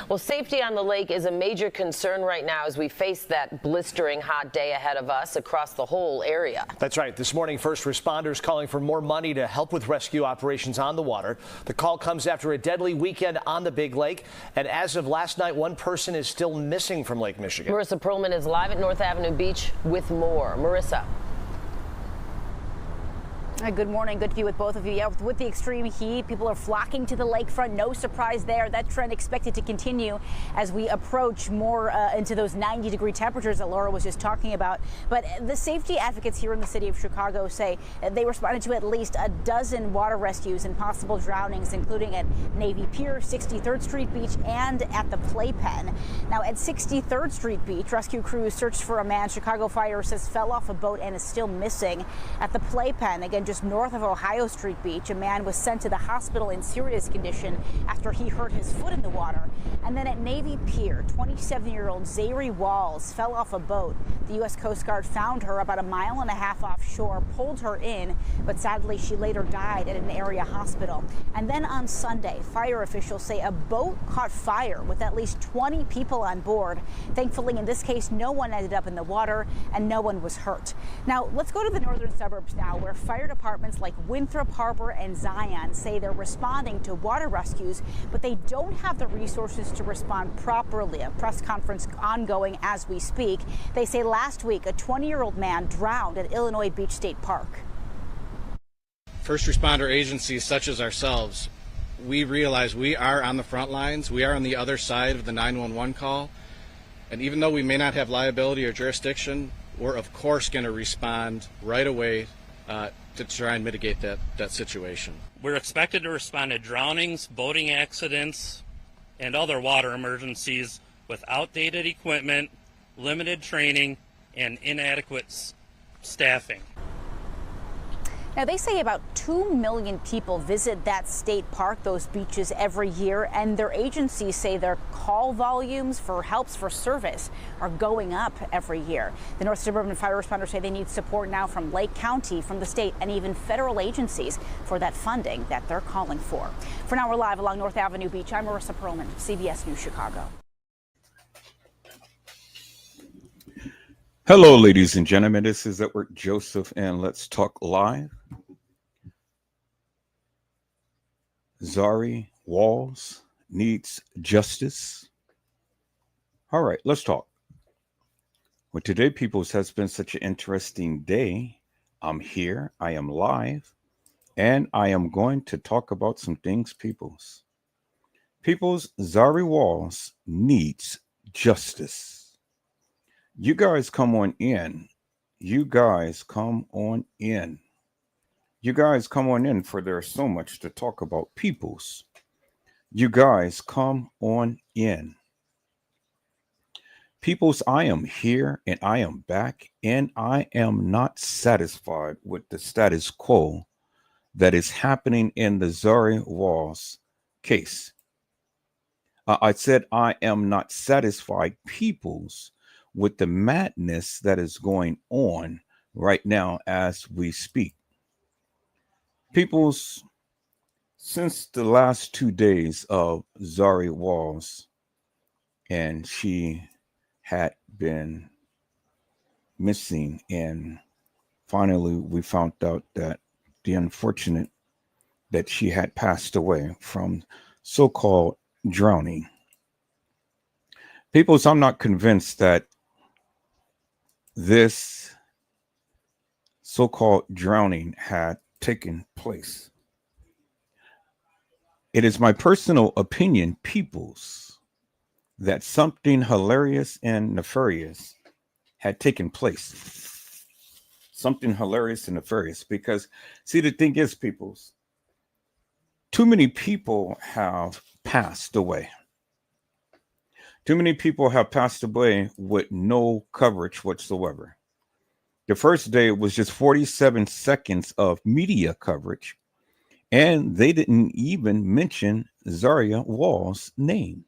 Well, safety on the lake is a major concern right now as we face that blistering hot day ahead of us across the whole area. That's right. This morning, first responders calling for more money to help with rescue operations on the water. The call comes after a deadly weekend on the Big Lake. And as of last night, one person is still missing from Lake Michigan. Marissa Perlman is live at North Avenue Beach with more. Marissa. Good morning. Good to be with both of you. Yeah, with the extreme heat, people are flocking to the lakefront. No surprise there. That trend expected to continue as we approach more into those 90-degree temperatures that Laura was just talking about. But the safety advocates here in the city of Chicago say they responded to at least a dozen water rescues and possible drownings, including at Navy Pier, 63rd Street Beach, and at the Playpen. Now, at 63rd Street Beach, rescue crews searched for a man Chicago Fire says fell off a boat and is still missing. At the Playpen, again, just north of Ohio Street Beach, a man was sent to the hospital in serious condition after he hurt his foot in the water. And then at Navy Pier, 27-year-old Zahrie Walls fell off a boat. The U.S. Coast Guard found her about a mile and a half offshore, pulled her in, but sadly she later died at an area hospital. And then on Sunday, fire officials say a boat caught fire with at least 20 people on board. Thankfully, in this case, no one ended up in the water and no one was hurt. Now, let's go to the northern suburbs now, where fire departments like Winthrop Harbor and Zion say they're responding to water rescues, but they don't have the resources to respond properly. A press conference ongoing as we speak. They say last week a 20-year-old man drowned at Illinois Beach State Park. First responder agencies such as ourselves, we realize we are on the front lines. We are on the other side of the 911 call. And even though we may not have liability or jurisdiction, we're of course going to respond right away to try and mitigate that situation. We're expected to respond to drownings, boating accidents, and other water emergencies with outdated equipment, limited training, and inadequate staffing. Now, they say about 2 million people visit that state park, those beaches, every year, and their agencies say their call volumes for helps for service are going up every year. The North Suburban fire responders say they need support now from Lake County, from the state, and even federal agencies for that funding that they're calling for. For now, we're live along North Avenue Beach. I'm Marissa Perlman, CBS News Chicago. Hello, ladies and gentlemen. This is Edward Joseph, and let's talk live. Zahrie Walls needs justice. All right, let's talk. Well, today, peoples, has been such an interesting day. I'm here, I am live, and I am going to talk about some things, peoples. Peoples, Zahrie Walls needs justice. You guys come on in. You guys come on in. You guys come on in, for there's so much to talk about, peoples. You guys come on in. Peoples, I am here and I am back, and I am not satisfied with the status quo that is happening in the Zahrie Walls case. I said I am not satisfied, peoples, with the madness that is going on right now as we speak. Peoples, since the last 2 days of Zahrie Walls, and she had been missing, and finally we found out that the unfortunate that she had passed away from so-called drowning. Peoples, I'm not convinced that this so-called drowning had taken place. It is my personal opinion, peoples, that something hilarious and nefarious had taken place. Something hilarious and nefarious, because see, the thing is, peoples, too many people have passed away. Too many people have passed away with no coverage whatsoever. The first day was just 47 seconds of media coverage, and they didn't even mention Zahrie Walls' name,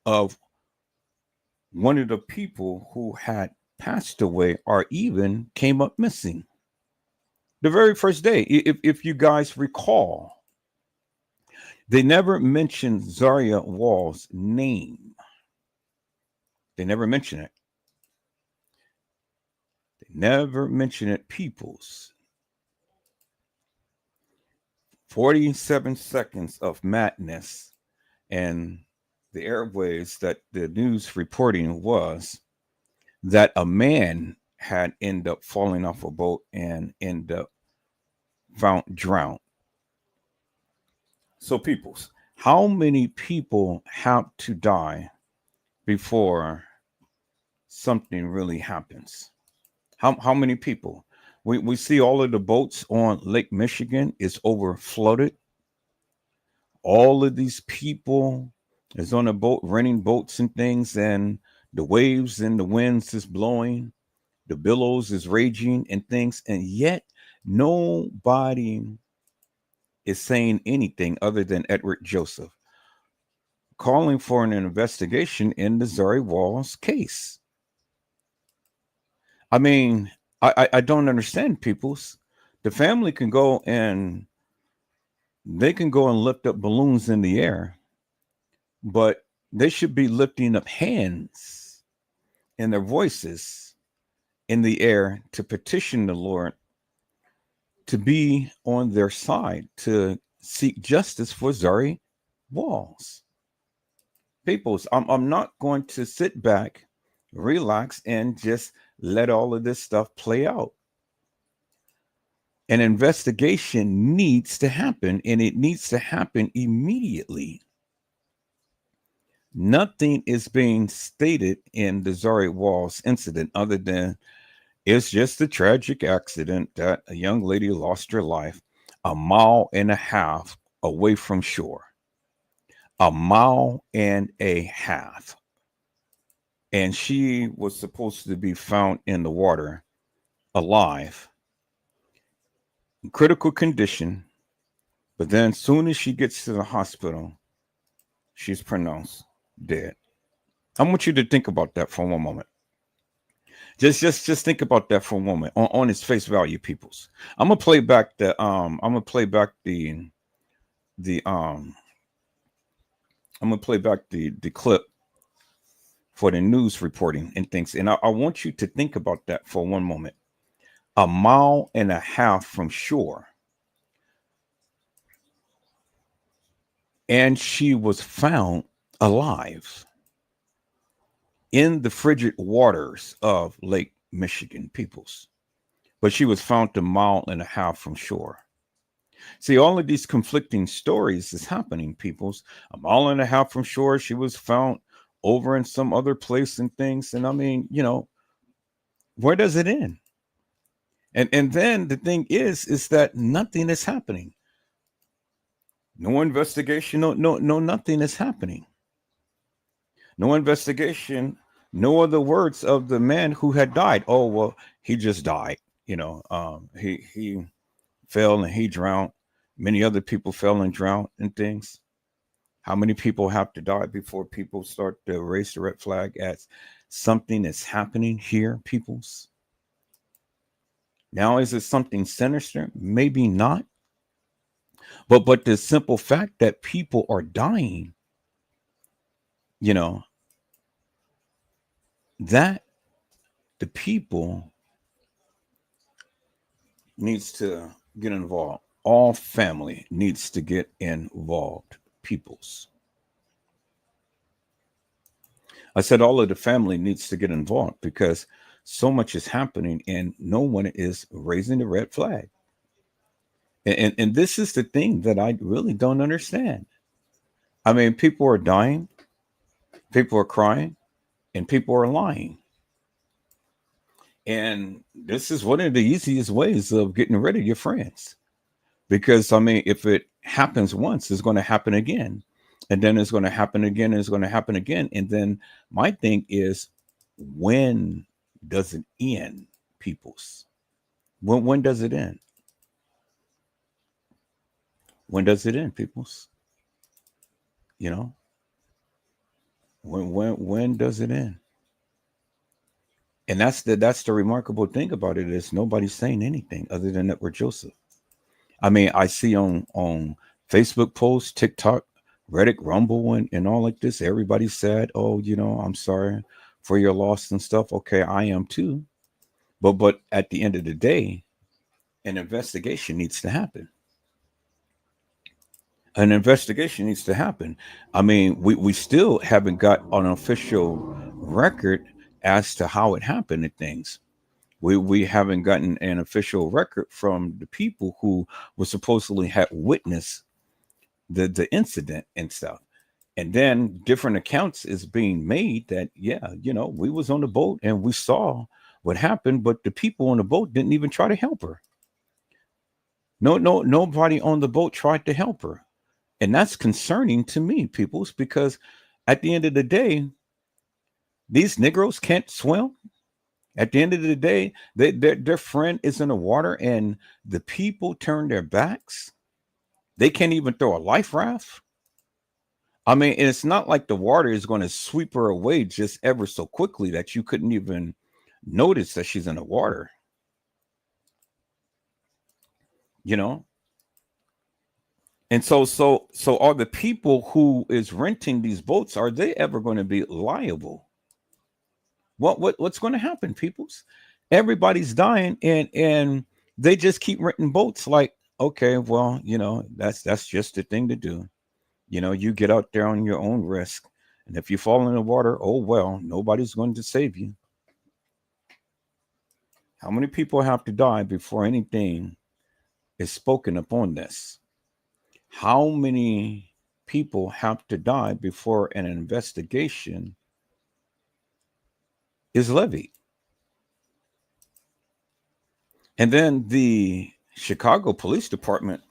of one of the people who had passed away or even came up missing. The very first day, if you guys recall, They never mentioned Zahrie Walls' name. They never mention it. They never mention it, peoples. 47 seconds of madness, and the airways that the news reporting was that a man had ended up falling off a boat and ended up found drowned. So, peoples, how many people have to die before something really happens? How many people? We see all of the boats on Lake Michigan is over flooded. All of these people is on a boat renting boats and things, and the waves and the winds is blowing, the billows is raging and things, and yet nobody is saying anything other than Edward Joseph calling for an investigation in the Zahrie Walls case. I mean, I don't understand, peoples. The family can go and they can go and lift up balloons in the air, but they should be lifting up hands and their voices in the air to petition the Lord to be on their side, to seek justice for Zahrie Walls. Peoples, I'm not going to sit back, relax, and just let all of this stuff play out. An investigation needs to happen, and it needs to happen immediately. Nothing is being stated in the Zahrie Walls incident other than it's just a tragic accident that a young lady lost her life a mile and a half away from shore. A mile and a half. And she was supposed to be found in the water alive, in critical condition. But then, as soon as she gets to the hospital, she's pronounced dead. I want you to think about that for one moment. Just think about that for a moment on its face value, peoples. I'm gonna play back the clip for the news reporting and things. And I want you to think about that for one moment. A mile and a half from shore. And she was found alive in the frigid waters of Lake Michigan, peoples. But she was found a mile and a half from shore. See, all of these conflicting stories is happening, peoples. A mile and a half from shore, she was found over in some other place and things. And I mean, where does it end? And then the thing is that nothing is happening. No investigation, no, nothing is happening. No investigation, no other words of the man who had died. Oh, well, he just died. He fell and he drowned. Many other people fell and drowned and things. How many people have to die before people start to raise the red flag as something is happening here, peoples? Now, is it something sinister? Maybe not. But the simple fact that people are dying, that the people needs to get involved. All family needs to get involved, peoples. I said all of the family needs to get involved because so much is happening and no one is raising the red flag. And this is the thing that I really don't understand. I mean, people are dying, people are crying, and people are lying. And this is one of the easiest ways of getting rid of your friends. Because, I mean, if it happens once, it's going to happen again. And then it's going to happen again, and it's going to happen again. And then my thing is, when does it end, peoples? When does it end? When does it end, peoples? When does it end? And that's the remarkable thing about it is nobody's saying anything other than Edward Joseph. I mean, I see on Facebook posts, TikTok, Reddit rumble and all like this. Everybody said, oh, I'm sorry for your loss and stuff. Okay, I am too. But at the end of the day, an investigation needs to happen. An investigation needs to happen. I mean, we still haven't got an official record as to how it happened and things. We haven't gotten an official record from the people who were supposedly had witnessed the incident and stuff. And then different accounts is being made that, yeah, we was on the boat and we saw what happened, but the people on the boat didn't even try to help her. Nobody on the boat tried to help her. And that's concerning to me, peoples, because at the end of the day, these Negroes can't swim. At the end of the day, their friend is in the water and the people turn their backs. They can't even throw a life raft. I mean, and it's not like the water is going to sweep her away just ever so quickly that you couldn't even notice that she's in the water. And so are the people who is renting these boats, are they ever going to be liable? What's going to happen, peoples? Everybody's dying and they just keep renting boats like, okay, well, that's just the thing to do. You get out there on your own risk. And if you fall in the water, oh, well, nobody's going to save you. How many people have to die before anything is spoken upon this? How many people have to die before an investigation is levied? And then the Chicago Police Department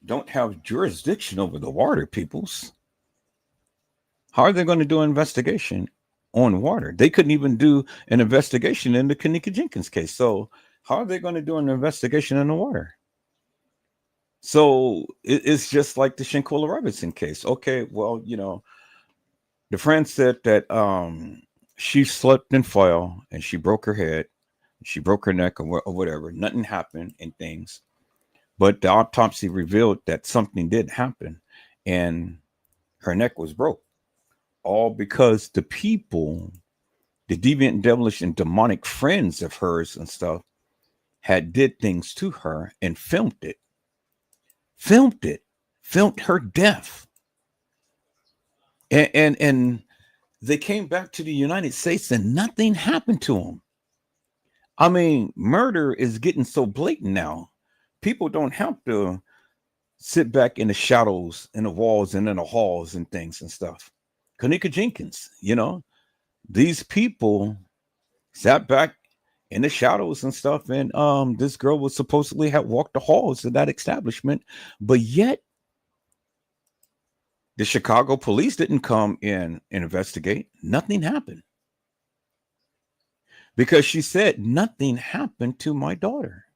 don't have jurisdiction over the water, peoples. How are they going to do an investigation on water? They couldn't even do an investigation in the Kanika Jenkins case. So how are they going to do an investigation in the water? So it's just like the Shankola Robinson case. Okay, well, the friend said that she slipped and fell and she broke her head, she broke her neck or whatever. Nothing happened and things. But the autopsy revealed that something did happen and her neck was broke. All because the people, the deviant, devilish, and demonic friends of hers and stuff had did things to her and filmed her death. And they came back to the United States and nothing happened to them. I mean, murder is getting so blatant now. People don't have to sit back in the shadows, in the walls, and in the halls and things and stuff. Kanika Jenkins, these people sat back in the shadows and stuff, and this girl was supposedly had walked the halls of that establishment, but yet the Chicago police didn't come in and investigate. Nothing happened. Because she said nothing happened to my daughter.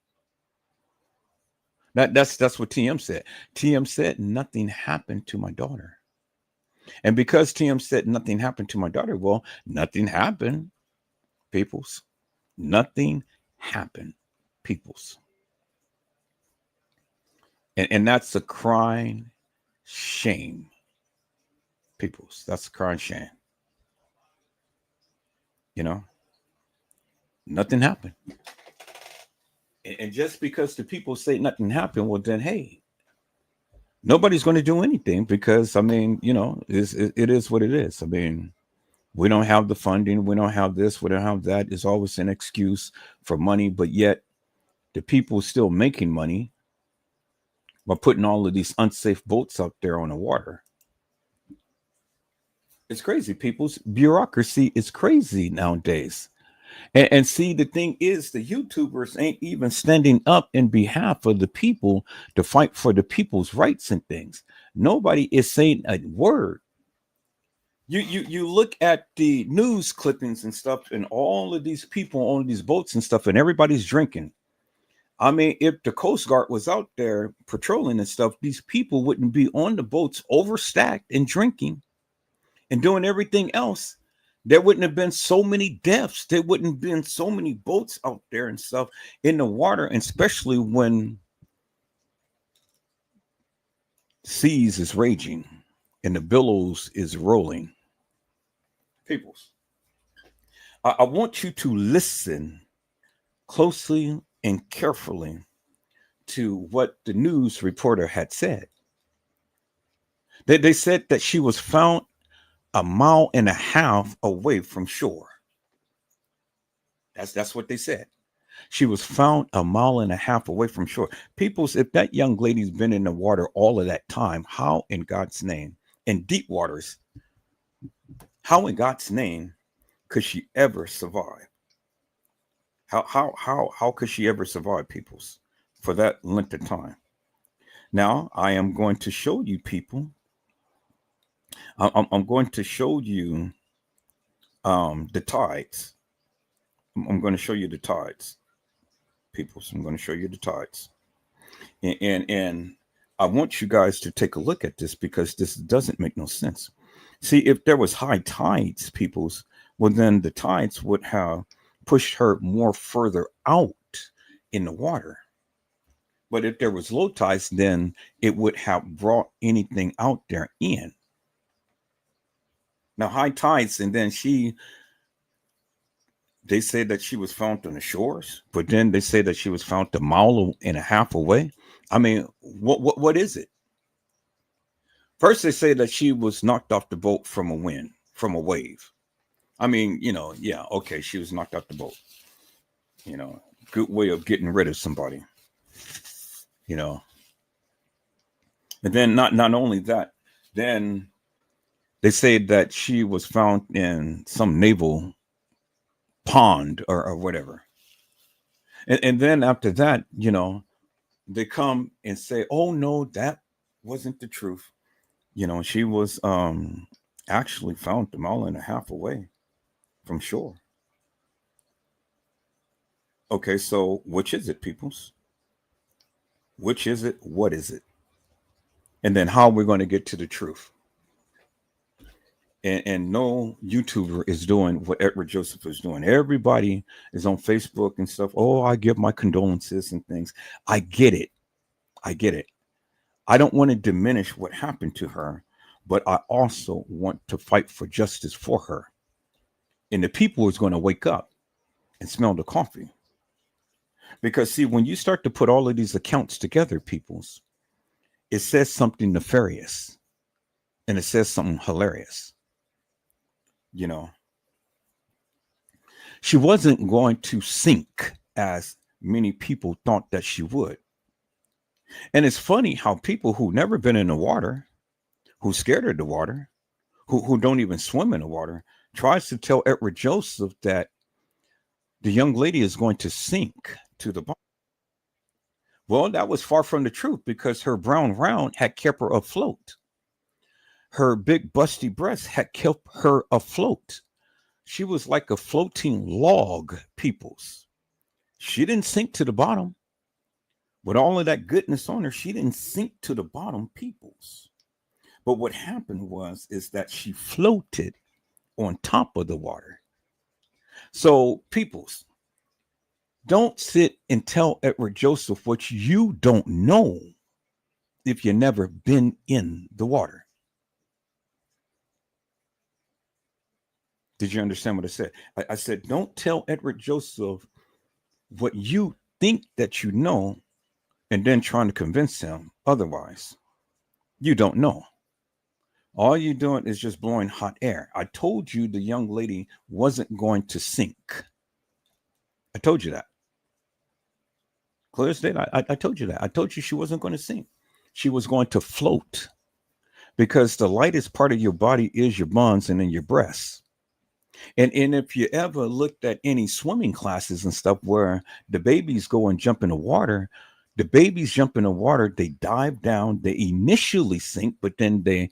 That's what TM said. TM said nothing happened to my daughter. And because TM said nothing happened to my daughter, well, nothing happened, peoples. Nothing happened, peoples. And that's a crying shame, peoples. That's a crying shame. Nothing happened. And just because the people say nothing happened, well, then, hey, nobody's going to do anything because, I mean, it is what it is. I mean, we don't have the funding. We don't have this. We don't have that. It's always an excuse for money. But yet the people still making money by putting all of these unsafe boats out there on the water. It's crazy. People's bureaucracy is crazy nowadays. And see, the thing is, the YouTubers ain't even standing up in behalf of the people to fight for the people's rights and things. Nobody is saying a word. You look at the news clippings and stuff, and all of these people on these boats and stuff, and everybody's drinking. I mean, if the Coast Guard was out there patrolling and stuff, these people wouldn't be on the boats overstacked and drinking and doing everything else. There wouldn't have been so many deaths. There wouldn't have been so many boats out there and stuff in the water, and especially when seas is raging and the billows is rolling. Peoples, I want you to listen closely and carefully to what the news reporter had said. They said that she was found 1.5 miles away from shore. That's what they said. She was found 1.5 miles away from shore. Peoples, if that young lady's been in the water all of that time, how in God's name, in deep waters, how in God's name could she ever survive? How could she ever survive, peoples, for that length of time? Now I am going to show you people. I'm going to show you the tides. I'm going to show you the tides, peoples. I'm going to show you the tides, and I want you guys to take a look at this because this doesn't make no sense. See, if there was high tides, peoples, well then the tides would have pushed her more further out in the water. But if there was low tides, then it would have brought anything out there in. Now, high tides, and then they say that she was found on the shores, but then they say that she was found 1.5 miles away. I mean, what is it? First, they say that she was knocked off the boat from a wave. I mean, yeah, okay, she was knocked off the boat. Good way of getting rid of somebody. And then not only that, then they say that she was found in some naval pond or whatever. And then after that, they come and say, oh no, that wasn't the truth. She was actually found 1.5 miles away from shore. Okay, so which is it, peoples? Which is it? What is it? And then how we're going to get to the truth. And no YouTuber is doing what Edward Joseph is doing. Everybody is on Facebook and stuff. Oh, I give my condolences and things. I get it. I don't want to diminish what happened to her, but I also want to fight for justice for her. And the people is going to wake up and smell the coffee. Because see, when you start to put all of these accounts together, peoples, it says something nefarious and it says something hilarious. She wasn't going to sink as many people thought that she would. And it's funny how people who never been in the water, who's scared of the water, who don't even swim in the water, tries to tell Edward Joseph that the young lady is going to sink to the bottom. Well, that was far from the truth because her brown round had kept her afloat. Her big busty breasts had kept her afloat. She was like a floating log, peoples. She didn't sink to the bottom. With all of that goodness on her, she didn't sink to the bottom, peoples. But what happened is that she floated on top of the water. So, peoples, don't sit and tell Edward Joseph what you don't know if you've never been in the water. Did you understand what I said? I said, don't tell Edward Joseph what you think that you know and then trying to convince him otherwise. You don't know. All you're doing is just blowing hot air. I told you the young lady wasn't going to sink. I told you that. Clear as day. I told you that. I told you she wasn't going to sink. She was going to float because the lightest part of your body is your buns and then your breasts. And if you ever looked at any swimming classes and stuff where the babies go and jump in the water, the babies jump in the water, they dive down, they initially sink, but then they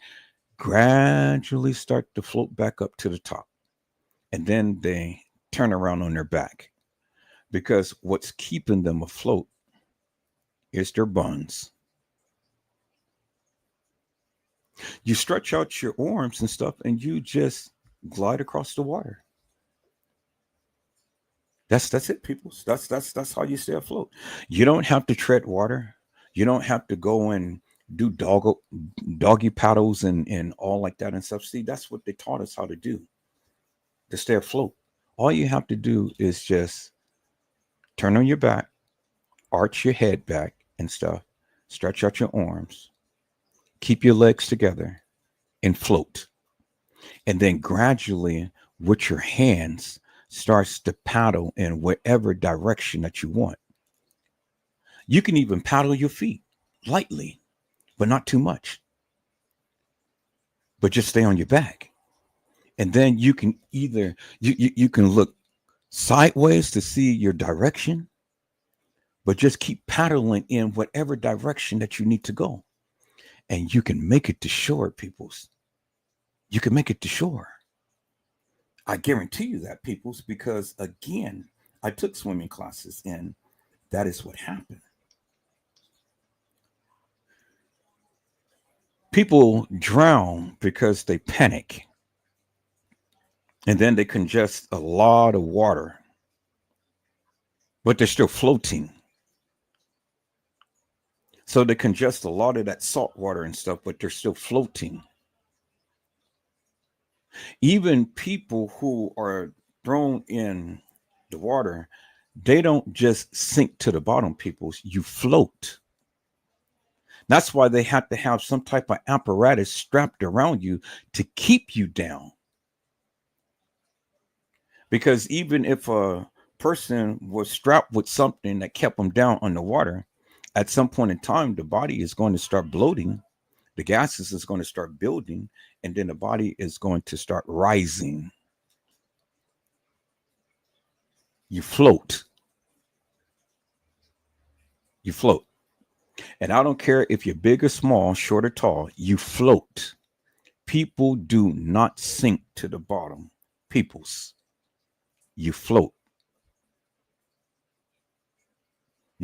gradually start to float back up to the top. And then they turn around on their back because what's keeping them afloat is their buns. You stretch out your arms and stuff and you just glide across the water. That's it, people. That's how you stay afloat. You don't have to tread water. You don't have to go and do doggy paddles and all like that and stuff. See, that's what they taught us how to do to stay afloat. All you have to do is just turn on your back, arch your head back and stuff, stretch out your arms, keep your legs together, and float. And then gradually, with your hands, starts to paddle in whatever direction that you want. You can even paddle your feet lightly, but not too much. But just stay on your back. And then you can either you can look sideways to see your direction, but just keep paddling in whatever direction that you need to go. And you can make it to shore, peoples. You can make it to shore. I guarantee you that, peoples, because again, I took swimming classes and that is what happened. People drown because they panic and then they congest a lot of water, but they're still floating. So they congest a lot of that salt water and stuff, but they're still floating. Even people who are thrown in the water, they don't just sink to the bottom, peoples. You float. That's why they have to have some type of apparatus strapped around you to keep you down. Because even if a person was strapped with something that kept them down underwater, at some point in time, the body is going to start bloating. The gases is going to start building, and then the body is going to start rising. You float. You float. And I don't care if you're big or small, short or tall, you float. People do not sink to the bottom. Peoples, you float.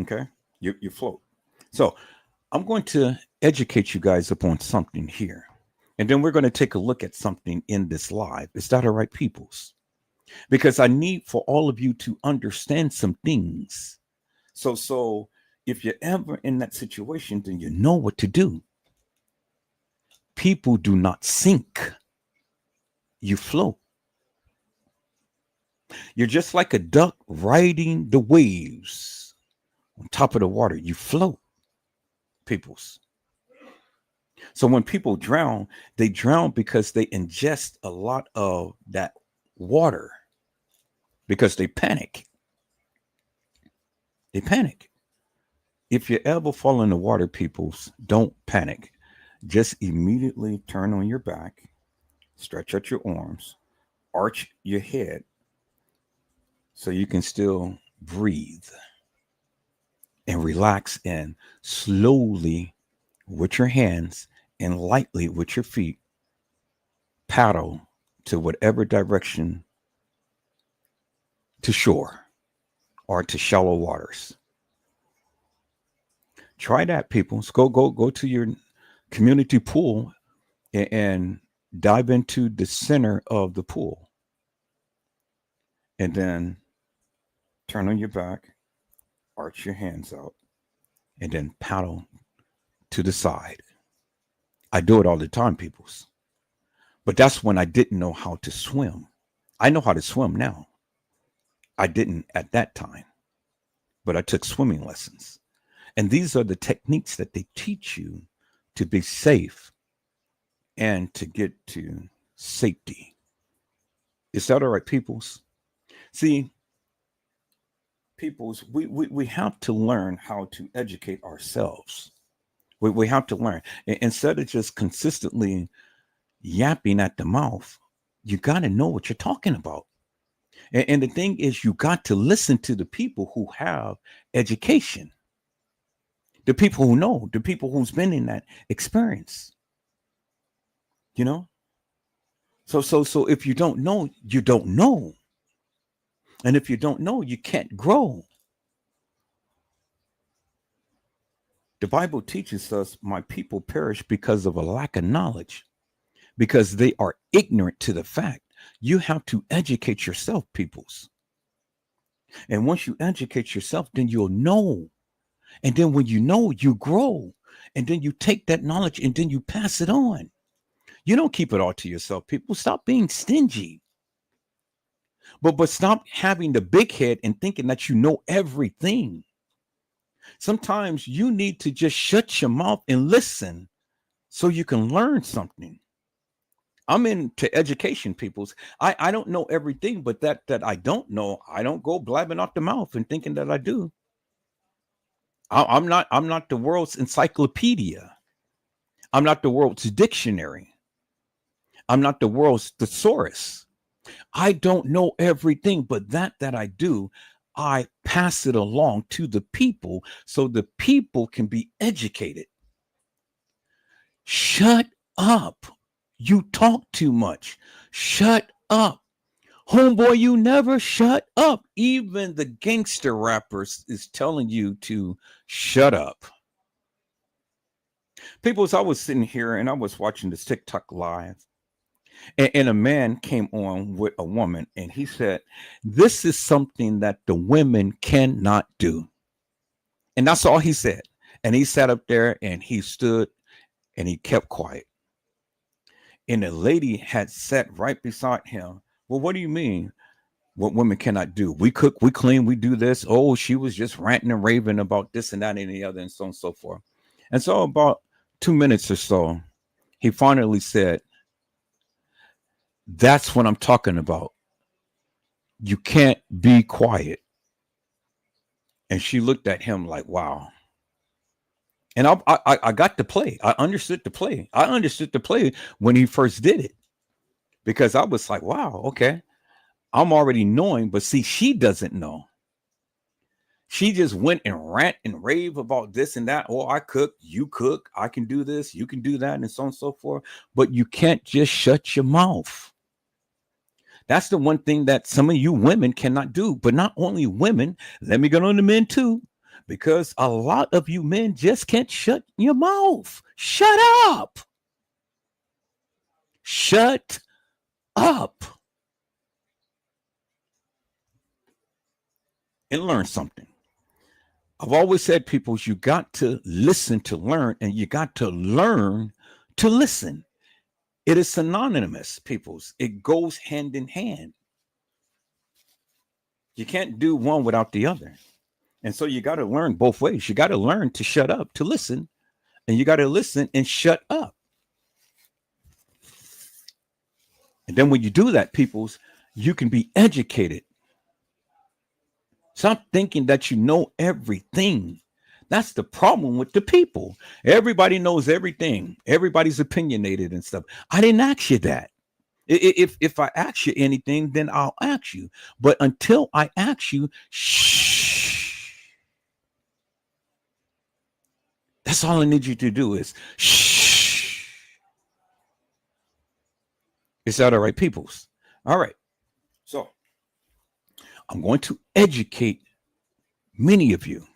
Okay? You float. So I'm going to educate you guys upon something here. And then we're going to take a look at something in this live. Is that all right, peoples? Because I need for all of you to understand some things. So if you're ever in that situation, then you know what to do. People do not sink. You float. You're just like a duck riding the waves on top of the water. You float, peoples. So when people drown, they drown because they ingest a lot of that water because they panic. They panic. If you ever fall in the water, peoples, don't panic. Just immediately turn on your back, stretch out your arms, arch your head so you can still breathe and relax, and slowly with your hands and lightly with your feet paddle to whatever direction to shore or to shallow waters. Try that, people. Go to your community pool and dive into the center of the pool. And then turn on your back, arch your hands out, and then paddle to the side. I do it all the time, peoples. But that's when I didn't know how to swim. I know how to swim now. I didn't at that time, but I took swimming lessons. And these are the techniques that they teach you to be safe and to get to safety. Is that all right, peoples? See, peoples, we have to learn how to educate ourselves. We have to learn. Instead of just consistently yapping at the mouth, you got to know what you're talking about. And the thing is, you got to listen to the people who have education. The people who know, the people who's been in that experience, you know? So if you don't know, you don't know. And if you don't know, you can't grow. The Bible teaches us, my people perish because of a lack of knowledge, because they are ignorant to the fact. You have to educate yourself, peoples. And once you educate yourself, then you'll know. And then when you know, you grow. And then you take that knowledge and then you pass it on. You don't keep it all to yourself. People, stop being stingy. But stop having the big head and thinking that you know everything. Sometimes you need to just shut your mouth and listen so you can learn something. I'm into education, peoples. I don't know everything, but that I don't know, I don't go blabbing off the mouth and thinking that I do. I'm not the world's encyclopedia. I'm not the world's dictionary. I'm not the world's thesaurus. I don't know everything, but that I do, I pass it along to the people so the people can be educated. Shut up. You talk too much. Shut up. Homeboy, you never shut up. Even the gangster rappers is telling you to shut up. People, as I was sitting here and I was watching this TikTok live, and a man came on with a woman and he said, this is something that the women cannot do. And that's all he said. And he sat up there and he stood and he kept quiet. And the lady had sat right beside him. Well, what do you mean? What women cannot do? We cook, we clean, we do this. Oh, she was just ranting and raving about this and that and the other and so on and so forth. And so about 2 minutes or so, he finally said, that's what I'm talking about. You can't be quiet. And she looked at him like, wow. And I got to play. I understood the play. I understood the play when he first did it. Because I was like, wow, okay. I'm already knowing, but see, she doesn't know. She just went and rant and rave about this and that. Oh, I cook, you cook, I can do this, you can do that, and so on and so forth. But you can't just shut your mouth. That's the one thing that some of you women cannot do. But not only women, let me go on to men too, because a lot of you men just can't shut your mouth. Shut up. Shut up. And learn something. I've always said, people, you got to listen to learn, and you got to learn to listen. It is synonymous, peoples. It goes hand in hand. You can't do one without the other. And so you got to learn both ways. You got to learn to shut up, to listen, and you got to listen and shut up. And then when you do that, peoples, you can be educated. Stop thinking that you know everything. That's the problem with the people. Everybody knows everything. Everybody's opinionated and stuff. I didn't ask you that. If I ask you anything, then I'll ask you. But until I ask you, shh. That's all I need you to do is shh. Is that all right, peoples? All right. So I'm going to educate many of you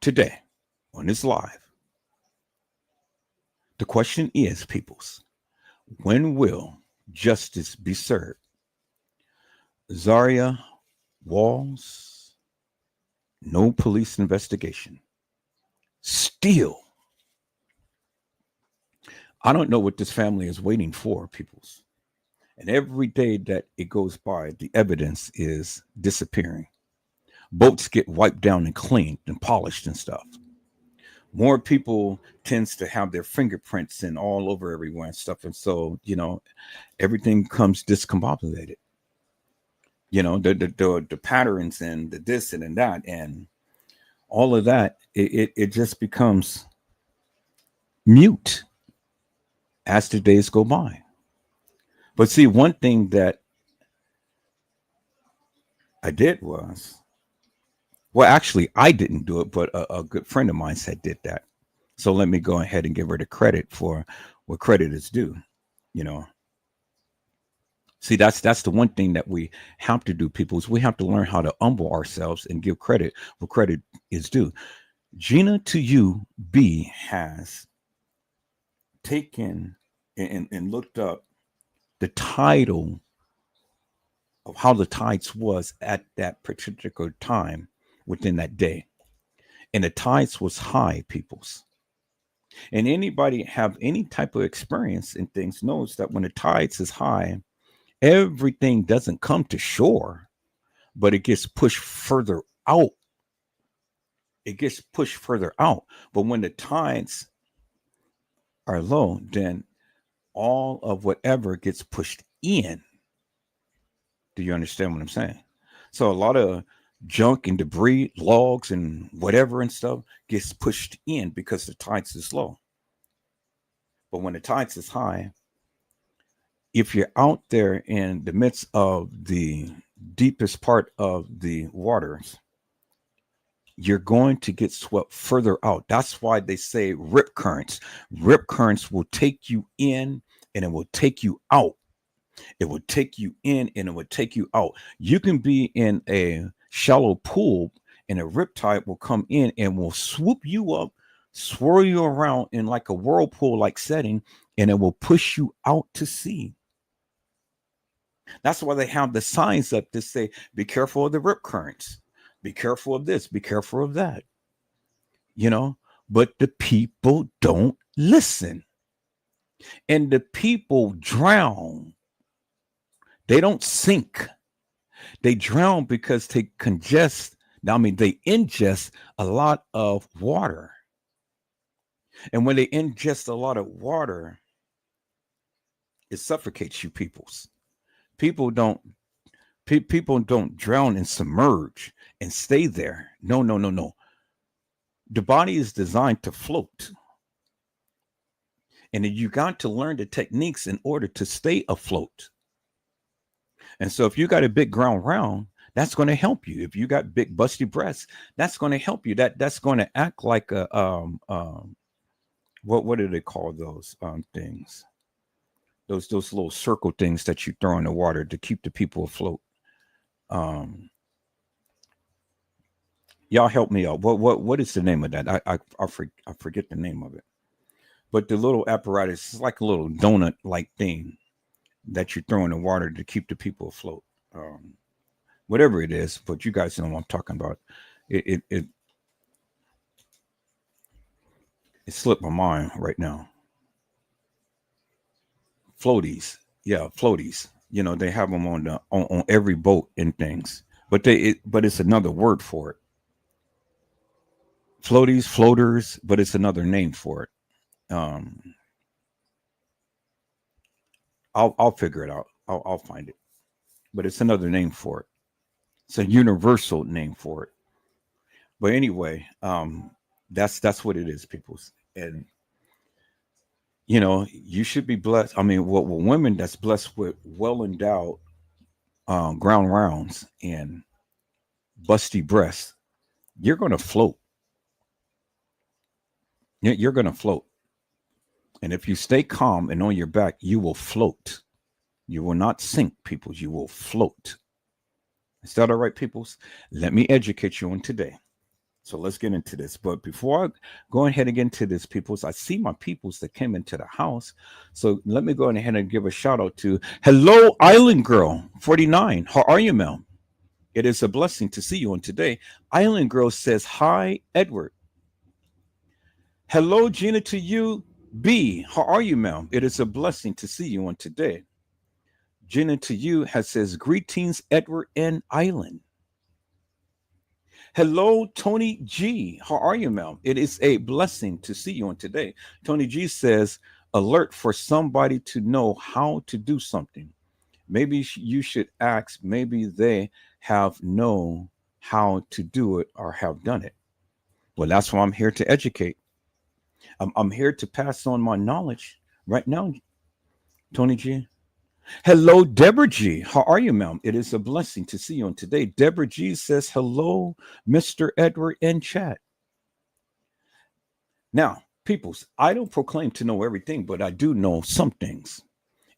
today on this live. The question is, peoples, when will justice be served? Zahrie Walls, no police investigation. Still, I don't know what this family is waiting for, peoples. And every day that it goes by, the evidence is disappearing. Boats get wiped down and cleaned and polished and stuff. More people tends to have their fingerprints and all over everywhere and stuff. And so, everything comes discombobulated. The patterns and the this and that and all of that, it just becomes mute as the days go by. But see, one thing that I did was, well, actually, I didn't do it, but a good friend of mine said did that. So let me go ahead and give her the credit for what credit is due. See, that's the one thing that we have to do, people, is we have to learn how to humble ourselves and give credit where credit is due. Gina to you, B, has taken and looked up the title of how the tides was at that particular time within that day. And the tides was high, peoples. And anybody have any type of experience in things knows that when the tides is high, everything doesn't come to shore, but it gets pushed further out. It gets pushed further out. But when the tides are low, then all of whatever gets pushed in. Do you understand what I'm saying? So a lot of junk and debris, logs and whatever and stuff gets pushed in because the tides is low. But when the tides is high, if you're out there in the midst of the deepest part of the waters, you're going to get swept further out. That's why they say rip currents. Rip currents will take you in and it will take you out. It will take you in and it will take you out. You can be in a shallow pool and a rip tide will come in and will swoop you up, swirl you around in like a whirlpool like setting, and it will push you out to sea. That's why they have the signs up to say, be careful of the rip currents. Be careful of this. Be careful of that. You know, but the people don't listen. And the people drown. They don't sink. They drown because they they ingest a lot of water. And when they ingest a lot of water, it suffocates you peoples. People don't drown and submerge and stay there. No. The body is designed to float. And you got to learn the techniques in order to stay afloat. And so if you got a big ground round, that's going to help you. If you got big busty breasts, that's going to help you. That's going to act like a what do they call those things? Those little circle things that you throw in the water to keep the people afloat. Y'all help me out. What is the name of that? I forget the name of it. But the little apparatus is like a little donut like thing that you throw in the water to keep the people afloat. Whatever it is, but you guys know what I'm talking about. It slipped my mind right now. Floaties. Yeah, floaties. You know, they have them on every boat and things. But it's another word for it. Floaties, floaters, but it's another name for it. I'll figure it out. I'll find it. But it's another name for it. It's a universal name for it. But anyway, that's what it is, people. And you know, you should be blessed. I mean, well, women that's blessed with well endowed ground rounds and busty breasts, you're going to float. You're going to float. And if you stay calm and on your back, you will float. You will not sink, peoples. You will float. Is that all right, peoples? Let me educate you on today. So let's get into this. But before I go ahead and get into this, peoples, I see my peoples that came into the house. So let me go ahead and give a shout out to Hello Island Girl 49. How are you, ma'am? It is a blessing to see you on today. Island Girl says, hi, Edward. Hello, Gina, to you. B, how are you, ma'am? It is a blessing to see you on today. Gina to you says, greetings, Edward and Island. Hello, Tony G. How are you, ma'am? It is a blessing to see you on today. Tony G says, alert for somebody to know how to do something. Maybe you should ask, maybe they have known how to do it or have done it. Well, that's why I'm here to educate. I'm here to pass on my knowledge right now, Tony G. Hello, Deborah G. How are you, ma'am? It is a blessing to see you on today. Deborah G says, hello, Mr. Edward in chat. Now, peoples, I don't proclaim to know everything, but I do know some things.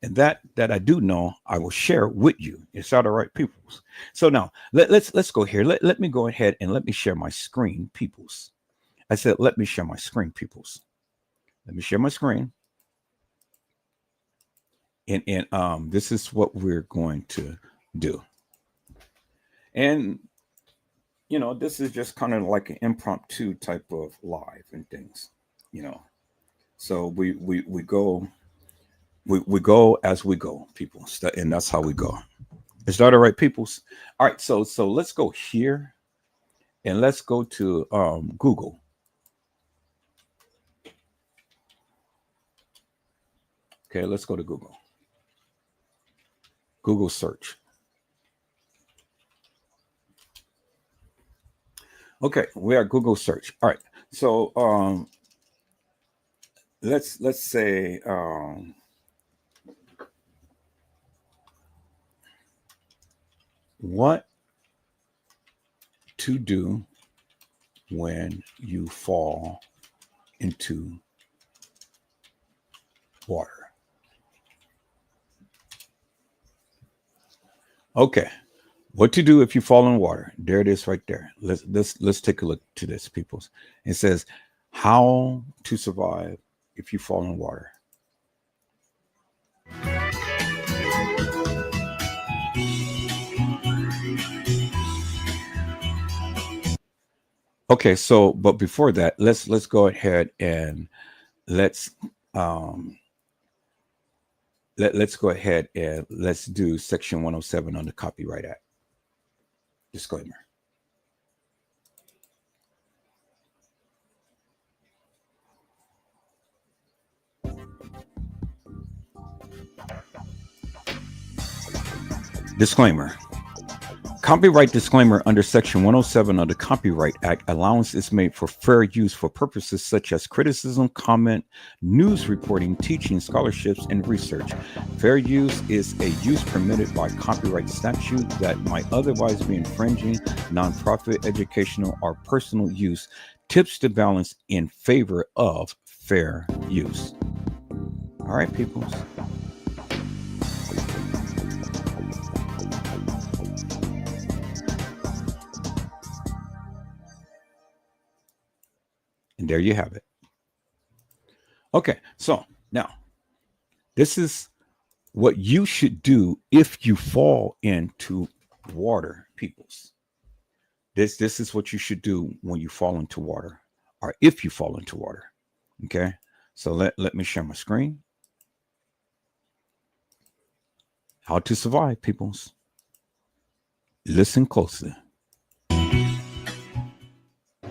And that I do know, I will share with you. Is that all right, peoples? So now, let's go here. Let me go ahead and let me share my screen, peoples. I said, let me share my screen, peoples. Let me share my screen. And this is what we're going to do. And, you know, this is just kind of like an impromptu type of live and things, you know. So we go we go as we go, people, and that's how we go. Is that all right, peoples? All right, so let's go here, and let's go to Google. Okay, let's go to Google. Google search. Okay, we are Google search. All right, so let's say what to do when you fall into water. Okay, what to do if you fall in water? There it is, right there. Let's take a look to this, peoples. It says how to survive if you fall in water. Okay, so but before that, let's go ahead and let's let's go ahead and let's do section 107 on the Copyright Act. Disclaimer. Disclaimer. Copyright disclaimer: under Section 107 of the Copyright Act, allowance is made for fair use for purposes such as criticism, comment, news reporting, teaching, scholarships, and research. Fair use is a use permitted by copyright statute that might otherwise be infringing. Nonprofit, educational, or personal use tips the balance in favor of fair use. All right, peoples. And there you have it. Okay, so now this is what you should do if you fall into water, peoples. This is what you should do when you fall into water, or if you fall into water. Okay, so let me share my screen. How to survive, peoples. Listen closely.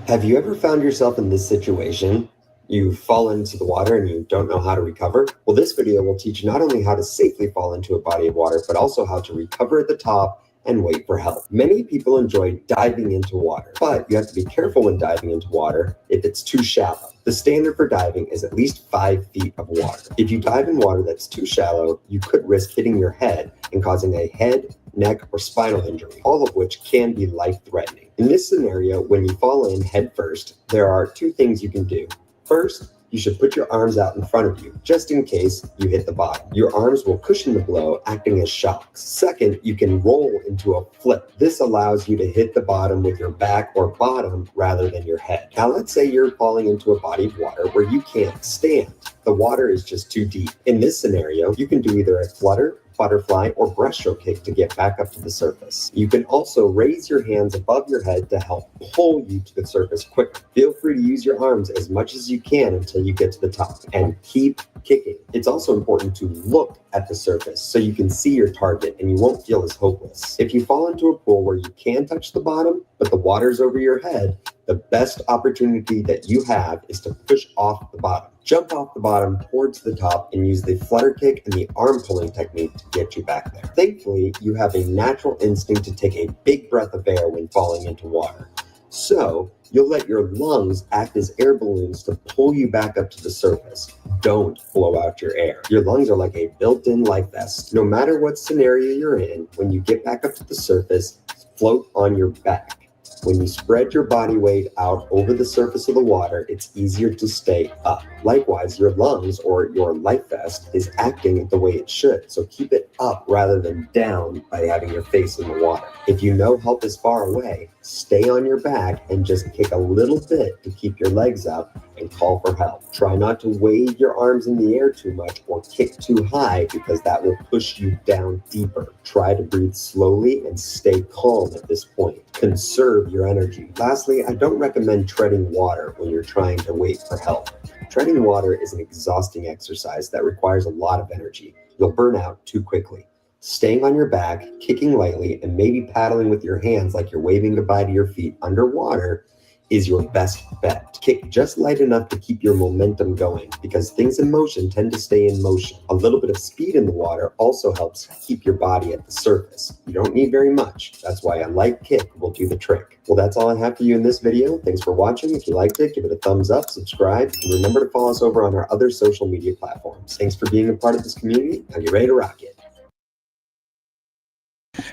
Have you ever found yourself in this situation? You've fallen into the water and you don't know how to recover? Well, this video will teach not only how to safely fall into a body of water, but also how to recover at the top and wait for help. Many people enjoy diving into water, but you have to be careful when diving into water if it's too shallow. The standard for diving is at least 5 feet of water. If you dive in water that's too shallow, you could risk hitting your head and causing a head, neck, or spinal injury, all of which can be life-threatening. In this scenario, when you fall in head first, there are 2 things you can do. First, you should put your arms out in front of you, just in case you hit the bottom. Your arms will cushion the blow, acting as shocks. Second, you can roll into a flip. This allows you to hit the bottom with your back or bottom rather than your head. Now, let's say you're falling into a body of water where you can't stand. The water is just too deep. In this scenario, you can do either a flutter, butterfly, or breaststroke kick to get back up to the surface. You can also raise your hands above your head to help pull you to the surface quicker. Feel free to use your arms as much as you can until you get to the top, and keep kicking. It's also important to look at the surface so you can see your target and you won't feel as hopeless. If you fall into a pool where you can touch the bottom, but the water's over your head, the best opportunity that you have is to push off the bottom. Jump off the bottom towards the top and use the flutter kick and the arm pulling technique to get you back there. Thankfully, you have a natural instinct to take a big breath of air when falling into water. So you'll let your lungs act as air balloons to pull you back up to the surface. Don't blow out your air. Your lungs are like a built-in life vest. No matter what scenario you're in, when you get back up to the surface, float on your back. When you spread your body weight out over the surface of the water, it's easier to stay up. Likewise, your lungs or your life vest is acting the way it should, so keep it up rather than down by having your face in the water. If you know help is far away, stay on your back and just kick a little bit to keep your legs up and call for help. Try not to wave your arms in the air too much or kick too high because that will push you down deeper. Try to breathe slowly and stay calm at this point. Conserve your energy. Lastly, I don't recommend treading water when you're trying to wait for help. Treading water is an exhausting exercise that requires a lot of energy. You'll burn out too quickly. Staying on your back, kicking lightly, and maybe paddling with your hands like you're waving goodbye to your feet underwater is your best bet. Kick just light enough to keep your momentum going, because things in motion tend to stay in motion. A little bit of speed in the water also helps keep your body at the surface. You don't need very much. That's why a light kick will do the trick. Well, that's all I have for you in this video. Thanks for watching. If you liked it, give it a thumbs up, subscribe, and remember to follow us over on our other social media platforms. Thanks for being a part of this community. Now get ready to rock it.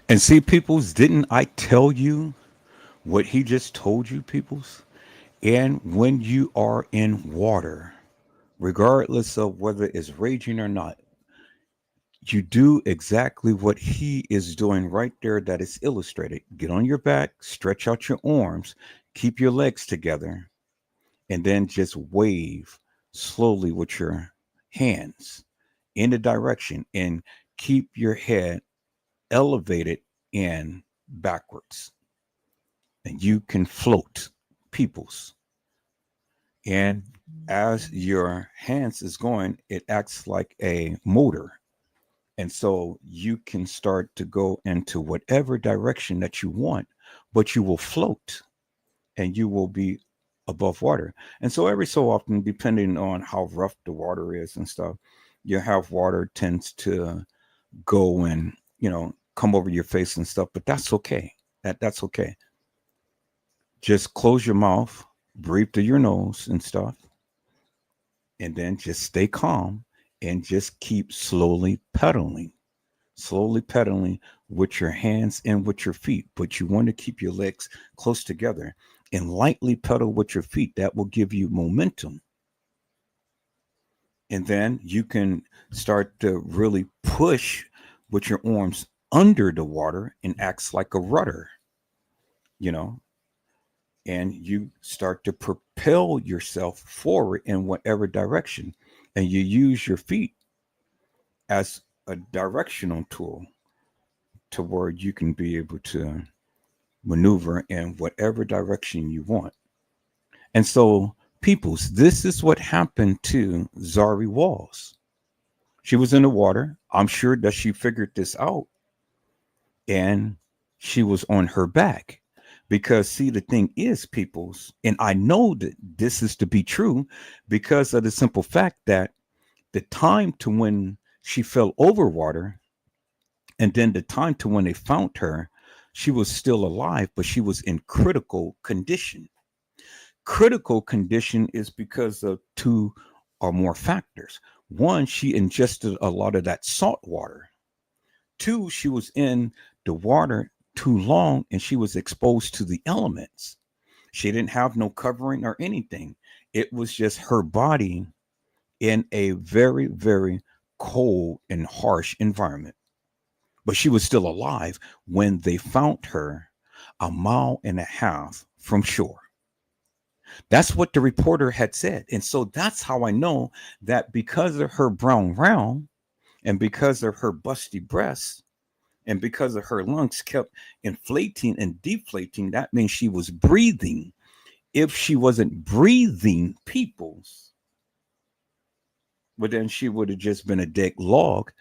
And see, peoples, didn't I tell you what he just told you, peoples? And when you are in water, regardless of whether it's raging or not, you do exactly what he is doing right there that is illustrated. Get on your back, stretch out your arms, keep your legs together, and then just wave slowly with your hands in the direction and keep your head elevated and backwards. And you can float, peoples. And as your hands is going, it acts like a motor. And so you can start to go into whatever direction that you want, but you will float and you will be above water. And so every so often, depending on how rough the water is and stuff, you have water tends to go and, come over your face and stuff, but that's okay. That's okay. Just close your mouth, breathe through your nose and stuff, and then just stay calm and just keep slowly pedaling with your hands and with your feet. But you want to keep your legs close together and lightly pedal with your feet. That will give you momentum. And then you can start to really push with your arms under the water and acts like a rudder, and you start to propel yourself forward in whatever direction. And you use your feet as a directional tool to where you can be able to maneuver in whatever direction you want. And so, peoples, this is what happened to Zahrie Walls. She was in the water. I'm sure that she figured this out. And she was on her back. Because, see, the thing is, peoples, and I know that this is to be true because of the simple fact that the time to when she fell over water and then the time to when they found her, she was still alive, but she was in critical condition. Critical condition is because of two or more factors. One, she ingested a lot of that salt water. Two, she was in the water too long and she was exposed to the elements. She didn't have no covering or anything. It was just her body in a very, very cold and harsh environment. But she was still alive when they found her 1.5 miles from shore. That's what the reporter had said. And so that's how I know that because of her brown round and because of her busty breasts and because of her lungs kept inflating and deflating, that means she was breathing. If she wasn't breathing, peoples, well, then she would have just been a dead log,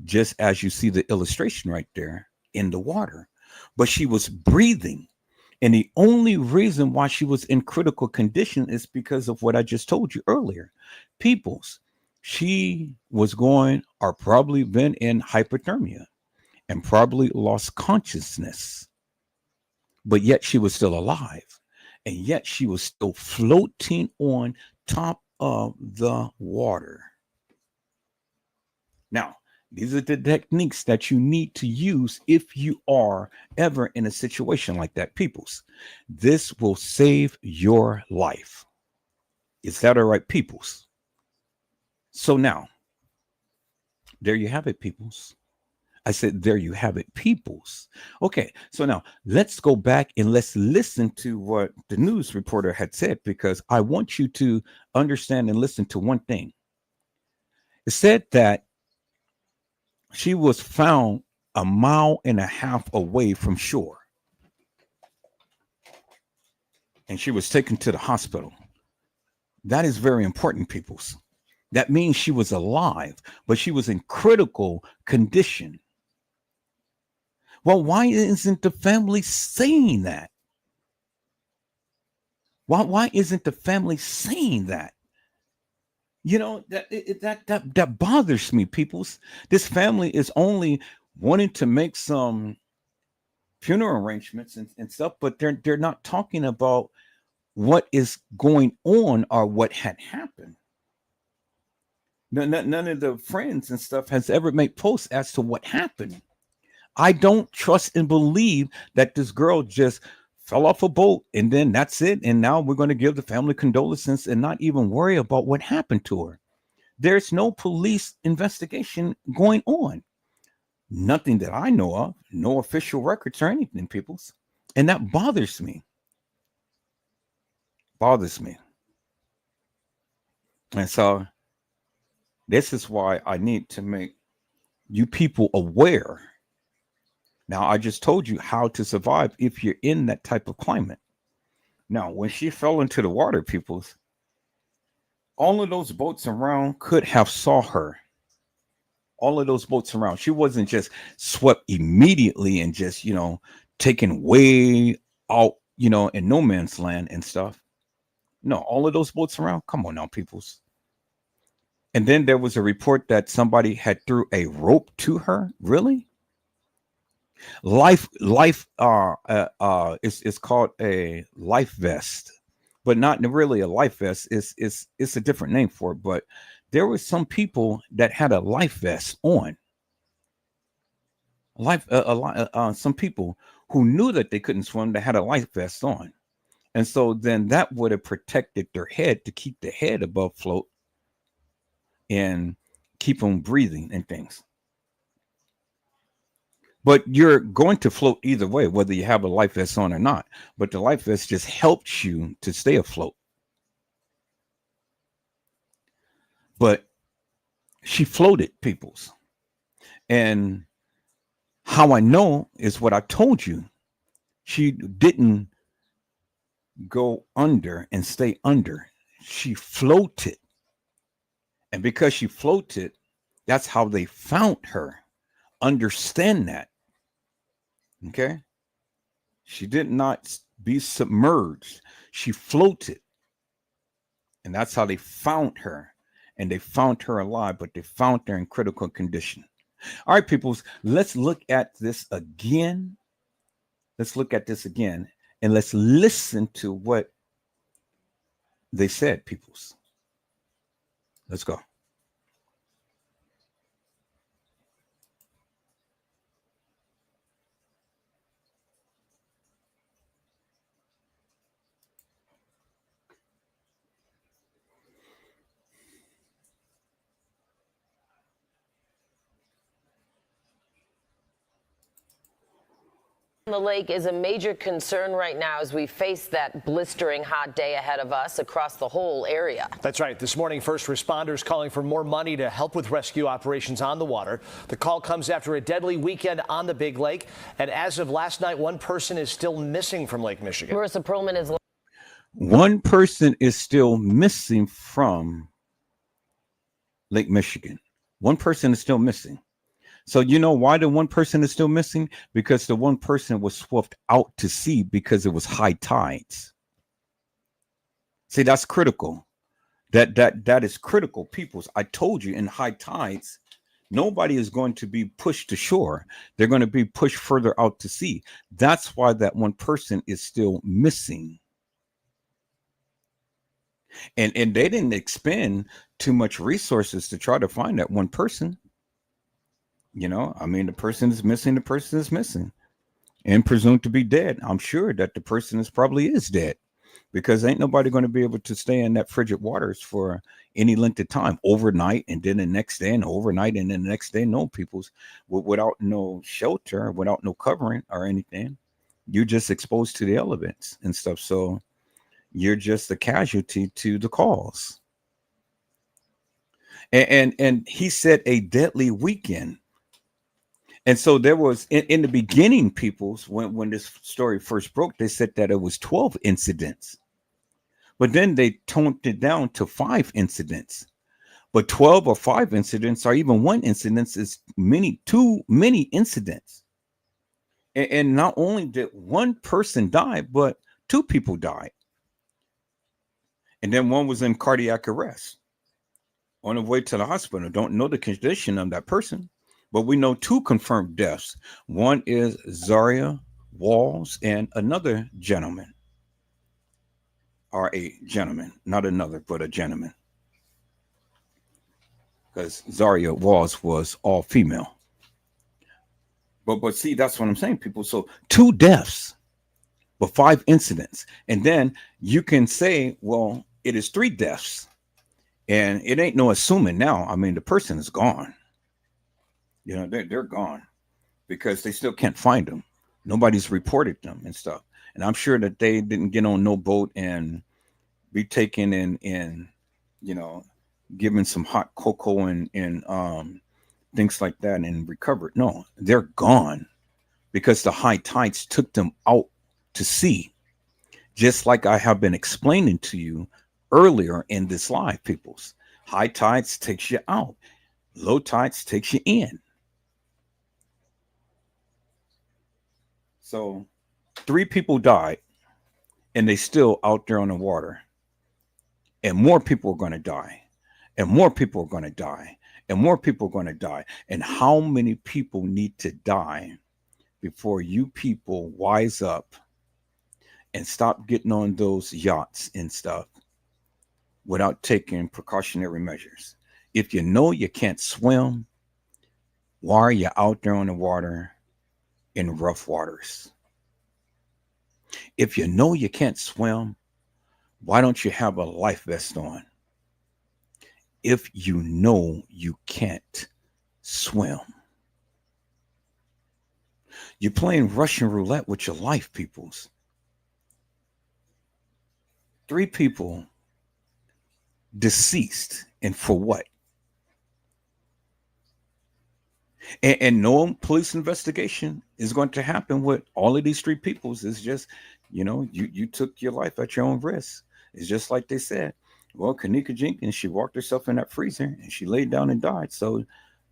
just as you see the illustration right there in the water. But she was breathing. And the only reason why she was in critical condition is because of what I just told you earlier. Peoples, she was going or probably been in hypothermia and probably lost consciousness. But yet she was still alive. And yet she was still floating on top of the water. Now, these are the techniques that you need to use if you are ever in a situation like that, peoples. This will save your life. Is that all right, peoples? So now, there you have it, peoples. I said, there you have it, peoples. Okay, so now let's go back and let's listen to what the news reporter had said, because I want you to understand and listen to one thing. It said that she was found 1.5 miles away from shore. and she was taken to the hospital. That is very important, peoples. That means she was alive, but she was in critical condition. Well, why isn't the family saying that? Why isn't the family saying that? You know, that bothers me, peoples. This family is only wanting to make some funeral arrangements and stuff, but they're not talking about what is going on or what had happened. None of the friends and stuff has ever made posts as to what happened. I don't trust and believe that this girl just fell off a boat and then that's it. And now we're going to give the family condolences and not even worry about what happened to her. There's no police investigation going on. Nothing that I know of, no official records or anything, peoples. And that bothers me. Bothers me. And so this is why I need to make you people aware. Now, I just told you how to survive if you're in that type of climate. Now, when she fell into the water, peoples, all of those boats around could have saw her. All of those boats around. She wasn't just swept immediately and just, taken way out, in no man's land and stuff. No, all of those boats around. Come on now, peoples. And then there was a report that somebody had threw a rope to her. Really? Life is called a life vest, but not really a life vest. It's a different name for it. But there were some people that had a life vest on. Some people who knew that they couldn't swim, that had a life vest on, and so then that would have protected their head to keep the head above float and keep them breathing and things. But you're going to float either way, whether you have a life vest on or not. But the life vest just helps you to stay afloat. But she floated, peoples. And how I know is what I told you. She didn't go under and stay under. She floated. And because she floated, that's how they found her. Understand that. Okay? She did not be submerged. She floated. And that's how they found her. And they found her alive, but they found her in critical condition. All right, peoples, let's look at this again. Let's look at this again. And let's listen to what they said, peoples. Let's go. The lake is a major concern right now as we face that blistering hot day ahead of us across the whole area. That's right. This morning, first responders calling for more money to help with rescue operations on the water. The call comes after a deadly weekend on the Big Lake. And as of last night, one person is still missing from Lake Michigan. Marissa Perlman is. One person is still missing from Lake Michigan. One person is still missing. So you know why the one person is still missing? Because the one person was swept out to sea because it was high tides. See, that's critical. That is critical, peoples. I told you in high tides, nobody is going to be pushed to shore. They're going to be pushed further out to sea. That's why that one person is still missing. And they didn't expend too much resources to try to find that one person. The person is missing, and presumed to be dead. I'm sure that the person probably is dead, because ain't nobody going to be able to stay in that frigid waters for any length of time, overnight, and then the next day, and overnight, and then the next day. No, peoples, without no shelter, without no covering or anything, you're just exposed to the elements and stuff. So you're just a casualty to the cause. And he said a deadly weekend. And so there was in the beginning, peoples, when this story first broke, they said that it was 12 incidents. But then they toned it down to 5 incidents. But 12 or 5 incidents, or even one incident, is too many incidents. And not only did one person die, but 2 people died. And then one was in cardiac arrest on the way to the hospital. Don't know the condition of that person, but we know 2 confirmed deaths. One is Zahrie Walls and another gentleman, or a gentleman, not another, but a gentleman. Because Zahrie Walls was all female. But see, that's what I'm saying, people. So 2 deaths, but 5 incidents. And then you can say, well, it is 3 deaths. And it ain't no assuming now. I mean, the person is gone. You know, they're gone because they still can't find them. Nobody's reported them and stuff. And I'm sure that they didn't get on no boat and be taken in you know, given some hot cocoa and things like that and recovered. No, they're gone because the high tides took them out to sea. Just like I have been explaining to you earlier in this live, peoples. High tides takes you out. Low tides takes you in. So 3 people died and they still out there on the water. And more people are going to die. And more people are going to die. And more people are going to die. And how many people need to die before you people wise up and stop getting on those yachts and stuff without taking precautionary measures? If you know you can't swim, why are you out there on the water in rough waters? If you know you can't swim, why don't you have a life vest on? If you know you can't swim, you're playing Russian roulette with your life, peoples. 3 people deceased, and for what? And no police investigation is going to happen with all of these 3 peoples. It's just, you know, you took your life at your own risk. It's just like they said. Well, Kanika Jenkins, she walked herself in that freezer and she laid down and died. So,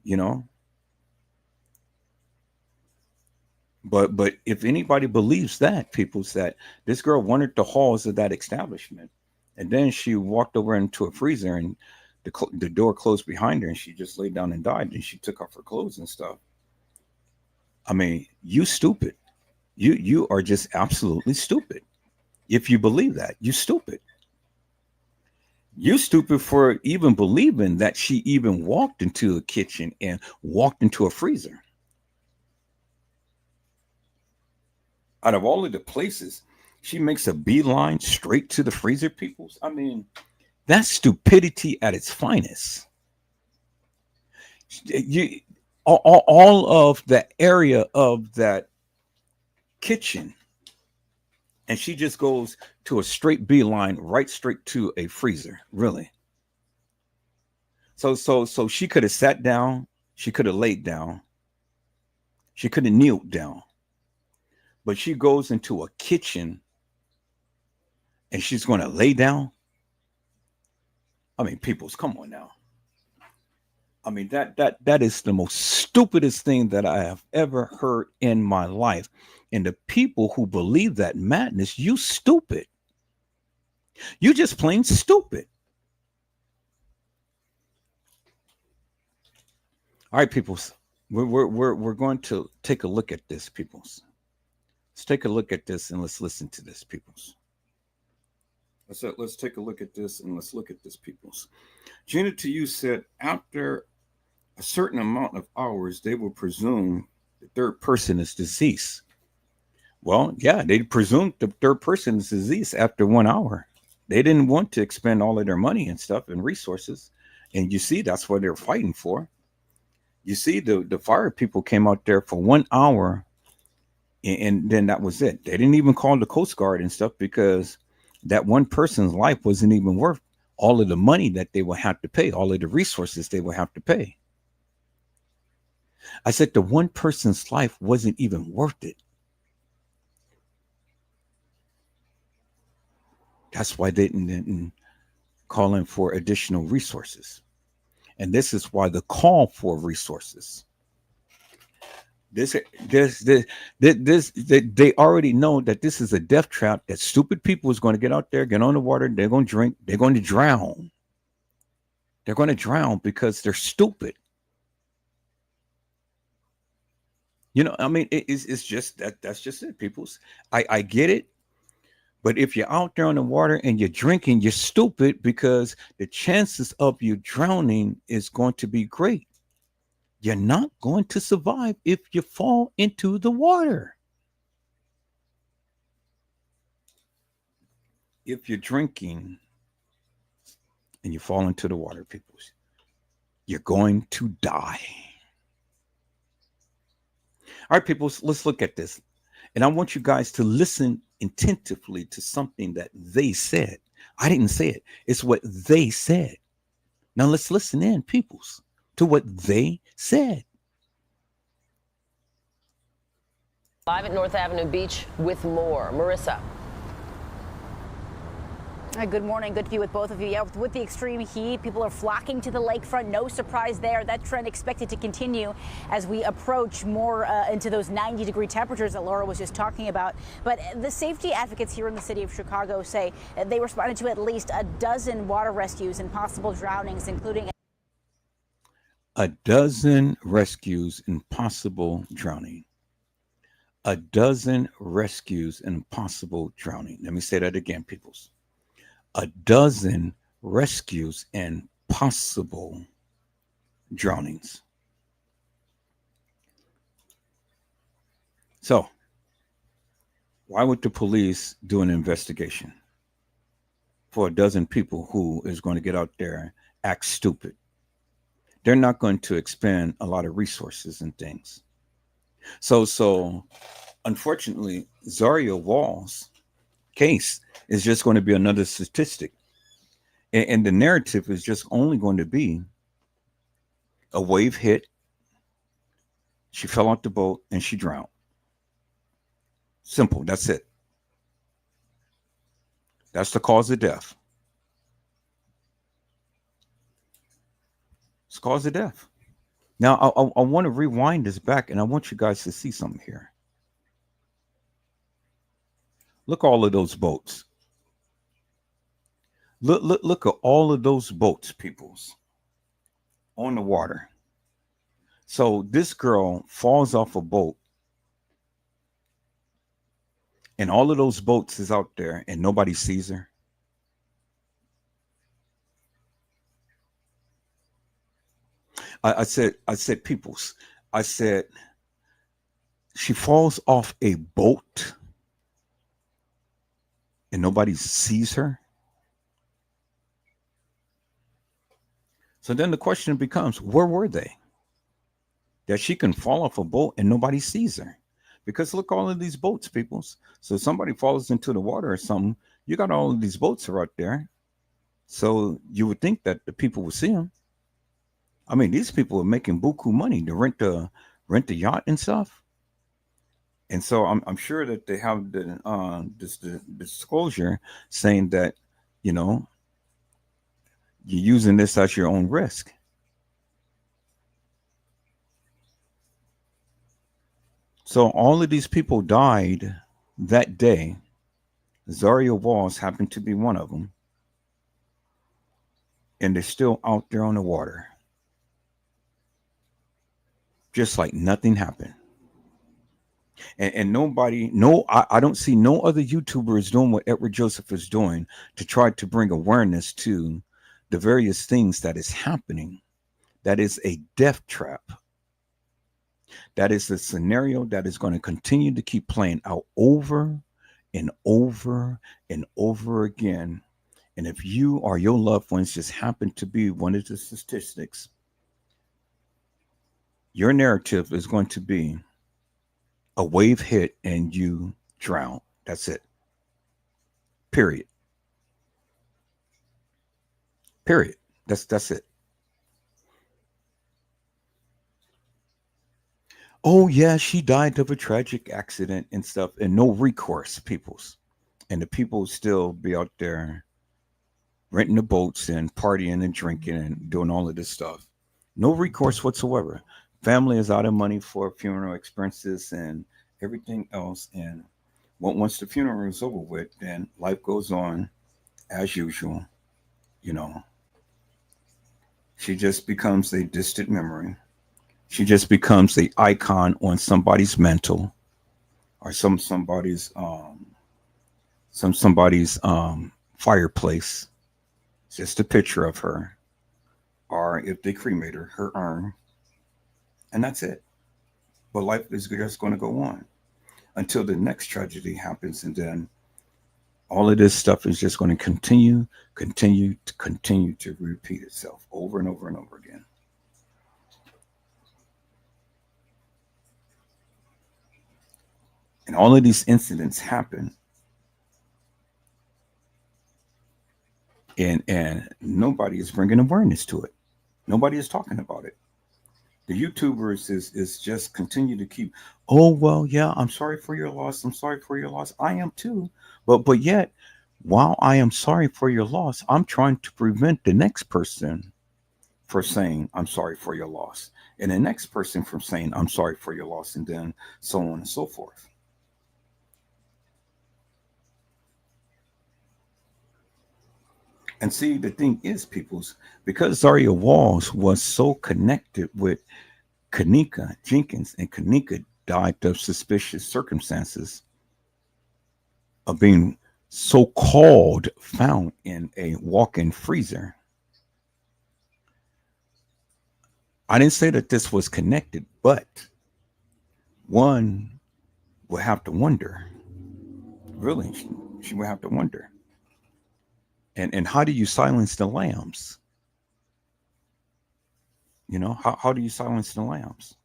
you know. But if anybody believes that, peoples, that this girl wandered the halls of that establishment, and then she walked over into a freezer and the door closed behind her and she just laid down and died, and she took off her clothes and stuff. I mean, you stupid. You are just absolutely stupid. If you believe that, you stupid. You stupid for even believing that she even walked into a kitchen and walked into a freezer. Out of all of the places, she makes a beeline straight to the freezer, peoples. I mean, that's stupidity at its finest. All of the area of that kitchen, and she just goes to a straight beeline right straight to a freezer. Really? So she could have sat down, she could have laid down, she could have kneeled down, but she goes into a kitchen and she's going to lay down. I mean, peoples, come on now. I mean, that is the most stupidest thing that I have ever heard in my life. And the people who believe that madness, you stupid. You just plain stupid. All right, peoples. We're going to take a look at this, peoples. Let's take a look at this and let's listen to this, peoples. Let's take a look at this and let's look at this, peoples. Gina to you said after a certain amount of hours, they will presume the third person is deceased. Well, yeah, they presumed the third person is deceased after 1 hour. They didn't want to expend all of their money and stuff and resources. And you see, that's what they're fighting for. You see, the fire people came out there for 1 hour and then that was it. They didn't even call the Coast Guard and stuff because that one person's life wasn't even worth all of the money that they will have to pay, all of the resources they will have to pay. I said the one person's life wasn't even worth it. That's why they didn't call in for additional resources. And this is why the call for resources. They already know that this is a death trap, that stupid people is going to get out there, get on the water, they're going to drink, they're going to drown. They're going to drown because they're stupid. I mean, it's just that's just it, peoples. I get it. But if you're out there on the water and you're drinking, you're stupid because the chances of you drowning is going to be great. You're not going to survive if you fall into the water. If you're drinking and you fall into the water, people, you're going to die. All right, people, let's look at this. And I want you guys to listen attentively to something that they said. I didn't say it. It's what they said. Now let's listen in, peoples, to what they said. Live at North Avenue Beach with more. Marissa. Good morning. Good view with both of you. Yeah, with the extreme heat, people are flocking to the lakefront. No surprise there. That trend expected to continue as we approach more into those 90-degree temperatures that Laura was just talking about. But the safety advocates here in the city of Chicago say they responded to at least a dozen water rescues and possible drownings, including a dozen rescues and possible drowning. A dozen rescues and possible drowning. Let me say that again, peoples. A dozen rescues and possible drownings. So, why would the police do an investigation for a dozen people who is going to get out there and act stupid? They're not going to expend a lot of resources and things. So unfortunately, Zahrie Walls' case is just going to be another statistic. And the narrative is just only going to be a wave hit, she fell off the boat, and she drowned. Simple. That's it. That's the cause of death. It's the cause of death. Now, I want to rewind this back, and I want you guys to see something here. Look at all of those boats. Look at all of those boats, peoples, on the water. So this girl falls off a boat, and all of those boats is out there, and nobody sees her. I said, peoples, I said, she falls off a boat and nobody sees her. So then the question becomes, where were they? That she can fall off a boat and nobody sees her. Because look, all of these boats, peoples. So somebody falls into the water or something, you got all of these boats are out there. So you would think that the people would see them. I mean, these people are making buku money to rent the yacht and stuff. And so I'm sure that they have the disclosure saying that, you're using this at your own risk. So all of these people died that day. Zahrie Walls happened to be one of them. And they're still out there on the water. Just like nothing happened. And I don't see no other YouTubers doing what Edward Joseph is doing to try to bring awareness to the various things that is happening. That is a death trap. That is a scenario that is going to continue to keep playing out over and over and over again. And if you or your loved ones just happen to be one of the statistics, your narrative is going to be a wave hit and you drown. That's it. Period. Period. That's it. Oh yeah, she died of a tragic accident and stuff, and no recourse, peoples. And the people still be out there renting the boats and partying and drinking and doing all of this stuff. No recourse whatsoever. Family is out of money for funeral expenses and everything else. And once the funeral is over with, then life goes on as usual. You know, she just becomes a distant memory. She just becomes the icon on somebody's mantle or somebody's fireplace. Just a picture of her, or if they cremate her, her urn, and that's it. But life is just going to go on until the next tragedy happens, and then all of this stuff is just going to continue to repeat itself over and over and over again. And all of these incidents happen, and nobody is bringing awareness to it. Nobody is talking about it. The YouTubers is just continue to keep, oh well, yeah, I'm sorry for your loss. I'm sorry for your loss. I am too. But yet, while I am sorry for your loss, I'm trying to prevent the next person for saying I'm sorry for your loss, and the next person from saying I'm sorry for your loss, and then so on and so forth. And see, the thing is, peoples, because Zahrie Walls was so connected with Kanika Jenkins, and Kanika died of suspicious circumstances of being so called found in a walk in freezer. I didn't say that this was connected, but one would have to wonder. Really, she would have to wonder. And how do you silence the lambs? You know, how do you silence the lambs?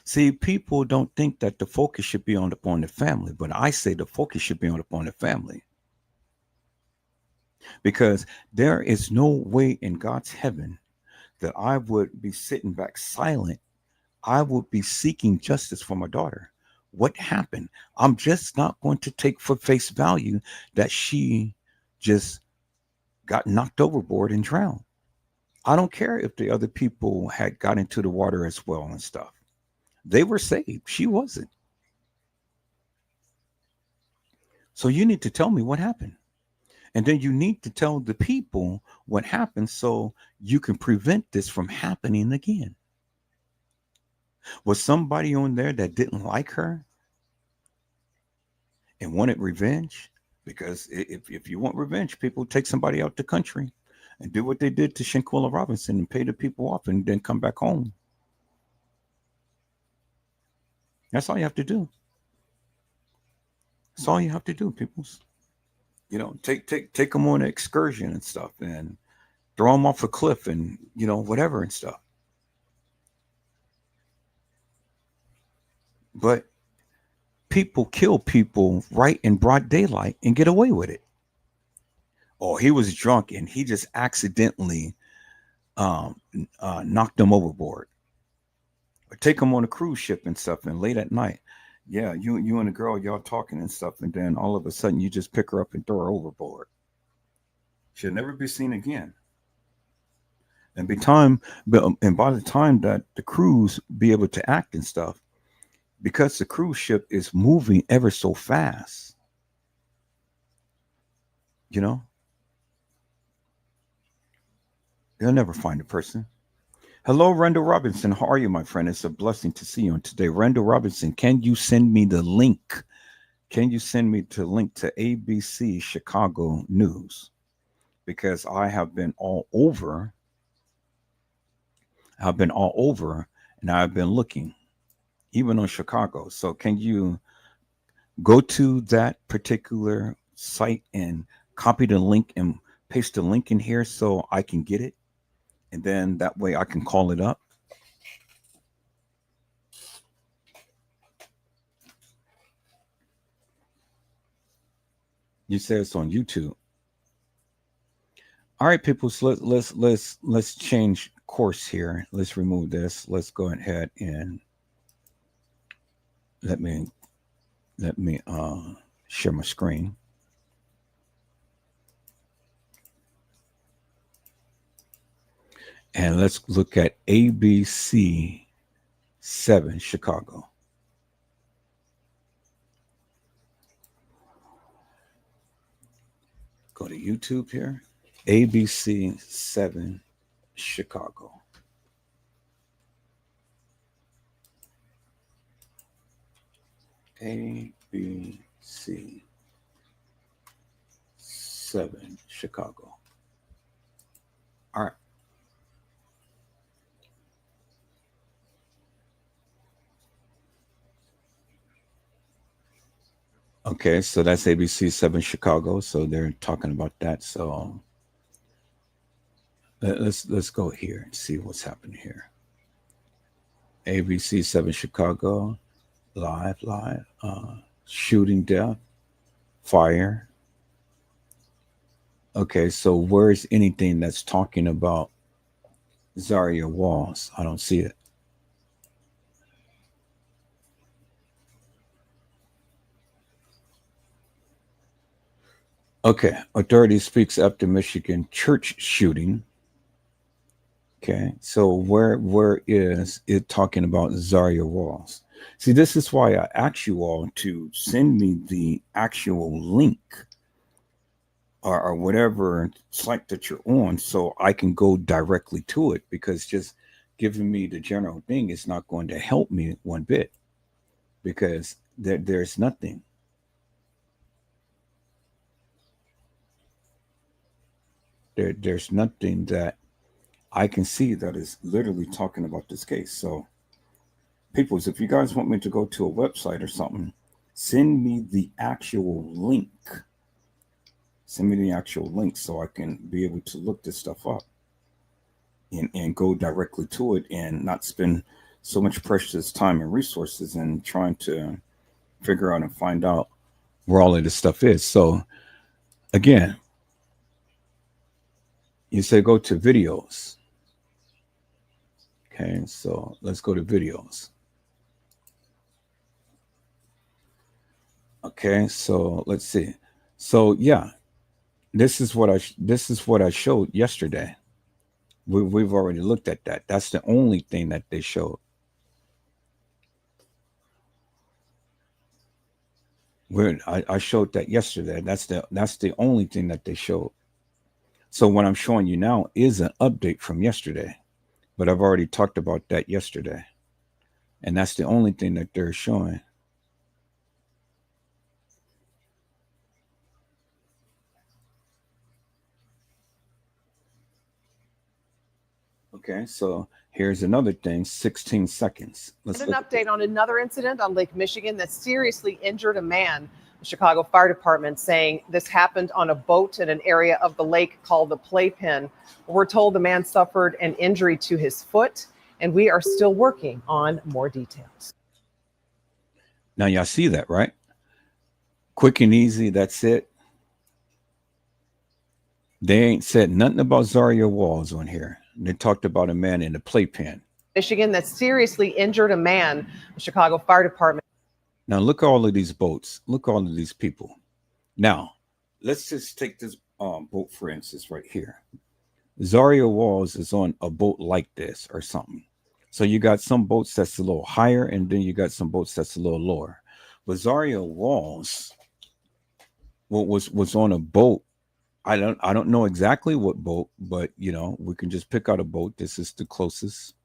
See, people don't think that the focus should be upon the family, but I say the focus should be upon the family. Because there is no way in God's heaven that I would be sitting back silent. I would be seeking justice for my daughter. What happened? I'm just not going to take for face value that she just got knocked overboard and drowned. I don't care if the other people had got into the water as well and stuff. They were saved. She wasn't. So you need to tell me what happened. And then you need to tell the people what happened so you can prevent this from happening again. Was somebody on there that didn't like her and wanted revenge? Because if you want revenge, people take somebody out the country and do what they did to Shanquella Robinson and pay the people off and then come back home. That's all you have to do. That's all you have to do, peoples. You know, take them on an excursion and stuff, and throw them off a cliff, and whatever and stuff. But people kill people right in broad daylight and get away with it. Oh, he was drunk and he just accidentally knocked them overboard. Or take them on a cruise ship and stuff, and late at night, yeah, you and the girl, y'all talking and stuff, and then all of a sudden you just pick her up and throw her overboard. She'll never be seen again. And by the time that the crews be able to act and stuff, because the cruise ship is moving ever so fast, they'll never find a person. Hello, Randall Robinson. How are you, my friend? It's a blessing to see you on today. Randall Robinson, can you send me the link? Can you send me the link to ABC Chicago News? Because I have been all over. I've been all over, and I've been looking, even on Chicago. So can you go to that particular site and copy the link and paste the link in here so I can get it? And then that way I can call it up. You say it's on YouTube. All right, people. So let's change course here. Let's remove this. Let's go ahead and let me share my screen. And let's look at ABC 7 Chicago. Go to YouTube here. ABC 7 Chicago. ABC 7 Chicago. All right. Okay, so that's ABC 7 Chicago. So they're talking about that. So let's go here and see what's happening here. ABC 7 Chicago, live, shooting, death, fire. Okay, so where's anything that's talking about Zahrie Walls? I don't see it. Okay, authority speaks after Michigan church shooting. Okay, so where is it talking about Zahrie Walls? See, this is why I asked you all to send me the actual link or whatever site that you're on so I can go directly to it, because just giving me the general thing is not going to help me one bit, because there's nothing. There's nothing that I can see that is literally talking about this case. So, peoples, if you guys want me to go to a website or something, send me the actual link. Send me the actual link so I can be able to look this stuff up and go directly to it and not spend so much precious time and resources in trying to figure out and find out where all of this stuff is. So, again, you say go to videos. Okay, so let's go to videos. Okay, so let's see. So yeah, this is what I showed yesterday. We've already looked at that. That's the only thing that they showed. I showed that yesterday. That's the only thing that they showed. So what I'm showing you now is an update from yesterday, but I've already talked about that yesterday, and that's the only thing that they're showing. Okay, so here's another thing, 16 seconds. Let's an update on another incident on Lake Michigan that seriously injured a man. The Chicago Fire Department saying this happened on a boat in an area of the lake called the Playpen. We're told the man suffered an injury to his foot, and we are still working on more details. Now, y'all see that, right? Quick and easy, that's it. They ain't said nothing about Zahrie Walls on here. They talked about a man in the playpen. Michigan that seriously injured a man. The Chicago Fire Department. Now, look at all of these boats. Look at all of these people. Now, let's just take this boat, for instance, right here. Zahrie Walls is on a boat like this or something. So you got some boats that's a little higher, and then you got some boats that's a little lower. But Zahrie Walls was on a boat. I don't know exactly what boat, but you know, we can just pick out a boat. This is the closest.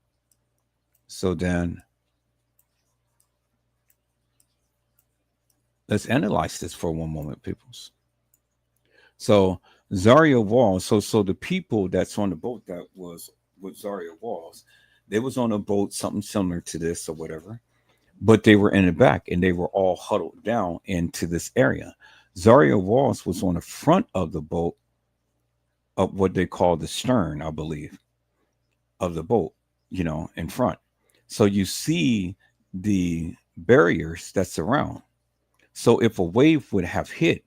So then let's analyze this for one moment, peoples. So Zahrie Walls, so the people that's on the boat that was with Zahrie Walls, they was on a boat, something similar to this or whatever, but they were in the back and they were all huddled down into this area. Zahrie Walls was on the front of the boat, of what they call the stern, I believe, of the boat, you know, in front. So you see the barriers that's around. So if a wave would have hit,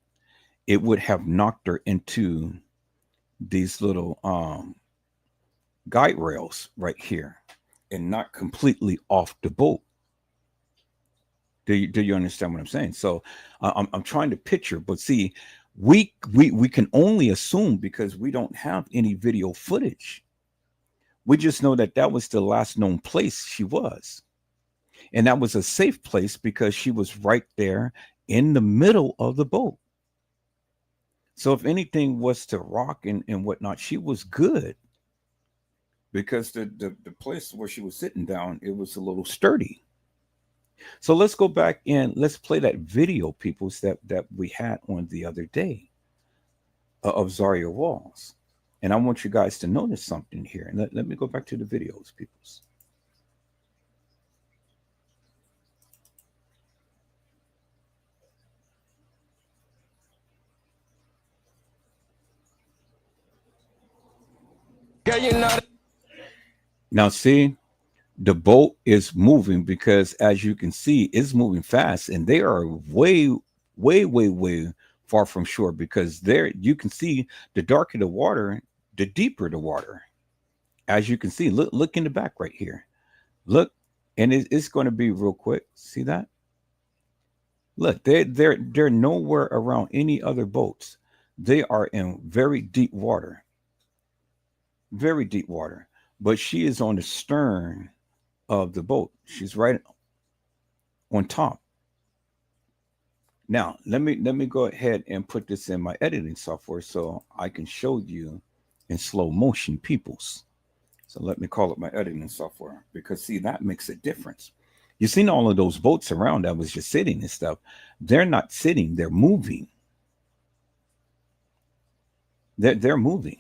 it would have knocked her into these little guide rails right here and not completely off the boat. Do you understand what I'm saying? So I'm trying to picture, but see, we can only assume because we don't have any video footage. We just know that that was the last known place she was. And that was a safe place because she was right there in the middle of the boat. So if anything was to rock and whatnot, she was good because the place where she was sitting down, it was a little sturdy. So let's go back and let's play that video, peoples, that we had on the other day of Zahrie Walls. And I want you guys to notice something here. And let me go back to the videos, peoples. Now, see, the boat is moving because, as you can see, it's moving fast, and they are way, way, way, way far from shore because there you can see the darker the water, the deeper the water. As you can see, look in the back right here. Look, and it's going to be real quick. See that? Look, they're nowhere around any other boats. They are in very deep water. Very deep water. But she is on the stern of the boat. She's right on top. Now, let me go ahead and put this in my editing software so I can show you in slow motion, peoples. So let me call it my editing software because see, that makes a difference. You've seen all of those boats around that was just sitting and stuff. They're not sitting, they're moving. They're moving.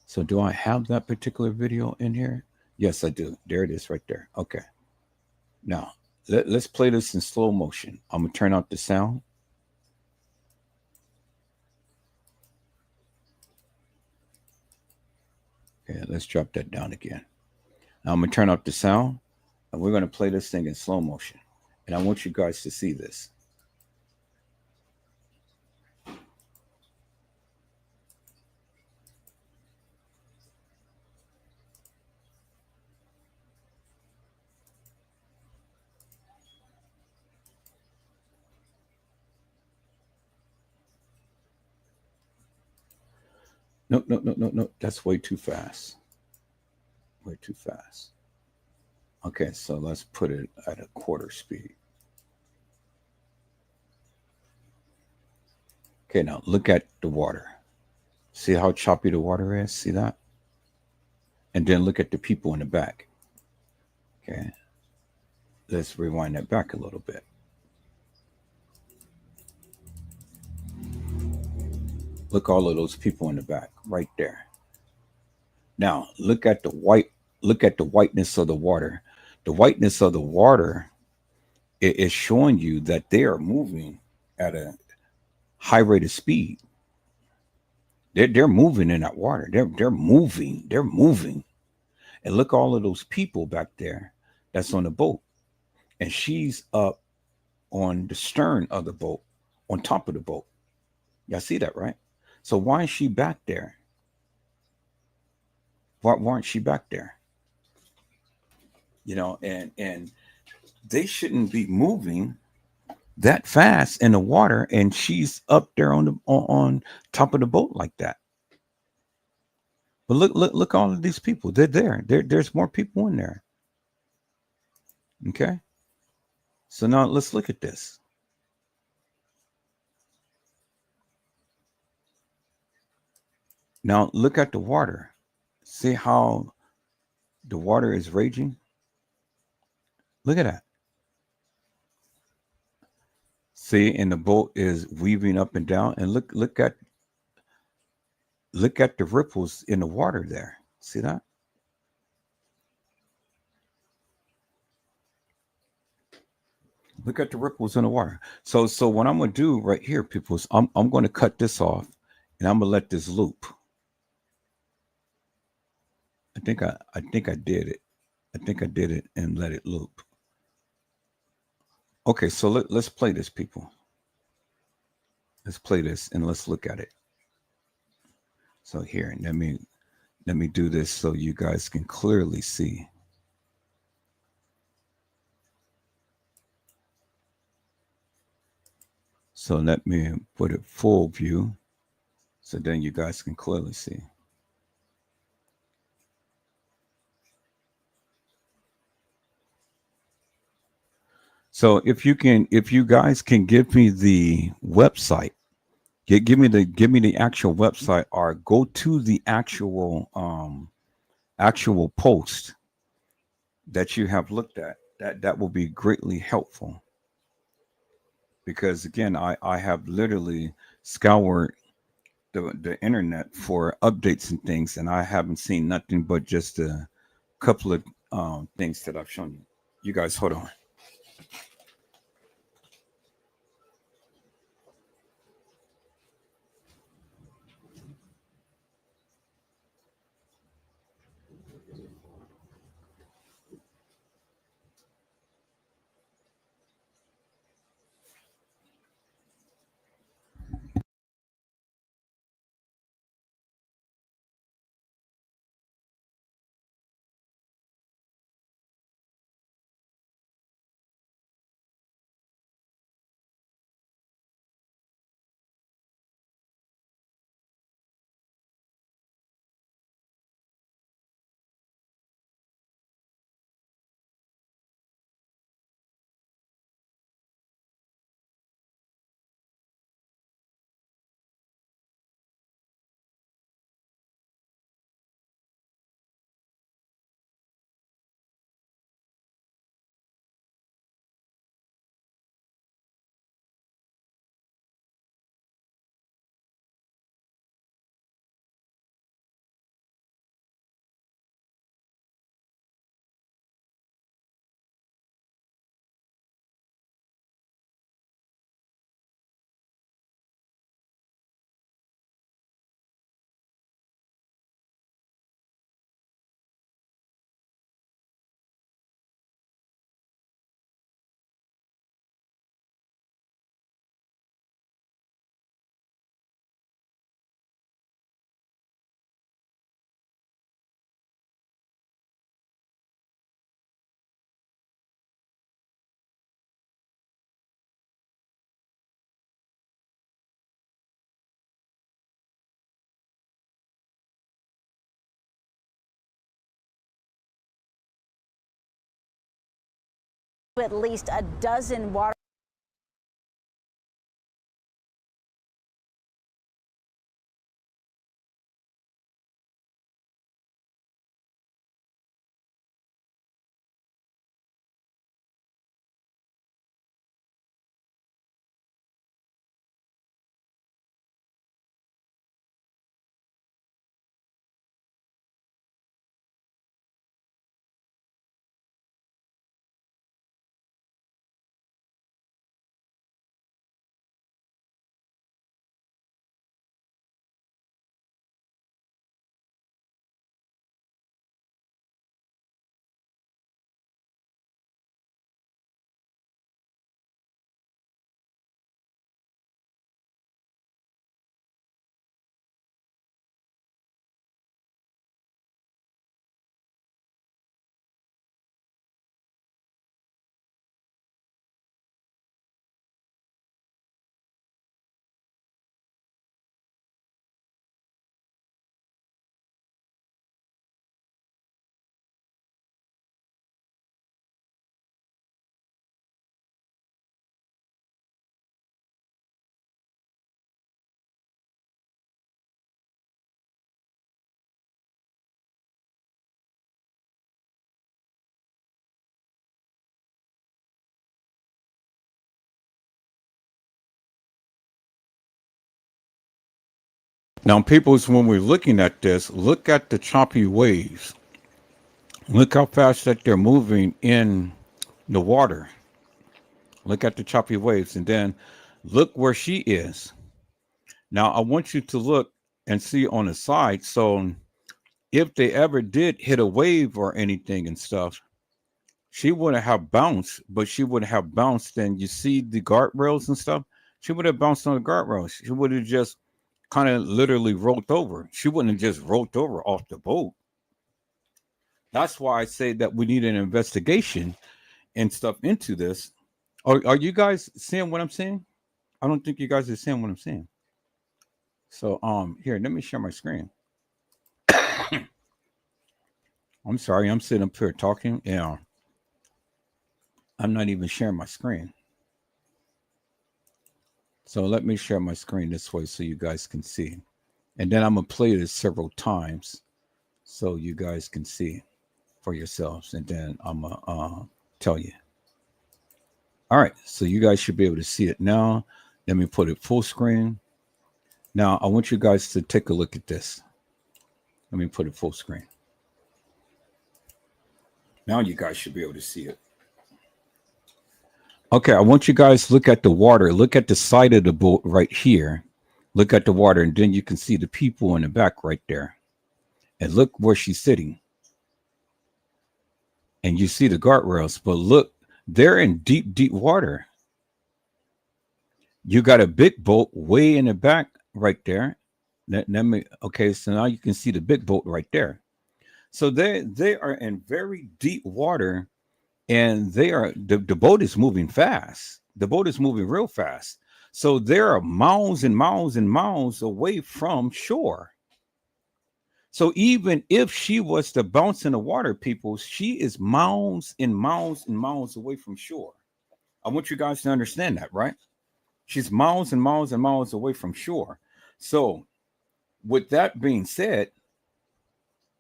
So do I have that particular video in here? Yes, I do. There it is right there. Okay. Now, let's play this in slow motion. I'm going to turn out the sound. Okay, let's drop that down again. Now I'm going to turn up the sound, and we're going to play this thing in slow motion. And I want you guys to see this. No, no, no, no, no. That's way too fast. Way too fast. Okay, so let's put it at a quarter speed. Okay, now look at the water. See how choppy the water is? See that? And then look at the people in the back. Okay. Let's rewind that back a little bit. Look, all of those people in the back right there. Now look at the whiteness of the water. The whiteness of the water is showing you that they are moving at a high rate of speed. They're moving in that water. They're moving. And look, all of those people back there that's on the boat. And she's up on the stern of the boat, on top of the boat. Y'all see that, right? So why is she back there? Why aren't she back there? You know, and they shouldn't be moving that fast in the water, and she's up there on top of the boat like that. But look, all of these people. They're there. There's more people in there. Okay. So now let's look at this. Now look at the water. See how the water is raging? Look at that. See, and the boat is weaving up and down. And look at the ripples in the water there. See that? Look at the ripples in the water. So what I'm gonna do right here, people, is I'm gonna cut this off and I'm gonna let this loop. I think I did it. I think I did it and let it loop. Okay, so let's play this, people. Let's play this and let's look at it. So here, let me do this so you guys can clearly see. So let me put it full view so then you guys can clearly see. So if you guys can give me the website, give me the actual website, or go to the actual post that you have looked at. That will be greatly helpful, because again, I have literally scoured the internet for updates and things, and I haven't seen nothing but just a couple of things that I've shown you. You guys hold on. At least a dozen water. Now, people, when we're looking at this, look at the choppy waves. Look how fast that they're moving in the water. Look at the choppy waves, and then look where she is. Now, I want you to look and see on the side. So, if they ever did hit a wave or anything and stuff, she wouldn't have bounced, but she would have bounced. And you see the guardrails and stuff. She would have bounced on the guardrails. She would have just kind of literally rolled over. She wouldn't have just rolled over off the boat. That's why I say that we need an investigation and stuff into this. Are you guys seeing what I'm saying? I don't think you guys are seeing what I'm saying. So here, let me share my screen. I'm sorry, I'm sitting up here talking. Yeah. I'm not even sharing my screen. So let me share my screen this way so you guys can see. And then I'm going to play this several times so you guys can see for yourselves. And then I'm going to tell you. All right. So you guys should be able to see it now. Let me put it full screen. Now, I want you guys to take a look at this. Let me put it full screen. Now you guys should be able to see it. Okay, I want you guys to look at the water. Look at the side of the boat right here. Look at the water, and then you can see the people in the back right there. And look where she's sitting. And you see the guardrails, but look, they're in deep, deep water. You got a big boat way in the back right there. Okay, so now you can see the big boat right there. So they are in very deep water. And the boat is moving fast. The boat is moving real fast. So there are miles and miles and miles away from shore. So even if she was to bounce in the water, people, she is miles and miles and miles away from shore. I want you guys to understand that, right? She's miles and miles and miles away from shore. So with that being said,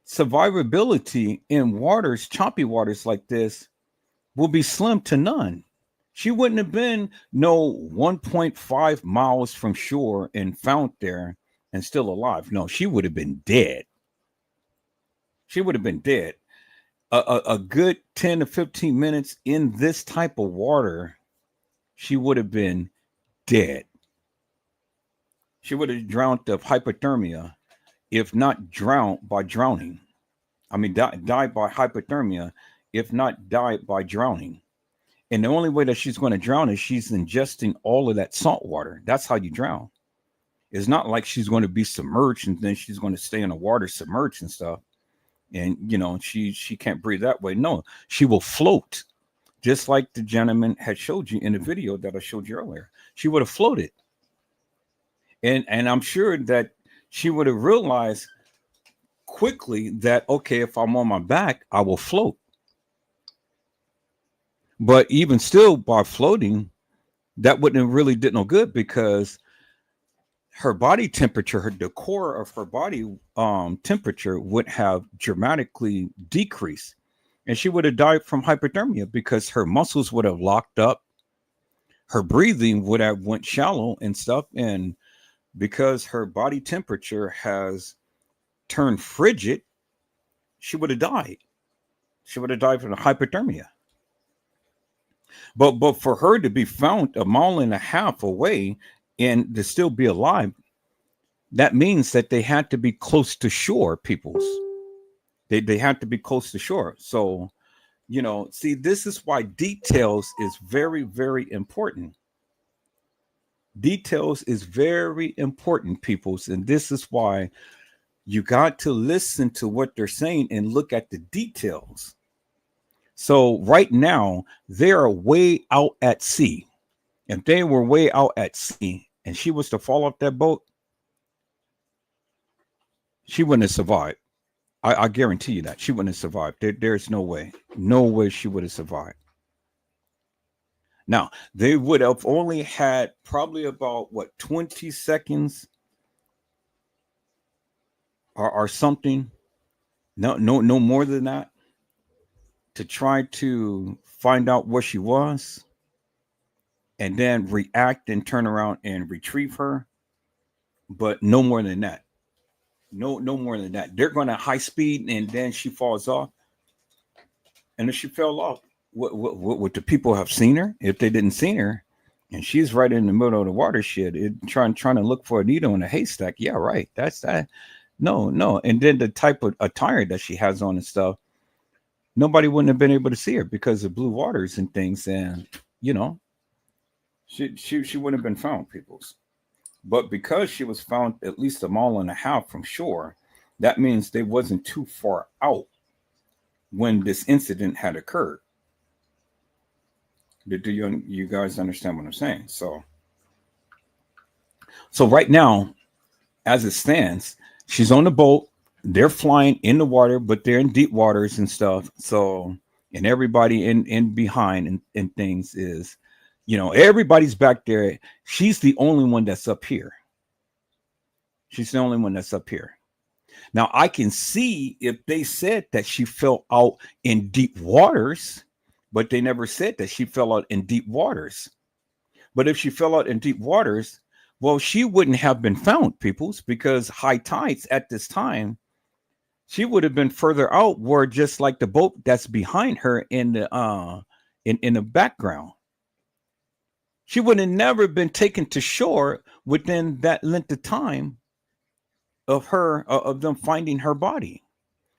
survivability in waters, choppy waters like this, will be slim to none. She wouldn't have been no 1.5 miles from shore and found there and still alive. No, she would have been dead. She would have been dead. A good 10 to 15 minutes in this type of water, she would have been dead. She would have drowned of hypothermia, if not drowned by drowning. I mean, died by hypothermia, if not died by drowning. And the only way that she's going to drown is she's ingesting all of that salt water. That's how you drown. It's not like she's going to be submerged and then she's going to stay in the water submerged and stuff. And, you know, she can't breathe that way. No, she will float, just like the gentleman had showed you in the video that I showed you earlier. She would have floated. And I'm sure that she would have realized quickly that, okay, if I'm on my back, I will float. But even still, by floating, that wouldn't have really did no good, because her body temperature, the core of her body temperature would have dramatically decreased. And she would have died from hypothermia because her muscles would have locked up. Her breathing would have went shallow and stuff. And because her body temperature has turned frigid, she would have died. She would have died from the hypothermia. But for her to be found a mile and a half away and to still be alive, that means that they had to be close to shore, peoples. They had to be close to shore. So, you know, see, this is why details is very, very important. Details is very important, peoples. And this is why you got to listen to what they're saying and look at the details. So right now, they are way out at sea. If they were way out at sea and she was to fall off that boat, she wouldn't have survived. I guarantee you that she wouldn't have survived. There's no way. No way she would have survived. Now, they would have only had probably about, 20 seconds or something. No more than that, to try to find out where she was and then react and turn around and retrieve her. But no more than that. No more than that. They're going to high speed and then she falls off. And if she fell off, would the people have seen her? If they didn't see her and she's right in the middle of the watershed, trying to look for a needle in a haystack. Yeah, right. That's that. No. And then the type of attire that she has on and stuff, nobody wouldn't have been able to see her because of blue waters and things. And, you know, she wouldn't have been found, peoples. But because she was found at least a mile and a half from shore, that means they wasn't too far out when this incident had occurred. Do you guys understand what I'm saying? So right now, as it stands, she's on the boat. They're flying in the water, but they're in deep waters and stuff. So, and everybody in behind and things is, everybody's back there. She's the only one that's up here. She's the only one that's up here. Now, I can see if they said that she fell out in deep waters, but they never said that she fell out in deep waters. But if she fell out in deep waters, well, she wouldn't have been found, peoples, because high tides at this time, she would have been further out, where just like the boat that's behind her in the background. She would have never been taken to shore within that length of time of them finding her body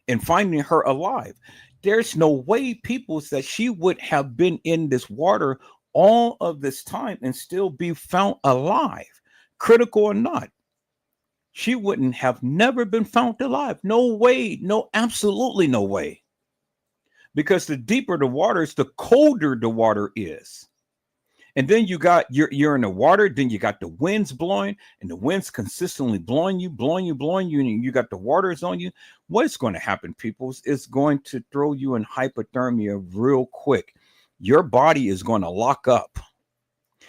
and finding her alive. There's no way, people, that she would have been in this water all of this time and still be found alive, critical or not. She wouldn't have never been found alive. No way. No, absolutely no way. Because the deeper the water is, the colder the water is. And then you're in the water, then you got the winds blowing, and the winds consistently blowing you, and you got the waters on you. What's going to happen, people, is going to throw you in hypothermia real quick. Your body is going to lock up.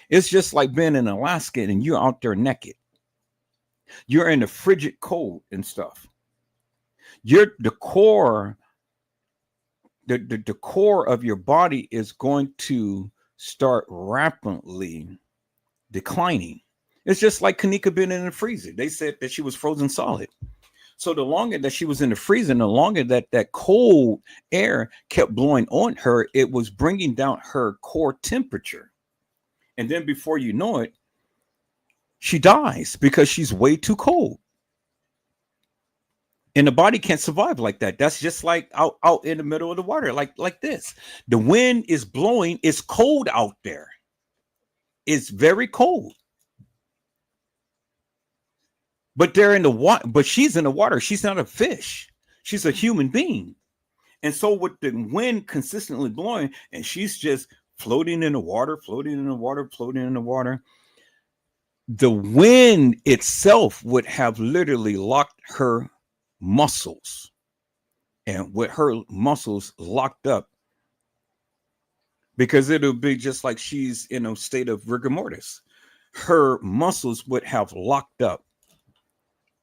It's just like being in Alaska and you're out there naked. You're in the frigid cold and stuff. The core of your body is going to start rapidly declining. It's just like Kanika being in the freezer. They said that she was frozen solid. So the longer that she was in the freezer, the longer that cold air kept blowing on her, it was bringing down her core temperature. And then before you know it, she dies because she's way too cold. And the body can't survive like that. That's just like out in the middle of the water, like this. The wind is blowing. It's cold out there. It's very cold. But they're in the water. But she's in the water. She's not a fish. She's a human being. And so with the wind consistently blowing, and she's just floating in the water, floating in the water, floating in the water. The wind itself would have literally locked her muscles, and with her muscles locked up, because it'll be just like she's in a state of rigor mortis. Her muscles would have locked up,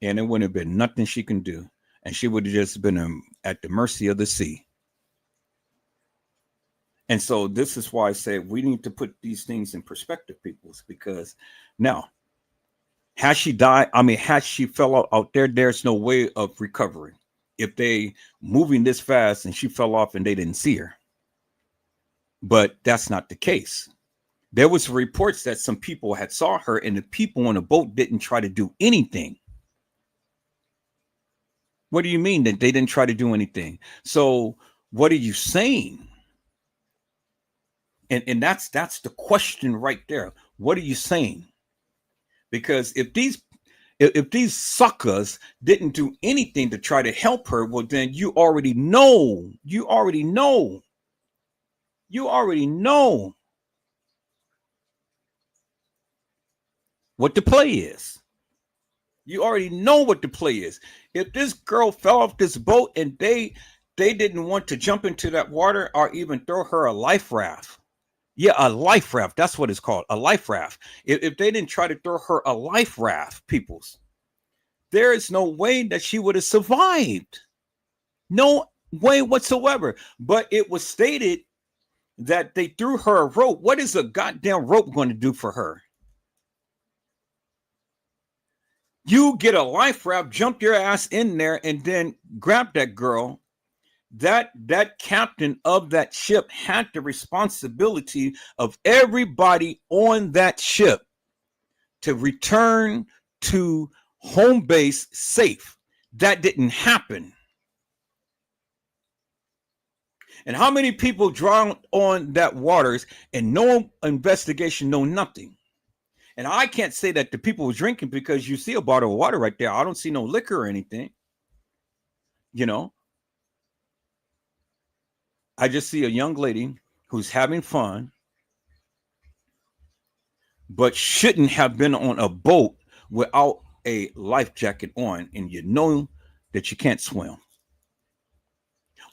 and it wouldn't have been nothing she can do, and she would have just been at the mercy of the sea. And so this is why I say we need to put these things in perspective, peoples, because now, has she died? I mean, has she fell out there? There's no way of recovering. If they moving this fast and she fell off and they didn't see her. But that's not the case. There was reports that some people had saw her, and the people on the boat didn't try to do anything. What do you mean that they didn't try to do anything? So what are you saying? And that's the question right there. What are you saying? Because if these suckers didn't do anything to try to help her, well, then you already know what the play is. You already know what the play is. If this girl fell off this boat and they didn't want to jump into that water or even throw her a life raft. Yeah, a life raft. That's what it's called, a life raft. If they didn't try to throw her a life raft, peoples, there is no way that she would have survived. No way whatsoever. But it was stated that they threw her a rope. What is a goddamn rope going to do for her? You get a life raft, jump your ass in there, and then grab that girl. That captain of that ship had the responsibility of everybody on that ship to return to home base safe. That didn't happen. And how many people drowned on that waters and no investigation, no nothing? And I can't say that the people were drinking because you see a bottle of water right there. I don't see no liquor or anything. You know, I just see a young lady who's having fun, but shouldn't have been on a boat without a life jacket on, and you know that you can't swim.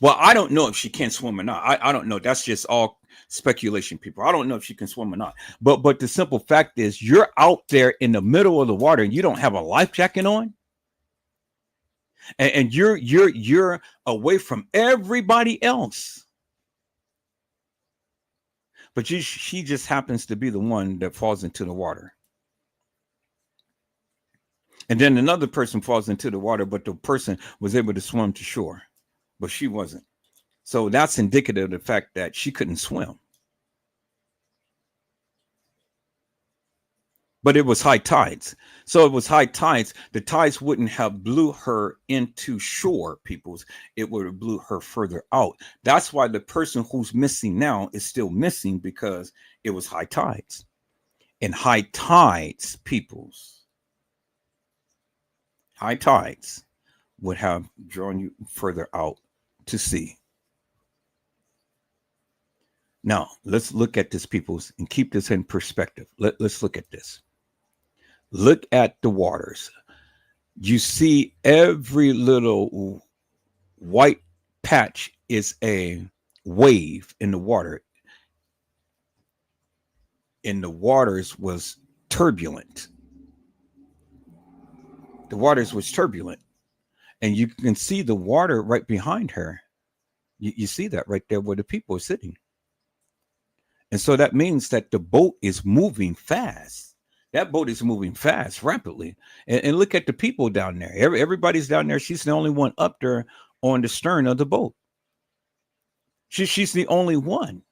Well, I don't know if she can swim or not. I don't know. That's just all speculation, people. I don't know if she can swim or not. But the simple fact is, you're out there in the middle of the water and you don't have a life jacket on, and you're away from everybody else. But she just happens to be the one that falls into the water. And then another person falls into the water, but the person was able to swim to shore, but she wasn't. So that's indicative of the fact that she couldn't swim. But it was high tides. So it was high tides. The tides wouldn't have blew her into shore, peoples. It would have blew her further out. That's why the person who's missing now is still missing, because it was high tides. And high tides, peoples, high tides would have drawn you further out to sea. Now, let's look at this, peoples, and keep this in perspective. Let's look at this. Look at the waters. You see every little white patch is a wave in the water. And the waters was turbulent. The waters was turbulent. And you can see the water right behind her. You see that right there where the people are sitting. And so that means that the boat is moving fast. That boat is moving fast, rapidly. And look at the people down there. Everybody's down there. She's the only one up there on the stern of the boat. She's the only one.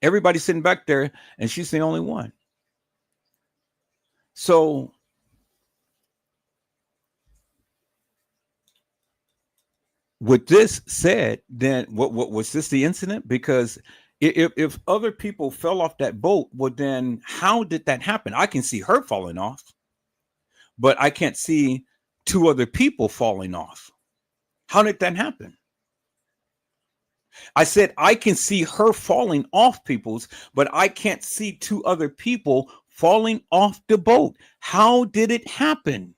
Everybody's sitting back there, and she's the only one. So with this said, then what was this the incident? Because if other people fell off that boat, well, then how did that happen? I can see her falling off, but I can't see two other people falling off. How did that happen? I said I can see her falling off, peoples, but I can't see two other people falling off the boat. How did it happen?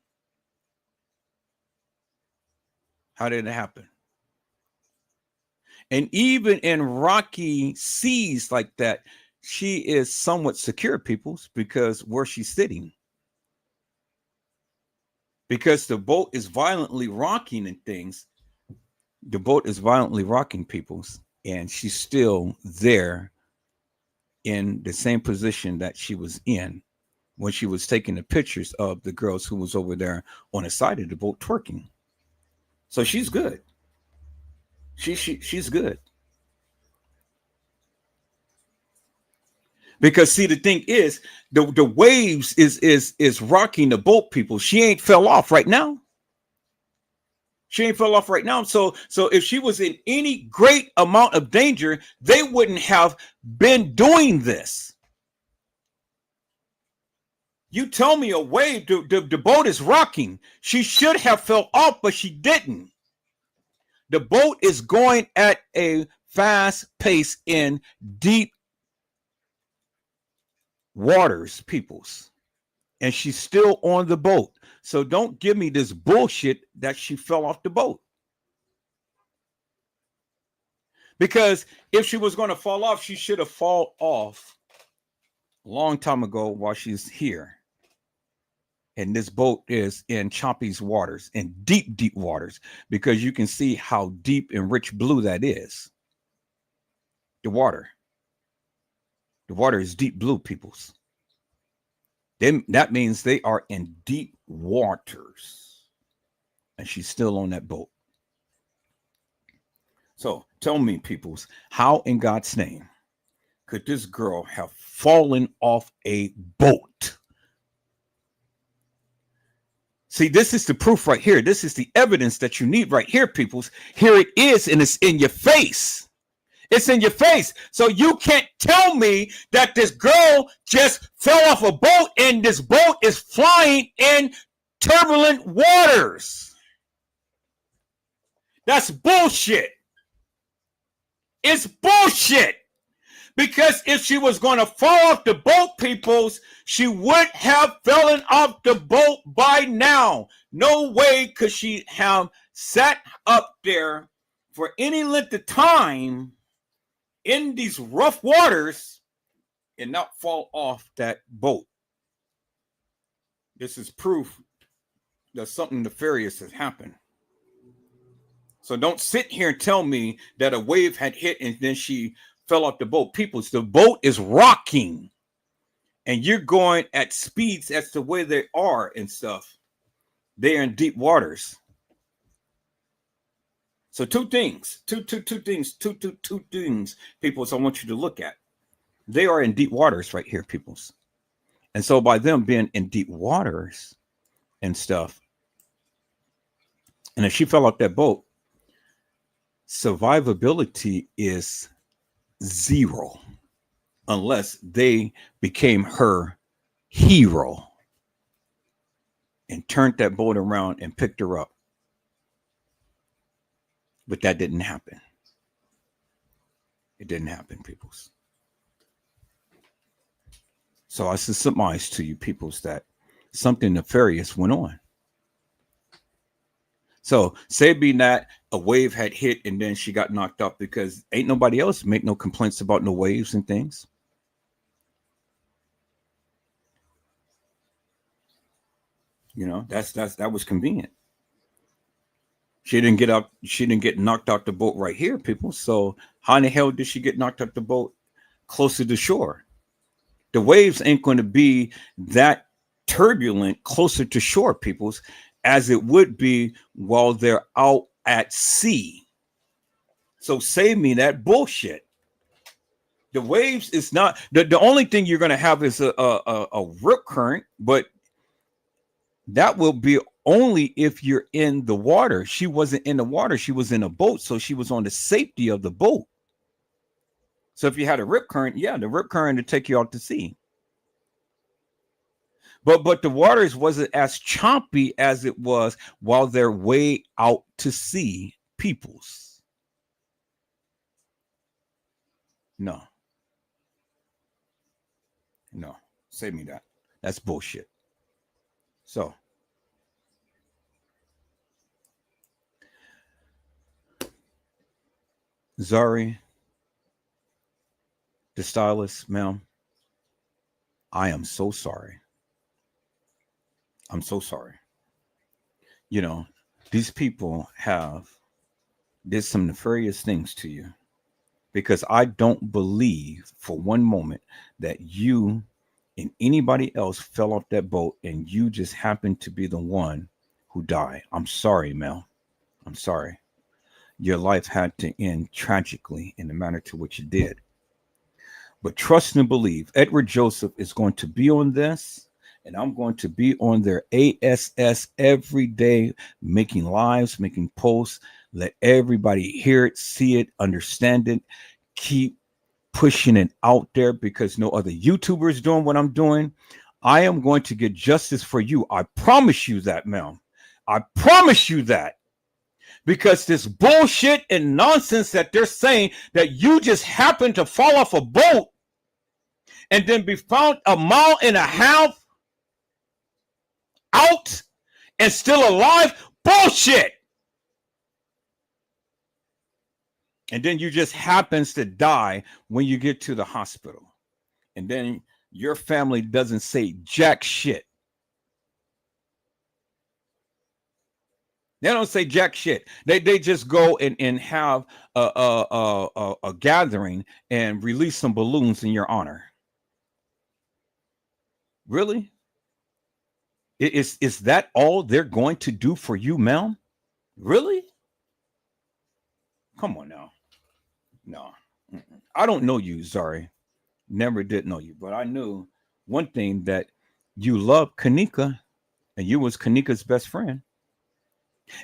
How did it happen? And even in rocky seas like that, she is somewhat secure, peoples, because where she's sitting. Because the boat is violently rocking and things. The boat is violently rocking, peoples, and she's still there in the same position that she was in when she was taking the pictures of the girls who was over there on the side of the boat twerking. So she's good. She's good. Because see, the thing is, the waves is rocking the boat, people. She ain't fell off right now. She ain't fell off right now. So if she was in any great amount of danger, they wouldn't have been doing this. You tell me a wave, the boat is rocking. She should have fell off, but she didn't. The boat is going at a fast pace in deep waters, peoples. And she's still on the boat. So don't give me this bullshit that she fell off the boat. Because if she was going to fall off, she should have fallen off a long time ago while she's here. And this boat is in choppy's waters, in deep, deep waters, because you can see how deep and rich blue that is. The water. The water is deep blue, peoples. That means they are in deep waters. And she's still on that boat. So tell me, peoples, how in God's name could this girl have fallen off a boat? See, this is the proof right here. This is the evidence that you need right here, peoples. Here it is, and it's in your face. It's in your face. So you can't tell me that this girl just fell off a boat and this boat is flying in turbulent waters. That's bullshit. It's bullshit. Because if she was going to fall off the boat, peoples, she would have fallen off the boat by now. No way could she have sat up there for any length of time in these rough waters and not fall off that boat. This is proof that something nefarious has happened. So don't sit here and tell me that a wave had hit and then she fell off the boat. Peoples, the boat is rocking and you're going at speeds as to where they are and stuff. They're in deep waters. So two things, two things, peoples, I want you to look at. They are in deep waters right here, peoples. And so by them being in deep waters and stuff, and if she fell off that boat, survivability is 0 unless they became her hero and turned that boat around and picked her up. But that didn't happen. It didn't happen, peoples. So I surmise to you, peoples, that something nefarious went on. So say be that a wave had hit and then she got knocked up, because ain't nobody else make no complaints about no waves and things. You know, that was convenient. She didn't get up, she didn't get knocked out the boat right here, people. So how in the hell did she get knocked out the boat closer to shore? The waves ain't going to be that turbulent closer to shore, peoples, as it would be while they're out at sea. So save me that bullshit. The waves is not the only thing you're going to have is a rip current, but that will be only if you're in the water. She wasn't in the water, she was in a boat, so she was on the safety of the boat. So if you had a rip current, yeah, the rip current would take you out to sea. But the waters wasn't as choppy as it was while they're way out to sea, peoples. No, save me that. That's bullshit. So Zahrie, the stylist, ma'am, I am so sorry. I'm so sorry. You know, these people did some nefarious things to you, because I don't believe for one moment that you and anybody else fell off that boat and you just happened to be the one who died. I'm sorry, Mel. I'm sorry. Your life had to end tragically in the manner to which it did. But trust and believe, Edward Joseph is going to be on this, and I'm going to be on their ASS every day, making lives, making posts, let everybody hear it, see it, understand it, keep pushing it out there, because no other YouTuber is doing what I'm doing. I am going to get justice for you. I promise you that, ma'am. I promise you that. Because this bullshit and nonsense that they're saying that you just happened to fall off a boat and then be found 1.5 miles out and still alive, bullshit. And then you just happens to die when you get to the hospital. And then your family doesn't say jack shit. They don't say jack shit. They just go and have a gathering and release some balloons in your honor. Really? Is that all they're going to do for you, ma'am? Really? Come on now. No. I don't know you, Zahrie. Never did know you, but I knew one thing, that you loved Kanika and you was Kanika's best friend.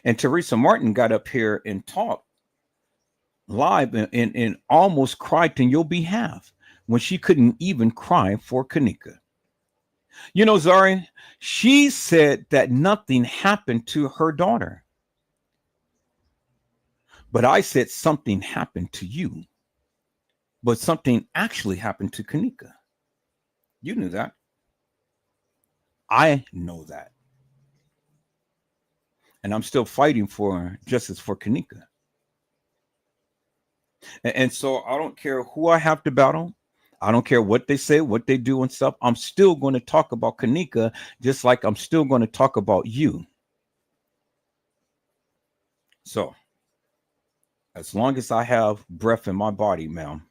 And Teresa Martin got up here and talked live and almost cried in your behalf when she couldn't even cry for Kanika. You know, Zahrie, she said that nothing happened to her daughter. But I said something happened to you. But something actually happened to Kanika. You knew that. I know that. And I'm still fighting for justice for Kanika. And so I don't care who I have to battle. I don't care what they say, what they do and stuff. I'm still going to talk about Kanika, just like I'm still going to talk about you. So as long as I have breath in my body, ma'am,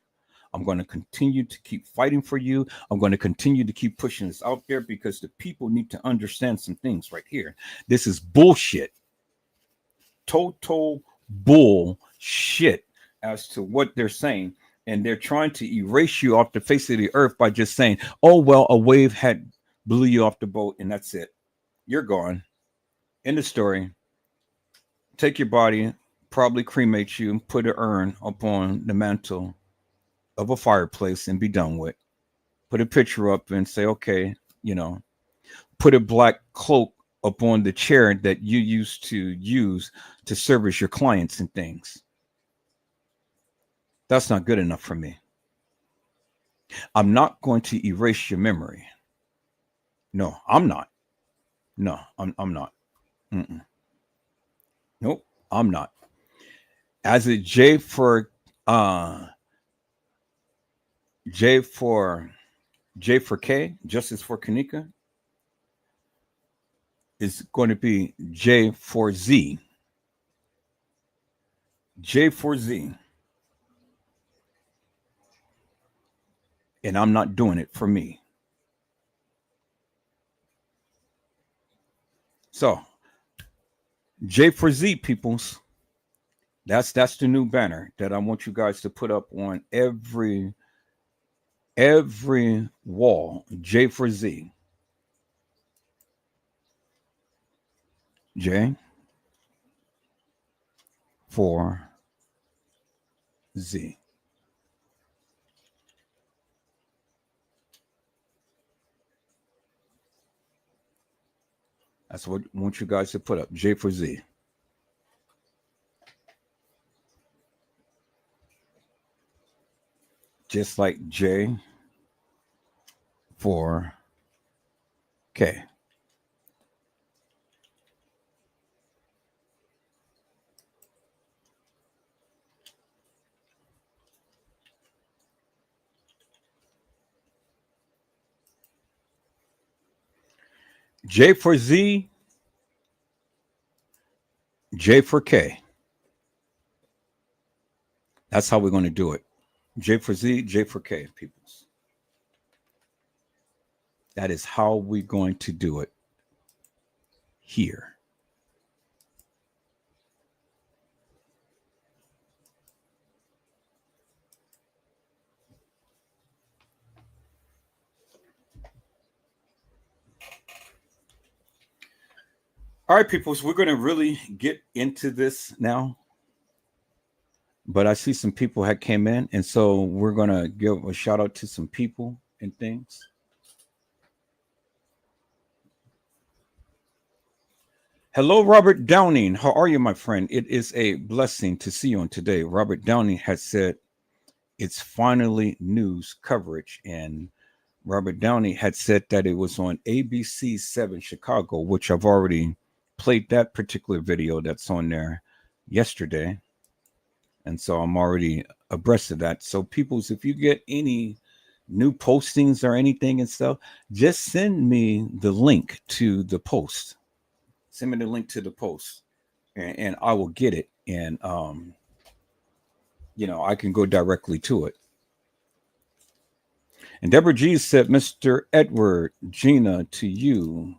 I'm going to continue to keep fighting for you. I'm going to continue to keep pushing this out there because the people need to understand some things right here. This is bullshit. Total bullshit as to what they're saying. And they're trying to erase you off the face of the earth by just saying, oh, well, a wave had blew you off the boat and that's it. You're gone. End of story. Take your body, probably cremate you, put an urn upon the mantle of a fireplace and be done with. Put a picture up and say, okay, put a black cloak upon the chair that you used to use to service your clients and things. That's not good enough for me. I'm not going to erase your memory. No, I'm not. No, I'm not. Mm-mm. Nope, I'm not. As a J for K, Justice for Kanika, is going to be J for Z. J for Z. And I'm not doing it for me. So, J for Z, peoples. That's the new banner that I want you guys to put up on every wall. J for Z. J for Z. That's what I want you guys to put up. J for Z. Just like J for K. J for Z, J for K. That's how we're going to do it. J for Z, J for K, peoples. That is how we're going to do it here. All right, peoples, we're going to really get into this now. But I see some people had came in, and so we're going to give a shout out to some people and things. Hello, Robert Downing. How are you, my friend? It is a blessing to see you on today. Robert Downing has said it's finally news coverage, and Robert Downey had said that it was on ABC 7 Chicago, which I've already played that particular video that's on there yesterday. And so I'm already abreast of that. So peoples, if you get any new postings or anything and stuff, just send me the link to the post. Send me the link to the post and I will get it. And, I can go directly to it. And Deborah G said, Mr. Edward, Gina, to you,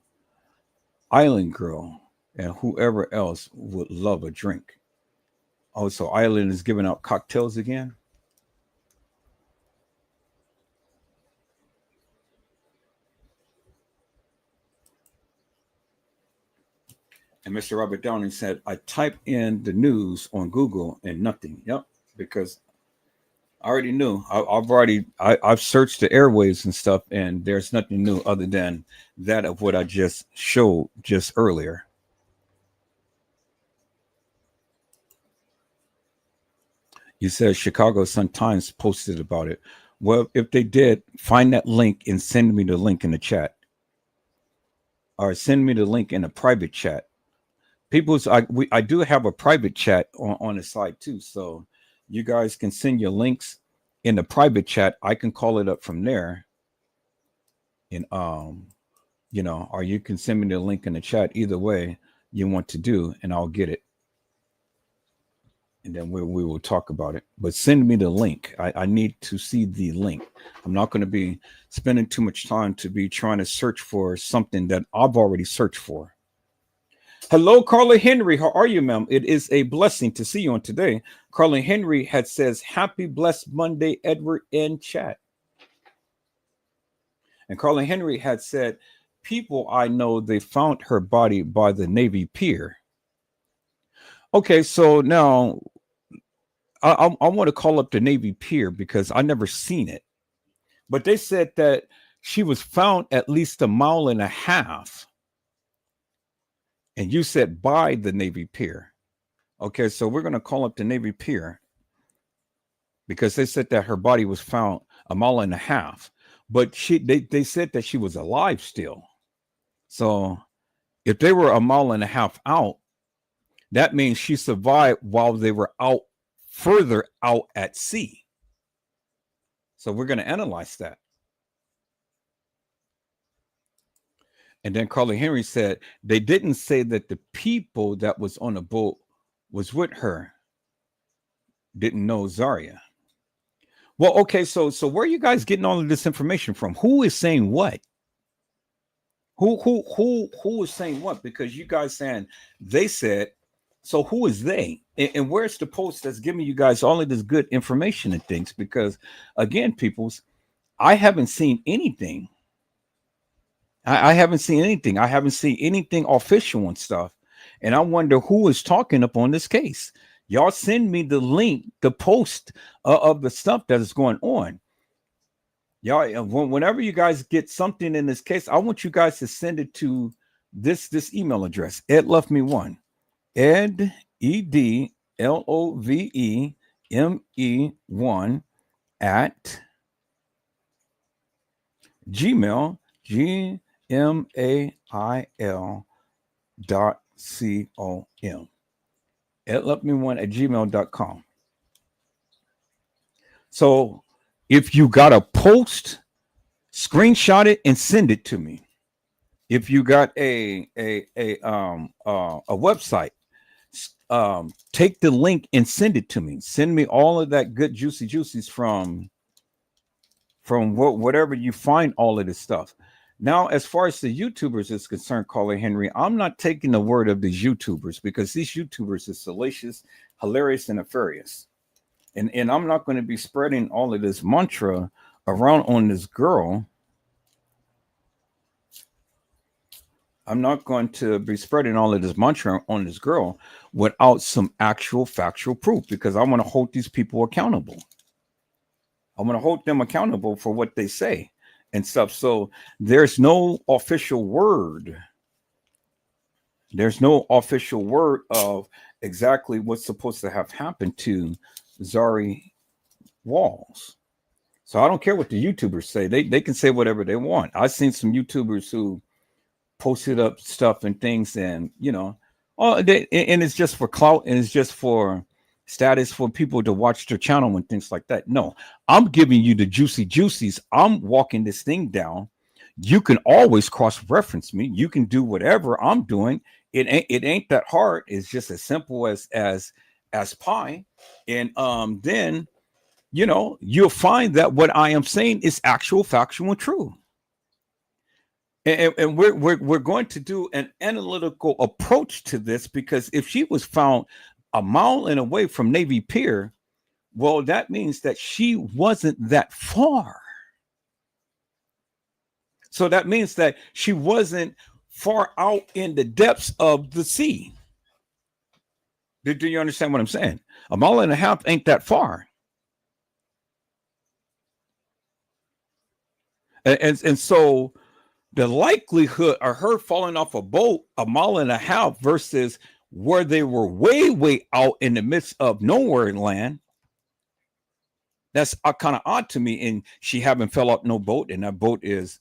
Island Girl, and whoever else would love a drink. Oh, so Island is giving out cocktails again? And Mr. Robert Downing said, I typed in the news on Google and nothing. Yep, because I already knew. I've searched the airwaves and stuff, and there's nothing new other than that of what I just showed just earlier. You said Chicago Sun-Times posted about it. Well, if they did, find that link and send me the link in the chat, or send me the link in a private chat. I do have a private chat on the side too, so you guys can send your links in the private chat. I can call it up from there, and or you can send me the link in the chat. Either way you want to do, and I'll get it, and then we will talk about it. But send me the link. I need to see the link. I'm not going to be spending too much time to be trying to search for something that I've already searched for. Hello, Carla Henry. How are you, ma'am? It is a blessing to see you on today. Carla Henry says, happy blessed Monday, Edward, in chat. And Carla Henry had said, people I know, they found her body by the Navy pier. Okay, so now I want to call up the Navy pier because I never seen it. But they said that she was found at least 1.5 miles. And you said by the Navy pier. Okay, so we're going to call up the Navy pier because they said that her body was found 1.5 miles. But they said that she was alive still. So if they were 1.5 miles out, that means she survived while they were out further out at sea. So we're going to analyze that. And then Carly Henry said they didn't say that the people that was on the boat was with her didn't know Zahrie. Well, okay, so where are you guys getting all of this information from? Who is saying what? Who is saying what? Because you guys saying they said, so who is they? And where's the post that's giving you guys all of this good information and things? Because again, peoples, I haven't seen anything. I haven't seen anything. I haven't seen anything official and stuff. And I wonder who is talking up on this case. Y'all send me the link, the post of the stuff that is going on. Y'all, whenever you guys get something in this case, I want you guys to send it to this email address. Ed Love Me One. Ed EDLOVEME1 at Gmail GMAIL.com. Ed Love Me One at gmail.com. So if you got a post, screenshot it and send it to me. If you got a website, take the link and send it to me. Send me all of that good juicies from whatever you find all of this stuff. Now, as far as the YouTubers is concerned, Carla Henry, I'm not taking the word of these YouTubers because these YouTubers is salacious, hilarious, and nefarious. And I'm not going to be spreading all of this mantra around on this girl. I'm not going to be spreading all of this mantra on this girl without some actual factual proof because I want to hold these people accountable. I want to hold them accountable for what they say and stuff. So there's no official word. There's no official word of exactly what's supposed to have happened to Zahrie Walls. So I don't care what the YouTubers say. They can say whatever they want. I've seen some YouTubers who posted up stuff and things and, and it's just for clout and it's just for status for people to watch their channel and things like that. No, I'm giving you the juicies. I'm walking this thing down. You can always cross-reference me. You can do whatever I'm doing. It ain't that hard. It's just as simple as pie. And then you'll find that what I am saying is actual, factual, and true. And we're going to do an analytical approach to this because if she was found 1 mile and away from Navy Pier, well, that means that she wasn't that far. So that means that she wasn't far out in the depths of the sea. Do you understand what I'm saying? A mile and a half ain't that far. And so the likelihood of her falling off a boat a mile and a half versus where they were way out in the midst of nowhere land, that's kind of odd to me. And she haven't fell off no boat, and that boat is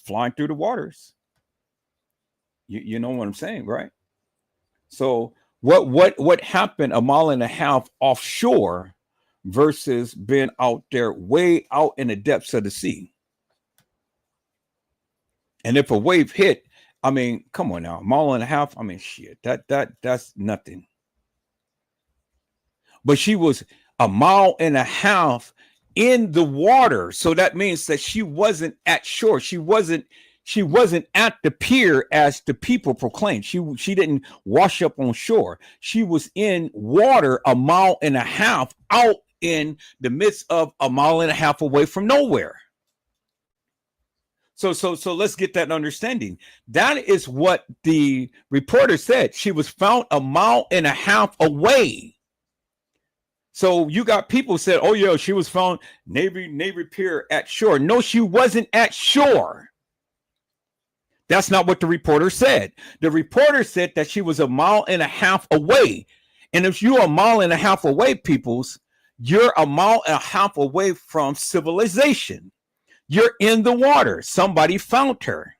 flying through the waters. You know what I'm saying, right? So what happened a mile and a half offshore versus being out there way out in the depths of the sea? And if a wave hit, I mean, come on now, a mile and a half. I mean, shit, that's nothing. But she was a mile and a half in the water, so that means that she wasn't at shore. She wasn't at the pier as the people proclaimed. She didn't wash up on shore. She was in water a mile and a half out in the midst of a mile and a half away from nowhere. So let's get that understanding. That is what the reporter said. She was found a mile and a half away. So you got people said, "Oh yeah, she was found Navy Pier at shore." No, she wasn't at shore. That's not what the reporter said. The reporter said that she was a mile and a half away. And if you're a mile and a half away, peoples, you're a mile and a half away from civilization. You're in the water. Somebody found her.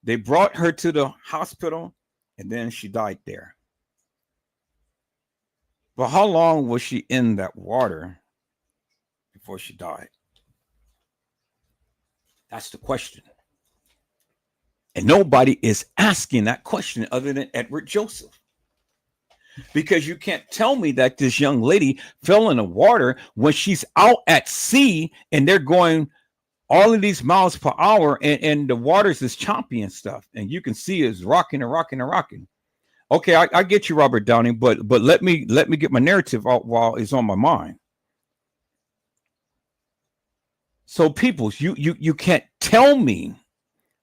They brought her to the hospital, and then she died there. But how long was she in that water before she died? That's the question. And nobody is asking that question other than Edward Joseph. Because you can't tell me that this young lady fell in the water when she's out at sea and they're going all of these miles per hour and the waters is choppy and stuff. And you can see it's rocking and rocking and rocking. Okay, I get you, Robert Downey, but let me get my narrative out while it's on my mind. So people, you can't tell me,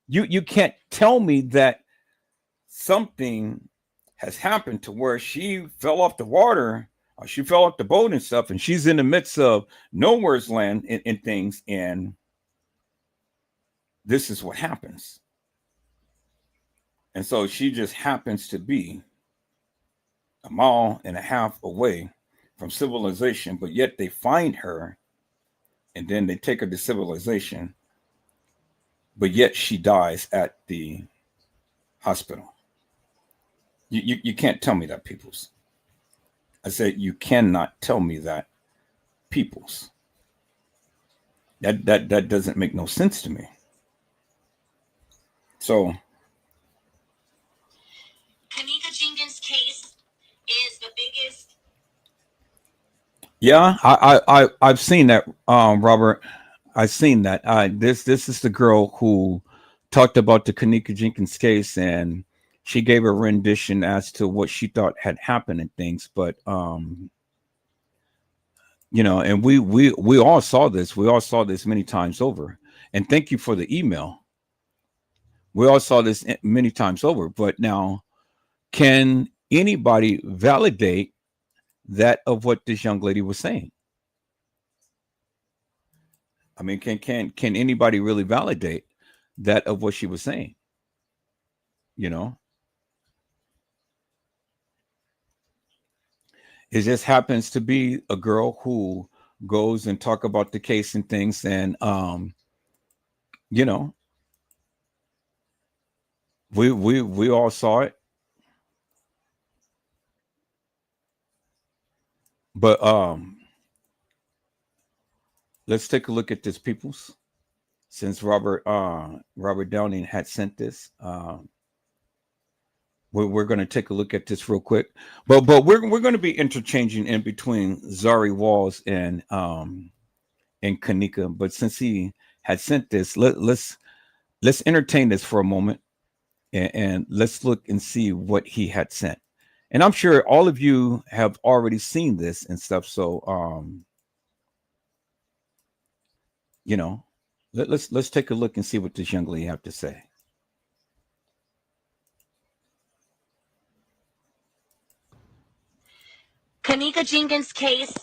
you can't tell me that something has happened to where she fell off the water, or she fell off the boat and stuff, and she's in the midst of nowhere's land and things, and this is what happens. And so she just happens to be a mile and a half away from civilization, but yet they find her and then they take her to civilization, but yet she dies at the hospital. You can't tell me that, peoples. I said you cannot tell me that, peoples. That doesn't make no sense to me. So Kanika Jenkins' case is the biggest. Yeah, I've seen that, Robert. I've seen that. This is the girl who talked about the Kanika Jenkins case, and she gave a rendition as to what she thought had happened and things. But you know, and we all saw this. We all saw this many times over. And thank you for the email. We all saw this many times over. But now, can anybody validate that of what this young lady was saying? I mean, can anybody really validate that of what she was saying? You know, it just happens to be a girl who goes and talk about the case and things, and you know, we all saw it. But let's take a look at this, peoples. Since Robert Downing had sent this, we're going to take a look at this real quick. But we're going to be interchanging in between Zahrie Walls and Kanika. But since he had sent this, let's entertain this for a moment, and let's look and see what he had sent. And I'm sure all of you have already seen this and stuff. So, you know, let's take a look and see what this young lady have to say. Kanika Jenkins' case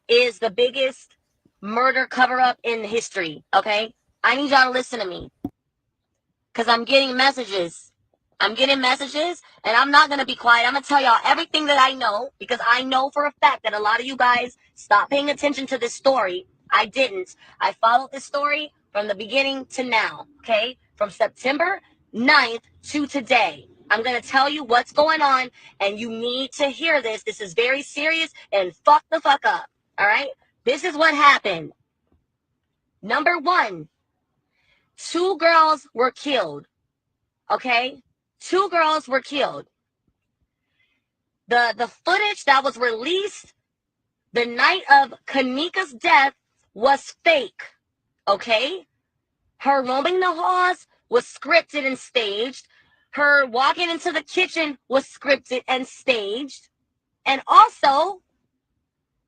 is the biggest murder cover-up in history, okay? I need y'all to listen to me because I'm getting messages. I'm getting messages, and I'm not going to be quiet. I'm going to tell y'all everything that I know because I know for a fact that a lot of you guys stopped paying attention to this story. I didn't. I followed this story from the beginning to now, okay? From September 9th to today. I'm going to tell you what's going on, and you need to hear this. This is very serious, and fuck the fuck up, all right? This is what happened. Number one, 2 girls were killed, okay? 2 girls were killed. The footage that was released the night of Kanika's death was fake, okay? Her roaming the halls was scripted and staged. Her walking into the kitchen was scripted and staged. And also,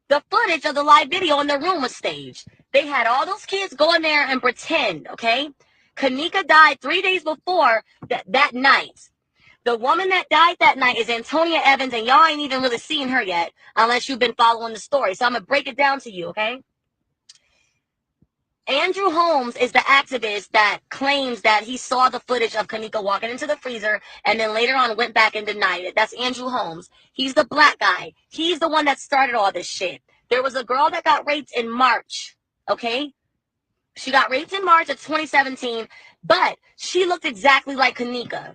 the footage of the live video in the room was staged. They had all those kids go in there and pretend, okay? Kanika died 3 days before that night. The woman that died that night is Antonia Evans, and y'all ain't even really seen her yet unless you've been following the story. So I'm going to break it down to you, okay? Andrew Holmes is the activist that claims that he saw the footage of Kanika walking into the freezer and then later on went back and denied it. That's Andrew Holmes. He's the black guy. He's the one that started all this shit. There was a girl that got raped in March, okay? She got raped in March of 2017, but she looked exactly like Kanika.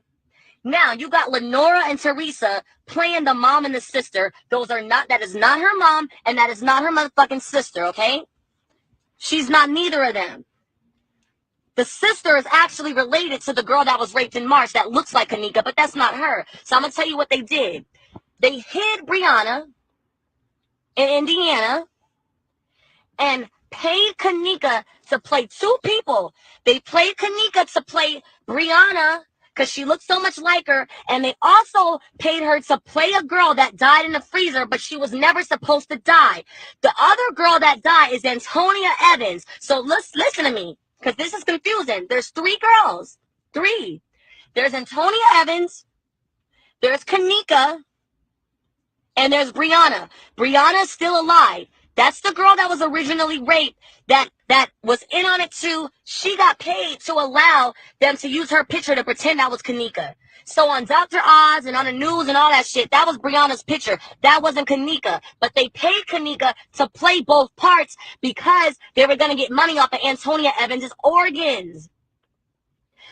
Now, you got Lenora and Teresa playing the mom and the sister. That is not her mom, and that is not her motherfucking sister, okay? She's not neither of them. The sister is actually related to the girl that was raped in March that looks like Kanika, but that's not her. So I'm going to tell you what they did. They hid Brianna in Indiana and paid Kanika to play 2 people. They played Kanika to play Brianna because she looked so much like her, and they also paid her to play a girl that died in the freezer, but she was never supposed to die. The other girl that died is Antonia Evans. So listen to me, because this is confusing. There's 3 girls. 3. There's Antonia Evans, there's Kanika, and there's Brianna. Brianna's still alive. That's the girl that was originally raped that was in on it too. She got paid to allow them to use her picture to pretend that was Kanika. So on Dr. Oz and on the news and all that shit, that was Brianna's picture. That wasn't Kanika. But they paid Kanika to play both parts because they were going to get money off of Antonia Evans' organs.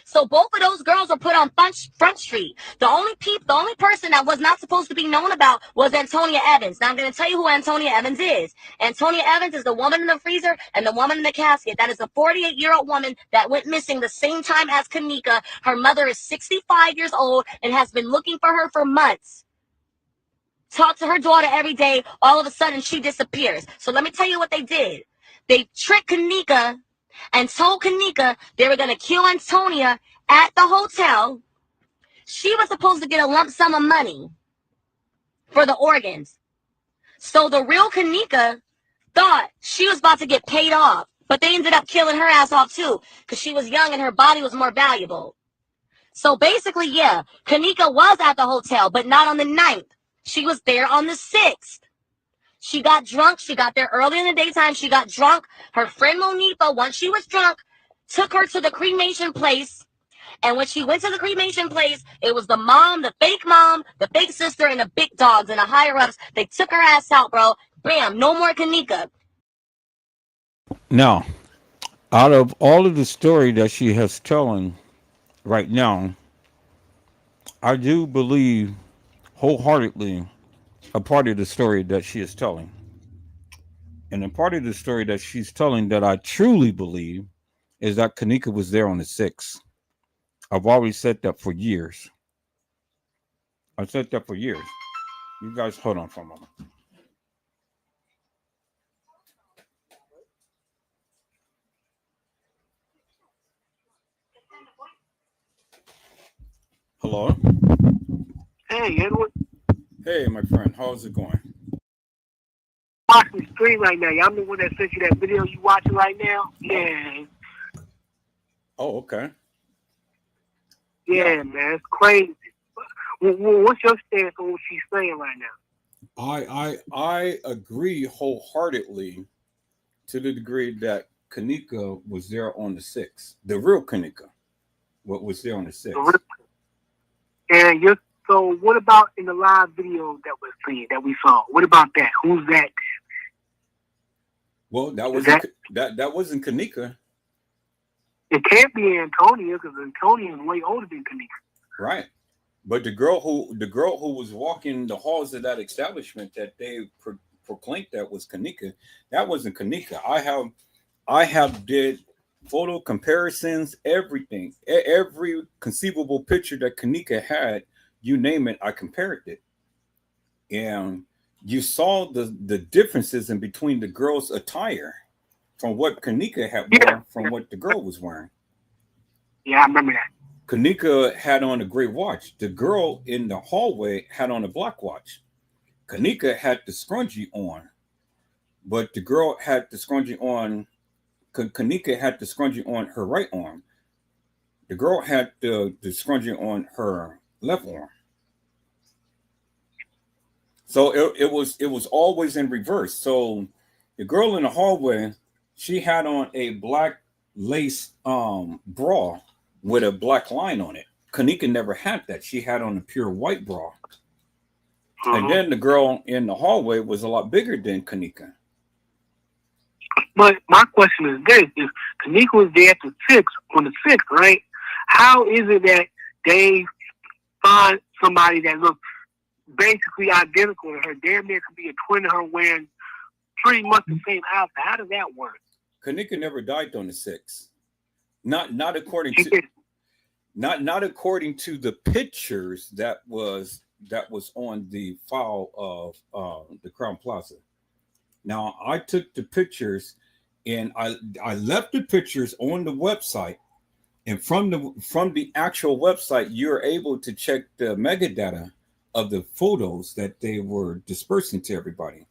So both of those girls were put on Front Street. The only person that was not supposed to be known about was Antonia Evans. Now I'm going to tell you who Antonia Evans is. Antonia Evans is the woman in the freezer and the woman in the casket. That is a 48-year-old woman that went missing the same time as Kanika. Her mother is 65 years old and has been looking for her for months. Talk to her daughter every day. All of a sudden, she disappears. So let me tell you what they did. They tricked Kanika and told Kanika they were going to kill Antonia at the hotel. She was supposed to get a lump sum of money for the organs. So the real Kanika thought she was about to get paid off, but they ended up killing her ass off too because she was young and her body was more valuable. So basically, yeah, Kanika was at the hotel, but not on the 9th. She was there on the 6th. She got drunk. She got there early in the daytime. She got drunk. Her friend Monifa, once she was drunk, took her to the cremation place. And when she went to the cremation place, it was the mom, the fake sister, and the big dogs and the higher-ups. They took her ass out, bro. Bam, no more Kanika. Now, out of all of the story that she has telling right now, I do believe wholeheartedly a part of the story that she is telling. And a part of the story that she's telling that I truly believe is that Kanika was there on the 6th. I've always said that for years. I've said that for years. You guys hold on for a moment. Hello? Hey, Edward. Hey, my friend. How's it going? Watching the stream right now. I'm the one that sent you that video you watching right now. Yeah. Oh, okay. Yeah, man. It's crazy. What's your stance on what she's saying right now? I agree wholeheartedly to the degree that Kanika was there on the 6th. The real Kanika, what was there on the 6th. And you're, so what about in the live video that we saw? What about that? Who's that? Well, that wasn't Kanika. It can't be Antonia because Antonia is way older than Kanika. Right. But the girl who was walking the halls of that establishment that they proclaimed that was Kanika, that wasn't Kanika. I have did photo comparisons, everything, every conceivable picture that Kanika had, you name it, I compared it, and you saw the differences in between the girl's attire from what Kanika had worn from what the girl was wearing. Yeah, I remember that. Kanika had on a gray watch. The girl in the hallway had on a black watch. Kanika had the scrunchie on, but the girl had the scrunchie on. Kanika had the scrunchie on her right arm. The girl had the scrunchie on her left arm. So it was always in reverse. So the girl in the hallway, she had on a black lace bra with a black line on it. Kanika never had that. She had on a pure white bra. And then the girl in the hallway was a lot bigger than Kanika. But my question is this: if Kanika was there at the 6th, right? How is it that they find somebody that looks basically identical to her? Damn near could be a twin of her wearing pretty much the same outfit. How does that work? Kanika never died on the 6th. Not according to not according to the pictures that was on the file of the Crown Plaza. Now I took the pictures and I left the pictures on the website, and from the actual website you're able to check the metadata of the photos that they were dispersing to everybody.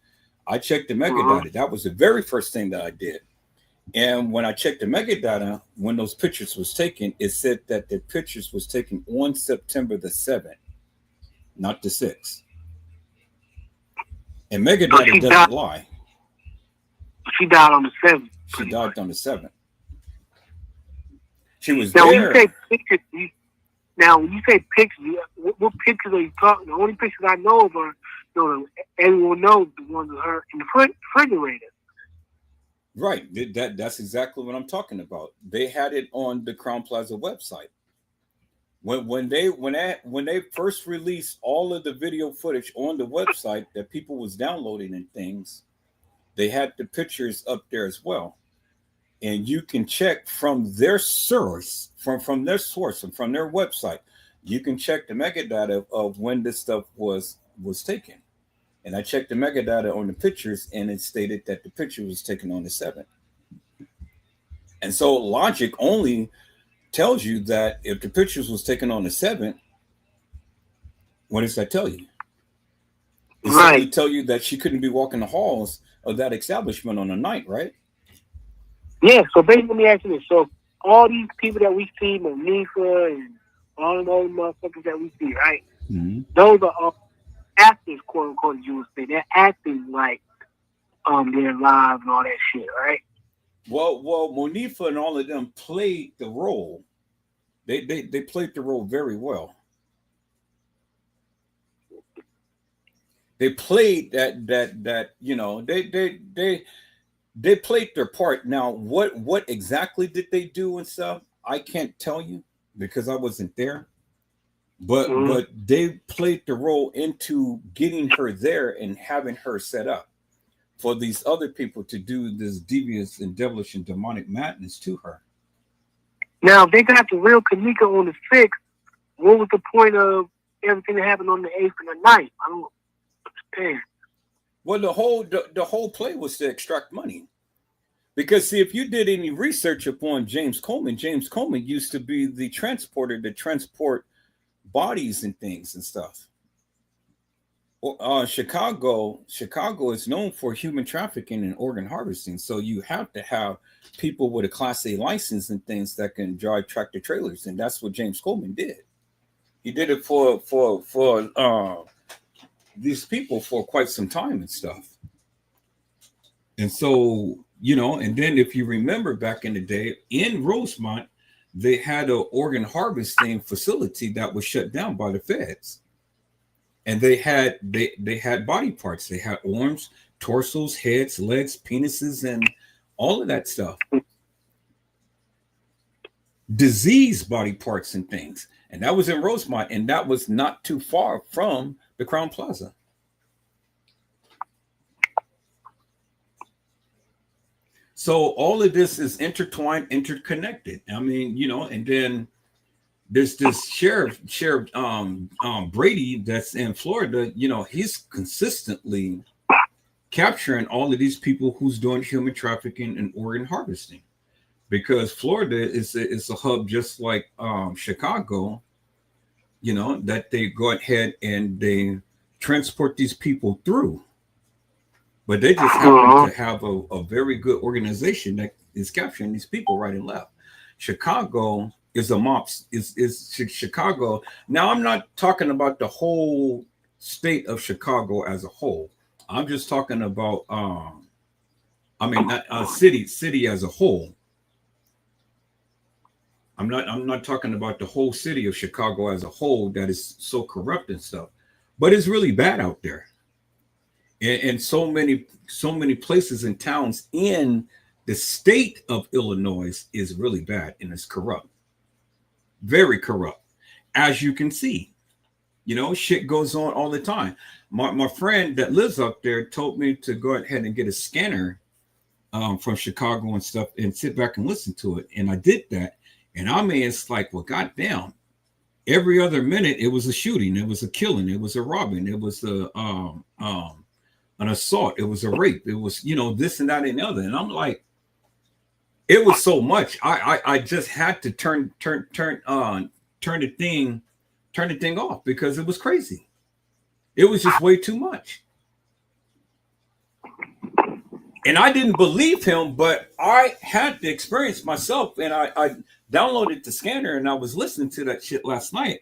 I checked the metadata. That was the very first thing that I did. And when I checked the metadata, when those pictures was taken, it said that the pictures was taken on September the 7th, not the 6th. And metadata doesn't lie. She died on the 7th. She died on the 7th. She was now, there. When you say pictures, what pictures are you talking? The only pictures I know of are, everyone knows the ones of her in the refrigerator. Right. That's exactly what I'm talking about. They had it on the Crown Plaza website. When they first released all of the video footage on the website that people was downloading and things, they had the pictures up there as well. And you can check from their source, from their source and from their website. You can check the metadata of when this stuff was taken. And I checked the metadata on the pictures, and it stated that the picture was taken on the 7th. And so logic only tells you that if the pictures was taken on the 7th, what does that tell you? It simply tell you that she couldn't be walking the halls of that establishment on the night, right? Yeah, so basically, let me ask you this. So all these people that we see, Monifa and all of those motherfuckers that we see, right? Mm-hmm. Those are all actors, quote unquote, you would say. They're acting like they're live and all that shit, right? Well, Monifa and all of them played the role. They played the role very well. They played that they played their part. Now, what exactly did they do and stuff? I can't tell you because I wasn't there. But they played the role into getting her there and having her set up for these other people to do this devious and devilish and demonic madness to her. Now, if they got the real Kanika on the 6th, what was the point of everything that happened on the 8th and the 9th? I don't understand. Well, the whole play was to extract money. Because, see, if you did any research upon James Coleman used to be the transporter to transport bodies and things and stuff. Chicago is known for human trafficking and organ harvesting. So you have to have people with a Class A license and things that can drive tractor trailers. And that's what James Coleman did. He did it for these people for quite some time and stuff. And so, you know, and then if you remember back in the day in Rosemont, they had an organ harvesting facility that was shut down by the feds. And they had body parts. They had arms, torsos, heads, legs, penises, and all of that stuff. Disease body parts and things. And that was in Rosemont, and that was not too far from the Crown Plaza. So all of this is intertwined, interconnected. I mean, you know, and then there's this sheriff Brady that's in Florida. You know, he's consistently capturing all of these people who's doing human trafficking and organ harvesting, because Florida is a hub just like Chicago. You know, that they go ahead and they transport these people through. But they just happen to have a very good organization that is capturing these people right and left. Chicago is a MOPS, is Chicago. Now, I'm not talking about the whole state of Chicago as a whole. I'm just talking about, city as a whole. I'm not talking about the whole city of Chicago as a whole that is so corrupt and stuff. But it's really bad out there. And so many places and towns in the state of Illinois is really bad, and it's corrupt, very corrupt, as you can see. You know, shit goes on all the time. My friend that lives up there told me to go ahead and get a scanner from Chicago and stuff and sit back and listen to it, and I did that. And I mean, it's like, well, goddamn, every other minute it was a shooting, it was a killing, it was a robbing, it was an assault, it was a rape, it was, you know, this and that and the other. And I'm like, it was so much. I just had to turn the thing off because it was crazy. It was just way too much. And I didn't believe him, but I had the experience myself, and I downloaded the scanner and I was listening to that shit last night.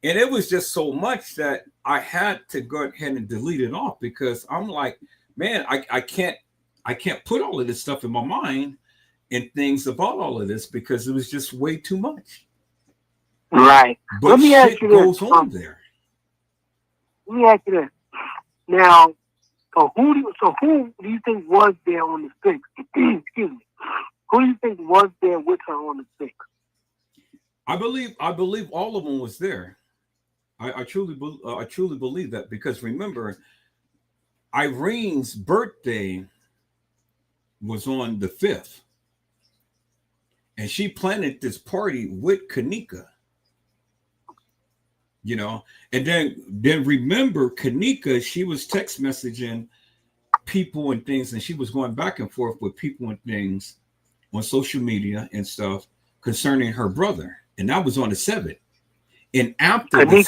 And it was just so much that I had to go ahead and delete it off, because I'm like, man, I can't put all of this stuff in my mind and things about all of this, because it was just way too much. Right. But let me shit ask you goes this. on there. Let me ask you this. Now, so who do you think was there on the 6th? Excuse me. Who do you think was there with her on the 6th? I believe all of them was there. I truly believe that, because remember, Irene's birthday was on the 5th, and she planned this party with Kanika. You know, and then remember, Kanika, she was text messaging people and things, and she was going back and forth with people and things on social media and stuff concerning her brother, and that was on the 7th. And after the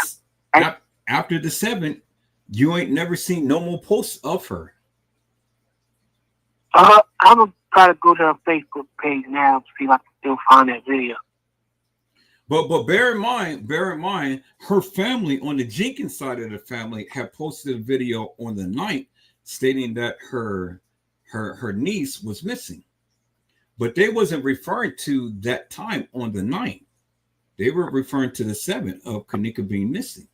7th, you ain't never seen no more posts of her. I'm gonna try to go to her Facebook page now to see if I can still find that video. But bear in mind, her family on the Jenkins side of the family had posted a video on the 9th stating that her niece was missing. But they wasn't referring to that time on the 9th. They were referring to the 7th of Kanika being missing.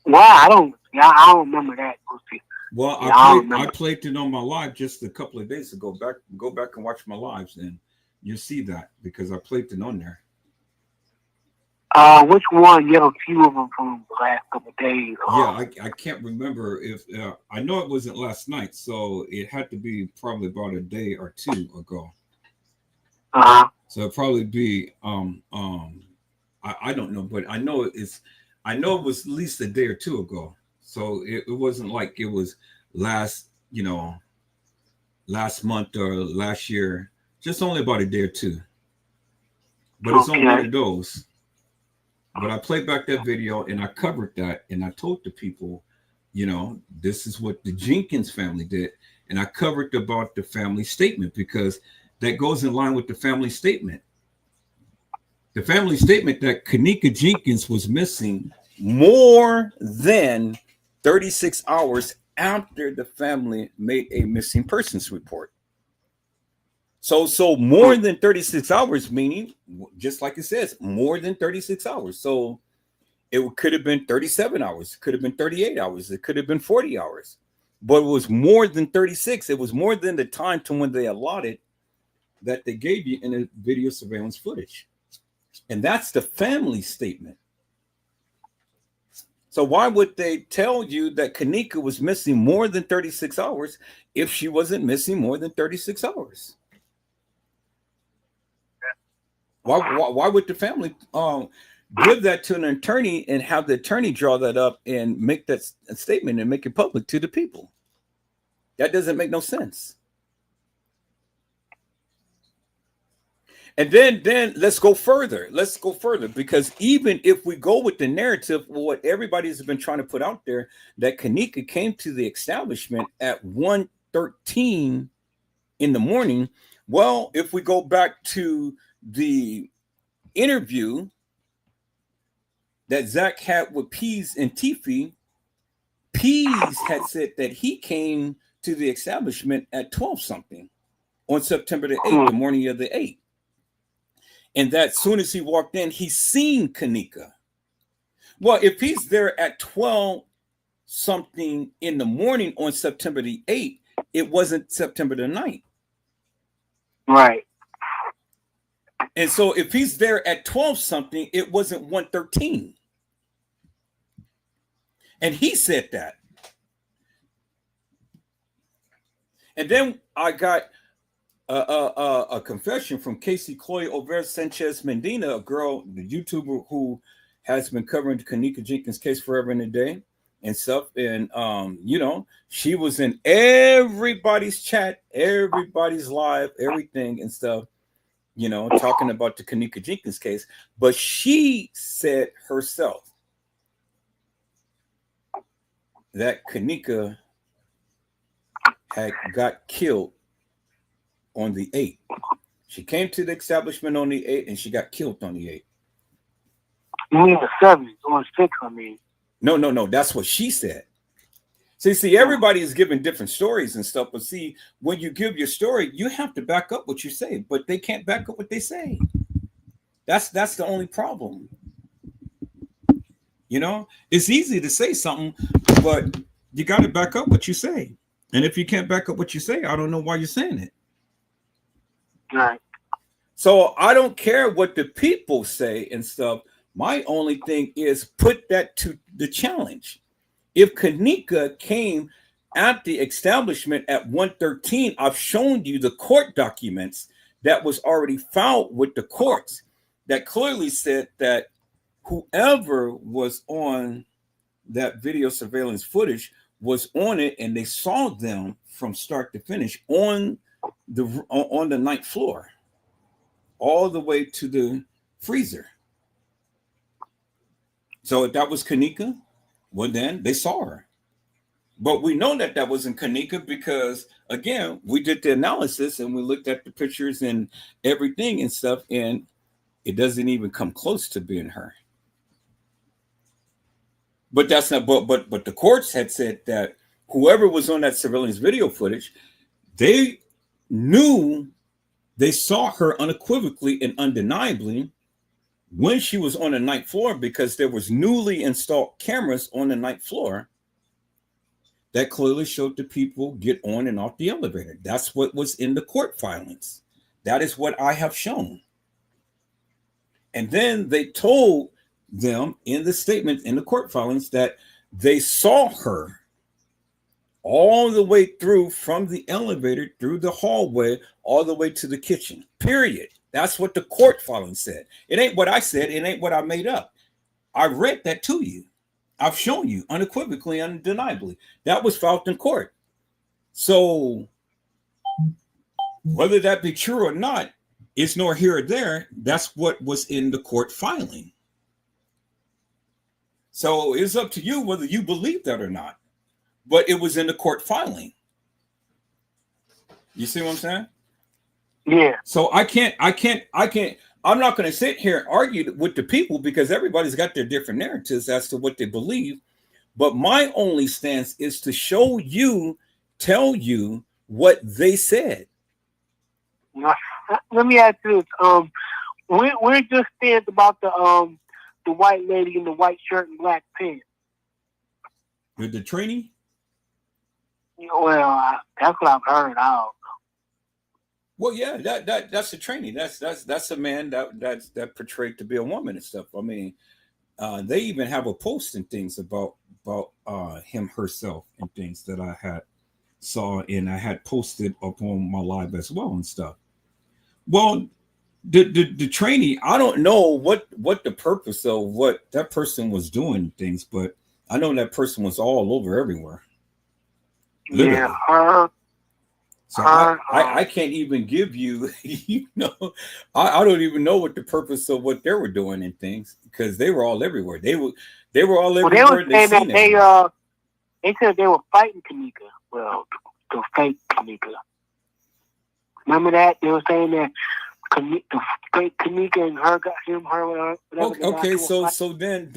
Wow, I don't remember that. Well, I played it on my live just a couple of days ago. Go back and watch my lives, and you'll see that, because I played it on there. Which one? You have a few of them from the last couple of days. Yeah, I can't remember if I know it wasn't last night, so it had to be probably about a day or two ago. So it'd probably be I don't know, but I know it was at least a day or two ago. So it wasn't like it was last month or last year, just only about a day or two. But it's on one of those. But I played back that video and I covered that, and I told the people, you know, this is what the Jenkins family did. And I covered about the family statement, because that goes in line with the family statement. The family statement that Kanika Jenkins was missing more than 36 hours after the family made a missing persons report. So more than 36 hours, meaning, just like it says, more than 36 hours. So it could have been 37 hours, it could have been 38 hours, it could have been 40 hours, but it was more than 36. It was more than the time to when they allotted that they gave you in the video surveillance footage. And that's the family statement. So why would they tell you that Kanika was missing more than 36 hours if she wasn't missing more than 36 hours? Why would the family give that to an attorney and have the attorney draw that up and make that statement and make it public to the people? That doesn't make no sense. And then let's go further. Let's go further, because even if we go with the narrative, what everybody's been trying to put out there, that Kanika came to the establishment at 1:13 in the morning. Well, if we go back to the interview that Zach had with Pease and Tiffy, Pease had said that he came to the establishment at 12 something on September the 8th, the morning of the 8th. And that soon as he walked in, he seen Kanika. Well, if he's there at 12 something in the morning on September the 8th, it wasn't September the 9th. Right. And so if he's there at 12 something, it wasn't 1:13. And he said that. And then I got a confession from Casey Chloe Over Sanchez Medina, a girl, the YouTuber who has been covering the Kanika Jenkins case forever and a day and stuff. And, she was in everybody's chat, everybody's live, everything and stuff, talking about the Kanika Jenkins case. But she said herself that Kanika had got killed on the 8th. She came to the establishment on the 8th and she got killed on the 8th. You mean the 7th or 6th, I mean? No. That's what she said. See, everybody is giving different stories and stuff, but see, when you give your story, you have to back up what you say, but they can't back up what they say. That's the only problem. It's easy to say something, but you got to back up what you say. And if you can't back up what you say, I don't know why you're saying it. Right. So I don't care what the people say and stuff. My only thing is put that to the challenge. If Kanika came at the establishment at 1:13, I've shown you the court documents that was already filed with the courts that clearly said that whoever was on that video surveillance footage was on it, and they saw them from start to finish on the 9th floor, all the way to the freezer. So if that was Kanika, well, then they saw her. But we know that that wasn't Kanika because, again, we did the analysis and we looked at the pictures and everything and stuff, and it doesn't even come close to being her. But that's not. But the courts had said that whoever was on that surveillance video footage, they knew, they saw her unequivocally and undeniably when she was on the 9th floor, because there was newly installed cameras on the 9th floor that clearly showed the people get on and off the elevator. That's what was in the court filings. That is what I have shown. And then they told them in the statement in the court filings that they saw her all the way through from the elevator, through the hallway, all the way to the kitchen, period. That's what the court filing said. It ain't what I said. It ain't what I made up. I read that to you. I've shown you unequivocally, undeniably. That was filed in court. So whether that be true or not, it's nor here or there. That's what was in the court filing. So it's up to you whether you believe that or not. But it was in the court filing. You see what I'm saying? Yeah. So I can't I'm not going to sit here and argue with the people because everybody's got their different narratives as to what they believe. But my only stance is to show you, tell you what they said. Let me ask you this. We're just stands about the white lady in the white shirt and black pants. With the trainee? Well, that's what I've heard. Well, yeah, that's a trainee. That's a man that portrayed to be a woman and stuff. I mean, they even have a post and things about him herself and things that I had saw and I had posted up on my live as well and stuff. Well, the trainee, I don't know what the purpose of what that person was doing and things, but I know that person was all over everywhere. Literally. Yeah. So I can't even give you, I don't even know what the purpose of what they were doing and things because they were all everywhere. They were all everywhere. Well, they were saying that they said they were fighting Kanika. Well, the fake Kanika. Remember that they were saying that the fake Kanika and her got him, her. Okay, so then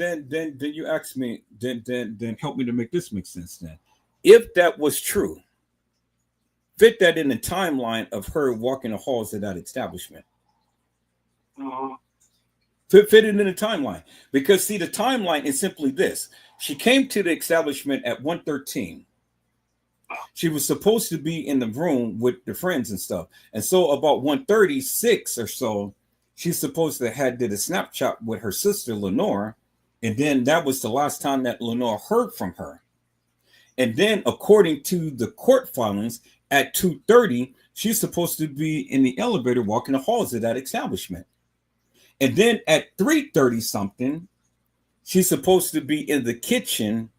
you ask me, then help me to make this make sense. Then, if that was true, fit that in the timeline of her walking the halls of that establishment. Mm-hmm. Fit it in the timeline because see, the timeline is simply this: she came to the establishment at 1:13. She was supposed to be in the room with the friends and stuff, and so about 1:36 or so, she's supposed to have did a Snapchat with her sister Lenore, and then that was the last time that Lenore heard from her. And then, according to the court filings, at 2:30, she's supposed to be in the elevator walking the halls of that establishment. And then at 3:30 something, she's supposed to be in the kitchen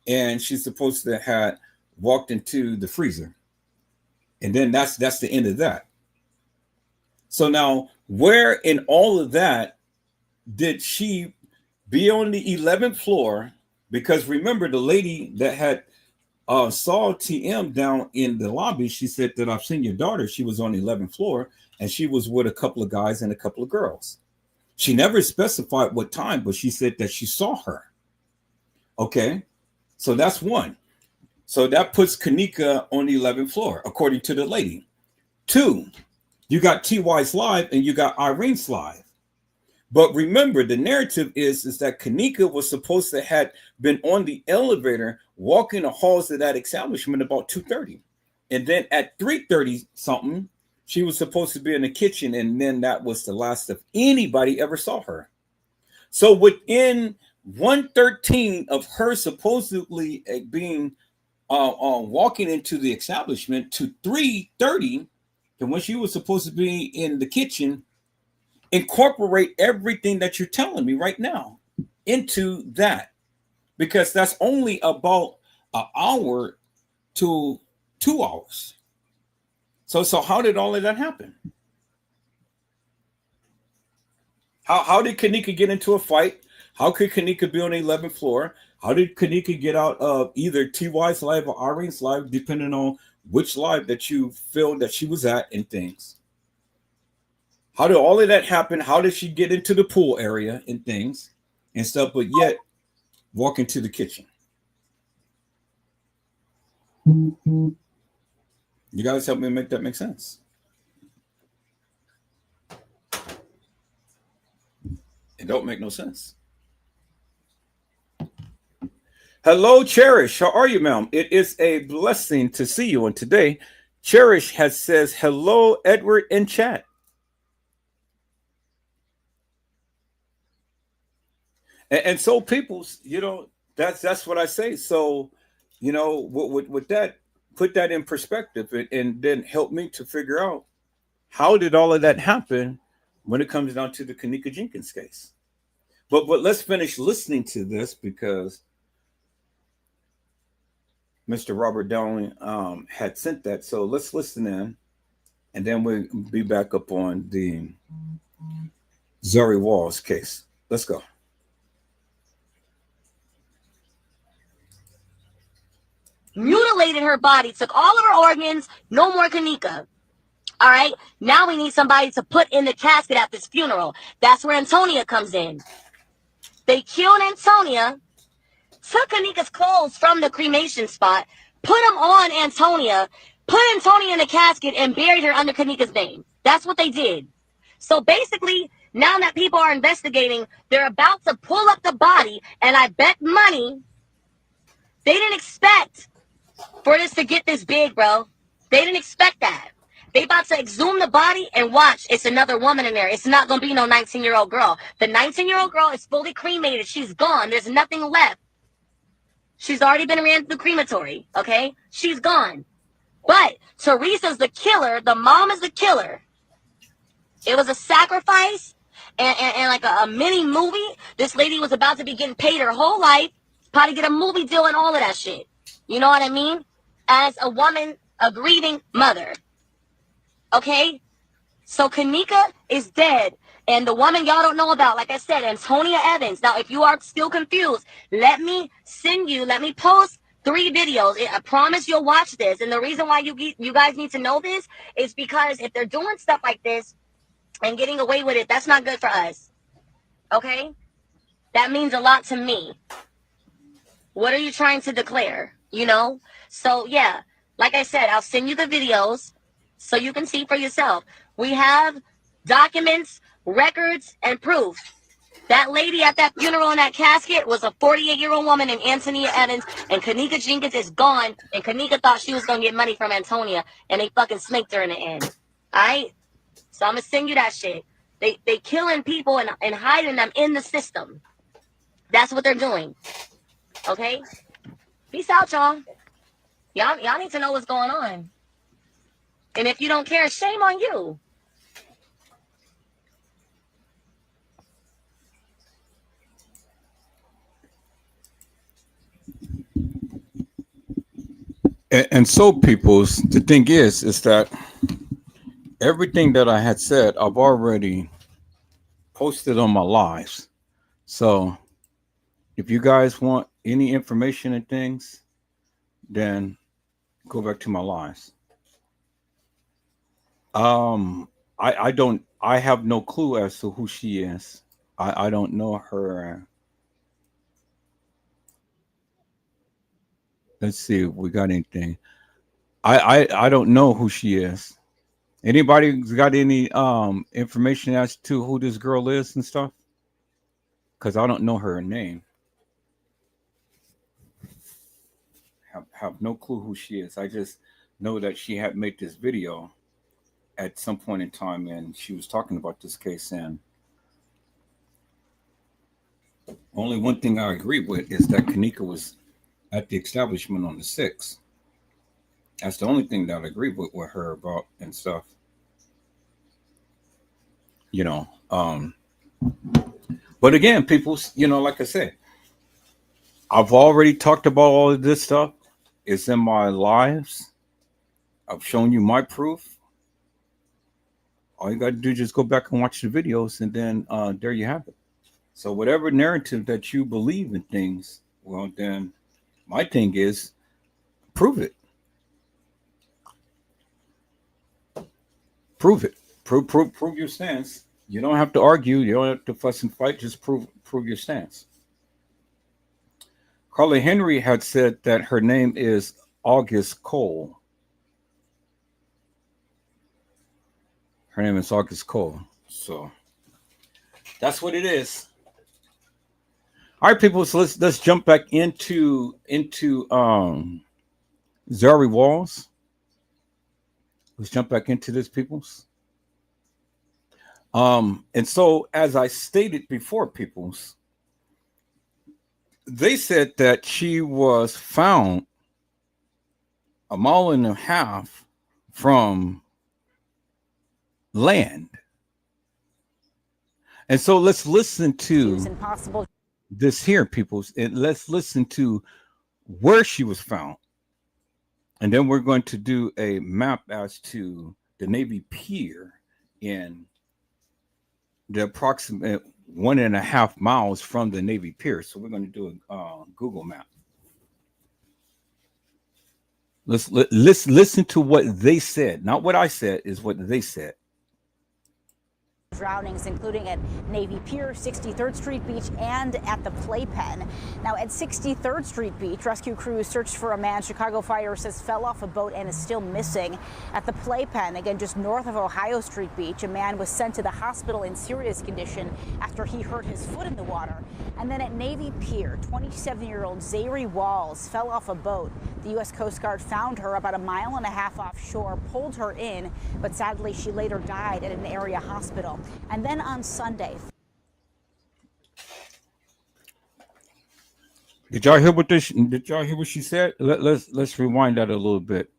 and she's supposed to have walked into the freezer. And then that's the end of that. So now, where in all of that did she be on the 11th floor? Because remember, the lady that had saw TM down in the lobby, she said that I've seen your daughter. She was on the 11th floor and she was with a couple of guys and a couple of girls. She never specified what time, but she said that she saw her. Okay, so that's one. So that puts Kanika on the 11th floor, according to the lady. Two, you got TY's live and you got Irene's live. But remember, the narrative is that Kanika was supposed to have been on the elevator walking the halls of that establishment about 2:30. And then at 3:30 something, she was supposed to be in the kitchen. And then that was the last of anybody ever saw her. So within 1:13 of her supposedly being walking into the establishment to 3:30, and when she was supposed to be in the kitchen, incorporate everything that you're telling me right now into that, because that's only about an hour to 2 hours. So how did all of that happen? How did Kanika get into a fight? How could Kanika be on the 11th floor? How did Kanika get out of either TY's live or Irene's live, depending on which live that you feel that she was at and things? How did all of that happen? How did she get into the pool area and things and stuff, but yet walk into the kitchen? You guys help me make that make sense. It don't make no sense. Hello, Cherish. How are you, ma'am? It is a blessing to see you. And today, Cherish says, hello, Edward, in chat. And so people, that's what I say. So, with that, put that in perspective and then help me to figure out how did all of that happen when it comes down to the Kanika Jenkins case. But let's finish listening to this because Mr. Robert Dowling had sent that. So let's listen in and then we'll be back up on the Zahrie Walls case. Let's go. Mutilated her body, took all of her organs, no more Kanika. All right. Now we need somebody to put in the casket at this funeral. That's where Antonia comes in. They killed Antonia, took Kanika's clothes from the cremation spot, put them on Antonia, put Antonia in a casket, and buried her under Kanika's name. That's what they did. So basically, now that people are investigating, they're about to pull up the body, and I bet money they didn't expect for this to get this big, bro. They didn't expect that. They about to exhume the body and watch. It's another woman in there. It's not going to be no 19-year-old girl. The 19-year-old girl is fully cremated. She's gone. There's nothing left. She's already been ran through crematory, okay? She's gone. But Teresa's the killer. The mom is the killer. It was a sacrifice and like a mini movie. This lady was about to be getting paid her whole life, probably get a movie deal and all of that shit. You know what I mean? As a woman, a grieving mother. Okay? So Kanika is dead. And the woman y'all don't know about, like I said, Antonia Evans. Now, if you are still confused, let me post 3 videos. I promise you'll watch this. And the reason why you guys need to know this is because if they're doing stuff like this and getting away with it, that's not good for us. Okay? That means a lot to me. What are you trying to declare? You know? So, yeah. Like I said, I'll send you the videos so you can see for yourself. We have documents, records, and proof. That lady at that funeral in that casket was a 48-year-old woman named Antonia Evans, and Kanika Jenkins is gone, and Kanika thought she was going to get money from Antonia, and they fucking snaked her in the end. All right? So I'm going to send you that shit. They killing people and hiding them in the system. That's what they're doing. Okay? Peace out, y'all. Y'all need to know what's going on. And if you don't care, shame on you. And so, peoples, the thing is that everything that I had said, I've already posted on my lives. So if you guys want any information and things, then go back to my lives. I have no clue as to who she is. I don't know her. Let's see if we got anything. I don't know who she is. Anybody got any information as to who this girl is and stuff? Because I don't know her name. Have no clue who she is. I just know that she had made this video at some point in time, and she was talking about this case. And only one thing I agree with is that Kanika was at the establishment on the 6th. That's the only thing that I agree with her about and stuff. You know, but again, people, you know, like I said, I've already talked about all of this stuff. It's in my lives. I've shown you my proof. All you got to do is just go back and watch the videos, and then there you have it. So whatever narrative that you believe in things, well, then my thing is prove it. Prove it. Prove your stance. You don't have to argue. You don't have to fuss and fight. Just prove your stance. Carly Henry had said that her name is August Cole. Her name is August Cole. So that's what it is. All right, people. So let's jump back into Zahrie Walls. Let's jump back into this, peoples. And so, as I stated before, peoples, they said that she was found 1.5 miles from land. And so let's listen to this here, peoples, and let's listen to where she was found. And then we're going to do a map as to the Navy Pier in the approximate 1.5 miles from the Navy Pier. So we're going to do a Google map. Let's listen to what they said. Not what I said, is what they said. Drownings, including at Navy Pier, 63rd Street Beach, and at the Playpen. Now, at 63rd Street Beach, rescue crews searched for a man Chicago Fire says fell off a boat and is still missing. At the Playpen, again just north of Ohio Street Beach, a man was sent to the hospital in serious condition after he hurt his foot in the water. And then at Navy Pier, 27-year-old Zahrie Walls fell off a boat. The U.S. Coast Guard found her about a mile and a half offshore, pulled her in, but sadly she later died at an area hospital. And then on Sunday. Did y'all hear what this? Did y'all hear what she said? Let's rewind that a little bit.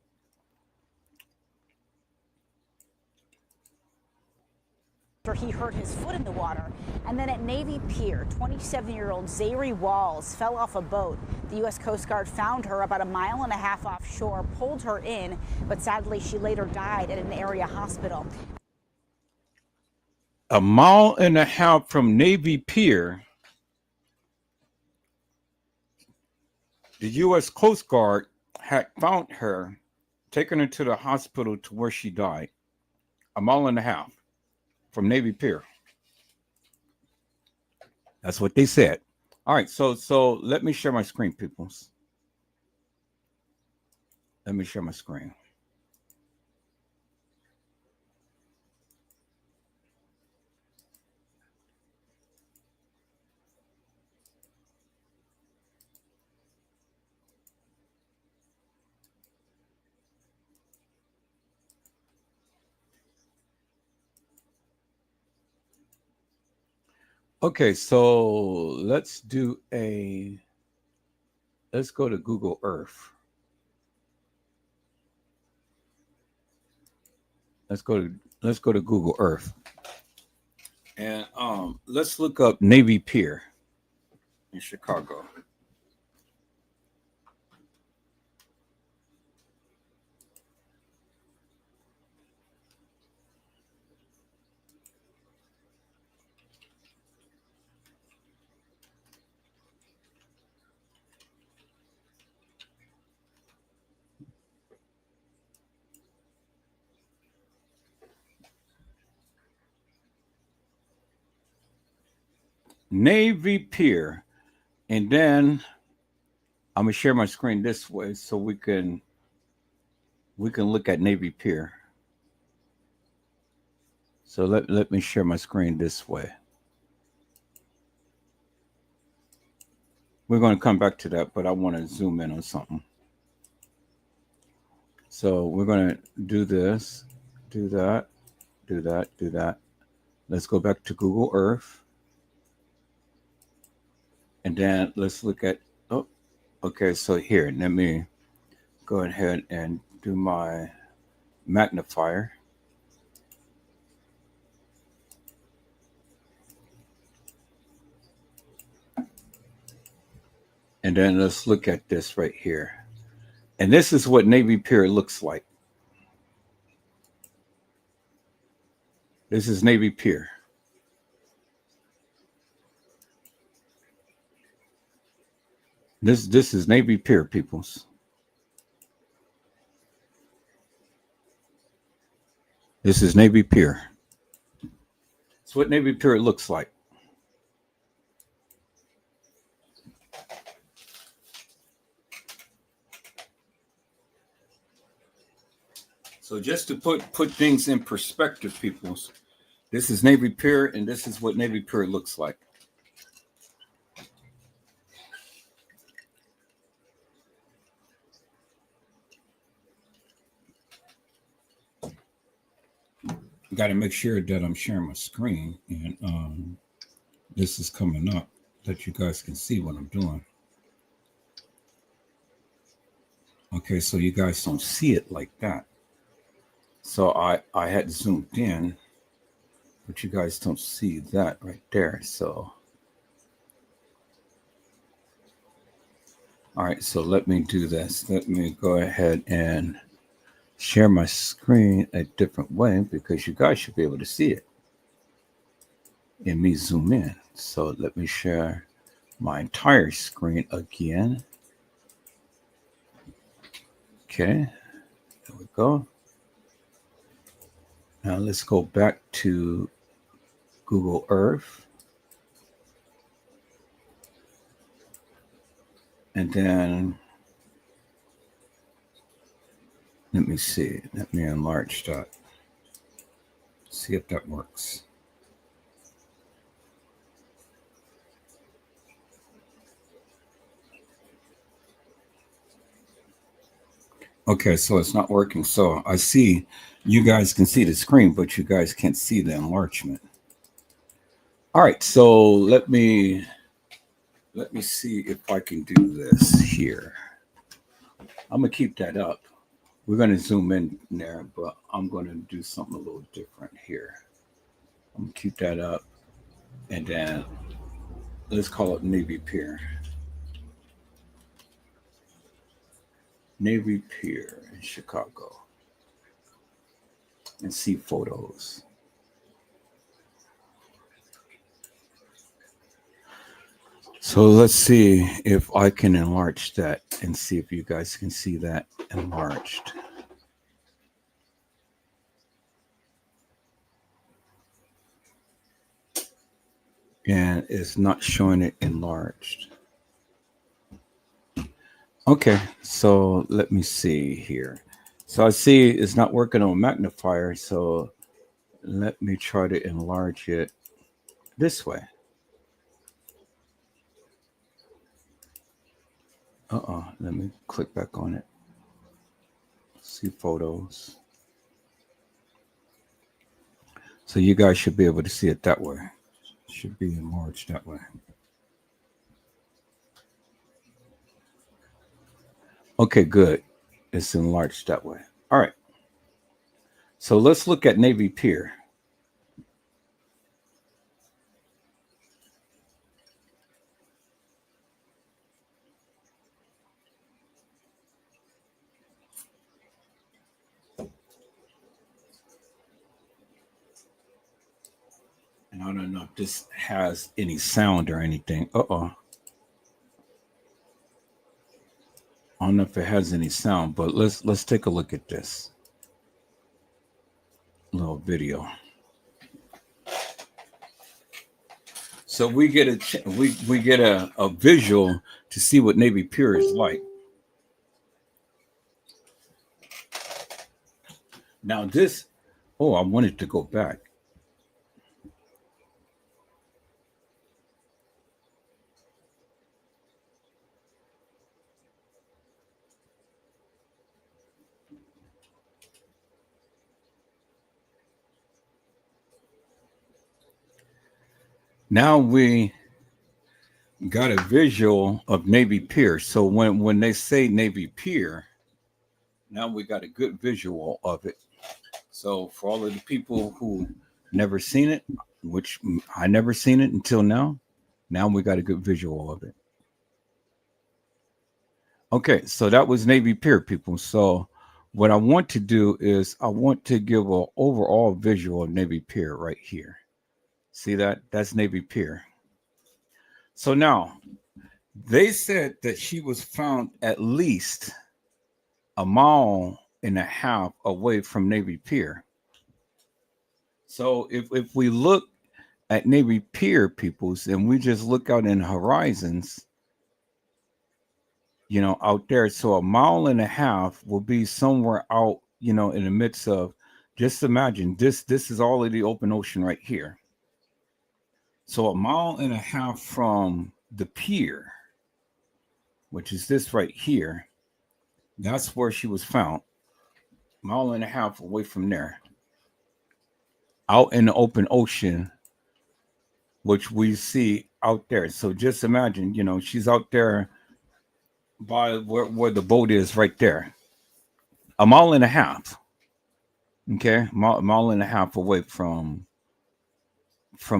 He hurt his foot in the water. And then at Navy Pier, 27-year-old Zahrie Walls fell off a boat. The U.S. Coast Guard found her about a mile and a half offshore, pulled her in, but sadly she later died at an area hospital. A mile and a half from Navy Pier, the U.S. Coast Guard had found her, taken her to the hospital to where she died. A mile and a half from Navy Pier. That's what they said. All right, so let me share my screen, peoples. Let me share my screen. Okay, so let's go to Google Earth. Let's go to Google Earth. And let's look up Navy Pier in Chicago. Navy Pier, and then I'm gonna share my screen this way so we can look at Navy Pier. So let me share my screen this way. We're going to come back to that, but I want to zoom in on something. So we're going to do this, do that, do that, do that. Let's go back to Google Earth. And then let's look at, oh, okay, so here, let me go ahead and do my magnifier. And then let's look at this right here. And this is what Navy Pier looks like. This is Navy Pier. This is Navy Pier, peoples. This is Navy Pier. It's what Navy Pier looks like. So just to put things in perspective, peoples, this is Navy Pier, and this is what Navy Pier looks like. Got to make sure that I'm sharing my screen, and this is coming up that you guys can see what I'm doing. Okay, so you guys don't see it like that. So I had zoomed in, but you guys don't see that right there. So, all right, so let me do this. Let me go ahead and share my screen a different way because you guys should be able to see it and me zoom in. So let me share my entire screen again. Okay, there we go. Now let's go back to Google Earth. And then let me see. Let me enlarge that. See if that works. Okay, so it's not working. So I see you guys can see the screen, but you guys can't see the enlargement. All right, so let me see if I can do this here. I'm gonna keep that up. We're gonna zoom in there, but I'm gonna do something a little different here. I'm gonna keep that up, and then let's call it Navy Pier. Navy Pier in Chicago, and see photos. So let's see if I can enlarge that and see if you guys can see that enlarged. And it's not showing it enlarged. Okay, so let me see here. So I see it's not working on magnifier, so let me try to enlarge it this way. Let me click back on it. See photos. So you guys should be able to see it that way. Should be enlarged that way. Okay, good. It's enlarged that way. All right. So let's look at Navy Pier. And I don't know if this has any sound or anything. I don't know if it has any sound, but let's take a look at this little video. So we get a visual to see what Navy Pier is like. Now this, I wanted to go back. Now we got a visual of Navy Pier. So when they say Navy Pier, now we got a good visual of it. So for all of the people who never seen it, which I never seen it until now we got a good visual of it. Okay, so that was Navy Pier, people. So what I want to do is I want to give an overall visual of Navy Pier right here. See that? That's Navy Pier. So now, they said that she was found at least 1.5 miles away from Navy Pier. So if we look at Navy Pier, peoples, and we just look out in horizons, out there, so 1.5 miles will be somewhere out, in the midst of, just imagine this is all of the open ocean right here. So 1.5 miles from the pier, which is this right here, that's where she was found. 1.5 miles away from there, out in the open ocean, which we see out there. So just imagine, she's out there by where the boat is right there. 1.5 miles. Okay, 1.5 miles away from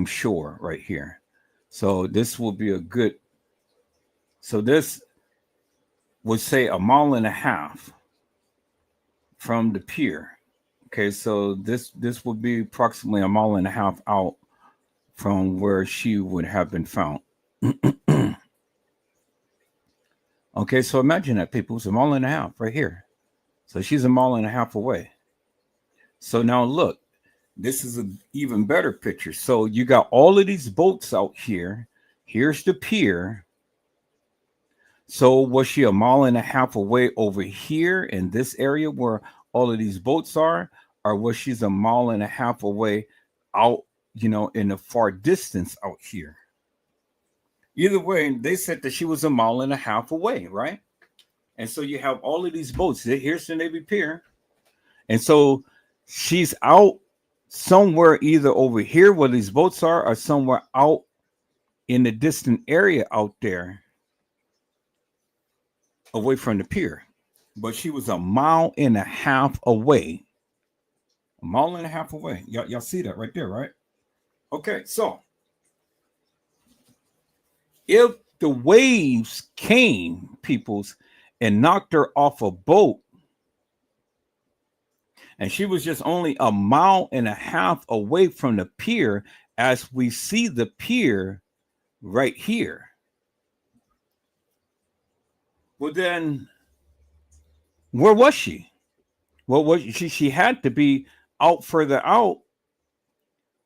shore right here. So this will be a good, so this would say 1.5 miles from the pier. Okay, so this would be approximately 1.5 miles out from where she would have been found. Okay, so imagine that, people. It's 1.5 miles right here. So she's a mile and a half away. So now look, this is an even better picture. So you got all of these boats out here. Here's the pier. So was she a mile and a half away over here in this area where all of these boats are? Or was she a mile and a half away out, in the far distance out here? Either way, they said that she was a mile and a half away, right? And so you have all of these boats. Here's the Navy Pier. And so she's out somewhere either over here where these boats are or somewhere out in the distant area out there away from the pier. But she was a mile and a half away. A mile and a half away. Y'all see that right there, right? Okay, so if the waves came, peoples, and knocked her off a boat, and she was just only a mile and a half away from the pier, as we see the pier right here, well, then where was she? Well, she had to be out further out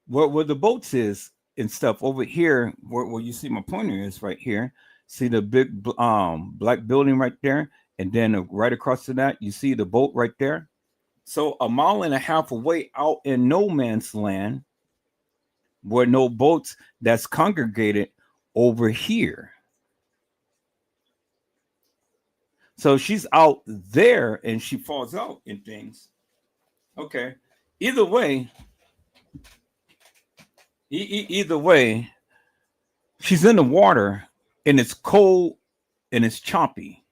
where the boats is and stuff over here where you see my pointer is right here. See the big black building right there, and then right across to that you see the boat right there. So a mile and a half away out in no man's land where no boats that's congregated over here. So she's out there and she falls out in things. Okay. Either way, she's in the water and it's cold and it's choppy.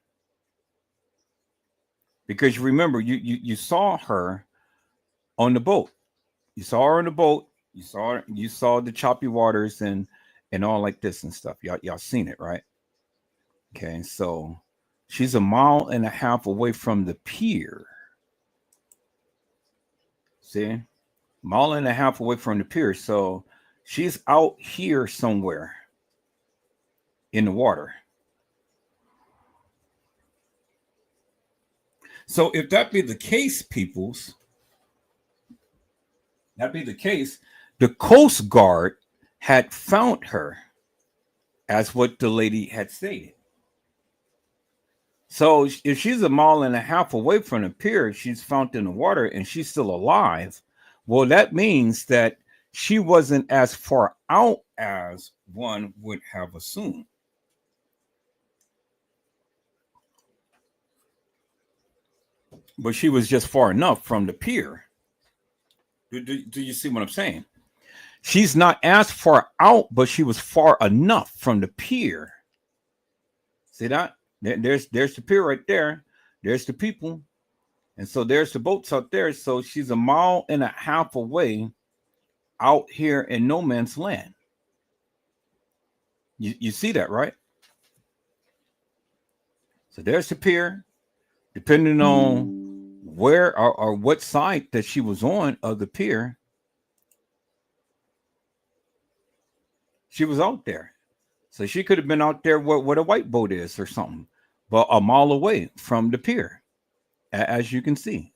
Because you remember, you saw her on the boat. You saw her on the boat. You saw the choppy waters and all like this and stuff. Y'all seen it, right? Okay, so she's a mile and a half away from the pier. See? Mile and a half away from the pier. So she's out here somewhere in the water. So if that be the case, peoples, that be the case, the Coast Guard had found her, as what the lady had stated. So if she's a mile and a half away from the pier, she's found in the water and she's still alive. Well, that means that she wasn't as far out as one would have assumed. But she was just far enough from the pier. Do you see what I'm saying? She's not as far out, but she was far enough from the pier. See that? There's the pier right there. There's the people. And so there's the boats out there. So she's a mile and a half away out here in no man's land. You see that, right? So there's the pier. Depending on where or what side that she was on of the pier, she was out there. So she could have been out there where the white boat is or something, but a mile away from the pier, as you can see.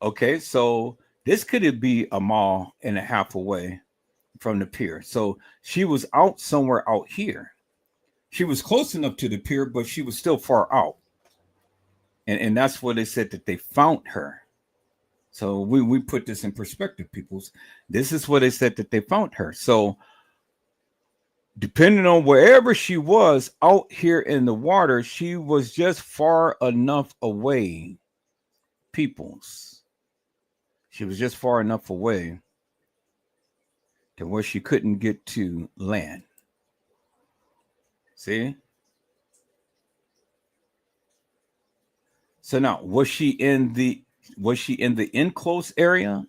Okay, so this could be a mile and a half away from the pier. So she was out somewhere out here. She was close enough to the pier, but she was still far out. And that's where they said that they found her. So we put this in perspective, peoples. This is where they said that they found her. So depending on wherever she was out here in the water, she was just far enough away, peoples. She was just far enough away to where she couldn't get to land. See? So now, was she in the enclosed area,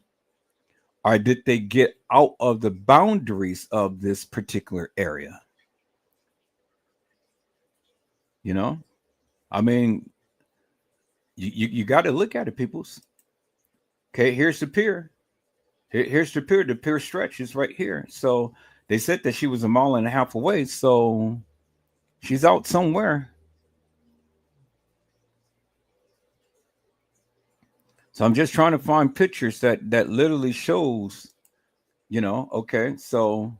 or did they get out of the boundaries of this particular area? I mean, you got to look at it, peoples. Okay, here's the pier. Here's the pier. The pier stretches right here. So they said that she was a mile and a half away. So she's out somewhere. So I'm just trying to find pictures that literally shows, okay, so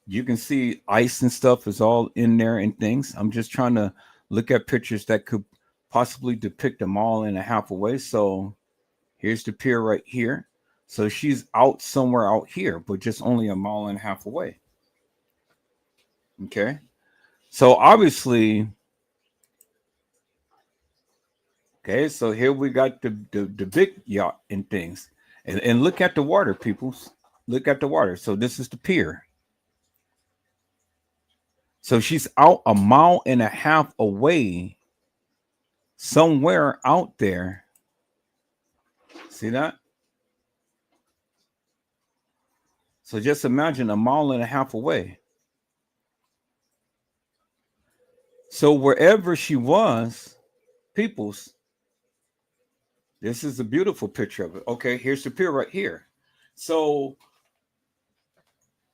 you can see ice and stuff is all in there and things. I'm just trying to look at pictures that could possibly depict a mile and a half away. So here's the pier right here. So she's out somewhere out here, but just only a mile and a half away. Okay. So obviously, okay, so here we got the big yacht and things. And look at the water, peoples. Look at the water. So this is the pier. So she's out a mile and a half away, somewhere out there. See that? So just imagine a mile and a half away. So wherever she was, peoples, this is a beautiful picture of it. Okay, here's the pier right here. So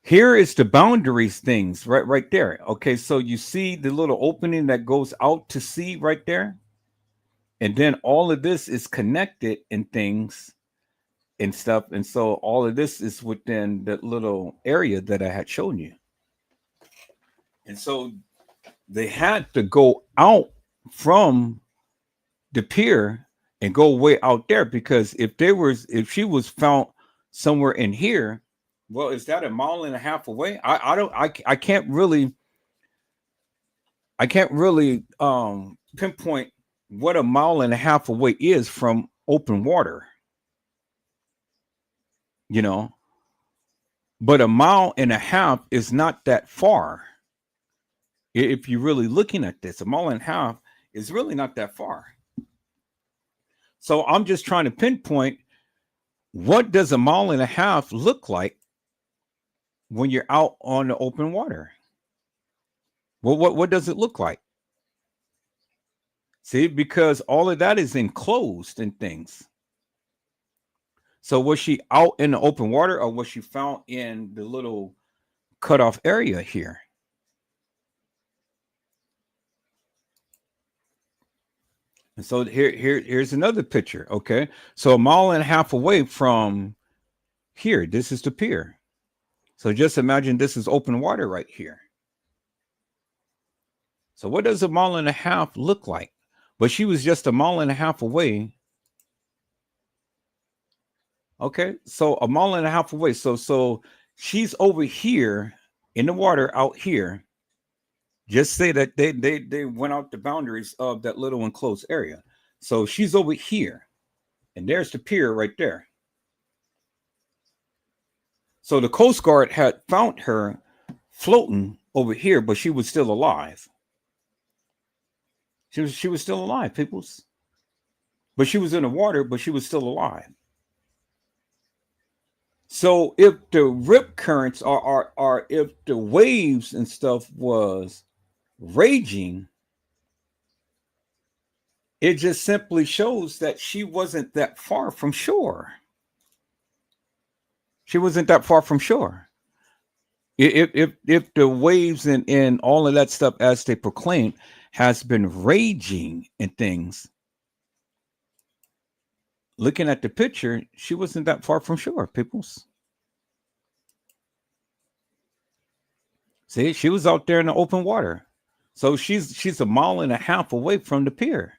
here is the boundaries things right there. Okay, so you see the little opening that goes out to sea right there. And then all of this is connected and things and stuff. And so all of this is within that little area that I had shown you. And so they had to go out from the pier and go way out there, because if she was found somewhere in here, well, is that a mile and a half away? I can't really pinpoint what a mile and a half away is from open water, but a mile and a half is not that far. If you're really looking at this, a mile and a half is really not that far. So I'm just trying to pinpoint, what does a mile and a half look like when you're out on the open water? Well, what does it look like? See, because all of that is enclosed and things. So was she out in the open water, or was she found in the little cutoff area here? And so here's another picture. Okay, so a mile and a half away from here, this is the pier. So just imagine this is open water right here. So what does a mile and a half look like? But she was just a mile and a half away. Okay, so a mile and a half away. So she's over here in the water out here. Just say that they went out the boundaries of that little enclosed area. So she's over here, and there's the pier right there. So the Coast Guard had found her floating over here, but she was still alive. She was still alive, peoples. But she was in the water, but she was still alive. So if the rip currents are if the waves and stuff was raging, it just simply shows that she wasn't that far from shore. She wasn't that far from shore. If the waves and all of that stuff, as they proclaim, has been raging and things, looking at the picture, she wasn't that far from shore, peoples. See, she was out there in the open water. So she's a mile and a half away from the pier.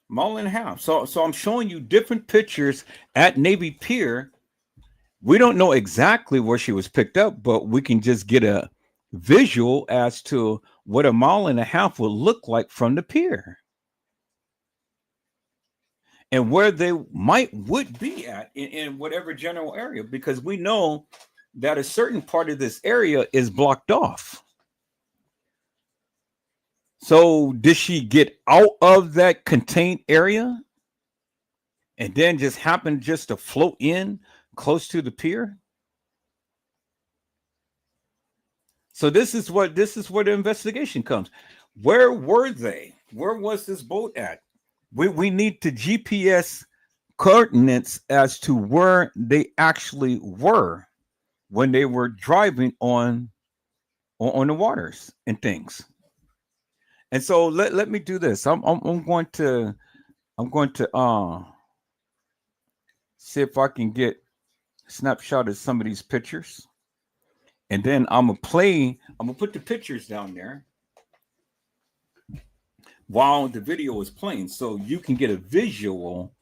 Mile and a half. So I'm showing you different pictures at Navy Pier. We don't know exactly where she was picked up, but we can just get a visual as to what a mile and a half would look like from the pier, and where they would be at in whatever general area, because we know that a certain part of this area is blocked off. So did she get out of that contained area and then just happen just to float in close to the pier? So this is where the investigation comes. Where were they? Where was this boat at? We need the GPS coordinates as to where they actually were when they were driving on the waters and things. And so let me do this. I'm going to see if I can get a snapshot of some of these pictures. And then I'm gonna put the pictures down there while the video is playing, so you can get a visual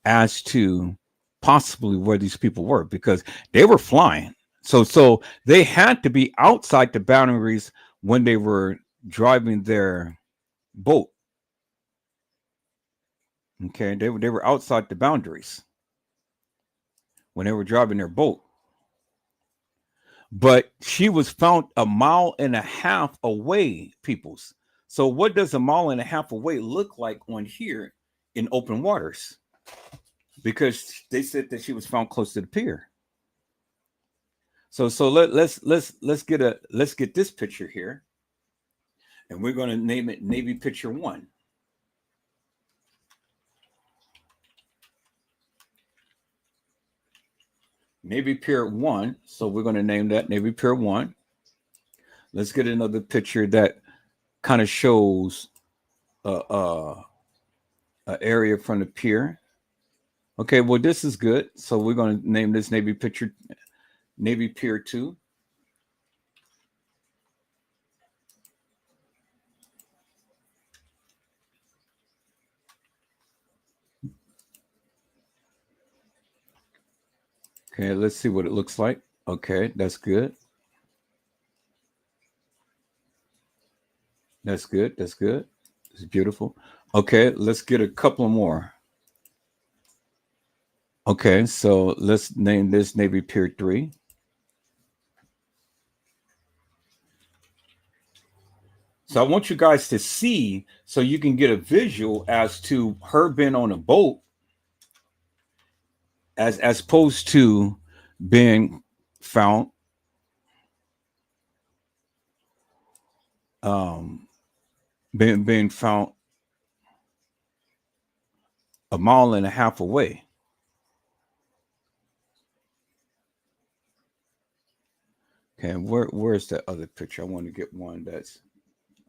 as to possibly where these people were, because they were flying. So they had to be outside the boundaries when they were driving their boat. Okay, they were outside the boundaries when they were driving their boat. But she was found 1.5 miles away, peoples. So what does 1.5 miles away look like on here in open waters? Because they said that she was found close to the pier. So let's get this picture here, and we're going to name it Navy Picture 1. Navy Pier 1. So we're going to name that Navy Pier 1. Let's get another picture that kind of shows a area from the pier. Okay, well, this is good. So we're going to name this Navy Pier 2. Okay, let's see what it looks like. Okay, that's good. That's good. That's good. It's beautiful. Okay, let's get a couple more. Okay, so let's name this Navy Pier 3. So I want you guys to see, so you can get a visual as to her being on a boat, as opposed to being found being found 1.5 miles away. Okay, where's that other picture? I want to get one that's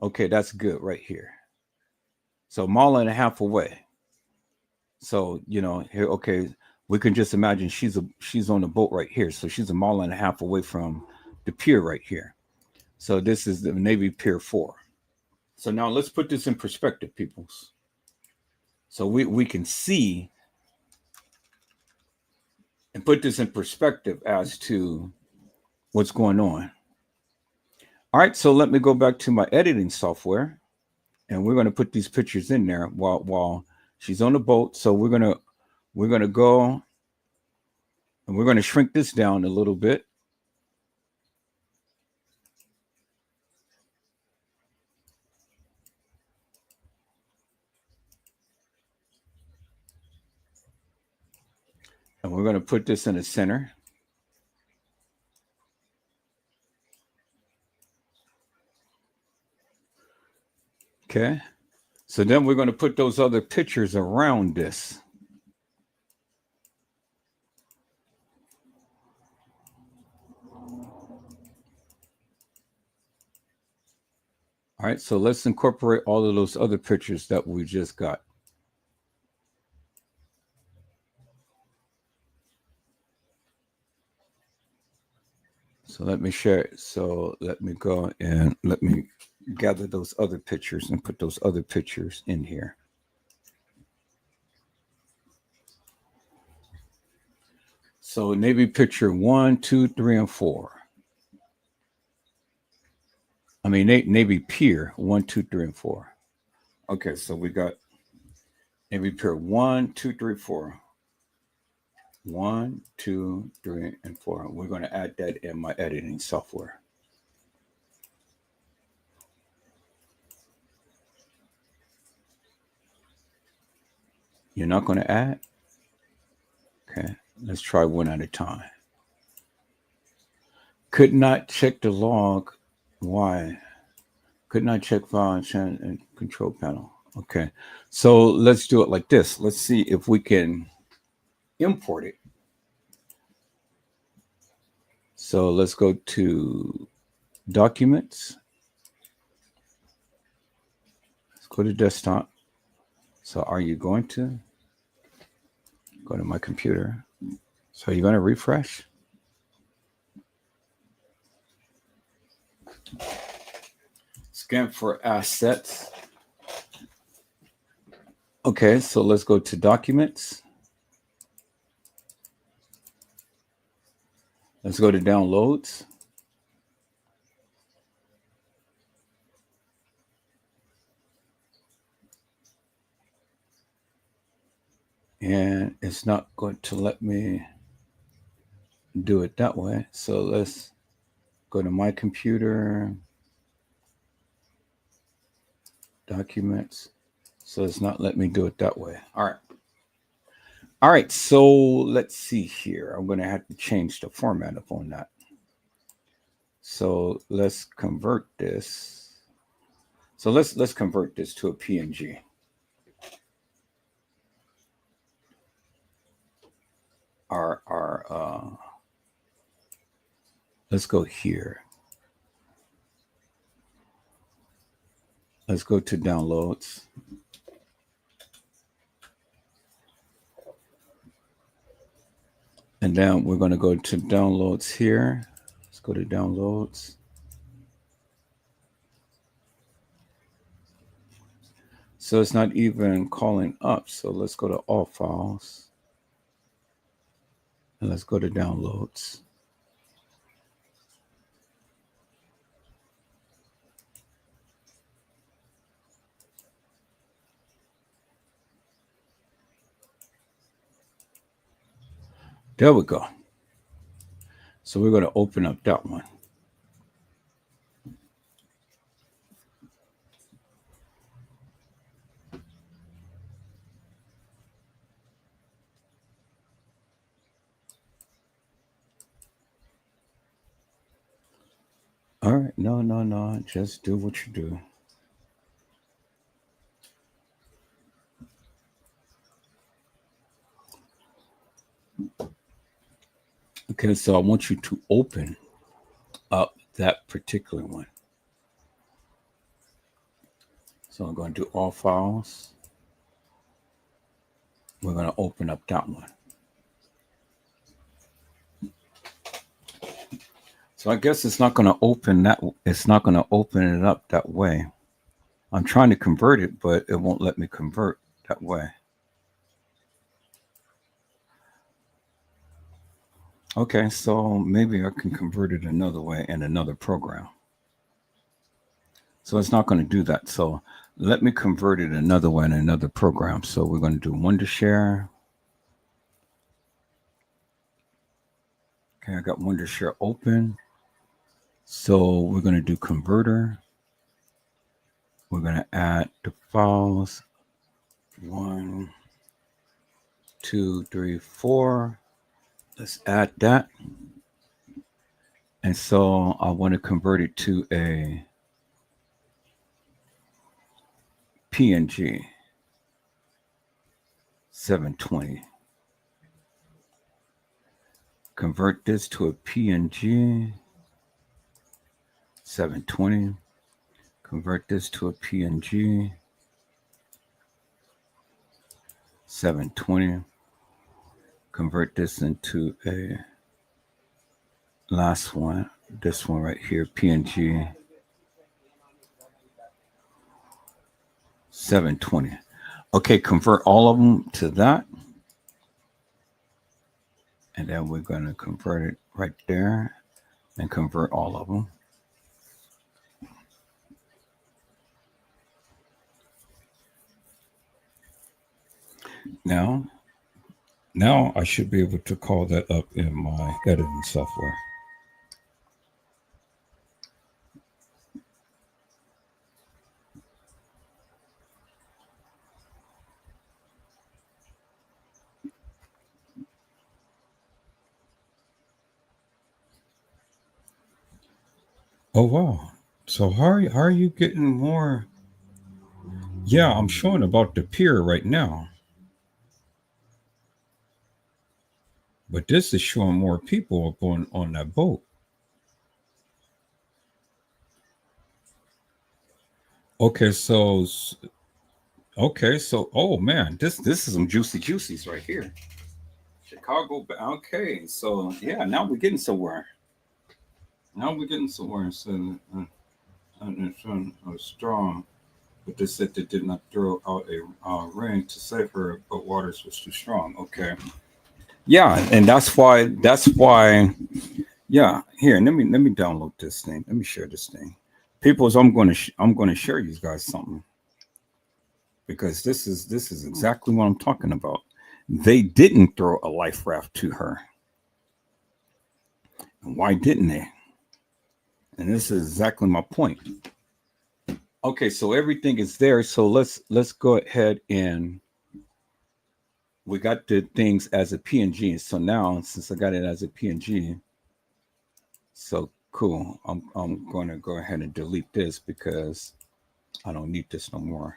okay. That's good right here. So 1.5 miles away. So here, okay, we can just imagine she's on the boat right here. So she's 1.5 miles away from the pier right here. So this is the Navy Pier 4. So now let's put this in perspective, peoples. So we can see and put this in perspective as to what's going on. All right, so let me go back to my editing software, and we're going to put these pictures in there while she's on the boat. So we're gonna go and we're going to shrink this down a little bit. And we're going to put this in the center. Okay. So then we're going to put those other pictures around this. All right. So let's incorporate all of those other pictures that we just got. So let me share it. So let me go and let me gather those other pictures and put those other pictures in here. So Navy Picture 1, 2, 3, and 4. I mean, Navy Pier 1, 2, 3, and 4. Okay, so we got Navy Pier 1, 2, 3, 4. 1, 2, 3, and 4. We're going to add that in my editing software. You're not going to add? Okay, let's try one at a time. Could not check the log. Why? Could not check file and control panel. Okay, so let's do it like this. Let's see if we can import it. So let's go to Documents. go to desktop. So are you going to go to my computer? So you're going to refresh. Scan for assets. Okay, so let's go to documents. Let's go to downloads. And it's not going to let me do it that way. So let's go to my computer, documents. So it's not letting me do it that way. All right. All right. So let's see here. I'm going to have to change the format up on that. So let's convert this. So let's convert this to a PNG. Let's go here. Let's go to downloads. And then we're going to go to downloads here. Let's go to downloads. So it's not even calling up. So let's go to all files. And let's go to downloads. There we go. So we're going to open up that one. All right. No. Just do what you do. Okay, so I want you to open up that particular one. So I'm going to do all files. We're going to open up that one. So I guess it's not going to open that. It's not going to open it up that way. I'm trying to convert it, but it won't let me convert that way. Okay, so maybe I can convert it another way in another program. So it's not going to do that. So let me convert it another way in another program. So we're going to do Wondershare. Okay, I got Wondershare open. So we're going to do converter. We're going to add the files 1, 2, 3, 4. Let's add that. And so I want to convert it to a PNG 720. Convert this to a PNG 720. Convert this to a PNG 720. Convert this into a last one. This one right here, PNG 720. Okay, convert all of them to that. And then we're going to convert it right there and convert all of them. Now I should be able to call that up in my editing software. Oh, wow. So how are you getting more? Yeah, I'm showing about the pier right now. But this is showing more people up on that boat. Okay, so Okay, so oh man, this is some juicy juicies right here. Chicago. Okay, so yeah, now we're getting somewhere. Now we're getting somewhere. So strong, but they said they did not throw out a ring to save her, but Waters was too strong. Okay. Yeah, and that's why. That's why. Yeah, here. Let me download this thing. Let me share this thing. Peoples, I'm going to share you guys something because this is exactly what I'm talking about. They didn't throw a life raft to her. And why didn't they? And this is exactly my point. Okay, so everything is there. So let's go ahead and we got the things as a PNG. So now since I got it as a PNG, so cool. I'm going to go ahead and delete this because I don't need this no more.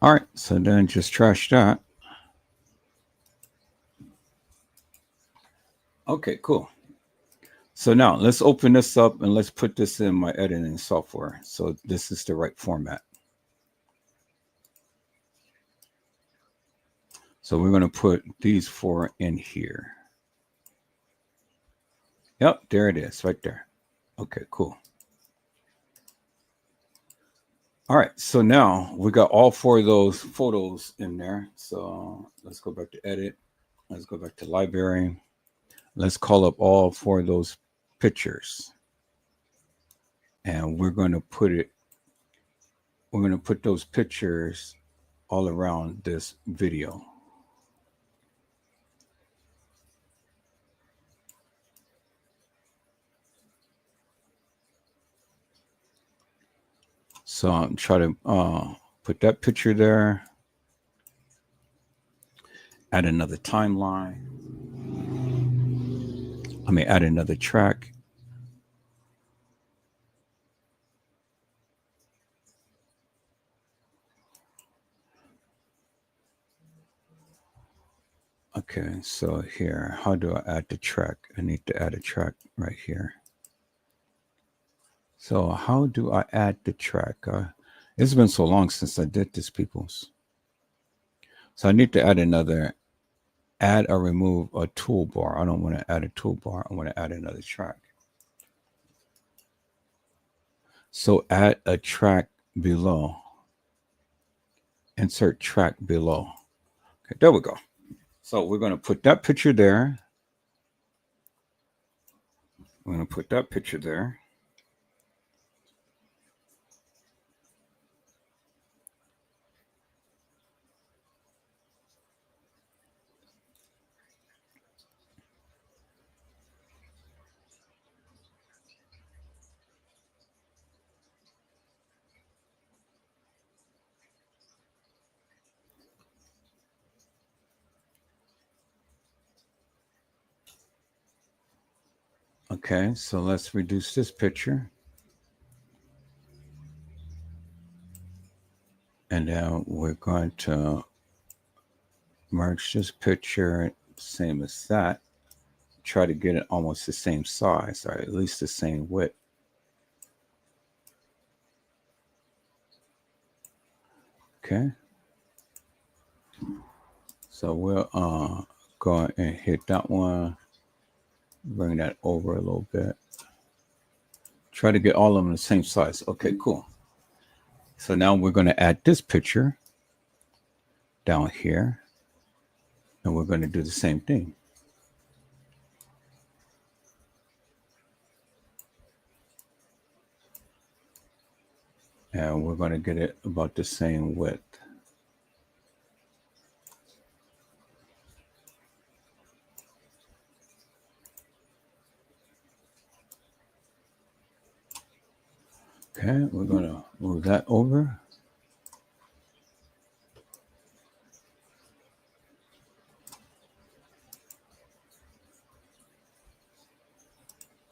All right, so then just trash that. Okay, cool. So now let's open this up and let's put this in my editing software. So this is the right format. So we're going to put these four in here. Yep, there it is right there. Okay, cool. All right, so now we got all four of those photos in there. So let's go back to edit. Let's go back to library. Let's call up all four of those pictures. And we're going to put those pictures all around this video. So I'm trying to put that picture there. Add another timeline. I mean, add another track. Okay, so here, how do I add the track? I need to add a track right here. So how do I add the track? It's been so long since I did this, peoples. So I need to add or remove a toolbar. I don't want to add a toolbar. I want to add another track. So add a track below. Insert track below. Okay, there we go. So we're going to put that picture there. We're going to put that picture there. Okay, so let's reduce this picture. And now we're going to merge this picture, same as that. Try to get it almost the same size, or at least the same width. Okay. So we'll go and hit that one. Bring that over a little bit. Try to get all of them the same size. Okay, cool. So now we're going to add this picture down here. And we're going to do the same thing. And we're going to get it about the same width. Okay, we're going to move that over.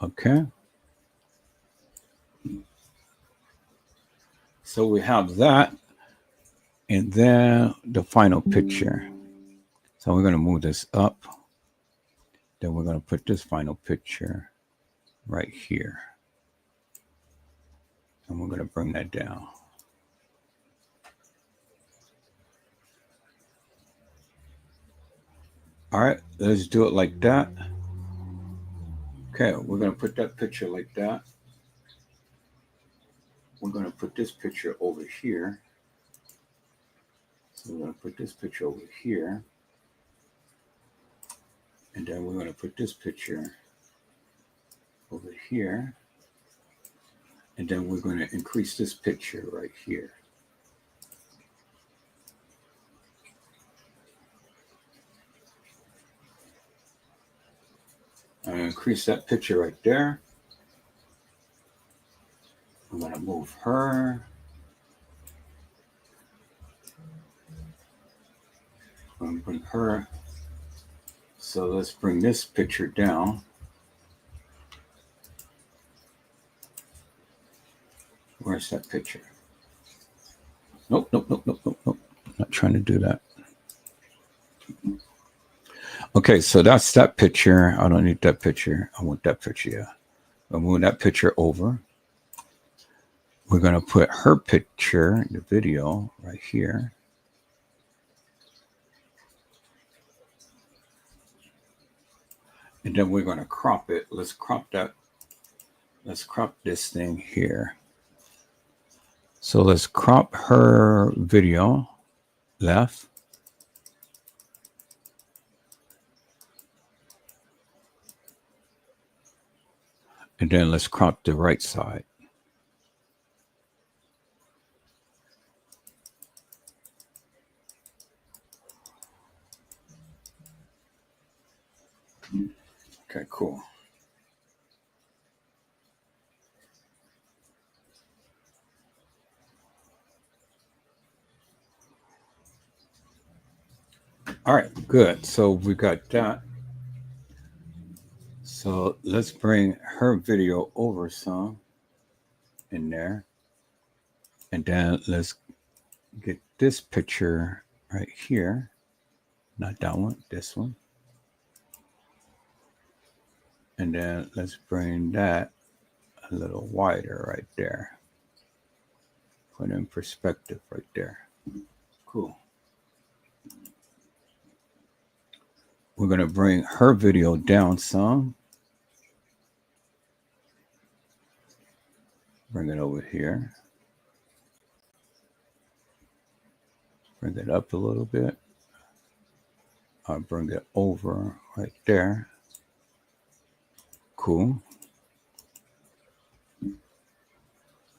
Okay. So we have that. And then the final picture. So we're going to move this up. Then we're going to put this final picture right here. And we're going to bring that down. All right, let's do it like that. Okay, we're going to put that picture like that. We're going to put this picture over here. So we're going to put this picture over here. And then we're going to put this picture over here. And then we're going to increase this picture right here. I'm going to increase that picture right there. I'm going to move her. I'm going to bring her. So let's bring this picture down. Where's that picture? Nope. I'm not trying to do that. Okay, so that's that picture. I don't need that picture. I want that picture, yeah. I'll move that picture over. We're going to put her picture, the video, right here. And then we're going to crop it. Let's crop that. Let's crop this thing here. So let's crop her video left. And then let's crop the right side. Okay, cool. All right, good. So we got that. So let's bring her video over some in there. And then let's get this picture right here. Not that one, this one. And then let's bring that a little wider right there. Put in perspective right there. Cool. We're going to bring her video down some. Bring it over here. Bring it up a little bit. I'll bring it over right there. Cool.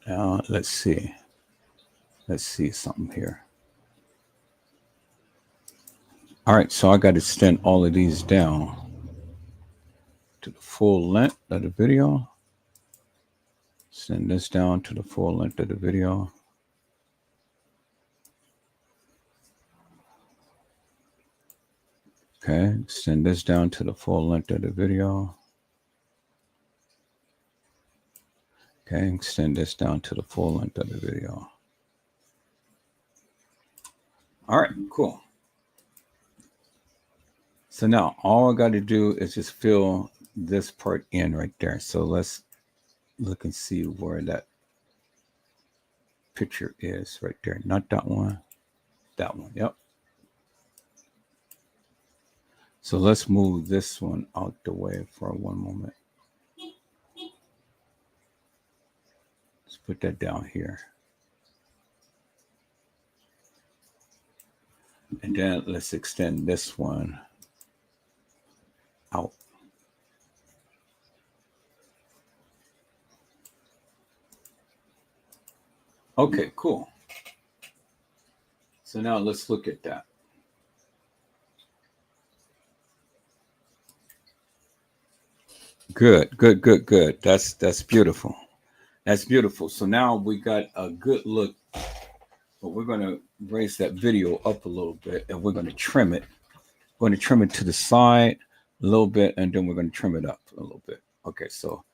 Now let's see. Let's see something here. All right, so I got to extend all of these down to the full length of the video. Send this down to the full length of the video. Okay, send this down to the full length of the video. Okay, extend this down to the full length of the video. All right, cool. So now all I got to do is just fill this part in right there. So let's look and see where that picture is right there. Not that one, that one. Yep. So let's move this one out the way for one moment. Let's put that down here. And then let's extend this one out. Okay, cool. So now let's look at that. Good. That's beautiful. That's beautiful. So now we got a good look, but we're going to raise that video up a little bit and we're going to trim it. We're going to trim it to the side a little bit and then we're going to trim it up a little bit. Okay, so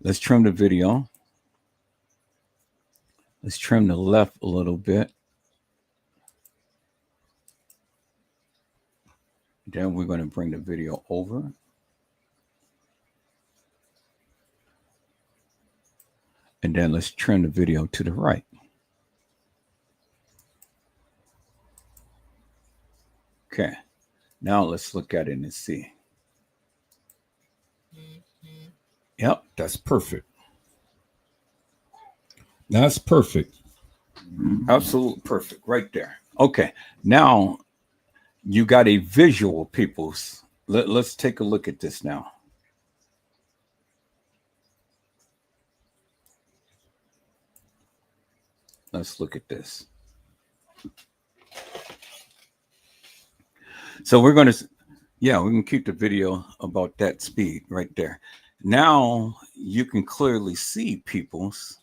let's trim the video. Let's trim the left a little bit. Then we're going to bring the video over. And then let's turn the video to the right. Okay. Now let's look at it and see. Yep, that's perfect. That's perfect. Absolutely perfect right there. Okay. Now you got a visual, peoples. Let's take a look at this now. Let's look at this. So we're going to, yeah, we can keep the video about that speed right there. Now you can clearly see, peoples,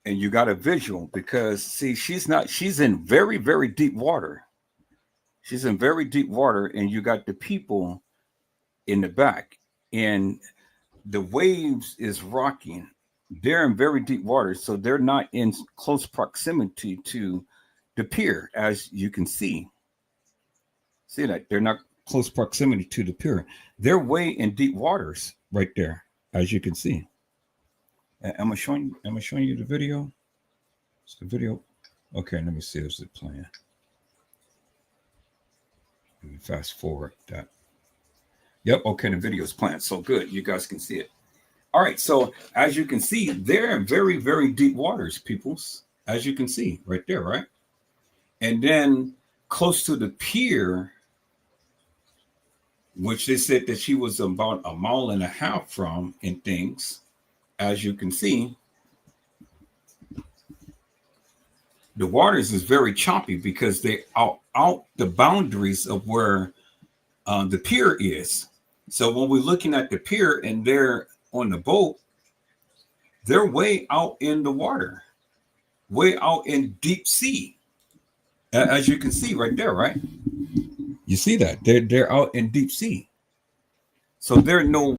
and you got a visual because see, she's in very, very deep water. She's in very deep water, and you got the people in the back, and the waves is rocking. They're in very deep water, so they're not in close proximity to the pier, as you can see. See that? They're not close proximity to the pier. They're way in deep waters right there, as you can see. Am I showing you the video? Is the video? Okay, let me see. Is it playing? Let me fast forward that. Yep, okay, the video is playing. So good. You guys can see it. All right, so as you can see, they're in very, very deep waters, peoples. As you can see right there, right? And then close to the pier, which they said that she was about a mile and a half from and things, as you can see, the waters is very choppy because they out the boundaries of where the pier is. So when we're looking at the pier and they're on the boat, they're way out in the water, way out in deep sea, as you can see right there, right? You see that they're out in deep sea, so they're no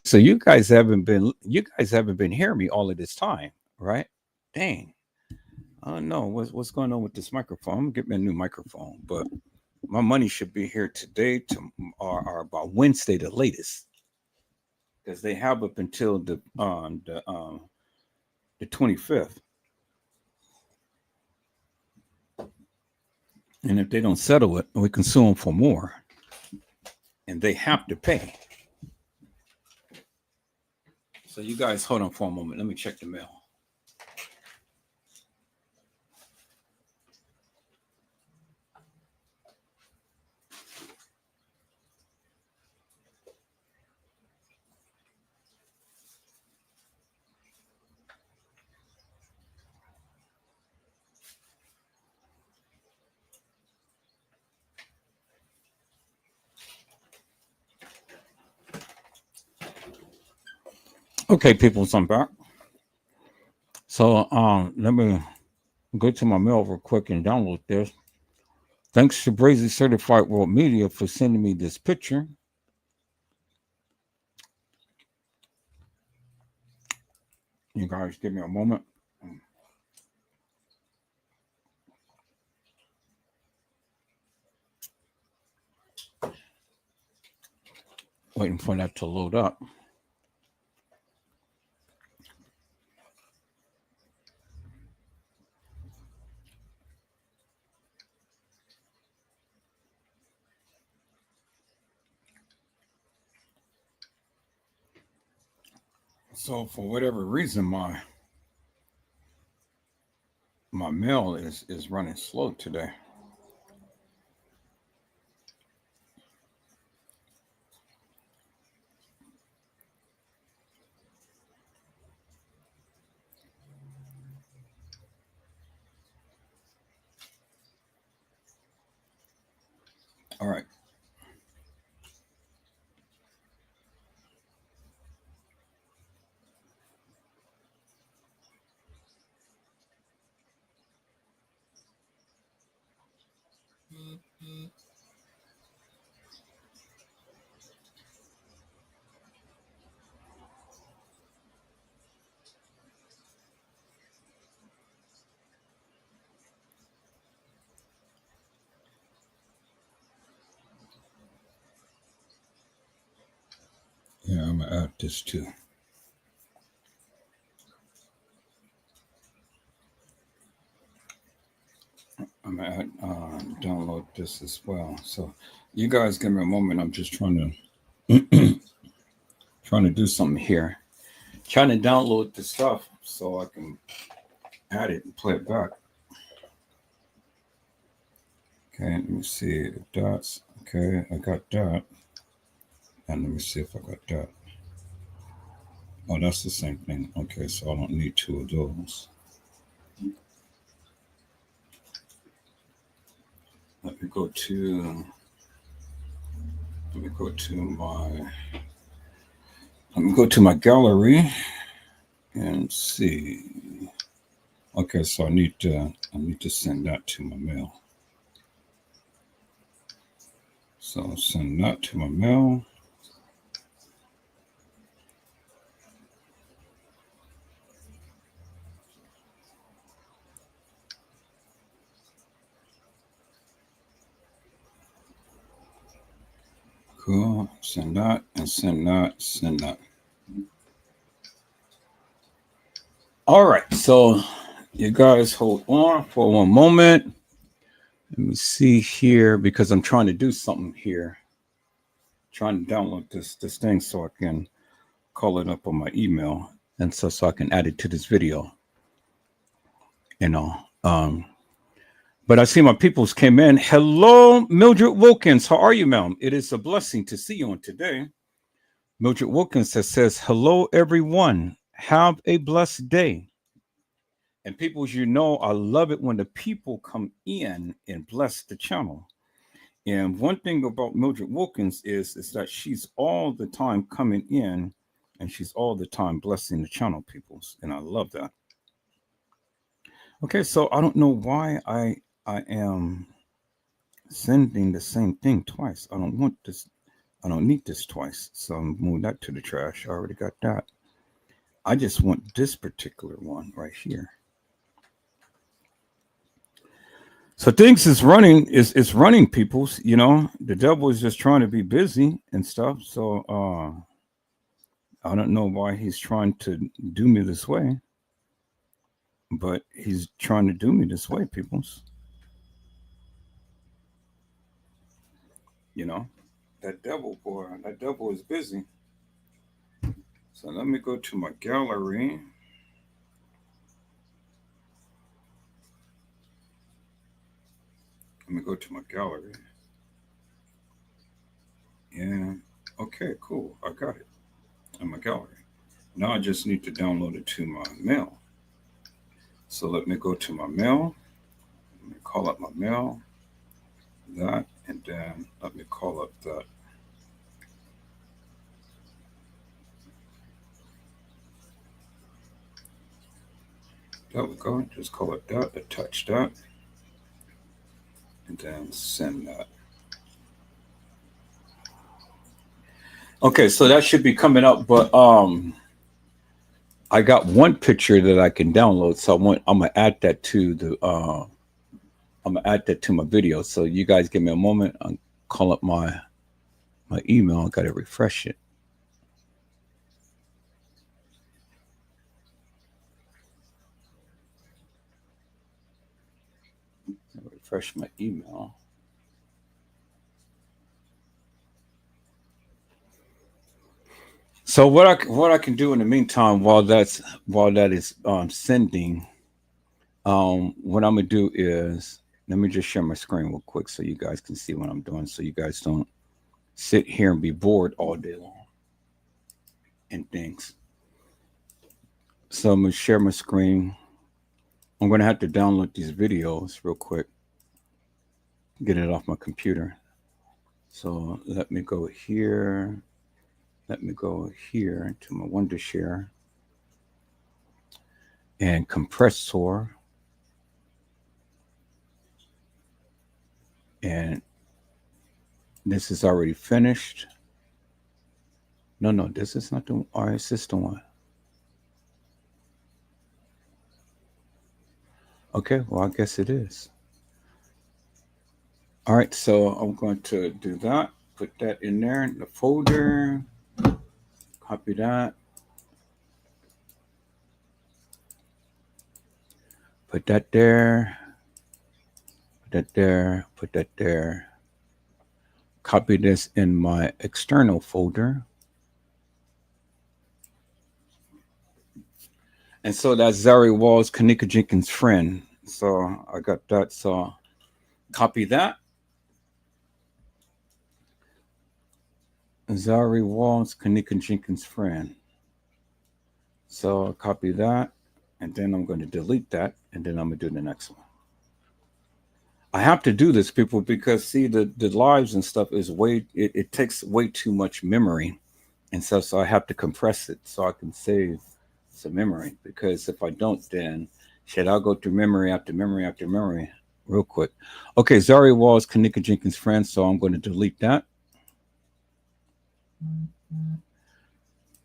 So you guys haven't been hearing me all of this time, right? Dang. I don't know what's going on with this microphone. I'm gonna get me a new microphone, but my money should be here today or about Wednesday the latest, because they have up until the 25th. And if they don't settle it, we can sue them for more, and they have to pay. So you guys hold on for a moment. Let me check the mail. Okay, people, so I'm back. So let me go to my mail real quick and download this. Thanks to Brazy Certified World Media for sending me this picture. You guys give me a moment. Waiting for that to load up. So for whatever reason, my mail is running slow today. All right. Yeah, I'm gonna add this too. I'm gonna download this as well. So you guys give me a moment. I'm just trying to do something here. Trying to download the stuff so I can add it and play it back. Okay, let me see. Dots. Okay, I got that. And let me see if I got that. Oh, that's the same thing. Okay, so I don't need two of those. Let me go to my gallery and see. Okay, so I need to send that to my mail. So I'll send that to my mail. Cool. Send that and send that. All right. So you guys hold on for one moment. Let me see here because I'm trying to do something here. Trying to download this thing so I can call it up on my email and so I can add it to this video. You know. But I see my peoples came in. Hello, Mildred Wilkins. How are you, ma'am? It is a blessing to see you on today. Mildred Wilkins says, hello, everyone. Have a blessed day. And peoples, you know, I love it when the people come in and bless the channel. And one thing about Mildred Wilkins is that she's all the time coming in and she's all the time blessing the channel, peoples. And I love that. Okay, so I don't know why I am sending the same thing twice. I don't want this I don't need this twice, so I'm moving that to the trash. I already got that. I just want this particular one right here. So things is running, is running, peoples. You know, the devil is just trying to be busy and stuff. So I don't know why he's trying to do me this way, but he's trying to do me this way, peoples. You know, that devil boy, that devil is busy. So let me go to my gallery. Let me go to my gallery. And okay, cool. I got it in my gallery. Now I just need to download it to my mail. So let me go to my mail. Let me call up my mail. That, and then let me call up that. There we go. Just call it that, attach that, and then send that. Okay, so that should be coming up, but I got one picture that I can download, so I'm gonna add that to the I'm gonna add that to my video. So you guys give me a moment. I'll call up my email. I gotta refresh it. Refresh my email. So what I can do in the meantime while that is sending, what I'm gonna do is let me just share my screen real quick so you guys can see what I'm doing, so you guys don't sit here and be bored all day long and things. So I'm gonna share my screen. I'm gonna have to download these videos real quick, get it off my computer. So let me go here. Let me go here to my Wondershare and compressor. And this is already finished. No, this is not the RS system one. Okay, well, I guess it is. All right, so I'm going to do that. Put that in there in the folder. Copy that. Put that there. Put that there. Put that there. Copy this in my external folder. And so that's Zahrie Walls, Kanika Jenkins' friend. So I got that. So copy that. Zahrie Walls, Kanika Jenkins' friend. So copy that. And then I'm going to delete that. And then I'm going to do the next one. I have to do this, people, because see, the lives and stuff is it takes way too much memory and stuff. So I have to compress it so I can save some memory, because if I don't, then I'll go through memory after memory after memory real quick. Okay, Zahrie Walls, Kanika Jenkins' friend. So I'm going to delete that.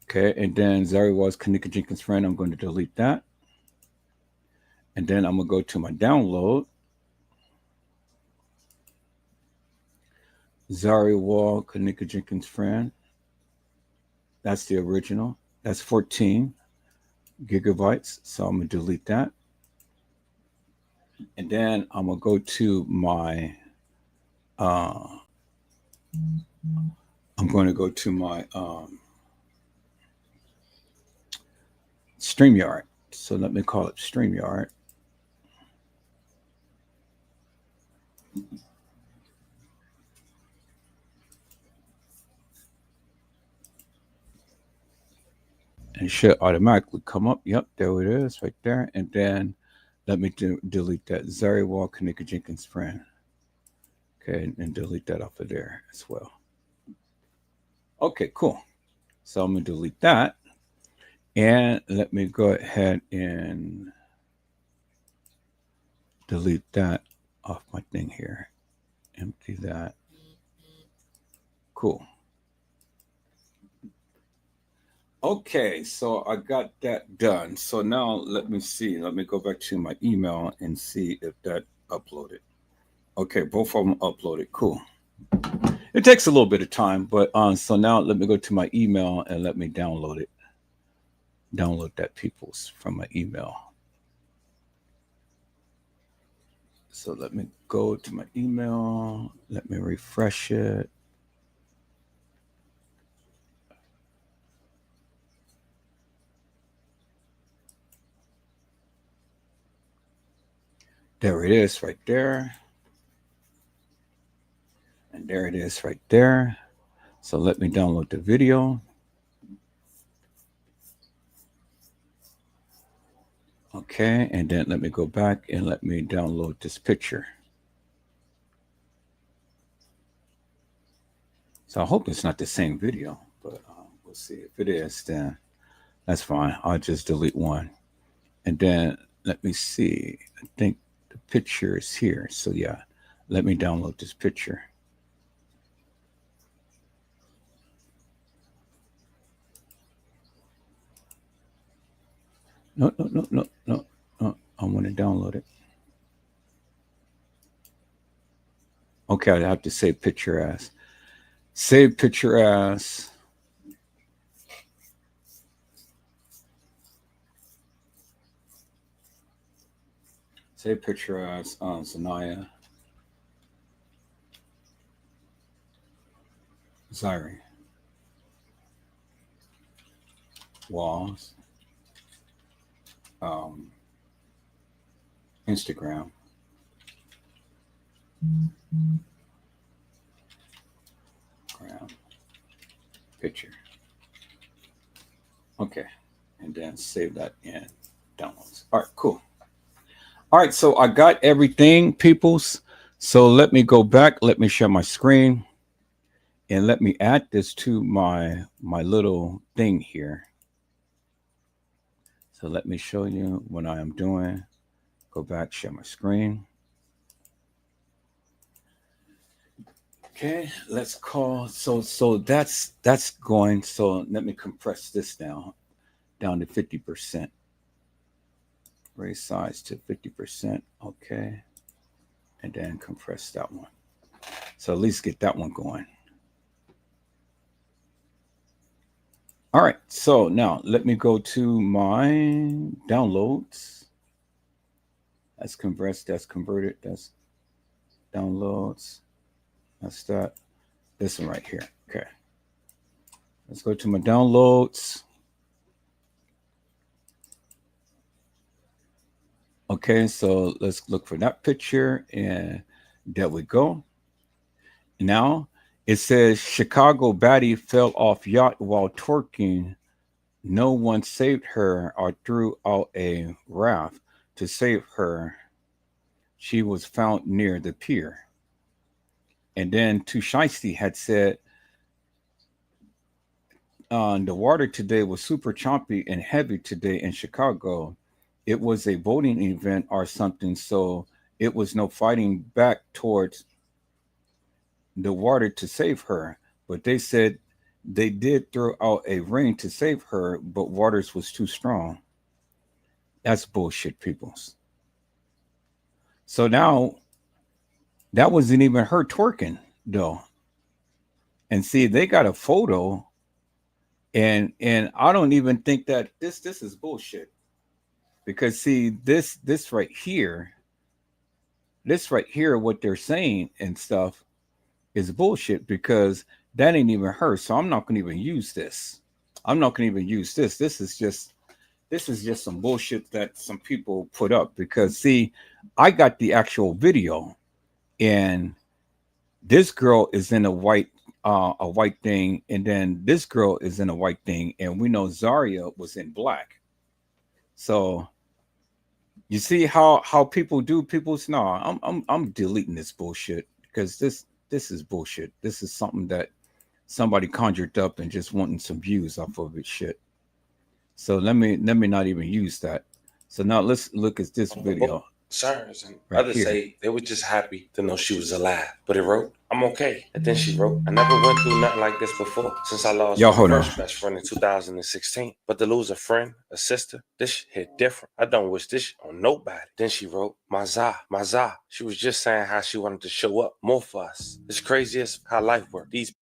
Okay, and then Zahrie Walls, Kanika Jenkins' friend. I'm going to delete that. And then I'm going to go to my download. Zahrie Wall, Kanika Jenkins' friend. That's the original. That's 14 gigabytes. So I'm going to delete that. And then I'm going to go to my, I'm going to go to my StreamYard. So let me call it StreamYard. And it should automatically come up. Yep, there it is right there. And then let me delete that. Zahrie Wall, Kanika Jenkins' friend. Okay, and delete that off of there as well. Okay, cool. So I'm going to delete that. And let me go ahead and delete that off my thing here. Empty that. Cool. Okay, so I got that done. So now let me see. Let me go back to my email and see if that uploaded. Okay, both of them uploaded. Cool. It takes a little bit of time, but so now let me go to my email and let me download it. Download that people's from my email. So let me go to my email. Let me refresh it. There it is right there. And there it is right there. So let me download the video. Okay, and then let me go back and let me download this picture. So I hope it's not the same video, but we'll see. If it is, then that's fine. I'll just delete one. And then let me see. I think the picture is here. So yeah, let me download this picture. No. I want to download it. Okay, I have to save picture as. Save picture as. Save picture as Zahrie Walls. Instagram. Picture. Okay, and then save that in downloads. All right, cool. All right, so I got everything, peoples. So let me go back. Let me share my screen, and let me add this to my little thing here. So let me show you what I am doing. Go back, share my screen. Okay, let's call. So that's going. So let me compress this down to 50%. Raise size to 50%. Okay, and then compress that one. So at least get that one going. All right, so now let me go to my downloads. That's compressed, that's converted, that's downloads. That's that. This one right here. Okay. Let's go to my downloads. Okay, so let's look for that picture, and there we go. Now it says Chicago baddie fell off yacht while twerking. No one saved her or threw out a raft to save her. She was found near the pier. And then Tushaisty had said, the water today was super choppy and heavy today in Chicago. It was a boating event or something, so it was no fighting back towards the water to save her. But they said they did throw out a ring to save her, but waters was too strong. That's bullshit, peoples. So now that wasn't even her twerking, though. And see, they got a photo, and I don't even think that this is bullshit. Because see, this right here, what they're saying and stuff is bullshit, because that ain't even her. So I'm not gonna even use this. This is just some bullshit that some people put up, because see, I got the actual video, and this girl is in a white thing, and then this girl is in a white thing, and we know Zahrie was in black. So you see how people do people's. No, I'm deleting this bullshit, because this is bullshit. This is something that somebody conjured up and just wanting some views off of it shit. So let me not even use that. So now let's look at this video. concerns, and Right others here. say they were just happy to know she was alive. But it wrote, I'm okay. And then she wrote, I never went through nothing like this before since I lost Y'all my hold on. first best friend in 2016. But to lose a friend, a sister, this shit hit different. I don't wish this shit on nobody. Then she wrote, my Zah. She was just saying how she wanted to show up more for us. It's crazy as how life works. These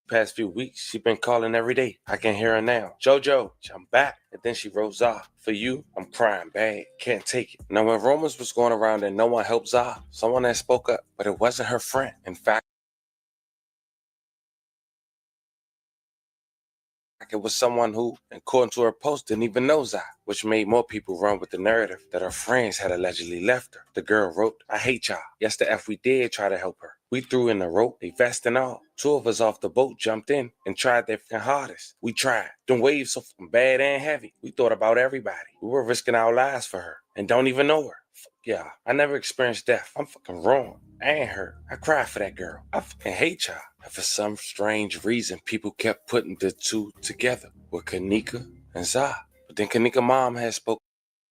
past few weeks, she been calling every day. I can hear her now. Jojo, I'm back. And then she wrote, Zah, for you, I'm crying bad. Can't take it. Now, when rumors was going around and no one helped Zah, someone that spoke up, but it wasn't her friend. In fact, it was someone who, according to her post, didn't even know Zah, which made more people run with the narrative that her friends had allegedly left her. The girl wrote, I hate y'all. Yes, the F we did try to help her. We threw in the rope, a vest and all. 2 of us off the boat jumped in and tried their hardest. We tried. Them waves so bad and heavy. We thought about everybody. We were risking our lives for her and don't even know her. Fuck yeah, I never experienced death. I'm fucking wrong. I ain't hurt. I cried for that girl. I fucking hate y'all. And for some strange reason, people kept putting the two together with Kanika and Zah. But then Kanika's mom had spoken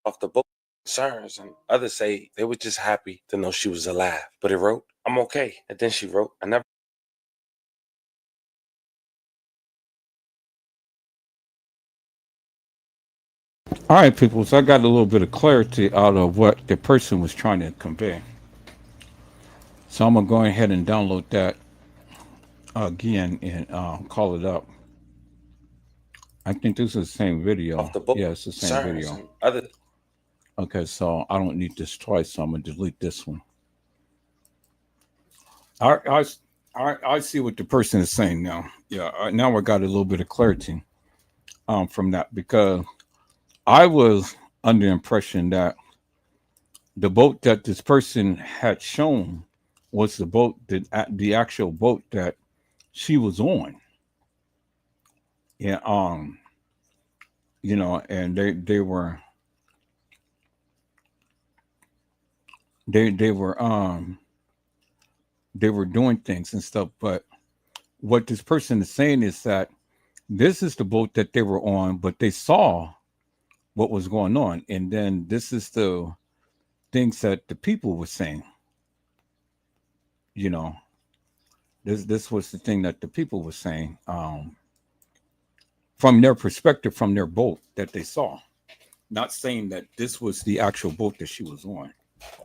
off the boat concerns, and others say they were just happy to know she was alive. But it wrote, I'm okay. And then she wrote, I never. All right, people. So I got a little bit of clarity out of what the person was trying to convey. So I'm gonna go ahead and download that again and call it up. I think this is the same video. Off the boat Yeah, it's the same concerns, video. and other. Okay, so I don't need this twice, so I'm gonna delete this one. I see what the person is saying now. Yeah, now I got a little bit of clarity from that, because I was under the impression that the boat that this person had shown was the boat that the actual boat that she was on. Yeah, and they were they were they were doing things and stuff. But what this person is saying is that this is the boat that they were on, but they saw what was going on, and then this is the things that the people were saying. You know, this was the thing that the people were saying, from their perspective, from their boat that they saw. Not saying that this was the actual boat that she was on.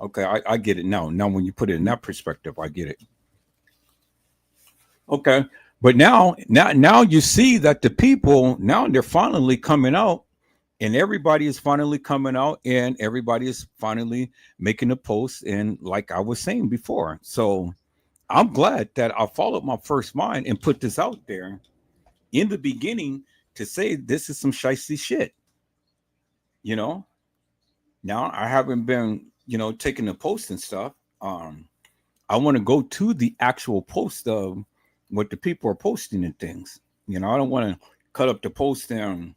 Okay, I get it now. Now, when you put it in that perspective, I get it. Okay, but now you see that the people now they're finally coming out, and everybody is finally coming out, and everybody is finally making a post. And like I was saying before, so I'm glad that I followed my first mind and put this out there in the beginning to say this is some shicey shit. You know, now I haven't been, taking the post and stuff. I want to go to the actual post of what the people are posting and things. I don't want to cut up the post and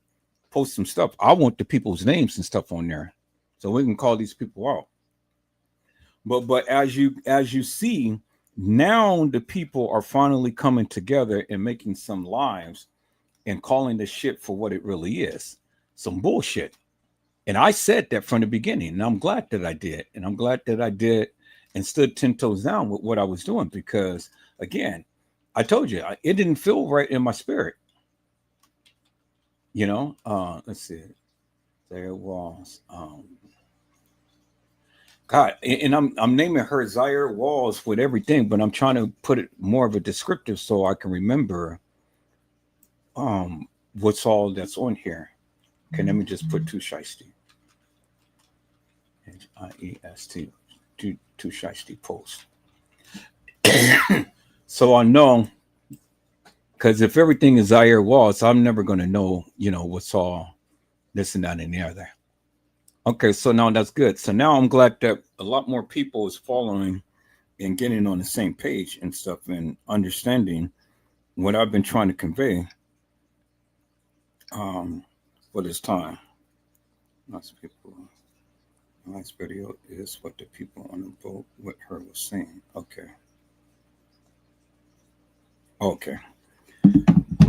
post some stuff. I want the people's names and stuff on there, so we can call these people out. But as you see, now the people are finally coming together and making some lives and calling the shit for what it really is, some bullshit. And I said that from the beginning, and I'm glad that I did. And I'm glad that I did and stood 10 toes down with what I was doing, because, again, I told you, it didn't feel right in my spirit. Let's see. There was, God, and I'm naming her Zahrie Walls with everything, but I'm trying to put it more of a descriptive so I can remember what's all that's on here. Okay, let me just put Too Shiesty. Hiest, Too Shiesty post. So I know, because if everything is Zahrie Walls, I'm never going to know, what's all this and that and the other. Okay, so now that's good. So now I'm glad that a lot more people is following and getting on the same page and stuff and understanding what I've been trying to convey for this time. Lots of people. Last video is what the people on the boat with her was saying. Okay. Okay.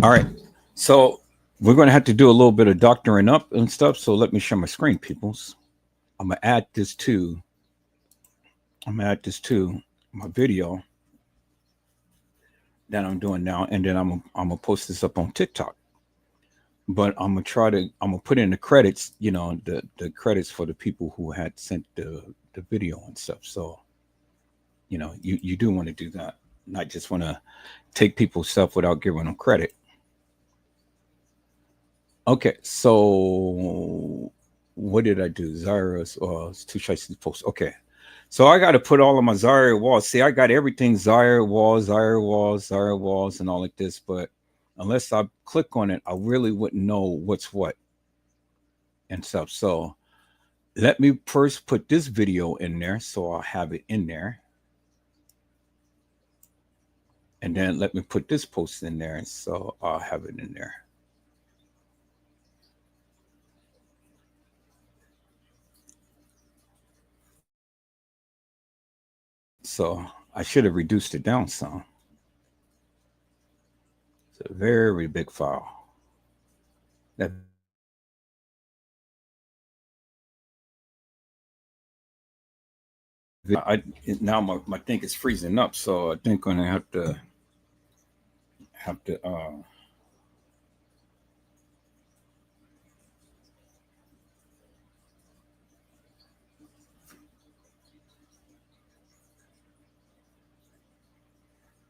All right. So we're going to have to do a little bit of doctoring up and stuff. So let me share my screen, peoples. I'm going to add this to my video that I'm doing now. And then I'm going to post this up on TikTok. But I'm going to put in the credits, you know, the credits for the people who had sent the video and stuff. So, you know, you do want to do that. Not just want to take people's stuff without giving them credit. Okay, so what did I do? Zahra's, it's too shy to post. Okay, so I got to put all of my Zahrie Walls. See, I got everything Zahrie Walls, and all like this. But unless I click on it, I really wouldn't know what's what and stuff. So let me first put this video in there, so I'll have it in there. And then let me put this post in there, so I'll have it in there. So I should have reduced it down some. It's a very big file. That now my thing is freezing up, so I think I'm gonna have to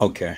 okay.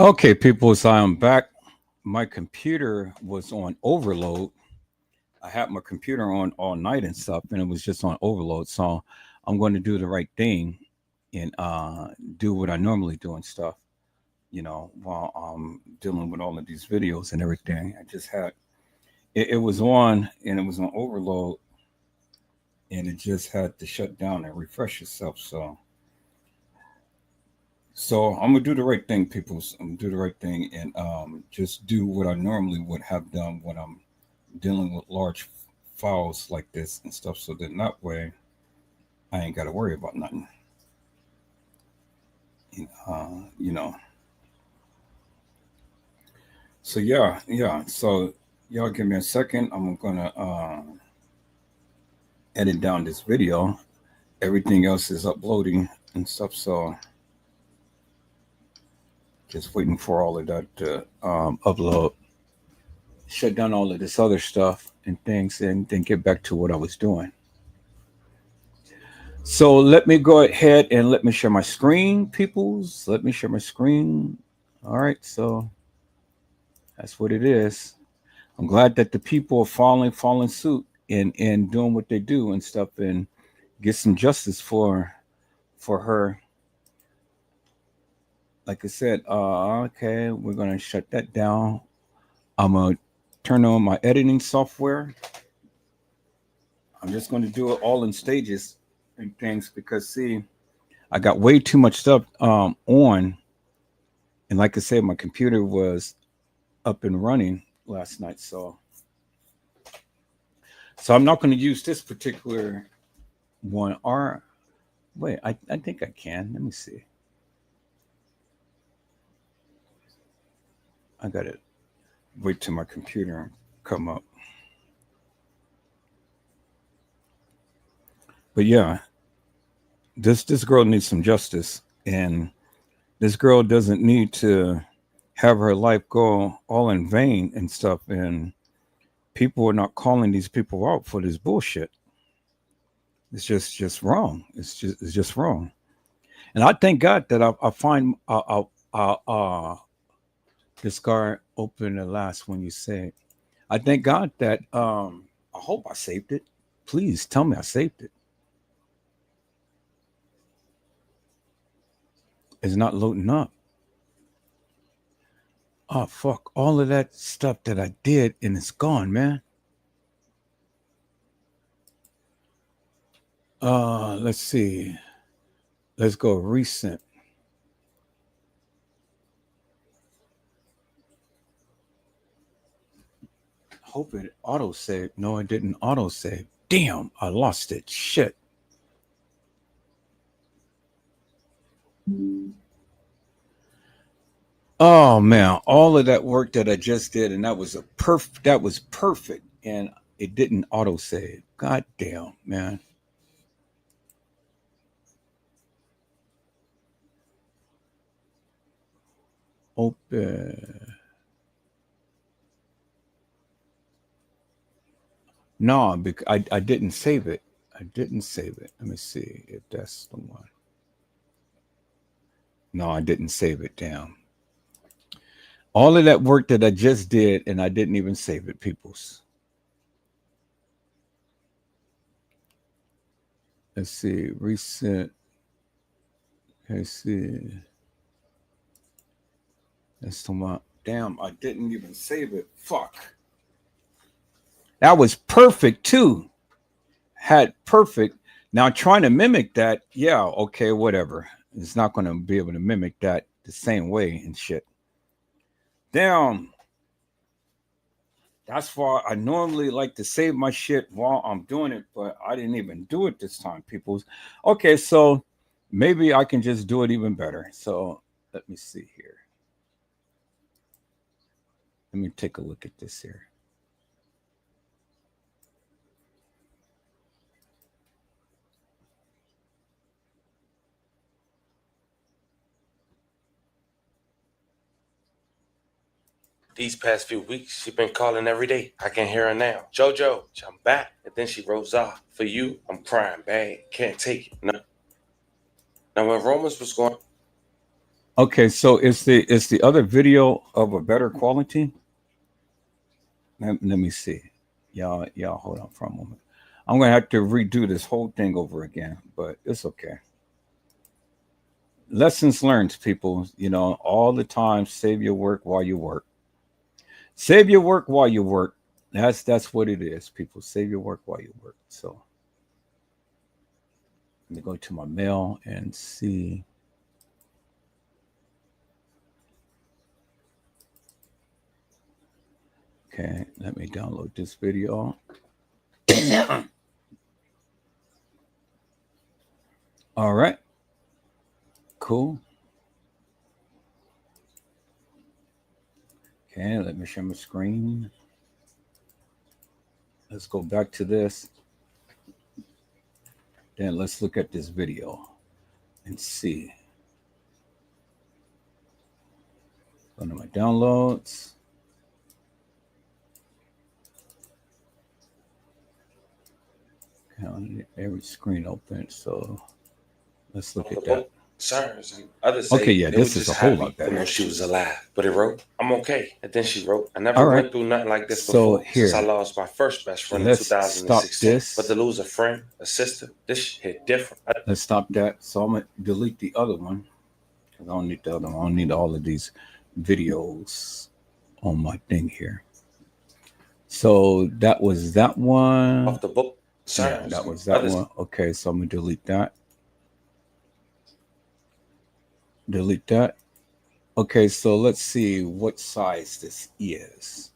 Okay, people, so I'm back. My computer was on overload. I had my computer on all night and stuff, and it was just on overload. So I'm going to do the right thing and do what I normally do and stuff, you know, while I'm dealing with all of these videos and everything. I just had it was on and it was on overload, and it just had to shut down and refresh itself. So I'm gonna do the right thing, people. I'm gonna do the right thing and just do what I normally would have done when I'm dealing with large files like this and stuff, so that way I ain't got to worry about nothing. You know. So yeah. So y'all give me a second. I'm gonna edit down this video. Everything else is uploading and stuff. So just waiting for all of that to upload. Shut down all of this other stuff and things, and then get back to what I was doing. So let me go ahead and let me share my screen, peoples. Let me share my screen. All right, so that's what it is. I'm glad that the people are following suit and doing what they do and stuff, and get some justice for her. Like I said, okay, we're gonna shut that down. I'm gonna turn on my editing software. I'm just gonna do it all in stages and things because see, I got way too much stuff on, and like I said, my computer was up and running last night, so I'm not going to use this particular one. Or wait, I think I can. Let me see. I got to wait till my computer come up. But yeah, this girl needs some justice, and this girl doesn't need to have her life go all in vain and stuff. And people are not calling these people out for this bullshit. It's just wrong. It's just wrong. And I thank God that I find this guy open the last one you said. I thank God that I hope I saved it. Please tell me I saved it. It's not loading up. Oh fuck! All of that stuff that I did and it's gone, man. Let's see. Let's go recent. Hope it auto saved. No, it didn't auto save. Damn, I lost it. Shit. Oh man, all of that work that I just did, and that was perfect, and it didn't auto save. God damn, man. Open. No, because I didn't save it. I didn't save it. Let me see if that's the one. No, I didn't save it. Damn. All of that work that I just did, and I didn't even save it, peoples. Let's see. Recent. Let's see. That's the one. Damn, I didn't even save it. Fuck. That was perfect too. Had perfect. Now trying to mimic that, yeah, okay, whatever. It's not going to be able to mimic that the same way and shit. Damn. That's why I normally like to save my shit while I'm doing it, but I didn't even do it this time, peoples. Okay, so maybe I can just do it even better. So let me see here. Let me take a look at this here. These past few weeks, she been calling every day. I can hear her now. JoJo, I'm back. And then she rolls off. For you, I'm crying bad. Can't take it. No. Now when Romans was going. Okay, so it's the other video of a better quality. Let me see. Y'all hold on for a moment. I'm gonna have to redo this whole thing over again, but it's okay. Lessons learned, people. You know, all the time, save your work while you work. Save your work while you work. That's what it is, people. Save your work while you work. So let me go to my mail and see. Okay, let me download this video. All right. Cool. Okay, let me share my screen. Let's go back to this. Then let's look at this video and see. Go to my downloads. Okay, I need every screen open, so let's look at that. Concerns and others say Okay, yeah, they this were is a just whole happy lot to better. know she was alive. But it wrote, I'm okay. And then she wrote, I never All right. went through nothing like this So before since I here, lost my first best friend in let's stop 2016. this. But to lose a friend, a sister, this shit hit different. Let's stop that. So I'm gonna delete the other one because I don't need the other one. I don't need all of these videos on my thing here. So that was that one. Off the book. Yeah, that was that one. Okay, so I'm gonna delete that. Delete that. Okay, so let's see what size this is.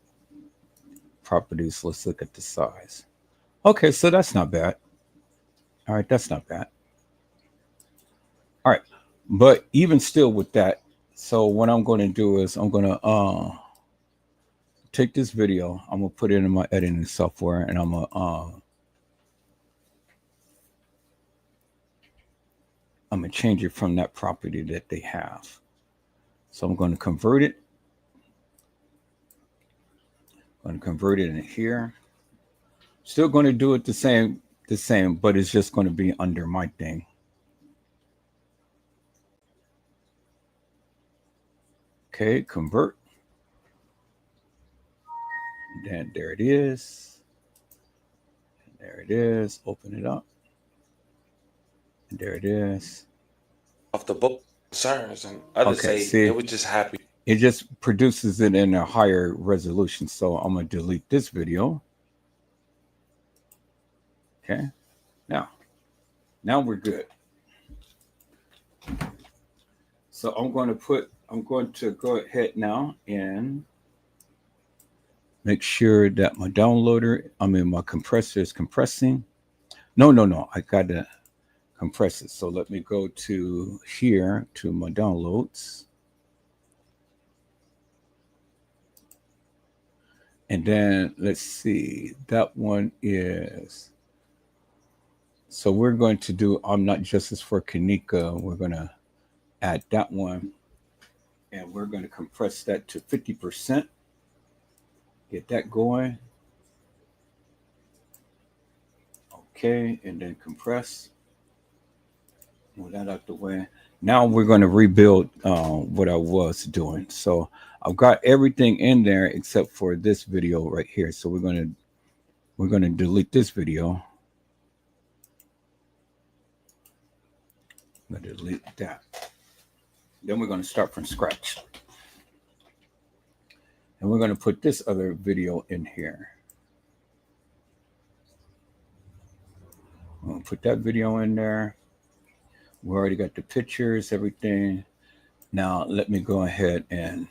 Properties, let's look at the size. Okay, so that's not bad. All right, that's not bad. All right, but even still with that, so what I'm going to do is I'm going to take this video, I'm going to put it in my editing software, and I'm going to change it from that property that they have. So I'm going to convert it. I'm going to convert it in here. Still going to do it the same, but it's just going to be under my thing. Okay, convert. Then there it is. And there it is. Open it up. And there it is. Off the book. Concerns and others say they were just happy. It just produces it in a higher resolution. So I'm going to delete this video. Okay. Now we're good. So I'm going to go ahead now and make sure that my my compressor is compressing. No. I got to compress it. So let me go to here to my downloads. And then let's see, that one is, so we're going to do I'm Not Justice for Kanika. We're going to add that one, and we're going to compress that to 50%. Get that going. Okay, and then compress. Move that out the way. Now we're going to rebuild what I was doing. So I've got everything in there except for this video right here. So we're going to delete this video. I'm going to delete that. Then we're going to start from scratch. And we're going to put this other video in here. I'm going to put that video in there. We already got the pictures, everything. Now let me go ahead and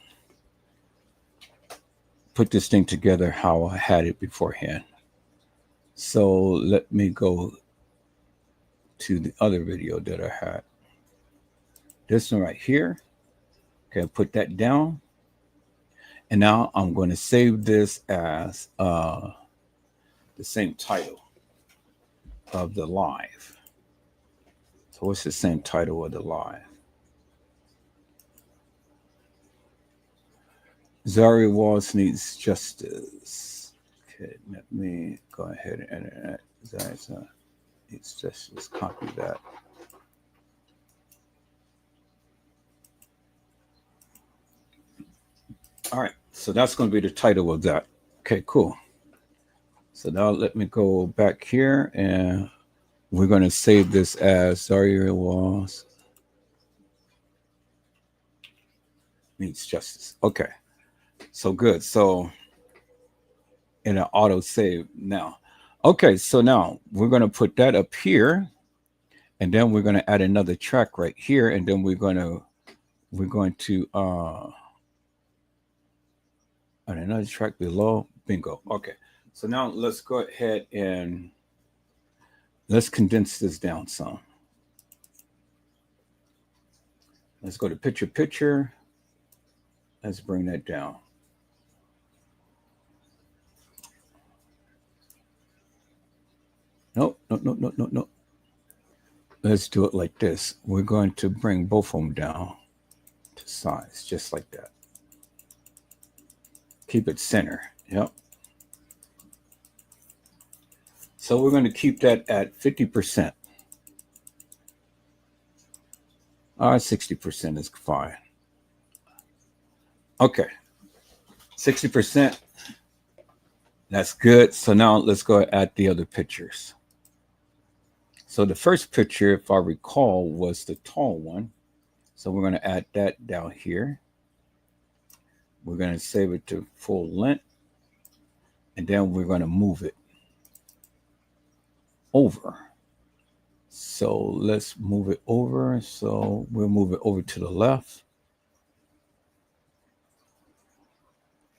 put this thing together how I had it beforehand. So let me go to the other video that I had. This one right here. Okay, put that down. And now I'm going to save this as the same title of the live. So what's the same title of the live? Zahrie Walls needs justice. Okay, let me go ahead and edit that. Zahrie needs justice. Copy that. All right, so that's going to be the title of that. Okay, cool. So now let me go back here, and we're going to save this as Zahrie Walls needs justice. Okay, so good. So in an auto save now. Okay, so now we're going to put that up here, and then we're going to add another track right here, and then we're going to add another track below. Bingo. Okay, so now let's go ahead and let's condense this down some. Let's go to picture. Let's bring that down. No, no, no, no, no, no. Let's do it like this. We're going to bring both of them down to size, just like that. Keep it center. Yep. So we're going to keep that at 50%. 60% is fine. Okay. 60%. That's good. So now let's go at the other pictures. So the first picture, if I recall, was the tall one. So we're going to add that down here. We're going to save it to full length. And then we're going to move it over. So let's move it over. So we'll move it over to the left.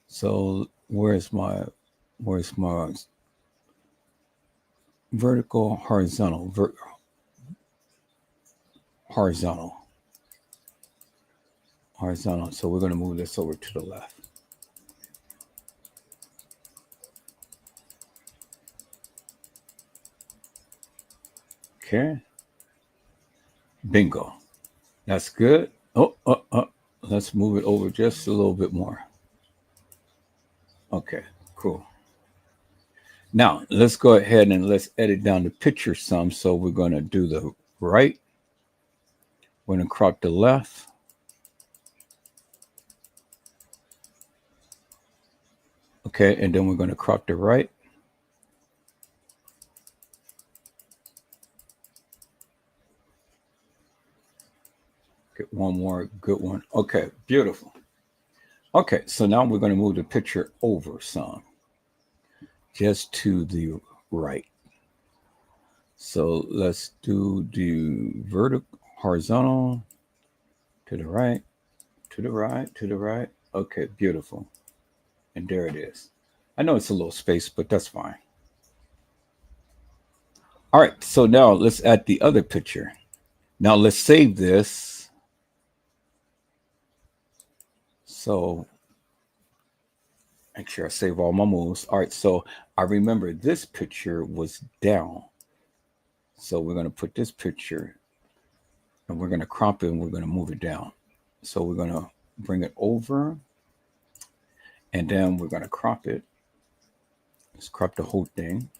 So where's my vertical, horizontal, horizontal. So we're going to move this over to the left. Okay. Bingo. That's good. Let's move it over just a little bit more. Okay, cool. Now let's go ahead and let's edit down the picture some. So we're going to do the right. We're going to crop the left. Okay, and then we're going to crop the right. Get one more good one. Okay, beautiful. Okay, so now we're going to move the picture over some, just to the right. So let's do the vertical, horizontal, to the right, to the right, to the right. Okay, beautiful. And there it is. I know it's a little space, but that's fine. All right, so now let's add the other picture. Now let's save this. So make sure I save all my moves. All right, so I remember this picture was down. So we're going to put this picture and we're going to crop it and we're going to move it down. So we're going to bring it over and then we're going to crop it. Let's crop the whole thing.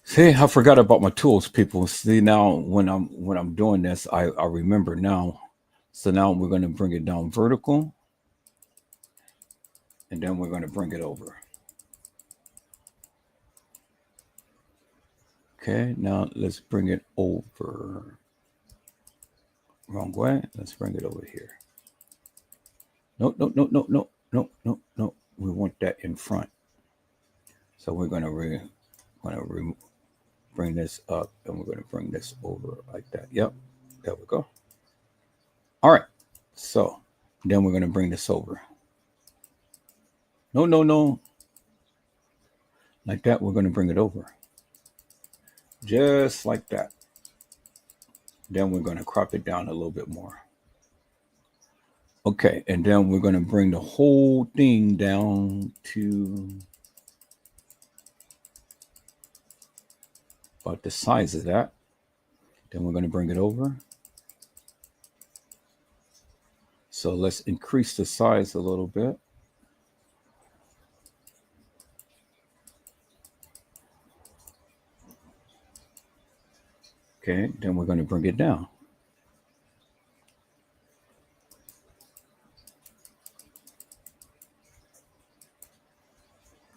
See, I forgot about my tools, people. See, now when I'm doing this, I remember now. So now we're going to bring it down vertical. And then we're going to bring it over. Okay, now let's bring it over. Wrong way. Let's bring it over here. No, no, no, no, no, no, no, no. We want that in front. So we're going to bring this up and we're going to bring this over like that. Yep, there we go. All right, so then we're going to bring this over. No, no, no. Like that, we're going to bring it over. Just like that. Then we're going to crop it down a little bit more. Okay, and then we're going to bring the whole thing down to about the size of that. Then we're going to bring it over. So let's increase the size a little bit. Okay, then we're going to bring it down.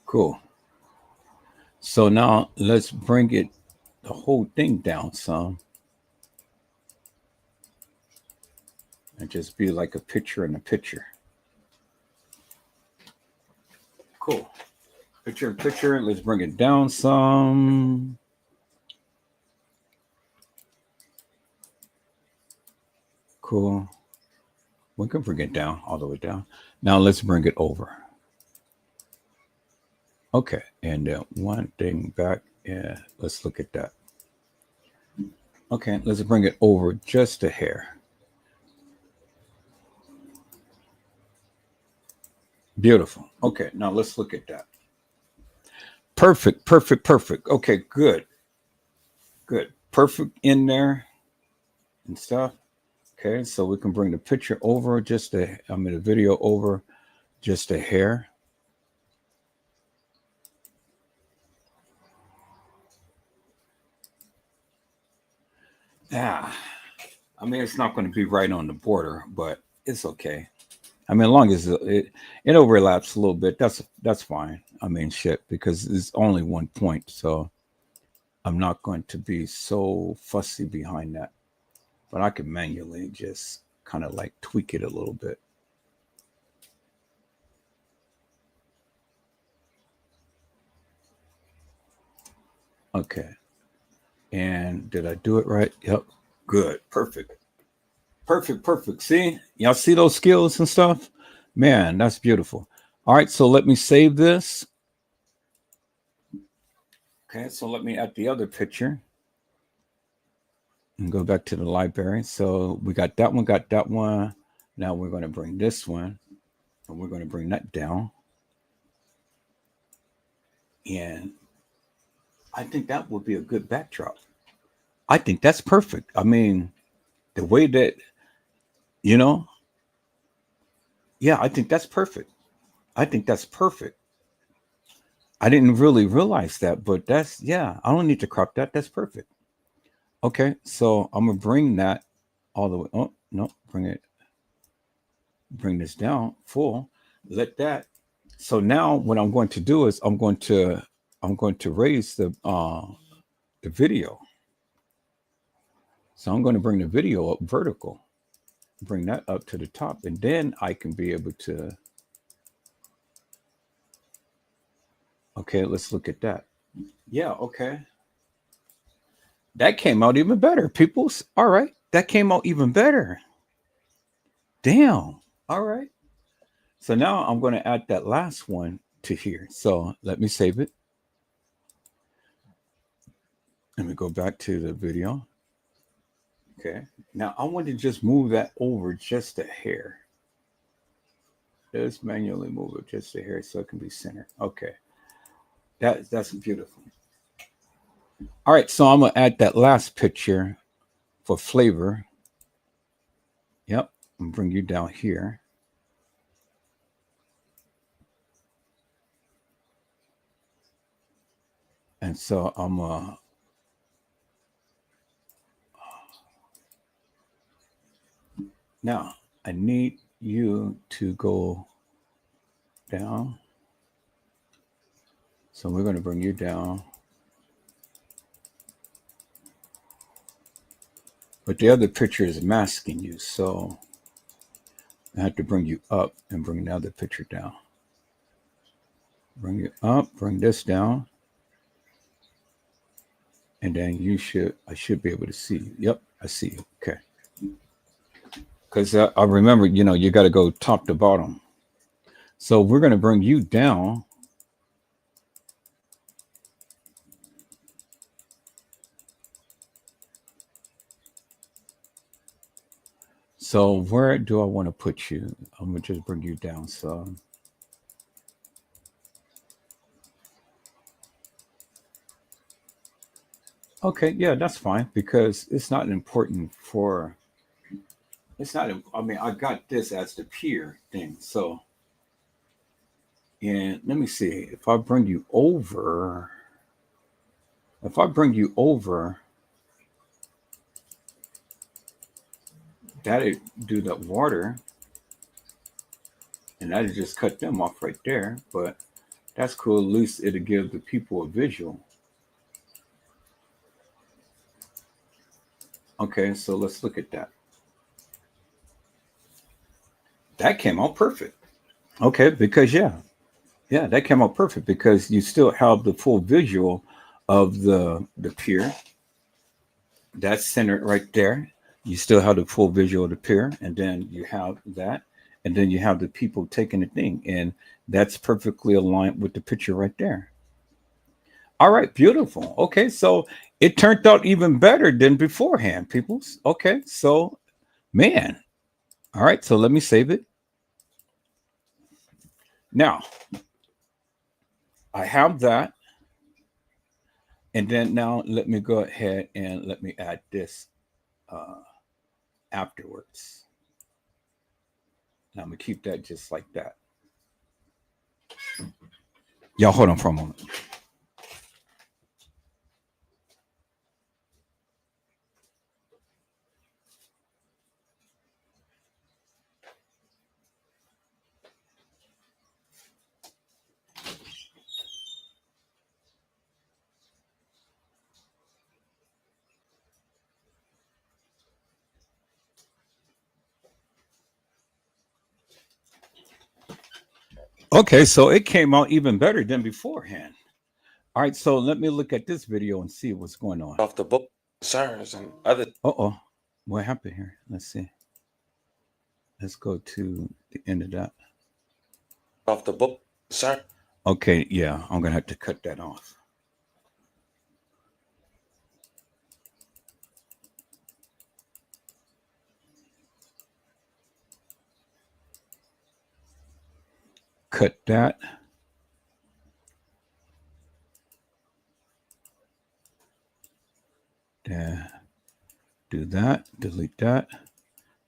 Cool. So now let's bring it, the whole thing down some. And just be like a picture in a picture. Cool. Picture in picture. Let's bring it down some. Cool. We can bring it down all the way down. Now let's bring it over. Okay, and one thing back. Yeah, let's look at that. Okay, let's bring it over just a hair. Beautiful. Okay, now let's look at that. Perfect, perfect, perfect. Okay, good, good. Perfect in there and stuff. Okay, so we can bring the picture over the video over just a hair. Yeah, I mean, it's not going to be right on the border, but it's okay. I mean, as long as it overlaps a little bit, that's fine. I mean, shit, because it's only one point, so I'm not going to be so fussy behind that. But I can manually just kind of like tweak it a little bit. Okay. And did I do it right? Yep. Good. Perfect. Perfect. Perfect. See? Y'all see those skills and stuff? Man, that's beautiful. All right. So let me save this. Okay. So let me add the other picture and go back to the library. So we got that one. Now we're going to bring this one and we're going to bring that down. And I think that would be a good backdrop. I think that's perfect. I mean, the way that, yeah, I think that's perfect. I think that's perfect. I didn't really realize that, but I don't need to crop that. That's perfect. Okay, so I'm going to bring that all the way. Oh, no, bring this down full. Let that. So now what I'm going to do is I'm going to raise the video. So I'm going to bring the video up vertical, bring that up to the top, and then I can be able to. Okay, let's look at that. Yeah, okay. That came out even better, peoples. All right, that came out even better. Damn. All right. So now I'm going to add that last one to here. So let me save it. Let me go back to the video. Okay. Now I want to just move that over just a hair. Just manually move it just a hair so it can be centered. Okay. That's beautiful. All right. So I'm going to add that last picture for flavor. Yep. And bring you down here. And so I'm now I need you to go down. So we're going to bring you down. But the other picture is masking you. So I have to bring you up and bring the other picture down. Bring it up, bring this down. And then I should be able to see you. Yep, I see you. Okay. Because I remember, you got to go top to bottom. So we're going to bring you down. So where do I want to put you? I'm going to just bring you down. So okay, yeah, that's fine because it's not important for. It's not. I mean, I got this as the peer thing. So, and let me see if I bring you over. If I bring you over, that'd do that water, and that'd just cut them off right there. But that's cool. At least it'll give the people a visual. Okay, so let's look at that. That came out perfect. Okay, because yeah, that came out perfect because you still have the full visual of the pier. That's centered right there. You still have the full visual of the pier, and then you have that, and then you have the people taking the thing, and that's perfectly aligned with the picture right there. All right, beautiful. Okay, so it turned out even better than beforehand, peoples. Okay, so man. All right, so let me save it. Now, I have that. And then now let me go ahead and let me add this afterwards. Now I'm going to keep that just like that. Y'all hold on for a moment. Okay, so it came out even better than beforehand. All right, so let me look at this video and see what's going on. Off the book, concerns and other. Uh-oh, what happened here? Let's see. Let's go to the end of that. Off the book, sir. Okay, yeah, I'm going to have to cut that off. Cut that. Do that, delete that,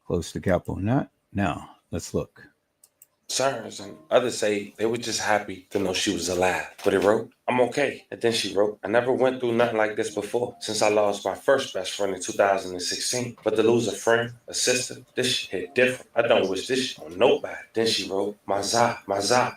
close the gap on that. Now, let's look. Concerns and others say they were just happy to know she was alive. But it wrote, I'm okay. And then she wrote, I never went through nothing like this before since I lost my first best friend in 2016. But to lose a friend, a sister, this shit hit different. I don't wish this shit on nobody. Then she wrote, my Zah.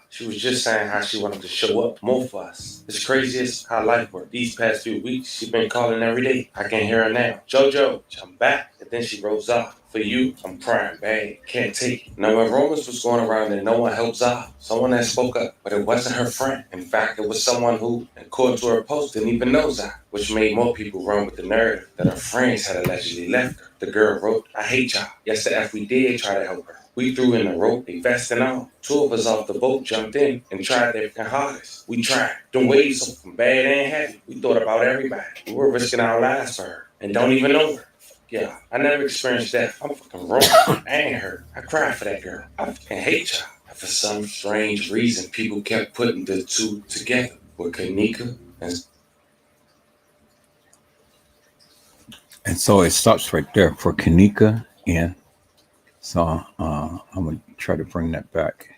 She was just saying how she wanted to show up more for us. It's craziest how life worked. These past few weeks, she been calling every day. I can hear her now. Jojo, I'm back. And then she wrote, Zah. For you, I'm crying bad. Can't take it. Now, when rumors was going around that no one helped Zah, someone that spoke up, but it wasn't her friend. In fact, it was someone who, according to her post, didn't even know Zah, which made more people run with the narrative that her friends had allegedly left her. The girl wrote, I hate y'all. Yes, the F we did try to help her. We threw in the rope, a vest and all. Two of us off the boat jumped in and tried their hardest. We tried. The waves from bad and heavy. We thought about everybody. We were risking our lives for her and don't even know her. Yeah, I never experienced death. I'm fucking wrong. I ain't hurt. I cried for that girl. I fucking hate y'all. And for some strange reason, people kept putting the two together with Kanika and so it stops right there for Kanika. And so I'm going to try to bring that back.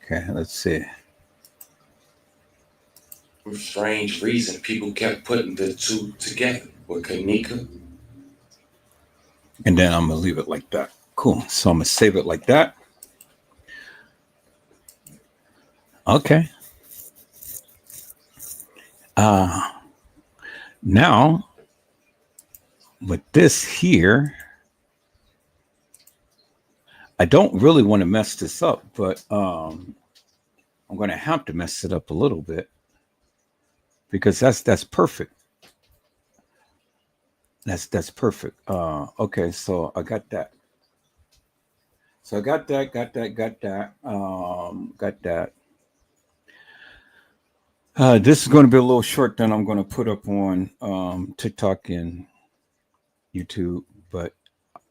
Okay, let's see. For strange reason, people kept putting the two together with Kanika. And then I'm going to leave it like that. Cool. So I'm going to save it like that. Okay. Now, with this here, I don't really want to mess this up, but I'm going to have to mess it up a little bit because that's perfect. That's perfect. Okay, so I got that. So I got that. Got that. This is going to be a little short. Then I'm going to put up on TikTok and YouTube. But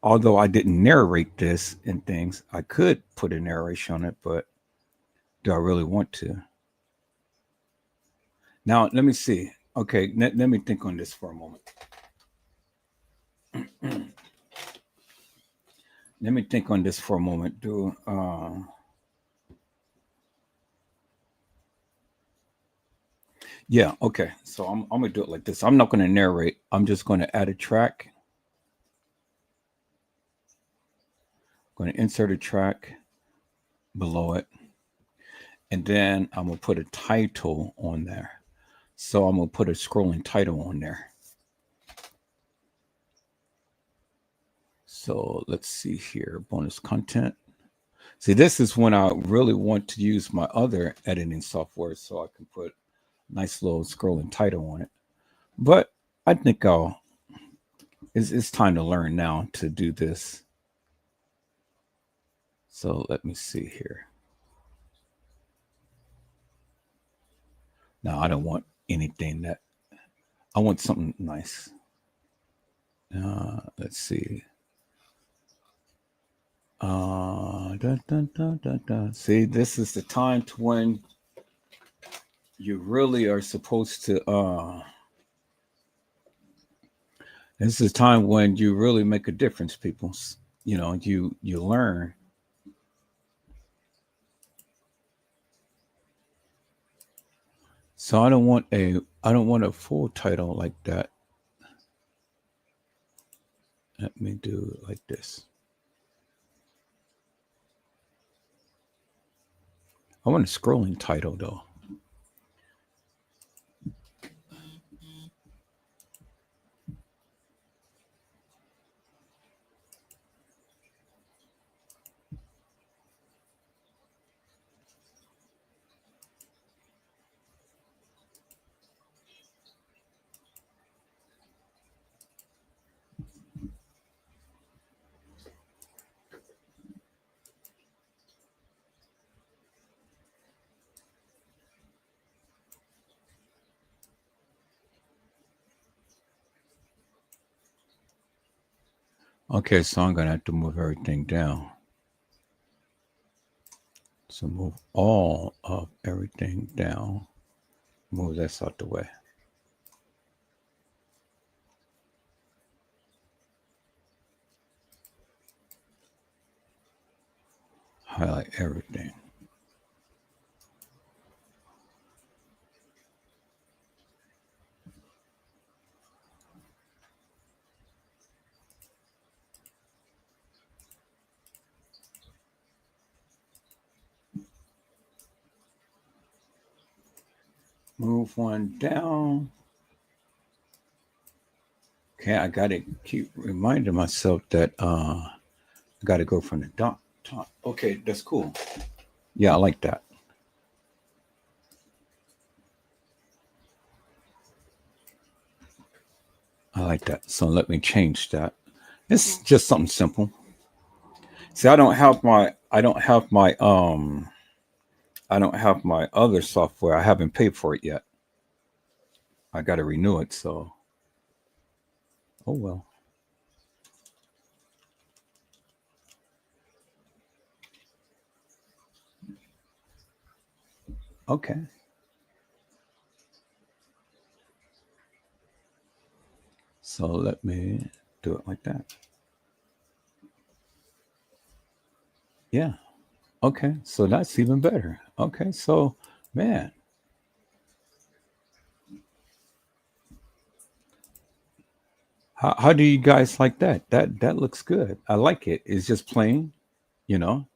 although I didn't narrate this and things, I could put a narration on it. But do I really want to? Now let me see. Okay, let me think on this for a moment. Let me think on this for a moment. Yeah, okay. So I'm gonna do it like this. I'm not gonna narrate. I'm just gonna add a track. I'm gonna insert a track below it. And then I'm gonna put a title on there. So I'm gonna put a scrolling title on there. So let's see here, bonus content. See, this is when I really want to use my other editing software so I can put a nice little scrolling title on it. But I think it's time to learn now to do this. So let me see here. Now I don't want anything I want something nice. Let's see. See, this is the time to when you really are supposed to. This is the time when you really make a difference, people. You know, you learn. So I don't want a full title like that. Let me do it like this. I want a scrolling title though. Okay, so I'm gonna have to move everything down. So move all of everything down. Move this out the way. Highlight everything. Move one down. Okay, I gotta keep reminding myself that I gotta go from the top. Okay, that's cool. Yeah, I like that. I like that. So let me change that. It's just something simple. See, I don't have my other software. I haven't paid for it yet. I got to renew it, so oh well. Okay. So let me do it like that. Yeah. Okay. So that's even better. Okay. So, man. How do you guys like that? That looks good. I like it. It's just plain, you know.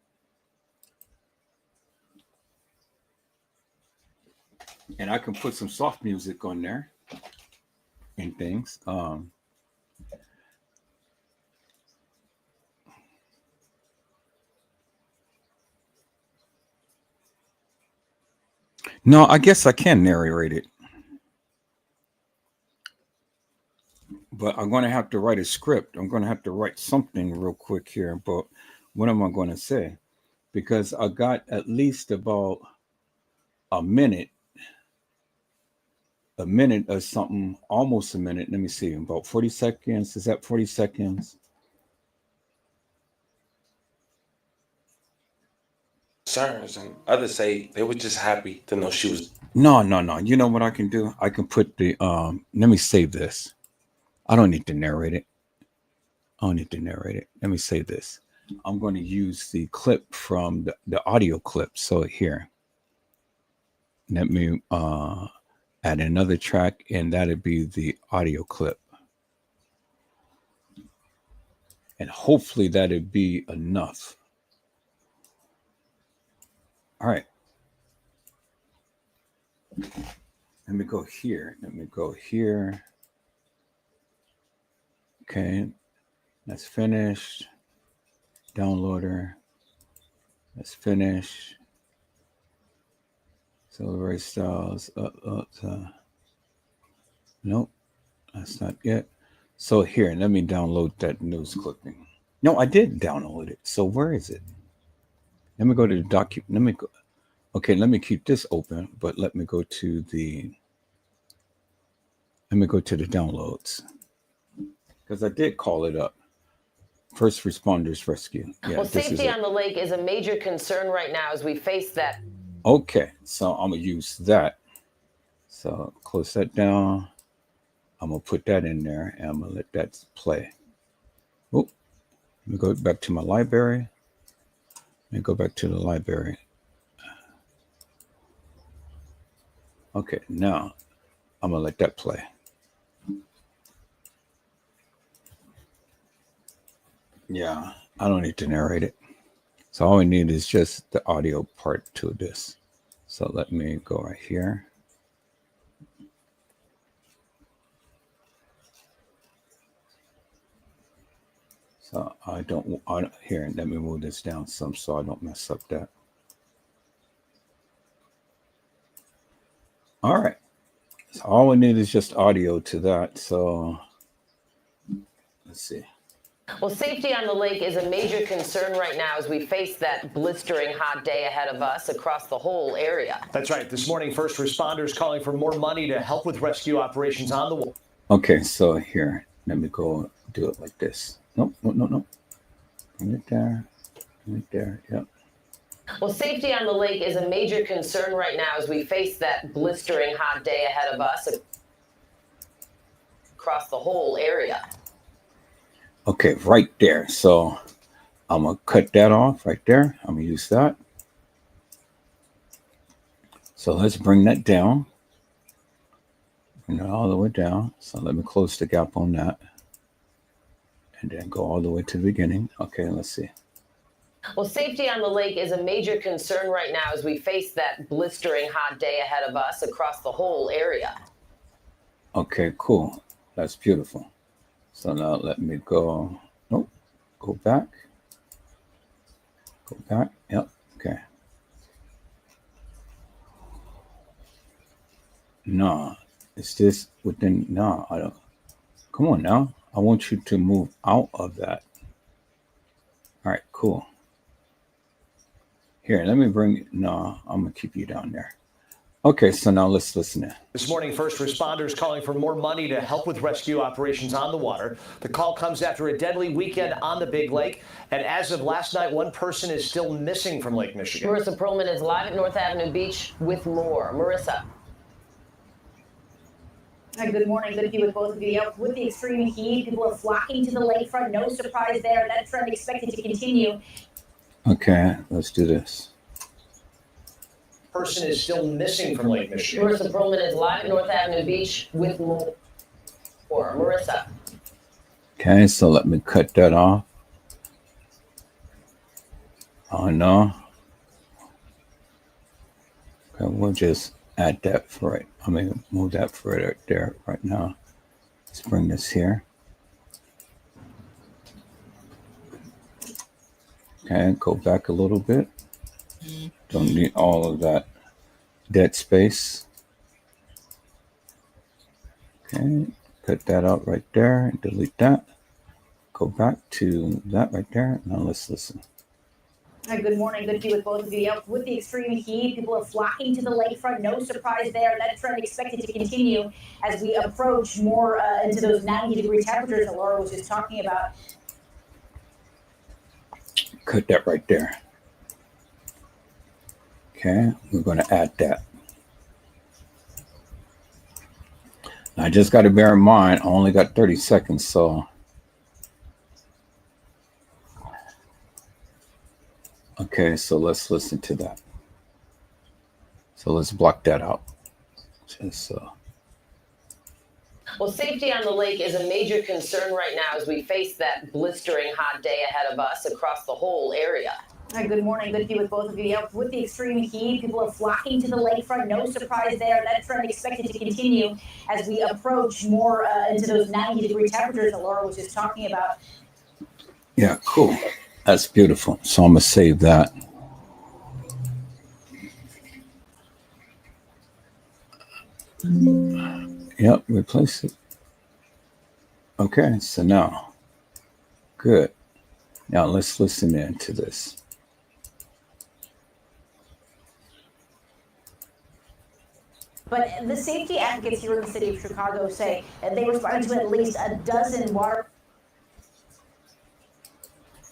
And I can put some soft music on there and things. No, I guess I can narrate it. But I'm going to have to write a script. I'm going to have to write something real quick here. But what am I going to say? Because I got at least about a minute or something, almost a minute. Let me see, about 40 seconds. Is that 40 seconds? Concerns, and others say they were just happy to know she was. No. You know what I can do? I can put the, let me save this. I don't need to narrate it. Let me save this. I'm going to use the clip from the audio clip. So here, let me add another track, and that'll be the audio clip. And hopefully that'll be enough. All right. Let me go here. Okay. That's finished. Downloader. That's finished. Celebrate styles. Nope. That's not yet. So here, let me download that news clipping. No, I did download it. So where is it? Let me go to the document. Let me go. Okay, let me keep this open, but let me go to the downloads. because I did call it up. First responders rescue. Yeah, Well, this is safety it. on the lake is a major concern right now as we face that. Okay, so I'm gonna use that. So close that down. I'm gonna put that in there and I'm gonna let that play. Oh, let me go back to my library. Let me go back to the library. Okay, now I'm gonna let that play. Yeah, I don't need to narrate it. So all we need is just the audio part to this. So let me go right here. So here, let me move this down some so I don't mess up that. All right. So all we need is just audio to that. So let's see. Well, safety on the lake is a major concern right now as we face that blistering hot day ahead of us across the whole area. That's right. This morning, first responders calling for more money to help with rescue operations on the water. Okay, so here, let me go do it like this. Nope, no. Bring it there. Yep. Well, safety on the lake is a major concern right now as we face that blistering hot day ahead of us across the whole area. Okay, right there. So I'm going to cut that off right there. I'm going to use that. So let's bring that down. Bring it all the way down. So let me close the gap on that. And then go all the way to the beginning. Okay, let's see. Well, safety on the lake is a major concern right now as we face that blistering hot day ahead of us across the whole area. Okay, cool. That's beautiful. So now let me go. Nope. Go back. Go back. Yep. Okay. No. Is this within? No, I don't. Come on now. I want you to move out of that. All right, cool. Here, let me bring. No, I'm going to keep you down there. Okay, so now let's listen in. This morning, first responders calling for more money to help with rescue operations on the water. The call comes after a deadly weekend on the Big Lake. And as of last night, one person is still missing from Lake Michigan. Marissa Perlman is live at North Avenue Beach with more. Marissa. Hi, good morning. Good to be with both of you. With the extreme heat, people are flocking to the lakefront. No surprise there. That trend expected to continue. Okay, let's do this. Person is still missing from Lake Michigan. Marissa Perlman is live at North Avenue Beach with more. Marissa. Okay, so let me cut that off. Oh no. Okay, we'll just add that for it. I mean, move that for right there right now. Let's bring this here. Okay, go back a little bit. Don't need all of that dead space. Okay, cut that out right there and delete that. Go back to that right there. Now let's listen. Hi, good morning. Good to be with both of you. With the extreme heat, people are flocking to the lakefront. No surprise there. That trend expected to continue as we approach more into those 90-degree temperatures that Laura was just talking about. Cut that right there. Okay, we're going to add that. Now, I just got to bear in mind, I only got 30 seconds, so. Okay, so let's listen to that. So let's block that out. Just Well, safety on the lake is a major concern right now as we face that blistering hot day ahead of us across the whole area. Hi, good morning. Good to be with both of you. With the extreme heat, people are flocking to the lakefront. No surprise there. That trend expected to continue as we approach more into those 90-degree temperatures that Laura was just talking about. yeah, cool. That's beautiful. So I'm going to save that. Yep, replace it. Okay, so now, good. Now let's listen in to this. But the safety advocates here in the city of Chicago say that they responded to at least a dozen water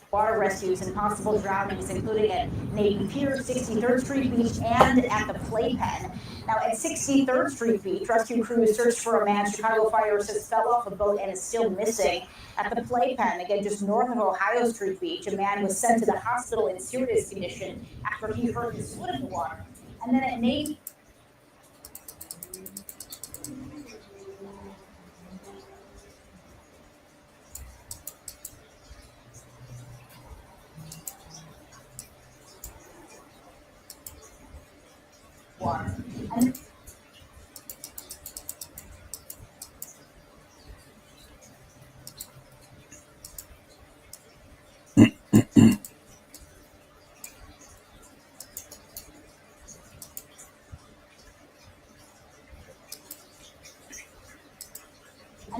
Water rescues and possible drownings, including at Navy Pier, 63rd Street Beach, and at the Playpen. Now, at 63rd Street Beach, rescue crews searched for a man Chicago Fire says fell off a boat and is still missing. At the Playpen, again, just north of Ohio Street Beach, a man was sent to the hospital in serious condition after he hurt his foot in the water. And then at Navy. Water. And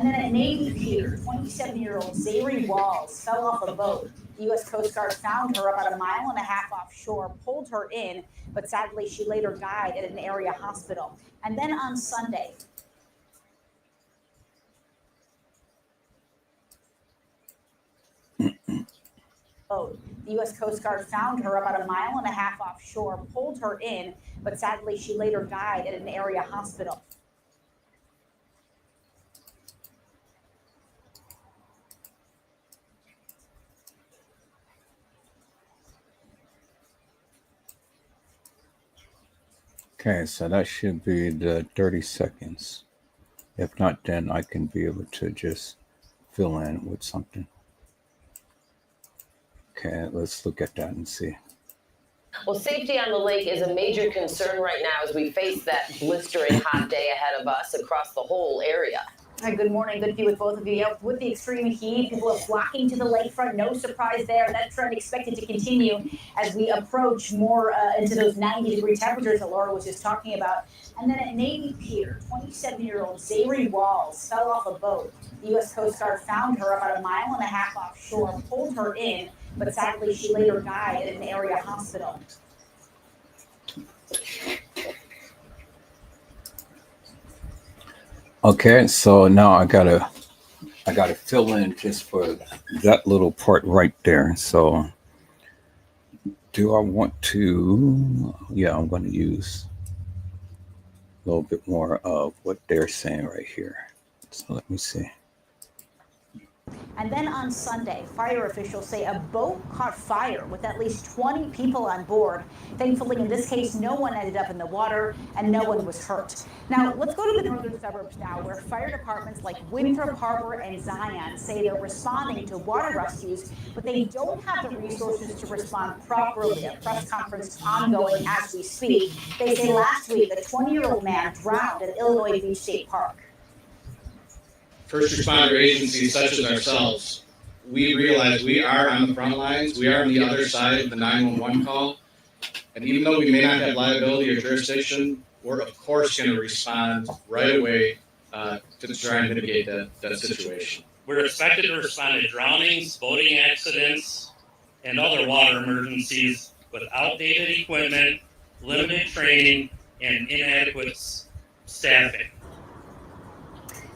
then at Navy Pier, 27-year-old Zahrie Walls fell off a boat. The U.S. Coast Guard found her about a mile and a half offshore, pulled her in, but sadly she later died at an area hospital. And then on Sunday, the U.S. Coast Guard found her about a mile and a half offshore, pulled her in, but sadly she later died at an area hospital. Okay, so that should be the 30 seconds. If not, then I can be able to just fill in with something. Okay, let's look at that and see. Well, safety on the lake is a major concern right now as we face that blistering hot day ahead of us across the whole area. Hi, good morning. Good to be with both of you. With the extreme heat, people are flocking to the lakefront. No surprise there. That trend expected to continue as we approach more into those 90-degree temperatures that Laura was just talking about. And then at Navy Pier, 27-year-old Zahrie Walls fell off a boat. The U.S. Coast Guard found her about a mile and a half offshore, pulled her in, but sadly she later died at an area hospital. Okay, so now I gotta fill in just for that little part right there. So do I want to, yeah, I'm going to use a little bit more of what they're saying right here. So let me see. And then on Sunday, fire officials say a boat caught fire with at least 20 people on board. Thankfully, in this case, no one ended up in the water and no one was hurt. Now, let's go to the northern suburbs now, where fire departments like Winthrop Harbor and Zion say they're responding to water rescues, but they don't have the resources to respond properly. A press conference ongoing as we speak. They say last week, a 20-year-old man drowned at Illinois Beach State Park. First responder agencies such as ourselves, we realize we are on the front lines. We are on the other side of the 911 call. And even though we may not have liability or jurisdiction, we're of course going to respond right away to try and mitigate that situation. We're expected to respond to drownings, boating accidents, and other water emergencies with outdated equipment, limited training, and inadequate staffing.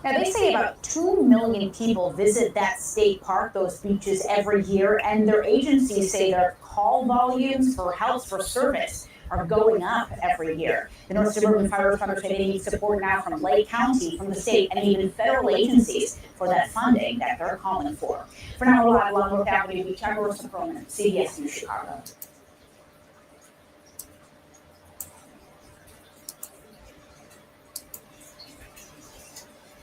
Now, they say about 2 million people visit that state park, those beaches, every year, and their agencies say their call volumes for help for service are going up every year. The North Suburban firefighters say they need support now from Lake County, from the state, and even federal agencies for that funding that they're calling for. For now, we're live along North Avenue Beach. I'm Marissa Perlman, CBS News Chicago.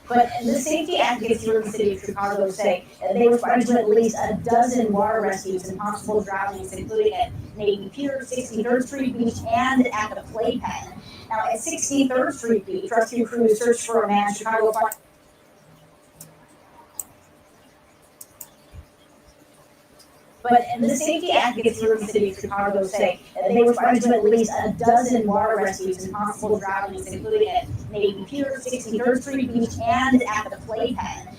But the safety advocates here in the city of Chicago say they responded to at least a dozen water rescues and possible drownings, including at Navy Pier, 63rd Street Beach, and at the Playpen. Now, at 63rd Street Beach, rescue crews searched for a man Chicago Fire. But the safety advocates here in the city of Chicago say they responded to at least a dozen water rescues and possible drownings, including at Navy Pier, 63rd Street Beach, and at the Playpen.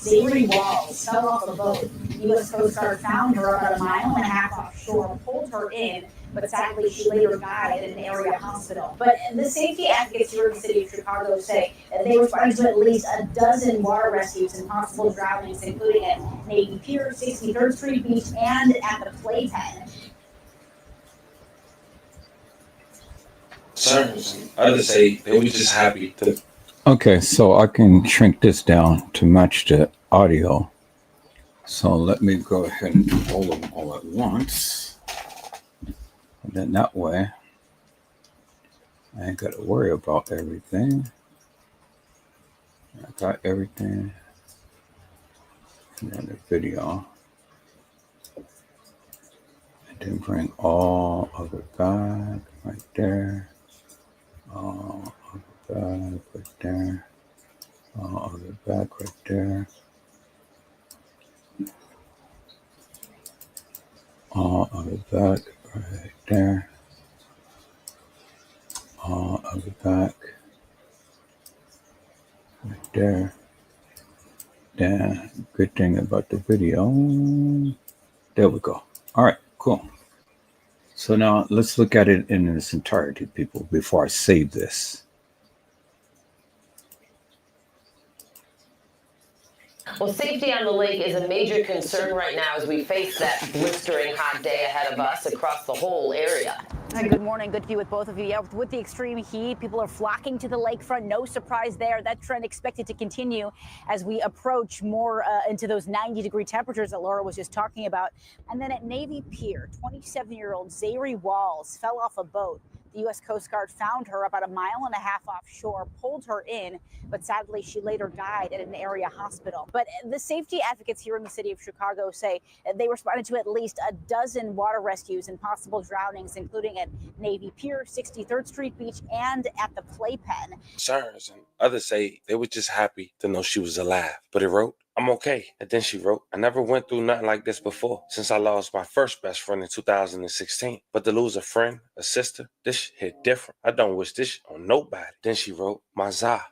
Zahrie Walls fell off a boat. The U.S. Coast Guard found her about a mile and a half offshore, pulled her in, but sadly she later died at an area hospital. But the safety advocates here in the city of Chicago say that they responded to at least a dozen water rescues and possible drownings, including at Navy Pier, 63rd Street Beach, and at the Playpen. Concerns. Others say they were just happy to. Okay, so I can shrink this down to match the audio. So let me go ahead and do all of them all at once. And then that way, I ain't got to worry about everything. I got everything. And then the video. And then bring all of it back right there. All of it back right there. All of it back right there. All of it back right there. All of it back right there. Then, good thing about the video. There we go. All right, cool. So now let's look at it in its entirety, people, before I save this. Well, safety on the lake is a major concern right now as we face that blistering hot day ahead of us across the whole area. Good morning. Good to be with both of you. Yeah, with the extreme heat, people are flocking to the lakefront. No surprise there. That trend expected to continue as we approach more into those 90-degree temperatures that Laura was just talking about. And then at Navy Pier, 27-year-old Zahrie Walls fell off a boat. The U.S. Coast Guard found her about a mile and a half offshore, pulled her in, but sadly she later died at an area hospital. But the safety advocates here in the city of Chicago say they responded to at least a dozen water rescues and possible drownings, including at Navy Pier, 63rd Street Beach, and at the Playpen. Concerns, and others say they were just happy to know she was alive. But it wrote, "I'm okay." And then she wrote, "I never went through nothing like this before since I lost my first best friend in 2016. But to lose a friend, a sister, this hit different. I don't wish this on nobody." Then she wrote, my Zah.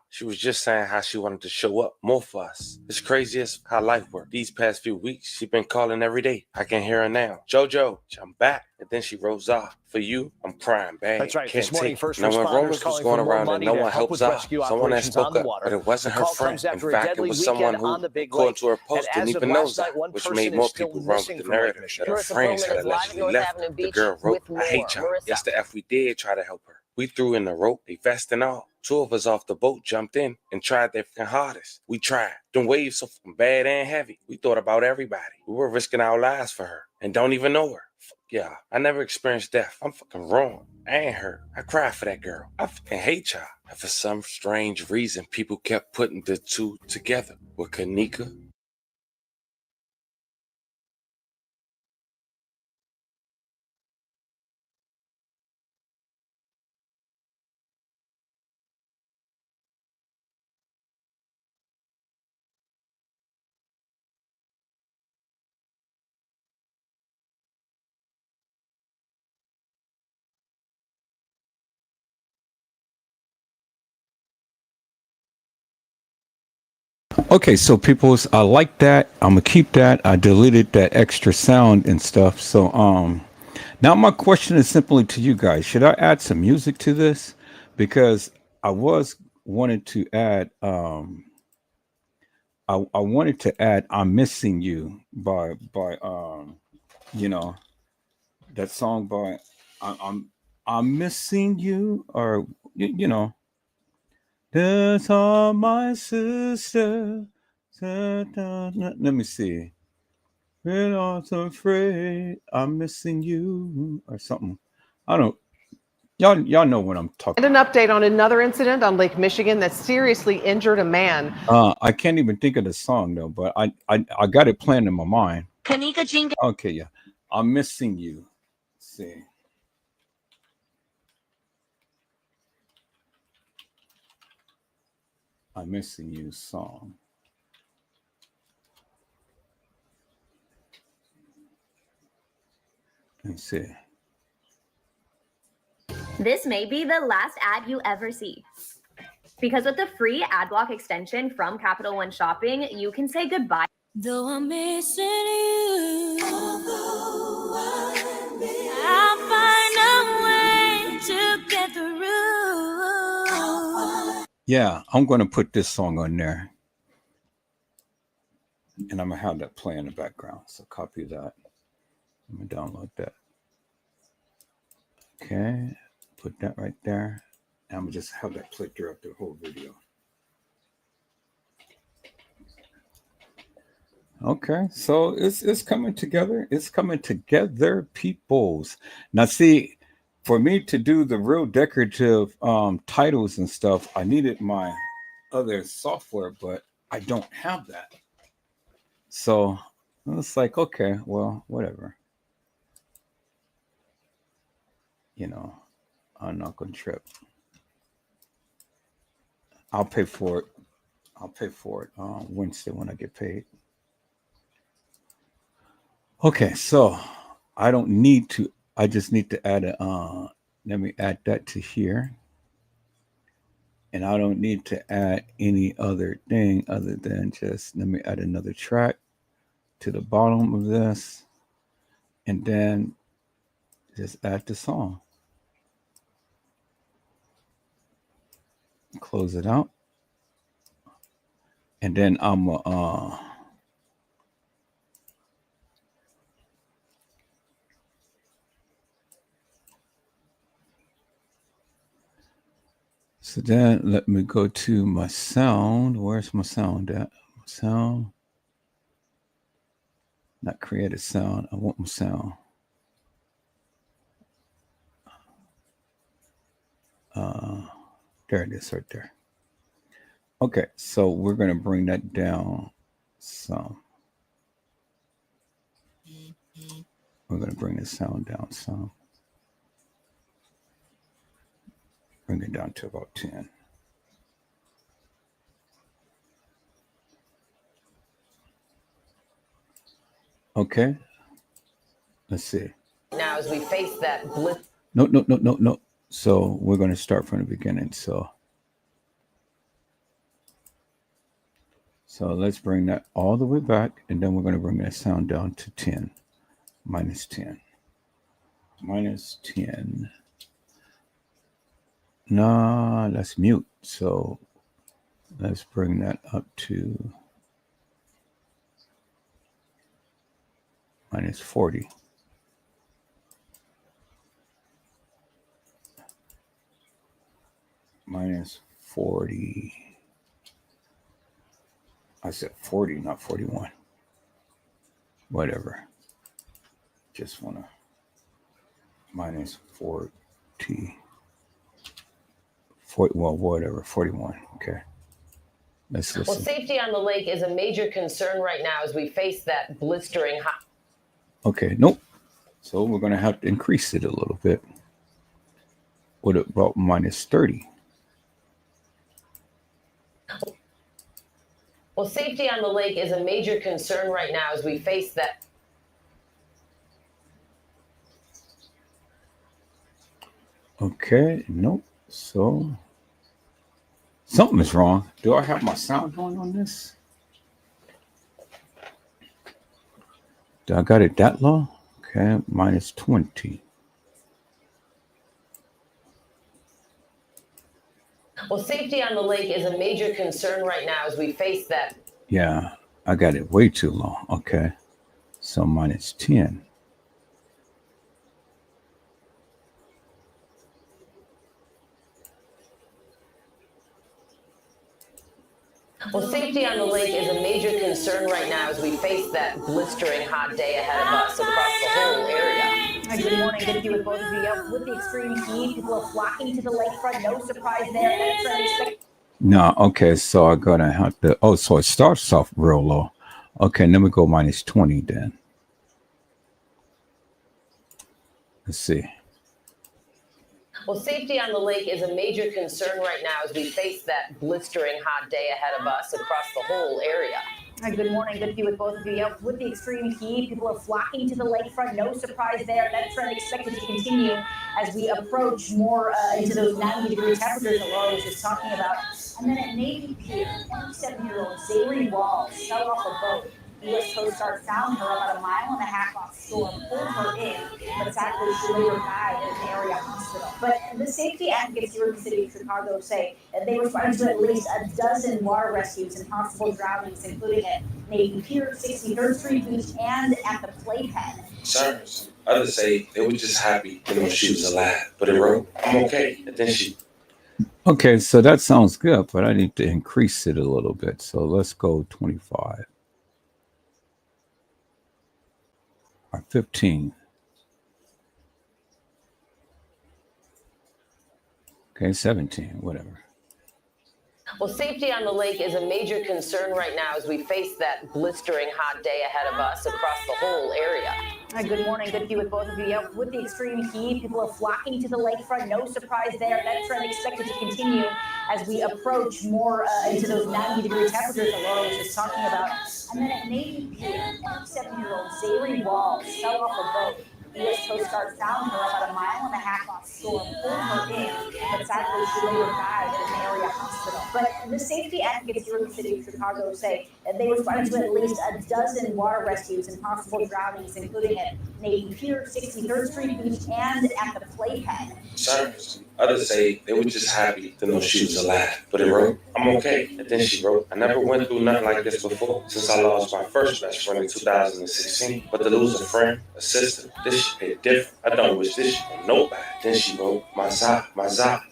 She was just saying how she wanted to show up more for us. It's crazy as how life worked. These past few weeks, she been calling every day. I can hear her now. JoJo, I'm back. And then she wrote, "Zah, for you, I'm crying bad." That's right. Can't This morning, take first it. Now, when responders rumors was calling going for more around that money no to one help helped with Zah, rescue someone that operations spoke on the up, water. but it wasn't The her call friend. comes In after a fact, it deadly was someone weekend who, on the Big according Lake. to her And post, didn't as of even know last Zah, night, one which person made is more still people run with missing the from Lake narrative that Michigan. her Marissa friends Perlman had is live at allegedly North left Avenue her. The Beach girl wrote, with more. "I hate y'all. Marissa. Yes, the F we did try to help her. We threw in the rope, a vest and all. Two of us off the boat jumped in and tried their fucking hardest. We tried. Them waves so fucking bad and heavy. We thought about everybody. We were risking our lives for her and don't even know her. Fuck yeah. I never experienced death. I'm fucking wrong. I ain't hurt. I cried for that girl. I fucking hate y'all." And for some strange reason, people kept putting the two together with Kanika. Okay, so people, I like that. I'm gonna keep that. I deleted that extra sound and stuff. So now my question is simply to you guys: should I add some music to this? Because I was wanted to add I wanted to add "I'm Missing You" by you know, that song by I'm missing you, or you know, that's all my sister. Let me see. We're not so afraid. I'm missing you, or something. I don't. Y'all know what I'm talking. And an update on another incident on Lake Michigan that seriously injured a man. I can't even think of the song though, but I got it playing in my mind. Kanika Jean. Okay, yeah. I'm missing you. Let's see. I'm missing you song. Let's see. This may be the last ad you ever see. Because with the free ad block extension from Capital One Shopping, you can say goodbye. Though I'm missing you, I'll find a way to get through. Yeah, I'm going to put this song on there. And I'm going to have that play in the background. So copy that. I'm going to download that. Okay, put that right there. And I'm going to just have that play throughout the whole video. Okay, so it's coming together. It's coming together, peoples. Now, see, for me to do the real decorative titles and stuff, I needed my other software, but I don't have that. So it's like, okay, well, whatever. You know, I'm not going to trip. I'll pay for it. I'll pay for it Wednesday when I get paid. Okay, so I don't need to, I just need to add a, let me add that to here. And I don't need to add any other thing other than just, let me add another track to the bottom of this. And then just add the song. Close it out. And then I'm so then let me go to my sound. Where's my sound at? My sound. Not create a sound. I want my sound. There it is right there. Okay, so we're going to bring that down some. We're going to bring the sound down some. Bring it down to about 10. Okay. Let's see. Now, as we face that blitz. No. So we're going to start from the beginning. So let's bring that all the way back, and then we're going to bring that sound down to 10. Minus 10. Minus 10. Nah, let's mute. So let's bring that up to minus 40. Minus 40. I said 40, not 41. Whatever. Just want to minus 40. 40, well, whatever, 41. Okay. Let's listen. Well, safety on the lake is a major concern right now as we face that blistering hot. Okay, nope. So we're going to have to increase it a little bit. What about minus 30? Well, safety on the lake is a major concern right now as we face that. Okay, nope. So something is wrong. Do I have my sound on this? Do I got it that low? Okay, minus 20. Well, safety on the lake is a major concern right now as we face that. Yeah, I got it way too low. Okay, so minus 10. Well, safety on the lake is a major concern right now as we face that blistering hot day ahead of us across the whole area. Good morning. Good to be with both of you. With the extreme heat, people are flocking to the lakefront. No surprise there. That's unexpected. No, okay, so I'm gonna have to. Oh, so it starts off real low. Okay, let me go minus 20 then. Let's see. Well, safety on the lake is a major concern right now as we face that blistering hot day ahead of us across the whole area. Good morning. Good to be with both of you. With the extreme heat, people are flocking to the lakefront. No surprise there. That trend expected to continue as we approach more into those 90-degree temperatures that Laura was just talking about. And then at Navy Pier, 27-year-old Zahrie Walls fell off a boat. U.S. Coast Guard found her about 1.5 miles off shore, pulled her in, but sadly she later died at an area hospital. But the safety advocates here in the city of Chicago say that they responded to at least a dozen water rescues and possible drownings, including at Navy Pier, 63rd Street Beach, and at the Playpen. Concerns. Others say they were just happy to know she was alive. But it wrote, I'm okay. And then she. Okay, so that sounds good, but I need to increase it a little bit. So let's go 25 or 15. Okay, 17, whatever. Well, safety on the lake is a major concern right now as we face that blistering hot day ahead of us across the whole area. Good morning. Good to be with both of you. Yeah, with the extreme heat, people are flocking to the lakefront. No surprise there. That trend expected to continue as we approach more into those 90-degree temperatures that Laura was just talking about. And then at Navy Pier, 27-year-old Zahrie Walls fell off a boat. U.S. Coast Guard found her about 1.5 miles off shore, pulled her in, but sadly she later died at an area hospital. But the safety advocates here in the city of Chicago say that they responded to at least a dozen water rescues and possible drownings, including at Navy Pier, 63rd Street Beach, and at the Playpen. Concerns. Others say they were just happy to know she was alive. But it wrote, I'm okay. And then she wrote, I never went through nothing like this before since I lost my first best friend in 2016. But to lose a friend, a sister, this shit hit different. I don't wish this shit on nobody. Then she wrote, my Zah.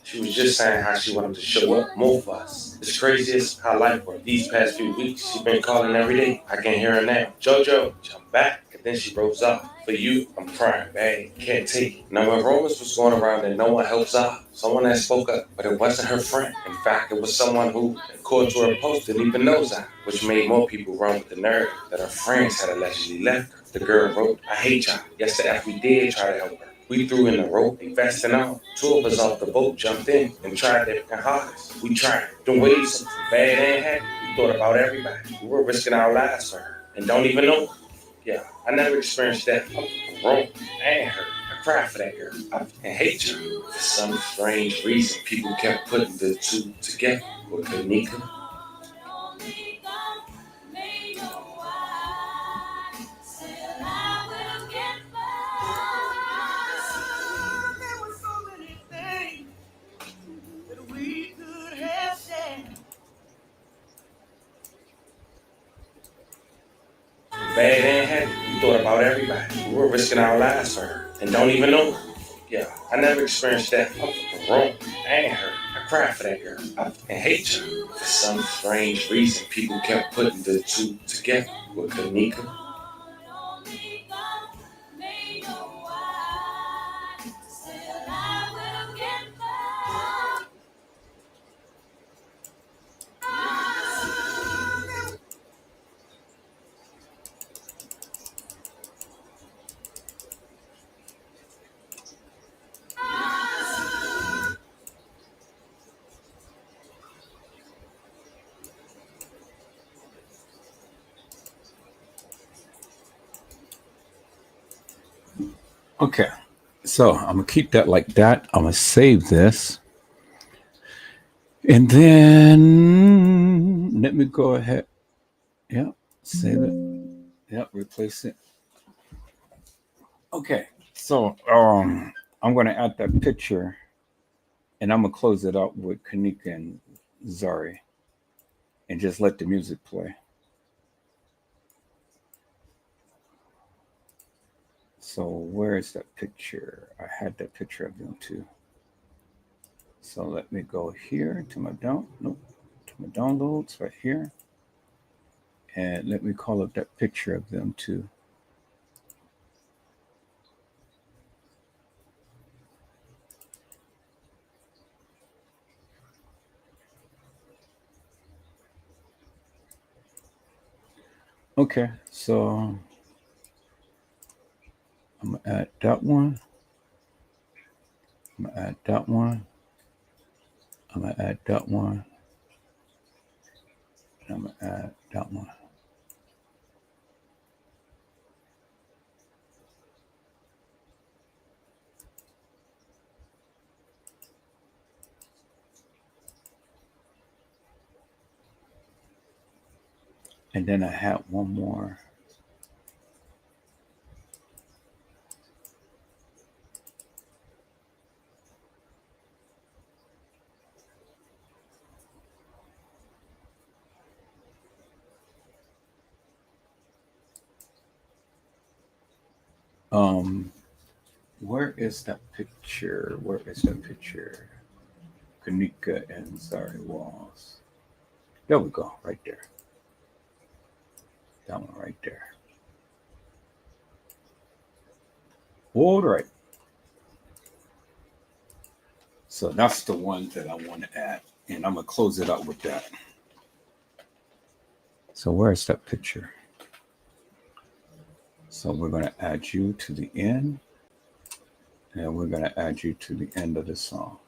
She was just saying how she wanted to show up more for us. It's craziest how life worked. These past few weeks, she been calling every day. I can hear her now. JoJo, jump back. And then she rose up. For you, I'm crying bad. Can't take it. Now when rumors was going around that no one helps out, someone that spoke up, but it wasn't her friend. In fact, it was someone who, according to her post, didn't even know Zah, which made more people run with the narrative that her friends had allegedly left her. The girl wrote, I hate y'all. Yes, the F we did try to help her. We threw in the rope, vest and all. 2 of us off the boat jumped in and tried their hardest. We tried. The waves, bad and happy. We thought about everybody. We were risking our lives for her and don't even know her. Yeah, I never experienced that. I'm wrong. And her. I cried for that girl. I hate you. For some strange reason, people kept putting the two together with Kanika. Bad and happy. We thought about everybody. We were risking our lives for her and don't even know her. Yeah, I never experienced that. I'm wrong. And her. I cried for that girl. I hate you. For some strange reason, people kept putting the two together with Kanika. Okay, so I'm gonna keep that like that. I'm gonna save this, and then let me go ahead. Yeah, save it. Yeah, replace it. Okay, so I'm gonna add that picture, and I'm gonna close it up with Kanika and Zahrie, and just let the music play. So where is that picture? I had that picture of them too. So let me go here to my to my downloads right here. And let me call up that picture of them too. Okay, so I'm gonna add that one. I'm gonna add that one. I'm gonna add that one. And I'm gonna add that one. And then I had one more. Where is that picture? Where is that picture? Kanika and Zahrie Walls. There we go, right there. That one right there. All right. So that's the one that I want to add. And I'm going to close it out with that. So where's that picture? So we're going to add you to the end. And we're going to add you to the end of the song.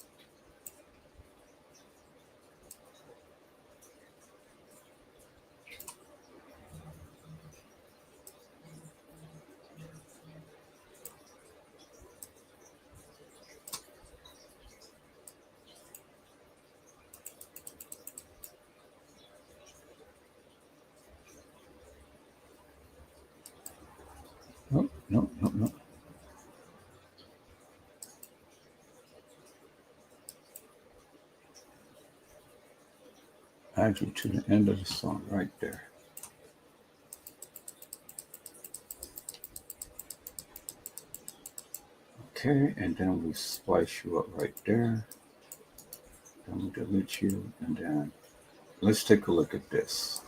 Oh, no. Add you to the end of the song right there. Okay, and then we splice you up right there. Then we delete you, and then let's take a look at this.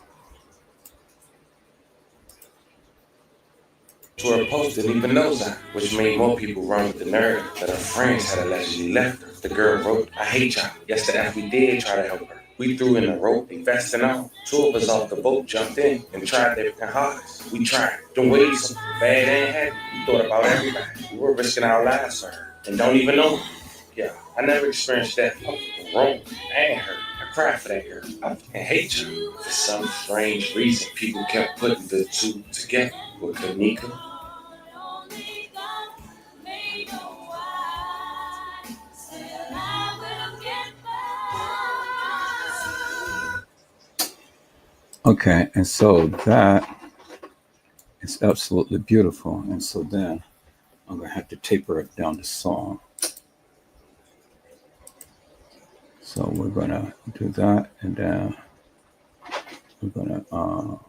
To her post didn't even know Zahrie, which made more people run with the narrative that her friends had allegedly left her. The girl wrote, "I hate y'all. Yes, the F we did try to help her. We threw in the rope, investing all. 2 of us off the boat jumped in and tried their hardest. We tried. Them waves so bad and heavy. We thought about everybody. We were risking our lives for her. And don't even know her. Yeah, I never experienced that. I was wrong and hurt. I cried for that girl. I fucking hate you." For some strange reason, people kept putting the two together with Kanika. Okay, and so that is absolutely beautiful. And so then I'm going to have to taper it down the song. So we're going to do that, and then we're going to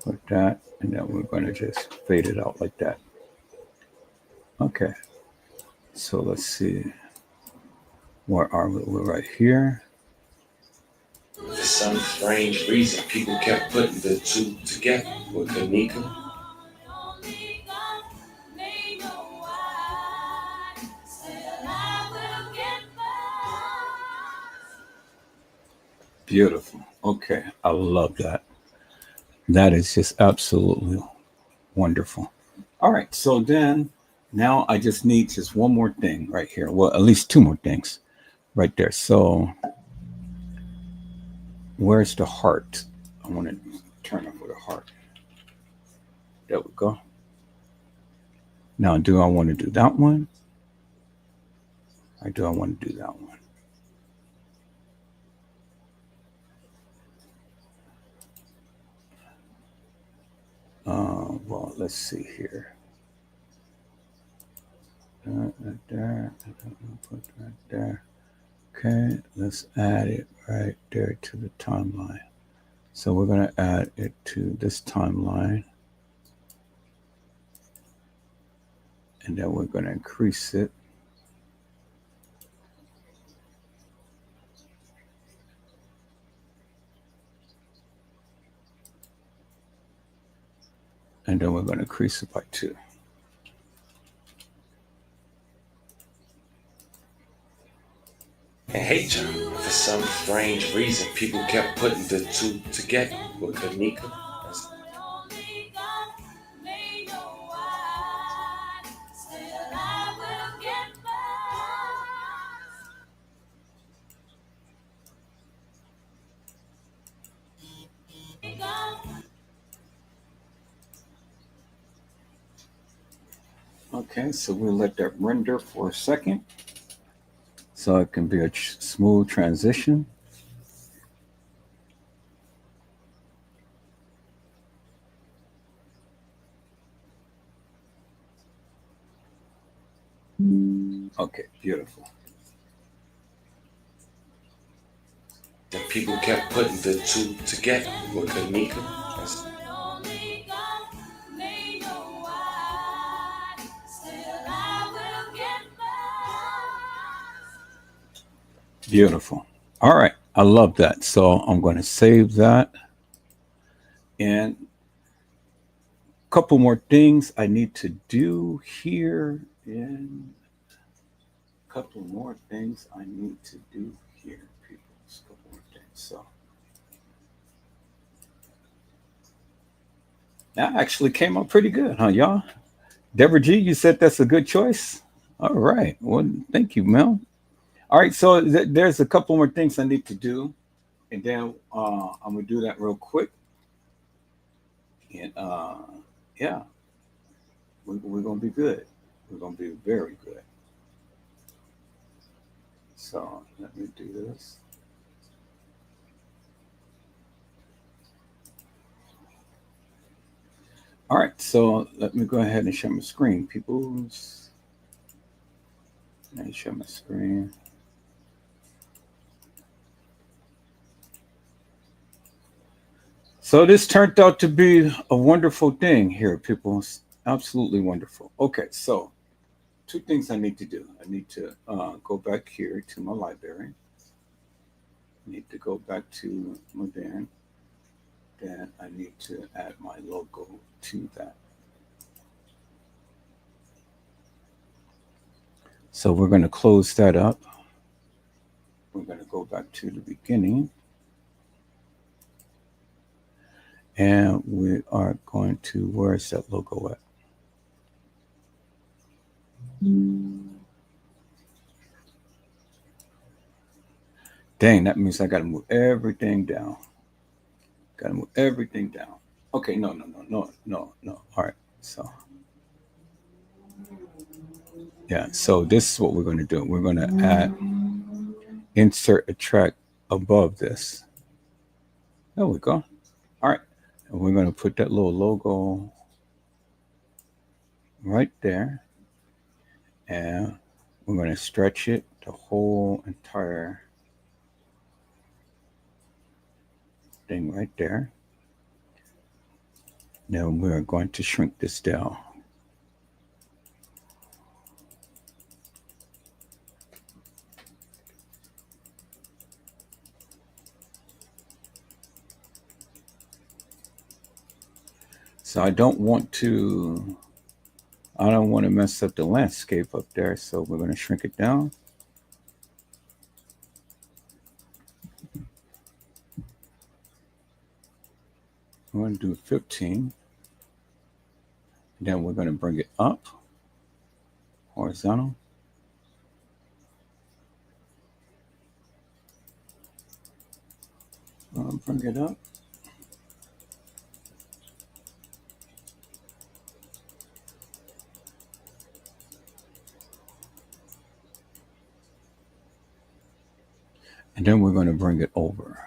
put that, and then we're going to just fade it out like that. Okay, so let's see. Where are we? We're right here. For some strange reason, people kept putting the two together with Kanika. Beautiful. Okay, I love that. That is just absolutely wonderful. All right, so then now I just need just one more thing right here. Well, at least 2 more things right there. So where's the heart? I want to turn it with a heart. There we go. Now, do I want to do that one? Or do I want to do that one? Well, let's see here. Right there. Put that there. Okay, let's add it right there to the timeline. So we're going to add it to this timeline. And then we're going to increase it. And then we're going to increase it by 2. And hate y'all. For some strange reason, people kept putting the two together with Kanika. Okay, so we'll let that render for a second so it can be a smooth transition. Okay, beautiful. And people kept putting the two together with Kanika. Beautiful. All right. I love that. So I'm going to save that. And a couple more things I need to do here. And a couple more things I need to do here, people. Just a couple more things. So that actually came out pretty good, huh, y'all? Deborah G, you said that's a good choice. All right. Well, thank you, Mel. All right. So there's a couple more things I need to do. And then I'm going to do that real quick. And yeah, we're going to be good. We're going to be very good. So let me do this. All right, so let me go ahead and share my screen, peoples. Let me share my screen. So this turned out to be a wonderful thing here, people. Absolutely wonderful. Okay, so two things I need to do. I need to go back here to my library. I need to go back to my band. Then I need to add my logo to that. So we're going to close that up. We're going to go back to the beginning. And we are going to, where is that logo at? Dang, that means I got to move everything down. Got to move everything down. Okay, no. All right, so. Yeah, so this is what we're going to do. We're going to add, insert a track above this. There we go. All right, and we're going to put that little logo right there. And we're going to stretch it the whole entire thing right there. Now we're going to shrink this down. So I don't want to mess up the landscape up there. So we're going to shrink it down. We're going to do 15. Then we're going to bring it up, horizontal. Bring it up. And then we're going to bring it over.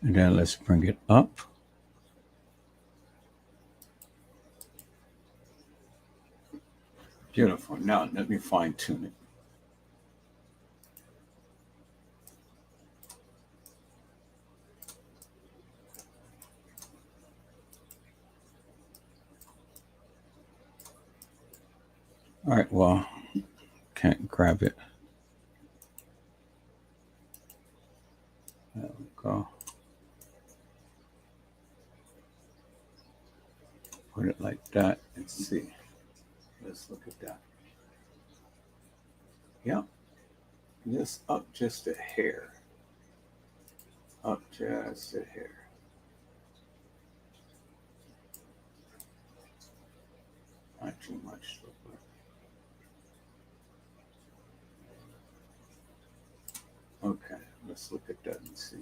And then let's bring it up. Beautiful. Now let me fine tune it. All right, well, can't grab it. There we go. Put it like that and see. Let's look at that. Yep. Just up just a hair. Up just a hair. Not too much. Okay, let's look at that and see.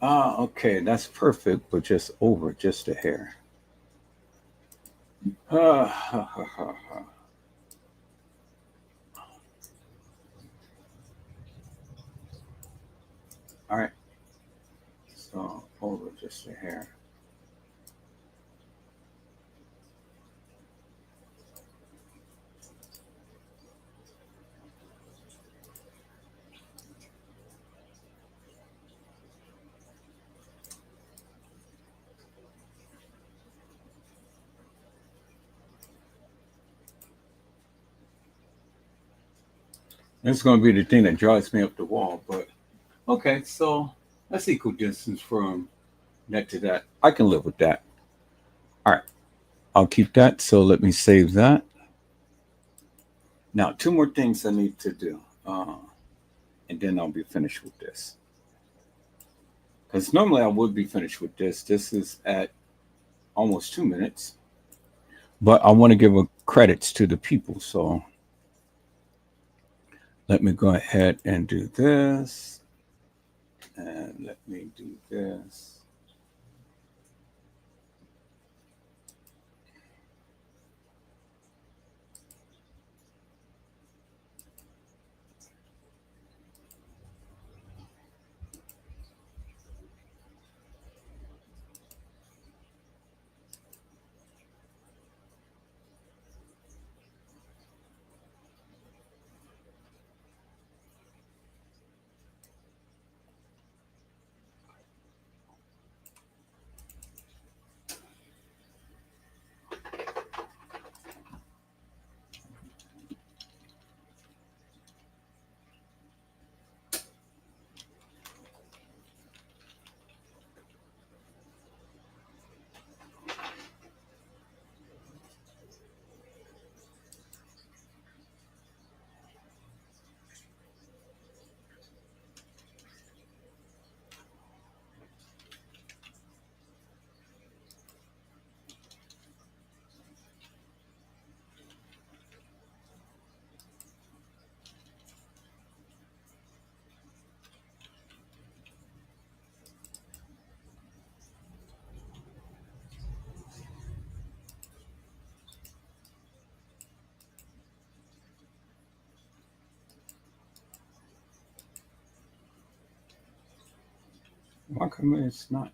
Okay, that's perfect, but just over just a hair. All right. So over just a hair. That's going to be the thing that drives me up the wall. But okay, so that's equal distance from that to that. I can live with that. All right, I'll keep that. So let me save that. Now, two more things I need to do, and then I'll be finished with this. Because normally I would be finished with this. This is at almost 2 minutes, but I want to give a credits to the people. So let me go ahead and do this. And let me do this. Why come it's not?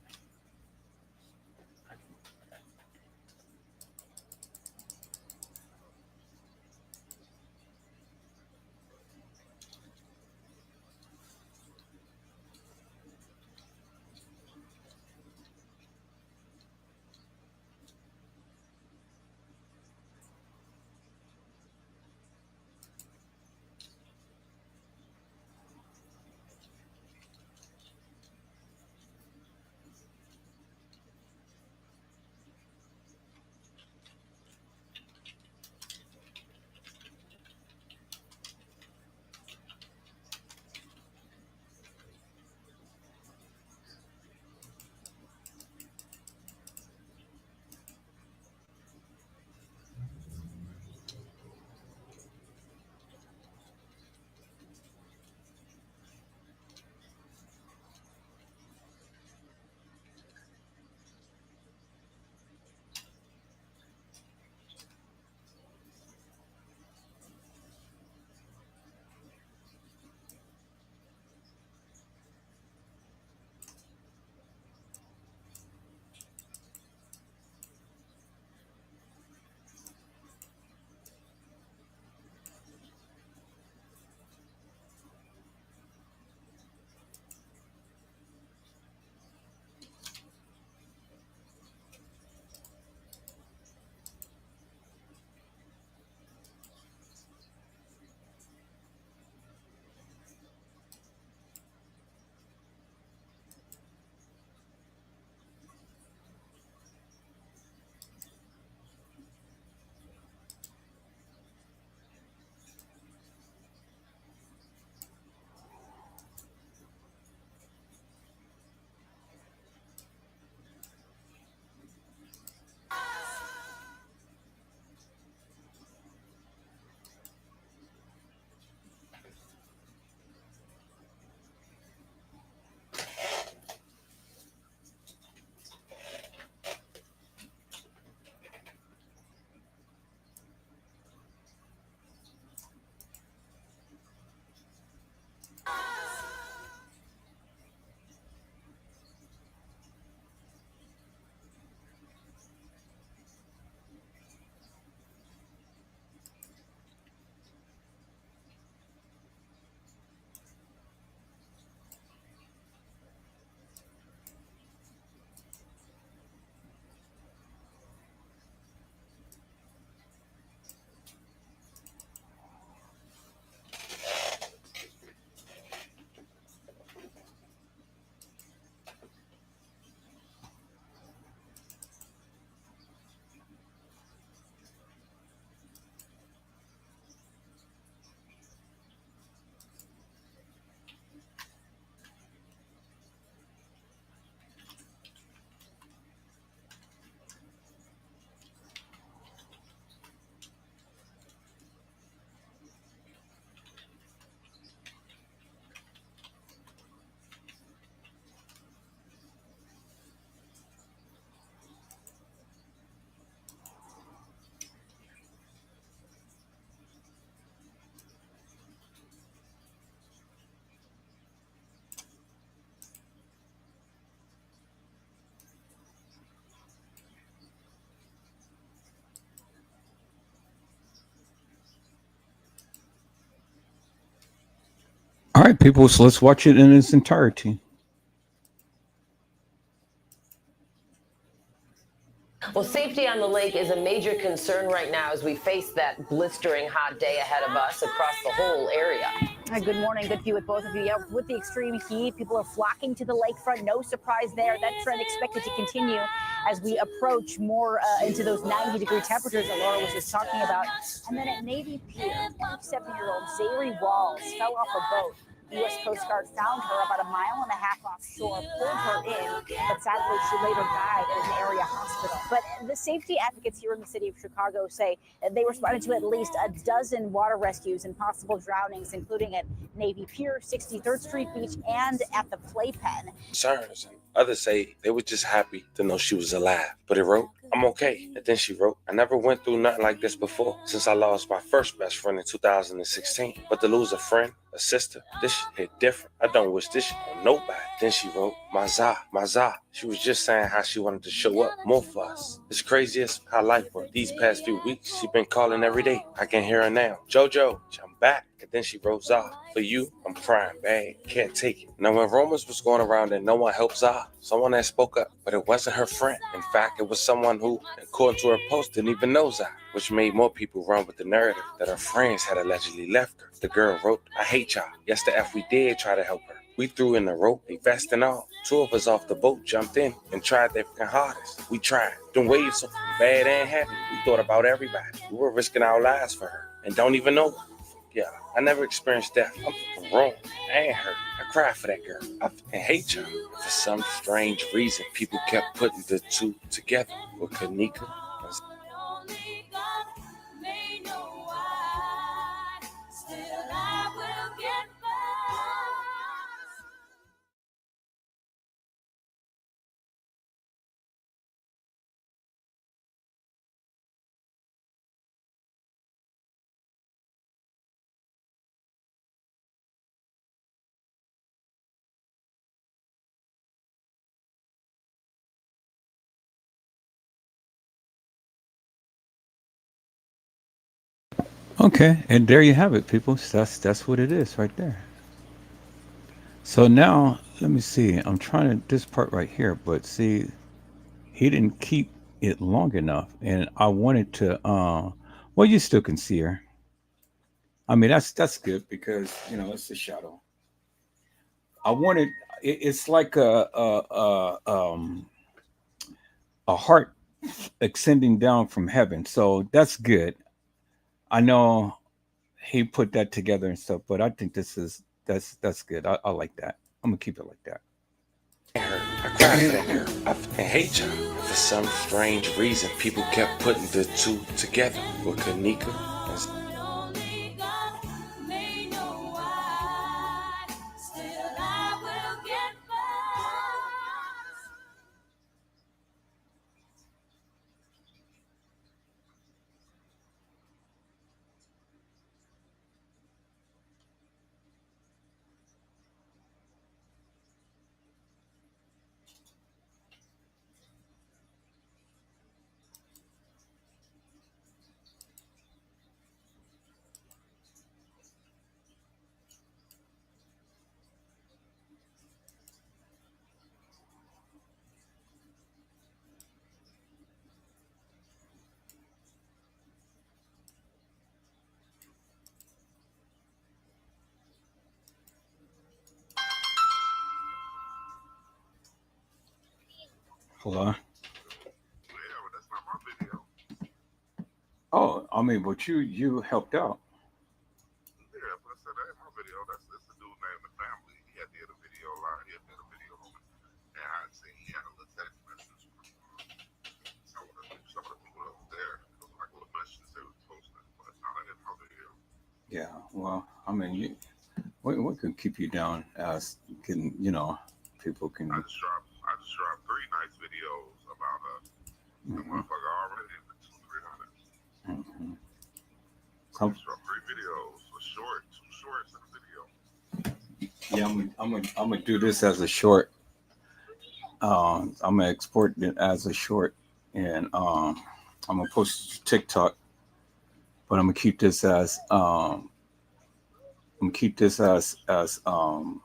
All right, people. So let's watch it in its entirety. Well, safety on the lake is a major concern right now as we face that blistering hot day ahead of us across the whole area. Good morning. Good view with both of you. Yeah, with the extreme heat, people are flocking to the lakefront. No surprise there. That trend expected to continue as we approach more into those 90-degree temperatures that Laura was just talking about. And then at Navy Pier, 27-year-old Zahrie Walls fell off a boat. The U.S. Coast Guard found her about 1.5 miles offshore, pulled her in, but sadly she later died at an area hospital. But the safety advocates here in the city of Chicago say that they responded to at least a dozen water rescues and possible drownings, including at Navy Pier, 63rd Street Beach, and at the Playpen. Concerns, and others say they were just happy to know she was alive. But it wrote, "I'm okay." And then she wrote, "I never went through nothing like this before since I lost my first best friend in 2016. But to lose a friend, a sister, this shit hit different. I don't wish this shit on nobody." Then she wrote, my Zah. She was just saying how she wanted to show up more for us. It's craziest how life worked. These past few weeks, she been calling every day. I can hear her now. JoJo, I'm back. And then she wrote, "Zah, for you, I'm crying bad. Can't take it." Now, when rumors was going around that no one helped Zah, someone had spoke up, but it wasn't her friend. In fact, it was someone who, according to her post, didn't even know Zah, which made more people run with the narrative that her friends had allegedly left her. The girl wrote, "I hate y'all. Yes, the F we did try to help her. We threw in the rope, a vest and all. 2 of us off the boat jumped in and tried their fucking hardest. We tried. Them waves so bad and happy. We thought about everybody. We were risking our lives for her and don't even know her. Yeah, I never experienced death. I'm fucking wrong. I ain't hurt. I cried for that girl. I fucking hate y'all." For some strange reason, people kept putting the two together with Kanika. Okay, and there you have it, people. That's what it is right there. So now let me see. I'm trying to this part right here, but see, he didn't keep it long enough, and I wanted to. Well, you still can see her. I mean, that's good because it's a shadow. I wanted. It's like a heart extending down from heaven. So that's good. I know he put that together and stuff, but I think that's good. I like that. I'm gonna keep it like that. I cried for that girl. I fucking hate y'all. For some strange reason, people kept putting the two together with Kanika. Hold on. Oh, I mean, but you helped out. Yeah. Well, I mean, we can keep you down as can people can. I just dropped 3 nice videos about the motherfucker already in the 200-300. Mm-hmm. I just dropped 3 videos, a short, 2 shorts and a video. Yeah, I'm gonna do this as a short. I'm gonna export it as a short, and I'm gonna post it to TikTok. But I'm gonna keep this as I'm gonna keep this as the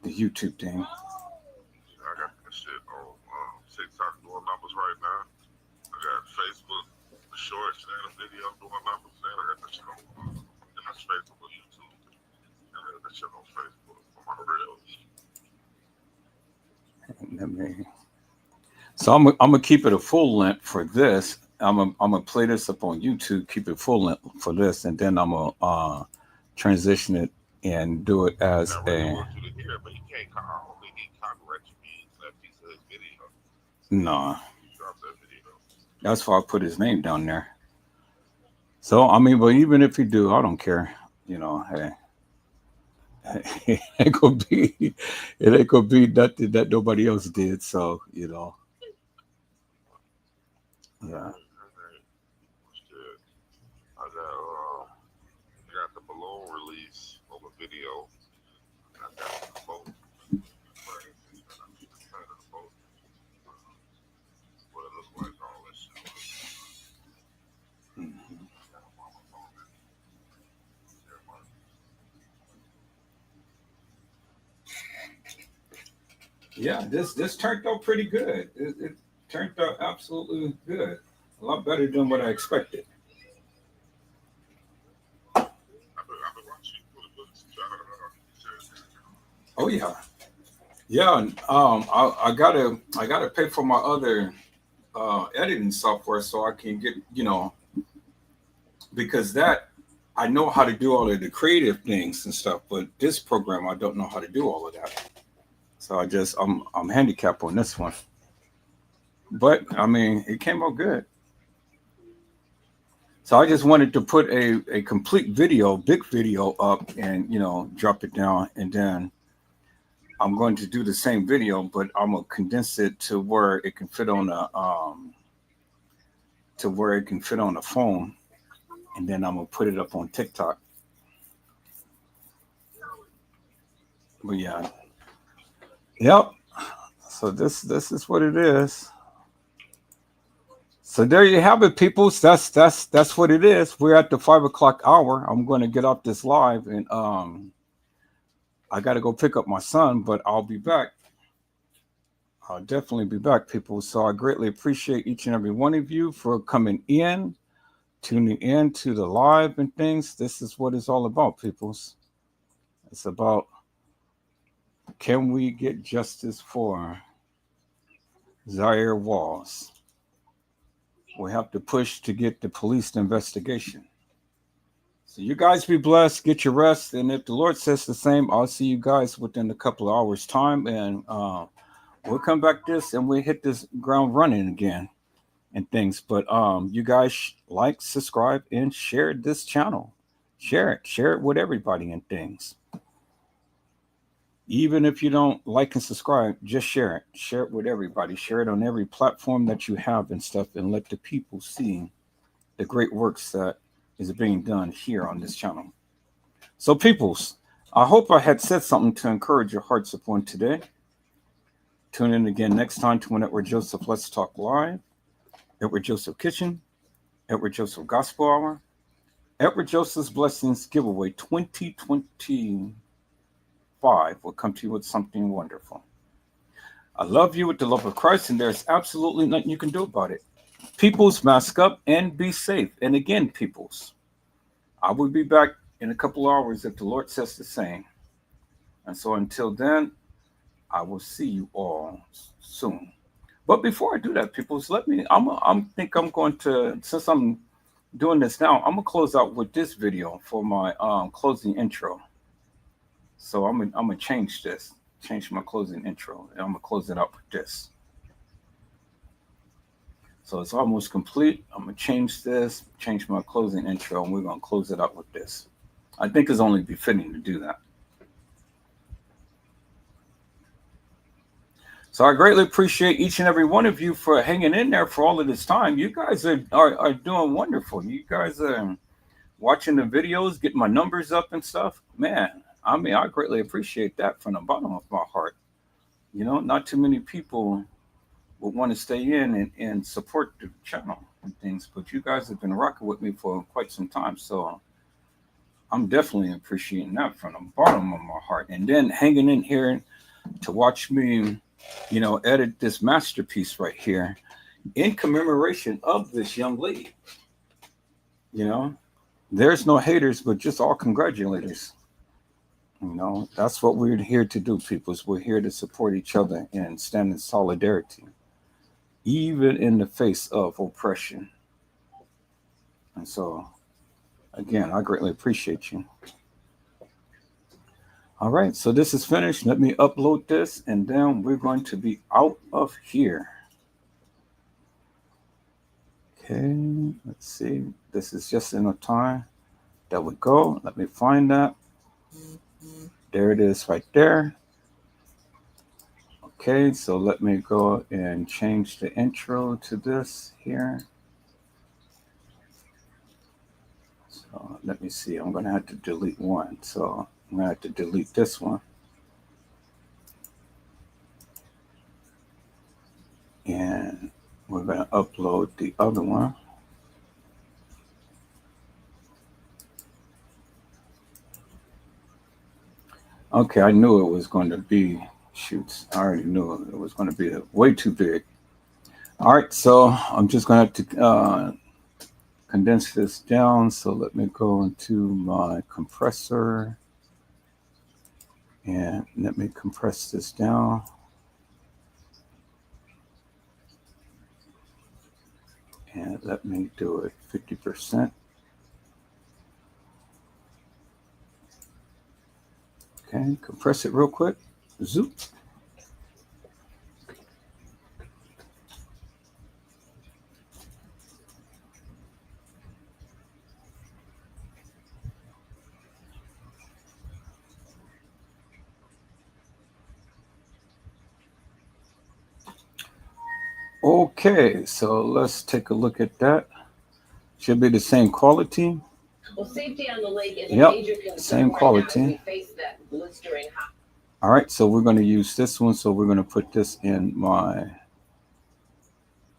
YouTube thing. I got that shit on TikTok doing numbers right now. I got Facebook shorts and a video doing numbers. And I got that shit on and that's Facebook or YouTube. And I got that shit on Facebook on my reels. So I'm gonna keep it a full length for this. I'm gonna play this up on YouTube, keep it full length for this, and then I'm gonna transition it and do it as I really want you to hear, but he can't call. They get copyright that piece of his video. No. Drop that video. That's why I put his name down there. So I mean, but even if you do, I don't care. You know, hey. It ain't gonna be nothing that nobody else did. So, you know. Yeah. I got the balloon release on the video. I got the boat. What it looks like, all this shit. Yeah, this turned out pretty good. It turned out absolutely good. A lot better than what I expected. Oh yeah, yeah. And, I gotta pay for my other editing software so I can get, you know, because that I know how to do all of the creative things and stuff, but this program I don't know how to do all of that. So I'm handicapped on this one. But I mean, it came out good. So I just wanted to put a complete video, big video up and, you know, drop it down. And then I'm going to do the same video, but I'm going to condense it to where it can fit on a phone. And then I'm going to put it up on TikTok. But yeah. Yep. So this is what it is. So there you have it, peoples. That's what it is. We're at the 5 o'clock hour. I'm going to get off this live, and I got to go pick up my son, but I'll be back. I'll definitely be back, people. So I greatly appreciate each and every one of you for coming in, tuning in to the live and things. This is what it's all about, peoples. It's about, can we get justice for Zahrie Walls? We have to push to get the police investigation. So you guys be blessed, get your rest, and if the Lord says the same, I'll see you guys within a couple of hours time, and we'll come back this and we hit this ground running again and things. But you guys like, subscribe, and share this channel. Share it with everybody and things. Even if you don't like and subscribe, just share it with everybody. Share it on every platform that you have and stuff, and let the people see the great works that is being done here on this channel. So peoples, I hope I had said something to encourage your hearts upon today. Tune in again next time to Edward Joseph Let's Talk Live, Edward Joseph Kitchen, Edward Joseph Gospel Hour, Edward Joseph's Blessings Giveaway 2025 will come to you with something wonderful. I love you with the love of Christ, and there's absolutely nothing you can do about it. Peoples, mask up and be safe. And again, peoples, I will be back in a couple hours if the Lord says the same. And so until then, I will see you all soon. But before I do that, peoples, I think I'm going to, since I'm doing this now, I'm gonna close out with this video for my closing intro. So I'm gonna change my closing intro, and I'm gonna close it out with this. So it's almost complete. I'm gonna change my closing intro, and we're gonna close it out with this. I think it's only befitting to do that. So I greatly appreciate each and every one of you for hanging in there for all of this time. You guys are doing wonderful. You guys are watching the videos, getting my numbers up and stuff. Man, I mean, I greatly appreciate that from the bottom of my heart. You know, not too many people would want to stay in and support the channel and things, but you guys have been rocking with me for quite some time. So I'm definitely appreciating that from the bottom of my heart. And then hanging in here to watch me, you know, edit this masterpiece right here in commemoration of this young lady. You know, there's no haters, but just all congratulators. You know, that's what we're here to do, people. Is we're here to support each other and stand in solidarity, even in the face of oppression. And so, again, I greatly appreciate you. All right, so this is finished. Let me upload this, and then we're going to be out of here. Okay, let's see. This is just in a time. There we go. Let me find that. There it is right there. Okay, so let me go and change the intro to this here. So let me see. I'm going to have to delete one. So I'm going to have to delete this one. And we're going to upload the other one. Okay, I knew it was going to be, shoots, I already knew it was going to be way too big. All right, so I'm just going to have to condense this down. So let me go into my compressor and let me compress this down. And let me do it 50%. Okay, compress it real quick. Zoop. Okay, so let's take a look at that. Should be the same quality. Well, safety on the lake is a Yep, major concern same right quality. now as we face that blistering hot. All right, so we're going to use this one. So we're going to put this in my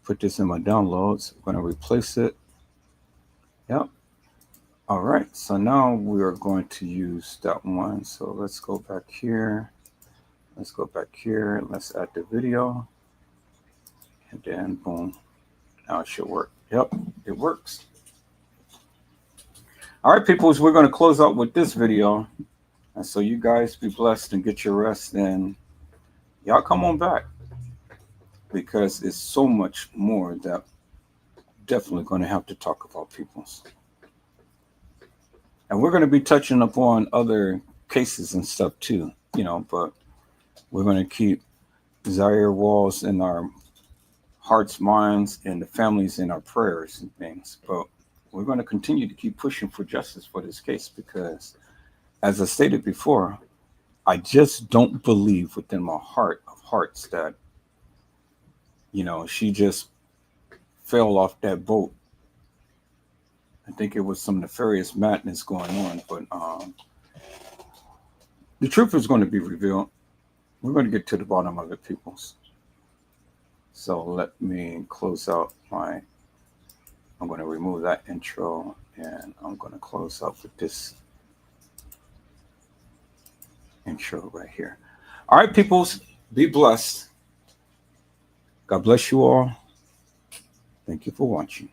downloads. We're going to replace it. Yep. All right, so now we are going to use that one. So let's go back here. Let's go back here. Let's add the video. And then boom. Now it should work. Yep, it works. All right, peoples, we're going to close out with this video. And so you guys be blessed and get your rest. And y'all come on back, because it's so much more that definitely going to have to talk about, peoples. And we're going to be touching upon other cases and stuff too, you know, but we're going to keep Zahrie Walls in our hearts, minds, and the families in our prayers and things. But we're going to continue to keep pushing for justice for this case, because as I stated before, I just don't believe within my heart of hearts that, you know, she just fell off that boat. I think it was some nefarious madness going on, but the truth is going to be revealed. We're going to get to the bottom of it, peoples. So let me close out I'm going to remove that intro, and I'm going to close out with this intro right here. All right, peoples, be blessed. God bless you all. Thank you for watching.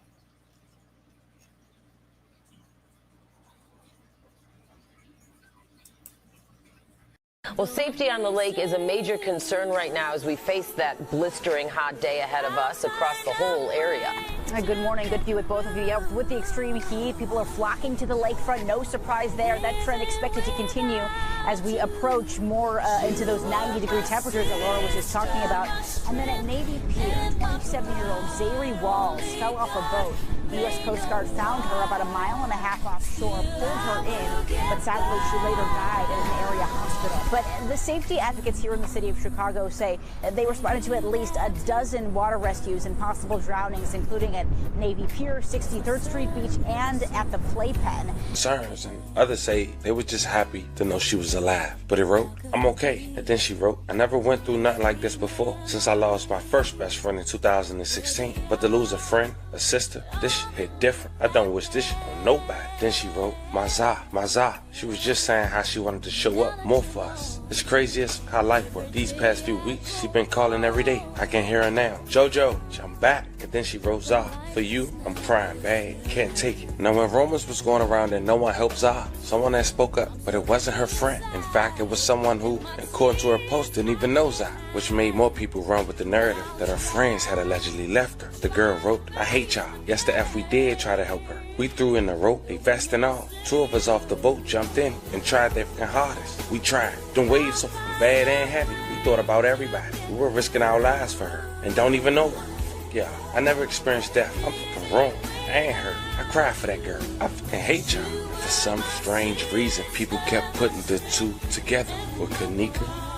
Well, safety on the lake is a major concern right now as we face that blistering hot day ahead of us across the whole area. Good morning. Good view with both of you. Yeah, with the extreme heat, people are flocking to the lakefront. No surprise there. That trend expected to continue as we approach more into those 90-degree temperatures that Laura was just talking about. And then at Navy Pier, 27-year-old Zahrie Walls fell off a boat. The U.S. Coast Guard found her about a mile and a half offshore, pulled her in, but sadly she later died at an area hospital. But the safety advocates here in the city of Chicago say they responded to at least a dozen water rescues and possible drownings, including at Navy Pier, 63rd Street Beach, and at the Playpen. Concerns, and others say they were just happy to know she was alive. But it wrote, "I'm okay." And then she wrote, "I never went through nothing like this before since I lost my first best friend in 2016. But to lose a friend, a sister, this hit different. I don't wish this shit on nobody. Then she wrote, my Zah. She was just saying how she wanted to show up more for us. It's crazy as how life works. These past few weeks, she been calling every day. I can hear her now. Jojo, I'm back. And then she wrote, Zah, for you, I'm crying bad. Can't take it. Now when rumors was going around and no one helped Zah, someone that spoke up, but it wasn't her friend. In fact, it was someone who, according to her post, didn't even know Zah, which made more people run with the narrative that her friends had allegedly left her. The girl wrote, I hate y'all. Yes, the F we did try to help her. We threw in the rope, a vest and all. 2 of us off the boat jumped in and tried their fucking hardest. We tried. Them waves so fucking bad and heavy. We thought about everybody. We were risking our lives for her and don't even know her. Yeah, I never experienced death. I'm fucking wrong. I ain't hurt. I cried for that girl. I fucking hate y'all. For some strange reason, people kept putting the two together with Kanika